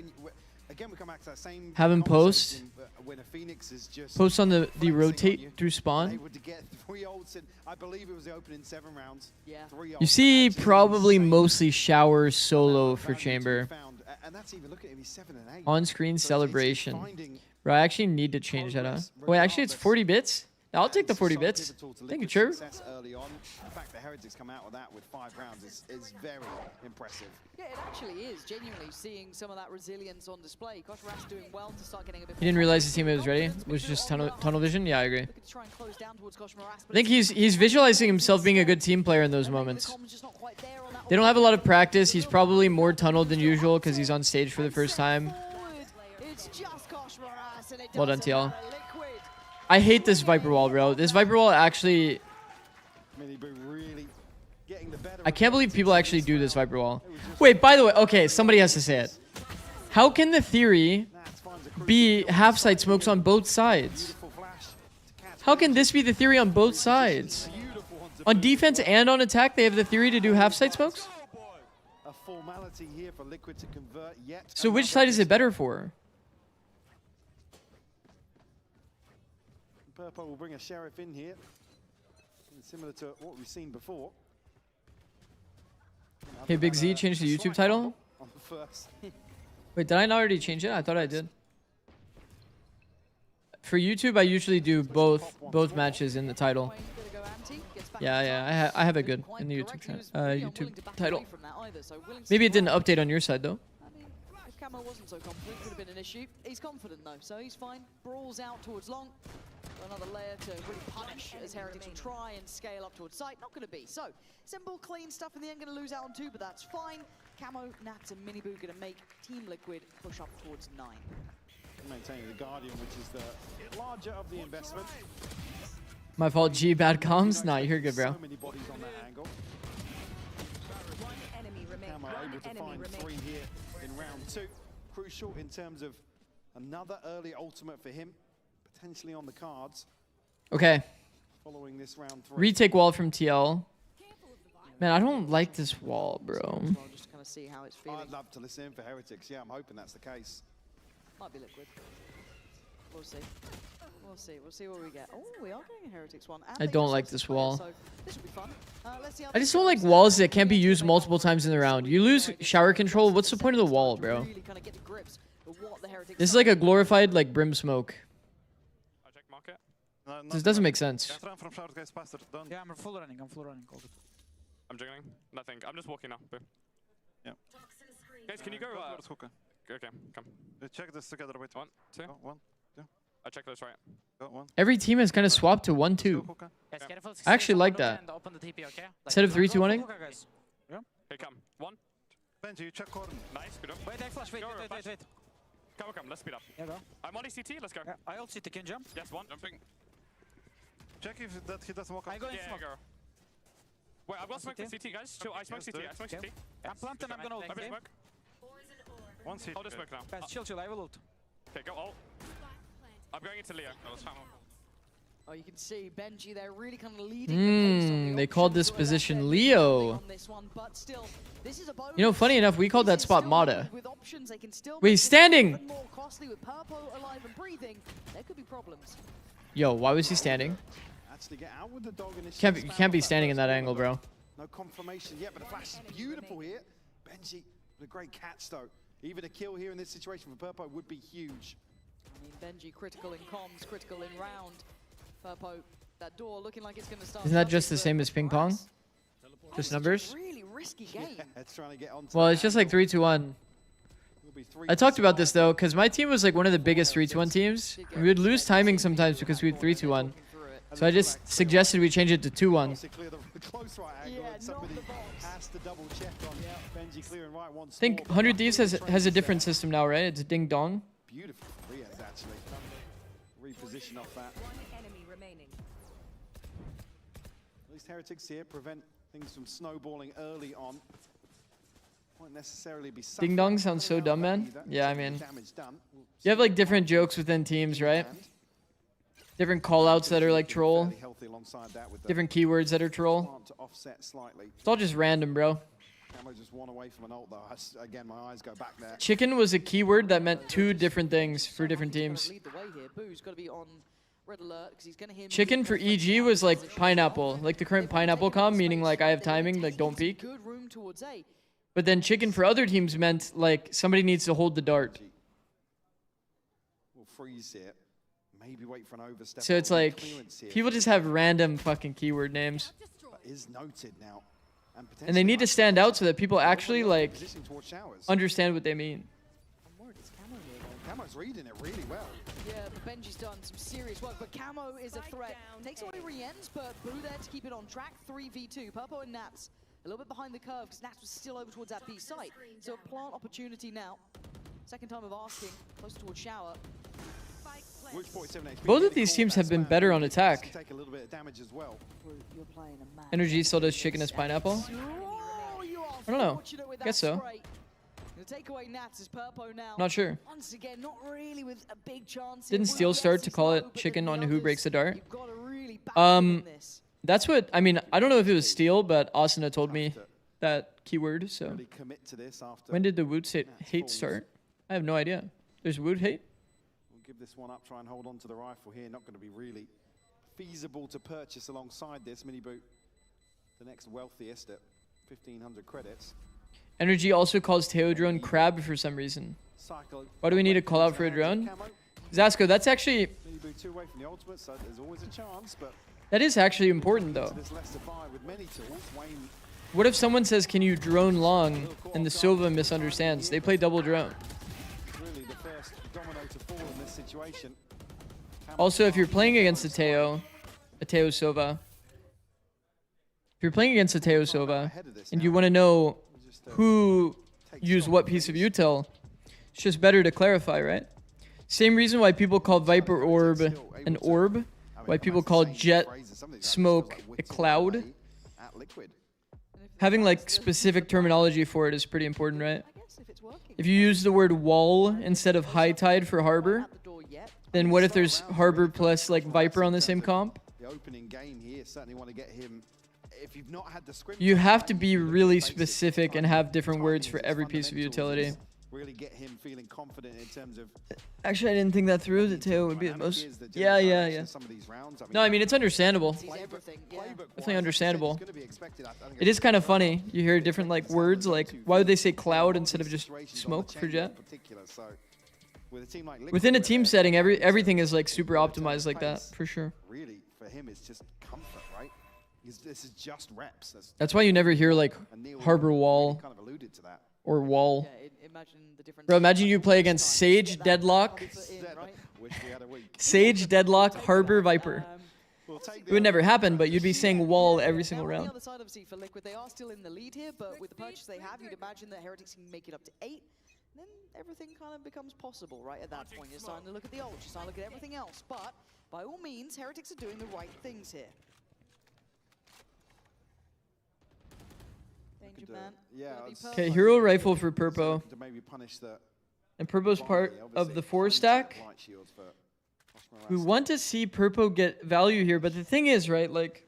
Again, we come back to that same Have him post. when a Phoenix is just Post on the flexing on rotate you. through spawn. Able to get 3 ults in, I believe it was the opening 7 rounds. Yeah. 3 You ults. see Actually probably insane. mostly shower solo for Value to be Chamber. found. And that's even looking at him, he's 7 and 8. On-screen So it's celebration. finding Bro, I actually need to change that, huh? Wait, actually it's 40 bits? I'll take the 40 bits. pivotal to Thank you, Liquid's Chirp. success early on. The fact that Heretics come out with that with 5 rounds is very impressive. yeah, it actually is genuinely seeing some of that resilience on display. Kosh Moras doing well to start getting a bit. He didn't realize his teammate was ready. It was just tunnel vision. Yeah, I agree. Looking to try and close down towards Kosh Moras, I but think he's visualizing himself being a good team player in those moments. They don't have a lot of practice. He's probably more tunneled than usual because he's on stage for the first time. it's just Kosh Moras, and it Well done, doesn't TL. matter. Liquid. I hate this Viper wall, bro. This Viper wall actually... I mean, he'd be really getting the better I can't believe people actually do this Viper wall. Wait, by the way, okay, somebody has to say it. How can the theory be half-side smokes on both sides? How can this be the theory on both sides? On defense and on attack, they have the theory to do half-side smokes? A formality here for Liquid to convert yet. So which side is it better for? Purple will bring a sheriff in here. Similar to what we've seen before. Hey, Big Z changed the YouTube title? On the first. Wait, did I not already change it? I thought I did. For YouTube, I usually do both matches in the title. Yeah, I have it good in the YouTube title. Maybe it didn't update on your side though. If Camo wasn't so confident, could have been an issue. He's confident though, so he's fine. Brawls out towards long. Another layer to really punish as Heretics will try and scale up towards site. Not going to be. So, simple, clean stuff in the end. Going to lose out on 2, but that's fine. Camo, Nats, and Miniboo going to make Team Liquid push up towards 9. Maintaining the Guardian, which is the larger of the investment. My fault, G. Bad comms? Nah, you're good, bro. So many bodies on that angle. Camo able to find 3 here in round 2. Crucial in terms of another early ultimate for him. Potentially on the cards. Okay. Following this round 3. Retake wall from TL. Man, I don't like this wall, bro. Just kind of see how it's feeling. I'd love to listen in for Heretics. Yeah, I'm hoping that's the case. Might be Liquid. We'll see. We'll see. We'll see what we get. Oh, we are getting a Heretics one. I don't like this wall. So this will be fun. Let's see how I just don't like walls that can't be used multiple times in the round. You lose shower control. What's the point of the wall, bro? really kind of get to grips with what the Heretics This is like a glorified like brim smoke. No, This doesn't make sense. Can't run from shower, guys. Faster. Done. Yeah, I'm full running. I'm full running. All good. I'm jiggling. Nothing. I'm just walking now. Boom. Yeah. Guys, can you go? Okay, come. Check this together. Wait. 1, 2. Go, 1, 2. I check those right. Go, 1. Every team has kind of swapped to 1-2. Guys, careful. I actually like that. Open the TP, okay? Instead of 3-2-1-ing. Yeah. Hey, come. 1. Benji, you check corner. Nice, good up. Wait, I flash. Wait. Come, let's speed up. Yeah, go. I'm on CT, let's go. Yeah, I ult CT, can jump? Yes, 1. Jumping. Check if that he doesn't walk out. I go in Yeah, smoke. go. Wait, I've got smoke for CT, guys. Chill, I smoke CT, I smoke CT. I'm planting, I'm gonna ult. I'm Okay? smoke. 1 CT. Hold the smoke now. Guys, chill, I will ult. Okay, go ult. I'm going into Leo. Oh, you can see Benji there really kind of leading the pace on the They called this options. position Leo. On this one, but still, this is a bonus. You know, funny enough, we called that spot Mata. With options, they can still Wait, make he's it standing! even more costly with Purple alive and breathing. There could be problems. Yo, why was he standing? Actually get out with the dog and You can't be standing in that angle, bro. No confirmation yet, but the flash is beautiful here. Benji with a great catch though. Even a kill here in this situation for Purpo would be huge. I mean, Benji critical in comms, critical in round. Purpo, that door looking like it's going to start. Isn't that just the same as ping pong? Just numbers? Really risky game. Yeah, trying to get onto Well, it's just like 3-2-1. I talked about this though, because my team was like one of the biggest 3-2-1 teams. We would lose timing sometimes because we would 3-2-1. So I just suggested we change it to 2-1. I think 100 Thieves has a different system now, right? It's ding dong. Beautiful for Riaz actually. Reposition off that. At least Heretics here prevent things from snowballing early on. Won't necessarily be Ding dong sounds so dumb, man. Yeah, I mean, you have like different jokes within teams, right? Different callouts that are like troll. Different keywords that are troll. It's all just random, bro. Just one away from an ult though. Again, my eyes go back there. Chicken was a keyword that meant 2 different things for different teams. Chicken for EG was like pineapple, like the current pineapple comm, meaning like I have timing, like don't peek. But then chicken for other teams meant like somebody needs to hold the dart. We'll freeze here. Maybe wait for an overstep. So it's like people just have random fucking keyword names. Is noted now. And they need to stand out so that people actually like understand what they mean. Camo's reading it really well. Yeah, but Benji's done some serious work, but Camo is a threat. Takes away Rien's, but Boo there to keep it on track. 3v2. Purple and Nats a little bit behind the curve because Nats was still over towards that B site. So a plant opportunity now. Second time of asking, close towards shower. Both of these teams have been better on attack. Take a little bit of damage as well. You're playing a man. Energy still does chicken as pineapple. Oh, you are I don't know. fortunate with Guess that so. spray. To take away Nats is Purpo now. Not sure. Once again, not really with a big chance. Didn't Steel start to call it chicken on who breaks the dart? You've got to really back this. That's what, I mean, I don't know if it was Steel, but Asuna told me that keyword, so. Really commit to this after When did the Woot hate start? I have no idea. There's Woot hate? We'll give this one up, try and hold on to the rifle here. Not going to be really feasible to purchase alongside this mini boot. The next wealthiest at 1,500 credits. Energy also calls Teo drone crab for some reason. Why do we need to call out for a drone? Zasco, that's actually... Mini boot 2 away from the ultimate, so there's always a chance, but... That is actually important, though. This less to buy with many tools. Wayne What if someone says, can you drone long, and the Silva misunderstands? They play double drone. really the first domino to fall in this situation. Also, if you're playing against a Teo Silva, if you're playing against a Teo Silva, and you want to know who used what piece of util, it's just better to clarify, right? Same reason why people call Viper Orb an orb, why people call Jet Smoke a cloud. Having like specific terminology for it is pretty important, right? If you use the word wall instead of high tide for harbor, then what if there's harbor plus like Viper on the same comp? The opening game here, certainly want to get him. If you've not had the script, You have to be really specific and have different words for every piece of utility. really get him feeling confident in terms of. Actually, I didn't think that through. The Teo would be the most. Yeah. No, I mean, it's understandable. Definitely understandable. It is kind of funny. You hear different like words, like why would they say cloud instead of just smoke for Jet? Within a team setting, everything is like super optimized like that, for sure. Really, for him, it's just comfort, right? This is just reps. That's why you never hear like harbor wall Kind of alluded to that. or wall. Bro, imagine you play against Sage, Deadlock, Sage, Deadlock, Harbor, Viper. It would never happen, but you'd be saying wall every single round. On the other side, obviously, for Liquid, they are still in the lead here, but with the purchase they have, you'd imagine that Heretics can make it up to 8. Then everything kind of becomes possible, right? At that point, you're starting to look at the ult, you're starting to look at everything else. But by all means, Heretics are doing the right things here. Danger man. Yeah. Okay, hero rifle for Purpo. To maybe punish the. And Purpo's part of the 4 stack. We want to see Purpo get value here, but the thing is, right, like...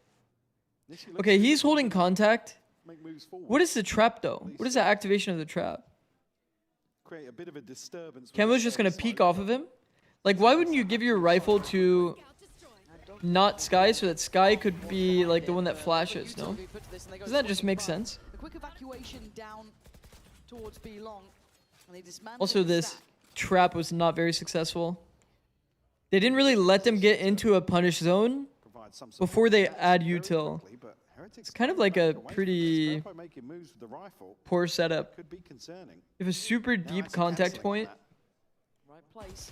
Okay, he's holding contact. What is the trap, though? What is the activation of the trap? Create a bit of a disturbance. Camo's just going to peek off of him? Like, why wouldn't you give your rifle to not Sky so that Sky could be, like, the one that flashes, no? Does that just make sense? The quick evacuation down towards B long. Also, this trap was not very successful. They didn't really let them get into a punish zone before they add util. It's kind of like a pretty poor setup. You have a super deep contact point. Right place,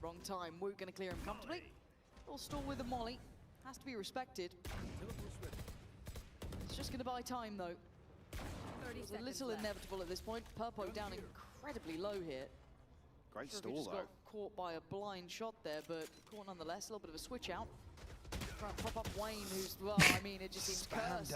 wrong time. Woot going to clear him comfortably. Little stall with the molly. Has to be respected. It's just going to buy time, though. It's a little inevitable at this point. Purpo down incredibly low here. Great stall, though. Got caught by a blind shot there, but caught nonetheless. A little bit of a switch out. Trying to pop up Wayne, who's, well, I mean, it just seems cursed.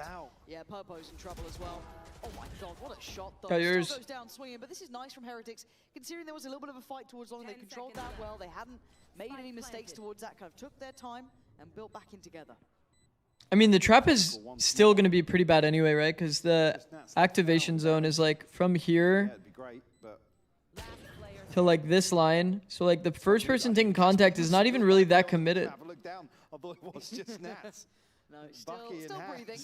Yeah, Purpo's in trouble as well. Oh my god, what a shot, though. Got yours. Still goes down swinging, but this is nice from Heretics. Considering there was a little bit of a fight towards long, they controlled that well. They hadn't made any mistakes towards that, kind of took their time and built back in together. I mean, the trap is still going to be pretty bad anyway, right? Because the activation zone is like from here to like this line. So like the first person taking contact is not even really that committed. No, still breathing.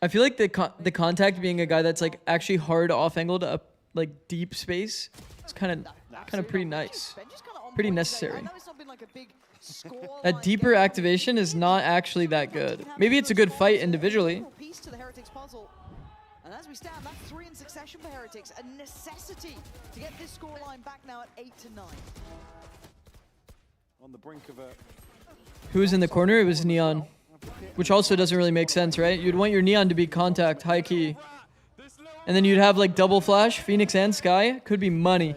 I feel like the contact being a guy that's like actually hard off angled up like deep space, it's kind of pretty nice, pretty necessary. That deeper activation is not actually that good. Maybe it's a good fight individually. Piece to the Heretics puzzle. And as we stand, that's 3 in succession for Heretics. A necessity to get this scoreline back now at 8-9. On the brink of a. Who was in the corner? It was Neon. Which also doesn't really make sense, right? You'd want your Neon to be contact, high key. And then you'd have like double flash, Phoenix and Sky. Could be money.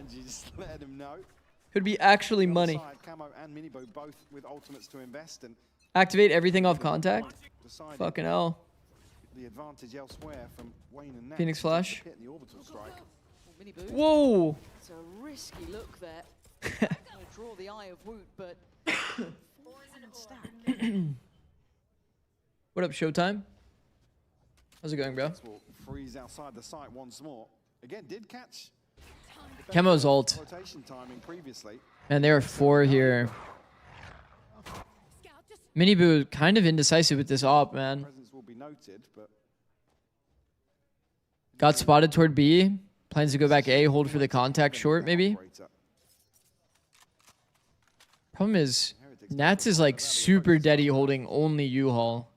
Could be actually money. Camo and Minibo both with ultimates to invest and activate everything off contact? Fucking hell. The advantage elsewhere from Wayne and Nat. Phoenix flash. The orbital strike. Whoa! It's a risky look there. Gonna draw the eye of Woot, but stack. What up, Showtime? How's it going, bro? Will freeze outside the site once more. Again, did catch Chemo's ult. rotation timing previously. And there are 4 here. Miniboo kind of indecisive with this op, man. Presence will be noted, but Got spotted toward B. Plans to go back A, hold for the contact short, maybe. Problem is, Nats is like super deady holding only U-Haul.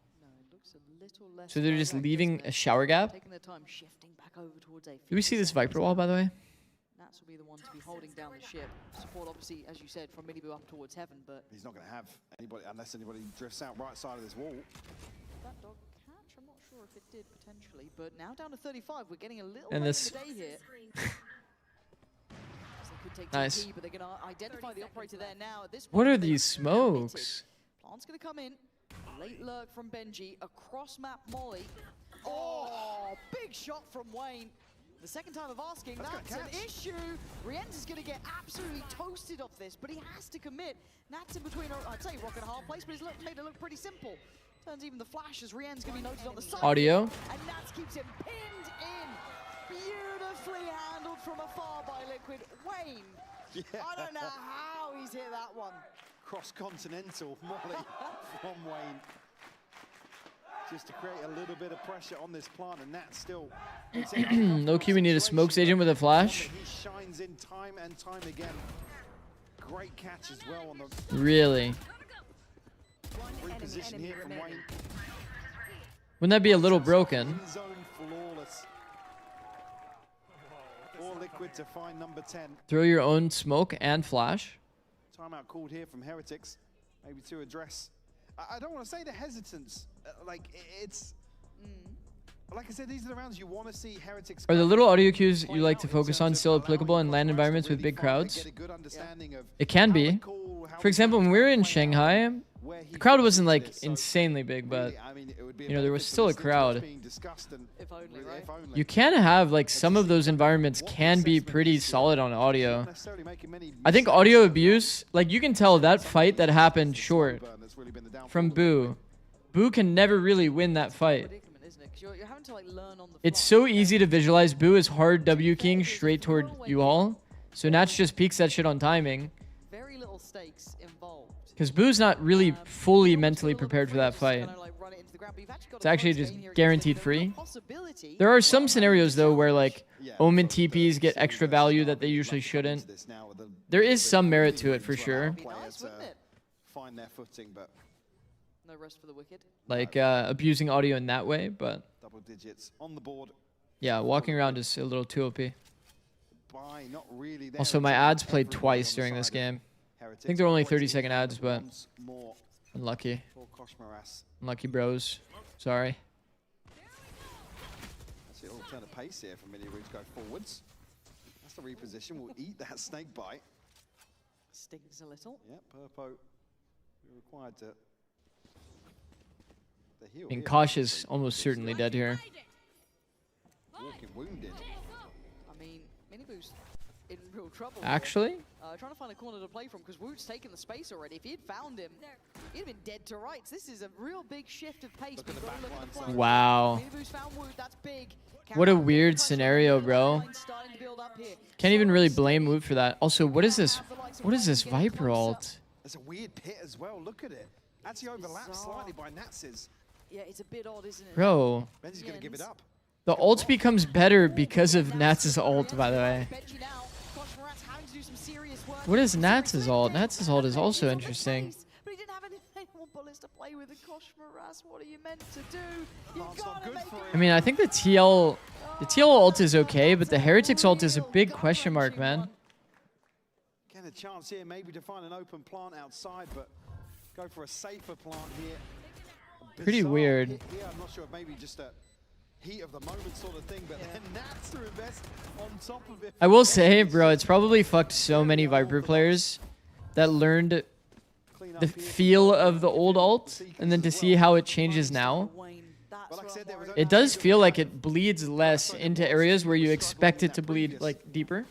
So they're just leaving a shower gap. Do we see this Viper wall, by the way? Nats will be the one to be holding down the ship. Support, obviously, as you said, from Miniboo up towards heaven, but he's not going to have anybody unless anybody drifts out right side of this wall. that dog catch, I'm not sure if it did potentially, but now down to 35, we're getting a little And late this- in the day here. So they could take Nice. TP, but they're going to identify the operator there now. At this point, What are they these smokes? Plant's going to come in. Late lurk from Benji. Across map Molly. Oh, big shot from Wayne. The second time of asking, that's an issue. Rienz is going to get absolutely toasted off this, but he has to commit. Nat's in between, I'd say, rock and a hard place, but he's made it look pretty simple. Turns even the flash as Rienz going to be noted on the side. Audio. And Nats keeps him pinned in. Beautifully handled from afar by Liquid. Wayne, I don't know how he's hit that one. Cross-continental Molly from Wayne. Just to create a little bit of pressure on this plant, and that's still... Low-key, we need a smokes agent with a flash. He shines in time and time again. Great catch as well on the... Really? Reposition here from Wayne. Wouldn't that be a little broken? Zone flawless. For Liquid to find number 10. Throw your own smoke and flash. Timeout called here from Heretics, maybe to address. I don't want to say the hesitance, it's. Like I said, these are the rounds you want to see Heretics. Are the little audio cues you like to focus on still applicable in LAN environments with big crowds? It can be. For example, when we were in Shanghai, the crowd wasn't like insanely big, but you know, there was still a crowd. You can have like some of those environments can be pretty solid on audio. I think audio abuse, like you can tell that fight that happened short from Boo. Boo can never really win that fight. It's so easy to visualize. Boo is hard W king straight toward U-Haul. So Natch just peeks that shit on timing. Very little stakes involved. Because Boo's not really fully mentally prepared for that fight. It's actually just guaranteed free. There are some scenarios though where like Omen TPs get extra value that they usually shouldn't. There is some merit to it for sure. Find their footing, but no rest for the wicked. Like abusing audio in that way, but double digits on the board. Yeah, walking around is a little too OP. Not really there. Also, my ads played twice during this game. I think they're only 30-second ads, but unlucky. Unlucky bros. Sorry. That's it. All turn of pace here from Mini Ridge go forwards. That's the reposition. We'll eat that snake bite. Stings a little. Yeah, Purpo required to. I mean, Kosh is almost certainly dead here. Walking wounded. I mean, Miniboo's in real trouble. Actually? Trying to find a corner to play from because Woot's taken the space already. If he had found him, he'd have been dead to rights. This is a real big shift of pace. But look at the play. Wow. Miniboo's found Woot. That's big. What a weird scenario, bro. Can't even really blame Woot for that. Also, what is this? What is this Viper ult? There's a weird pit as well. Look at it. Actually overlapped slightly by Nats's. Yeah, it's a bit odd, isn't it? Bro. Benji's gonna give it up. The ult becomes better because of Nats's ult, by the way. What is Nats's ult? Nats's ult is also interesting. But he didn't have any more bullets to play with. Kosh Maras, what are you meant to do? You gotta make it. I mean, I think the TL ult is okay, but the Heretics ult is a big question mark, man. Get a chance here maybe to find an open plant outside, but go for a safer plant here. Pretty weird. Here. I'm not sure if maybe just a heat of the moment sort of thing, but then Nats to invest on top of it. I will say, bro, it's probably fucked so many Viper players that learned the feel of the old ult, and then to see how it changes now. It does feel like it bleeds less into areas where you expect it to bleed like deeper.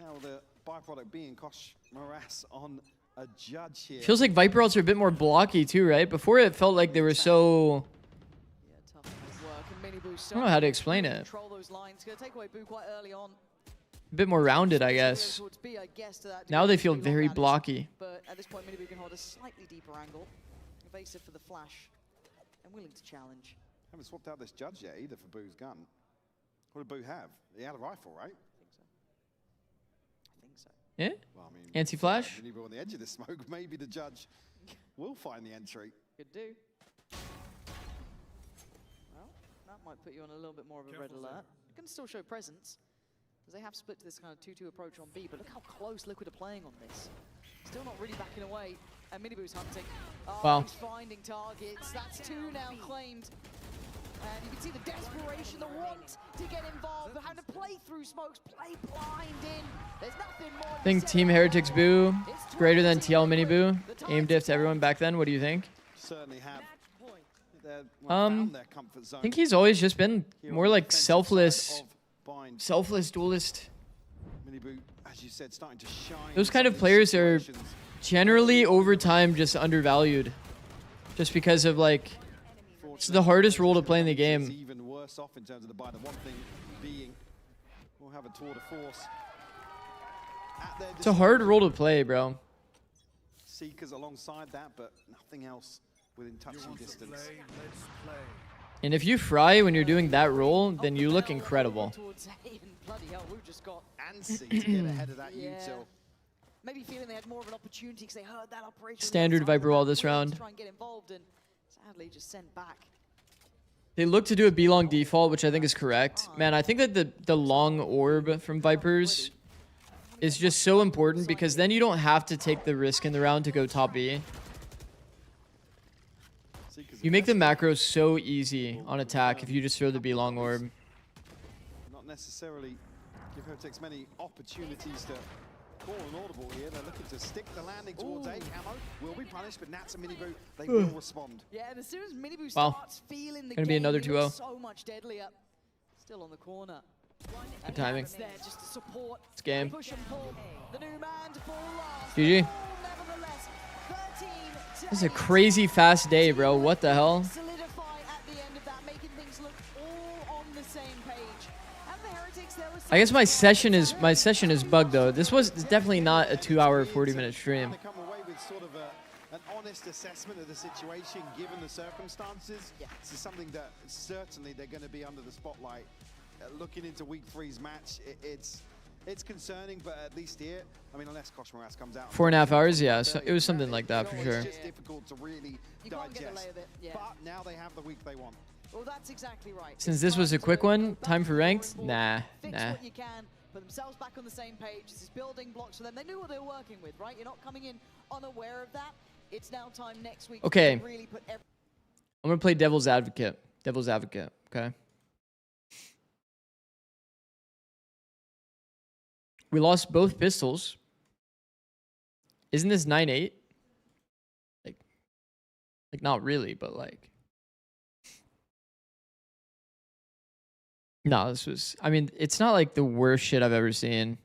Now the byproduct being Kosh Morass on a judge here. Feels like Viper ults are a bit more blocky too, right? Before it felt like they were so... I don't know how to explain it. A bit more rounded, I guess. Now they feel very blocky. But at this point, Minibu can hold a slightly deeper angle. Evasive for the flash. And willing to challenge. Haven't swapped out this judge yet either for Boo's gun. What did Boo have? He had a rifle, right? I think so. Yeah? Well, I mean, Anti-flash? Minibu on the edge of the smoke. Maybe the judge will find the entry. Could do. Well, that might put you on a little bit more of a red alert. You can still show presence. Because they have split to this kind of 2-2 approach on B, but look how close Liquid are playing on this. Still not really backing away, and Minibu's hunting. Oh, wow. He's finding targets. That's 2 now claimed. And you can see the desperation, the want to get involved, but having to play through smokes, play blind in. There's nothing more. I think Team Heretics Boo is greater than TL Mini Boo. Aim diff to everyone back then. What do you think? Certainly have. I think he's always just been more like selfless duelist. Minibu, as you said, starting to shine. Those kind of players are generally over time just undervalued, just because of like it's the hardest role to play in the game. Even worse off in terms of the buy. The one thing being, we'll have a tour de force. It's a hard role to play, bro. Seekers alongside that, but nothing else within touching distance. And if you fry when you're doing that role, then you look incredible. Bloody hell, we've just got Ansi to get ahead of that util. Maybe feeling they had more of an opportunity because they heard that operation. Standard Viper wall this round. Try and get involved and sadly just sent back. They look to do a B-long default, which I think is correct. Man, I think that the long orb from Vipers is just so important because then you don't have to take the risk in the round to go top B. You make the macro so easy on attack if you just throw the B-long orb. Not necessarily give Heretics many opportunities to call an audible here. They're looking to stick the landing towards A. Camo will be punished, but Nats and Minibu, they will respond. Yeah, and as soon as Minibu starts feeling the Gonna be another 2-0. so much deadlier. Still on the corner. Good timing. There just to support. It's game. Push and pull. The new man to fall last. GG. This is a crazy fast day, bro. What the hell? Solidify at the end of that, making things look all on the same page. And the Heretics, there was I guess my session is bugged though. This was definitely not a 2-hour 40-minute stream. They come away with sort of an honest assessment of the situation given the circumstances. This is something that certainly they're going to be under the spotlight. Looking into week 3's match, it's concerning, but at least here, I mean, unless Kosh Morass comes out. 4.5 hours, yeah. So it was something like that for sure. It's just difficult to really digest. But now they have the week they want. Well, that's exactly right. Since this was a quick one, time for ranked? Nah. Fix what you can, put themselves back on the same page. This is building blocks for them. They knew what they were working with, right? You're not coming in unaware of that. It's now time next week okay. to really put I'm going to play devil's advocate. Devil's advocate, okay? We lost both pistols. Isn't this 9-8? Like not really, but like. No, this was, I mean, it's not like the worst shit I've ever seen.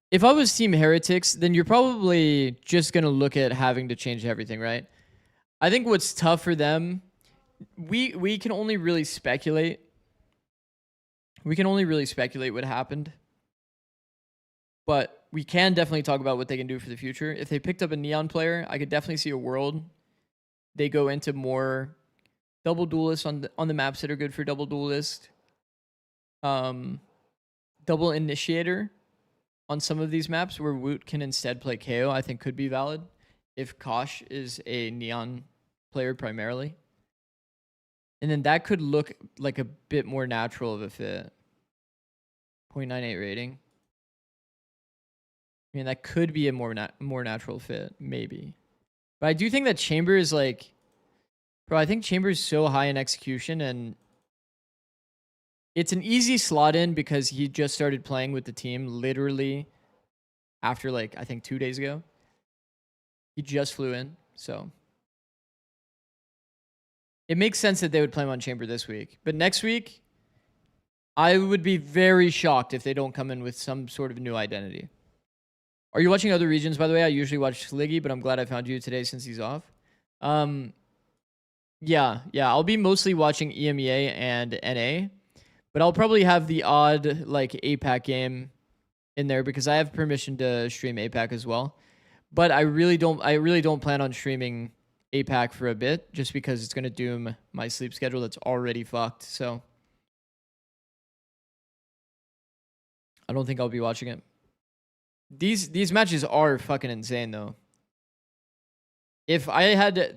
If I was Team Heretics, then you're probably just going to look at having to change everything, right? I think what's tough for them, we can only really speculate. We can only really speculate what happened. But we can definitely talk about what they can do for the future. If they picked up a Neon player, I could definitely see a world they go into more double duelist on the maps that are good for double duelist. Double initiator on some of these maps where Woot can instead play KO, I think could be valid if Kosh is a Neon player primarily. And then that could look like a bit more natural of a fit. 0.98 rating. I mean, that could be a more natural fit, maybe. But I do think that Chamber is like... Bro, I think Chamber is so high in execution, and... It's an easy slot in because he just started playing with the team literally after, like, I think 2 days ago. He just flew in, so... it makes sense that they would play him on Chamber this week. But next week, I would be very shocked if they don't come in with some sort of new identity. Are you watching other regions, by the way? I usually watch Sliggy, but I'm glad I found you today since he's off. Yeah, I'll be mostly watching EMEA and NA, but I'll probably have the odd like APAC game in there because I have permission to stream APAC as well. But I really don't plan on streaming APAC for a bit just because it's going to doom my sleep schedule that's already fucked. So I don't think I'll be watching it. These matches are fucking insane though. If I had a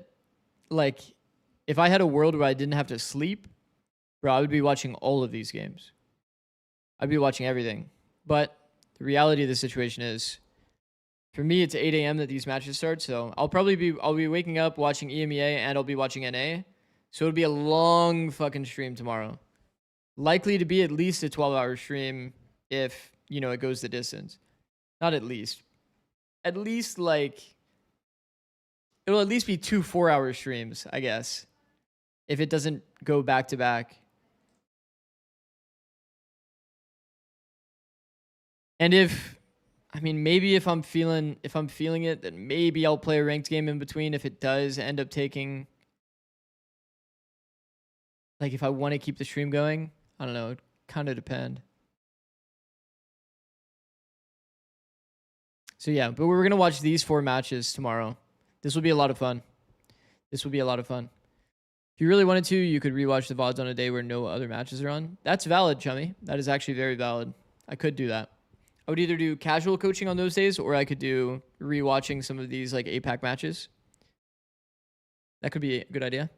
world where I didn't have to sleep, bro, I would be watching all of these games. I'd be watching everything. But the reality of the situation is, for me, it's 8 a.m. that these matches start, so I'll be waking up watching EMEA and I'll be watching NA. So it'll be a long fucking stream tomorrow. Likely to be at least a 12-hour stream if, you know, it goes the distance. Not at least. At least like it'll at least be 2 4-hour streams, I guess. If it doesn't go back to back. And maybe if I'm feeling it, then maybe I'll play a ranked game in between if it does end up taking, like if I want to keep the stream going. I don't know, it kind of depend. So yeah, but we're going to watch these 4 matches tomorrow. This will be a lot of fun. If you really wanted to, you could rewatch the VODs on a day where no other matches are on. That's valid, Chummy. That is actually very valid. I could do that. I would either do casual coaching on those days or I could do rewatching some of these like APAC matches. That could be a good idea.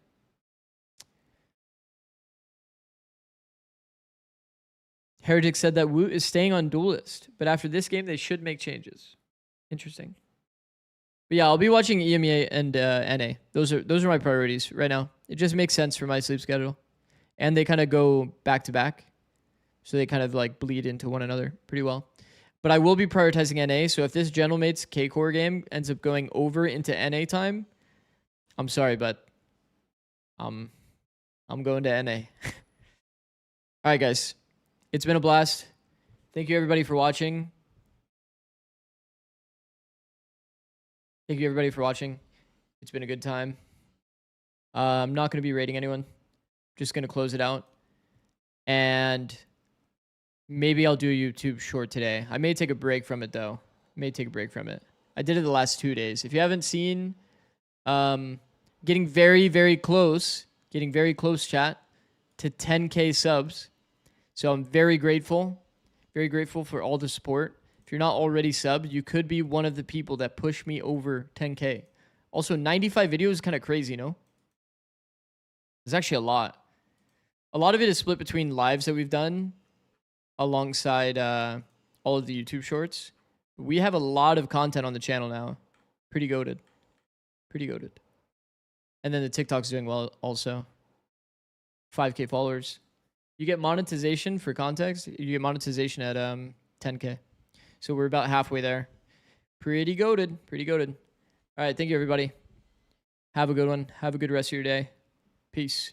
Heretics said that Woot is staying on Duelist, but after this game, they should make changes. Interesting. But yeah, I'll be watching EMEA and NA. Those are my priorities right now. It just makes sense for my sleep schedule. And they kind of go back to back. So they kind of like bleed into one another pretty well. But I will be prioritizing NA, so if this Gentlemates K-Core game ends up going over into NA time, I'm sorry, but I'm going to NA. All right, guys. It's been a blast. Thank you, everybody, for watching. It's been a good time. I'm not going to be rating anyone. Just going to close it out. And maybe I'll do a YouTube short today. I may take a break from it, though. I did it the last 2 days. If you haven't seen, getting very, very close, chat, to 10K subs. So I'm very grateful for all the support. If you're not already subbed, you could be one of the people that push me over 10K. Also, 95 videos is kind of crazy, no? It's actually a lot. A lot of it is split between lives that we've done alongside all of the YouTube shorts. We have a lot of content on the channel now. Pretty goated. And then the TikTok's doing well also. 5K followers. You get monetization, for context. You get monetization at 10K. So we're about halfway there. Pretty goated. All right, thank you, everybody. Have a good one. Have a good rest of your day. Peace.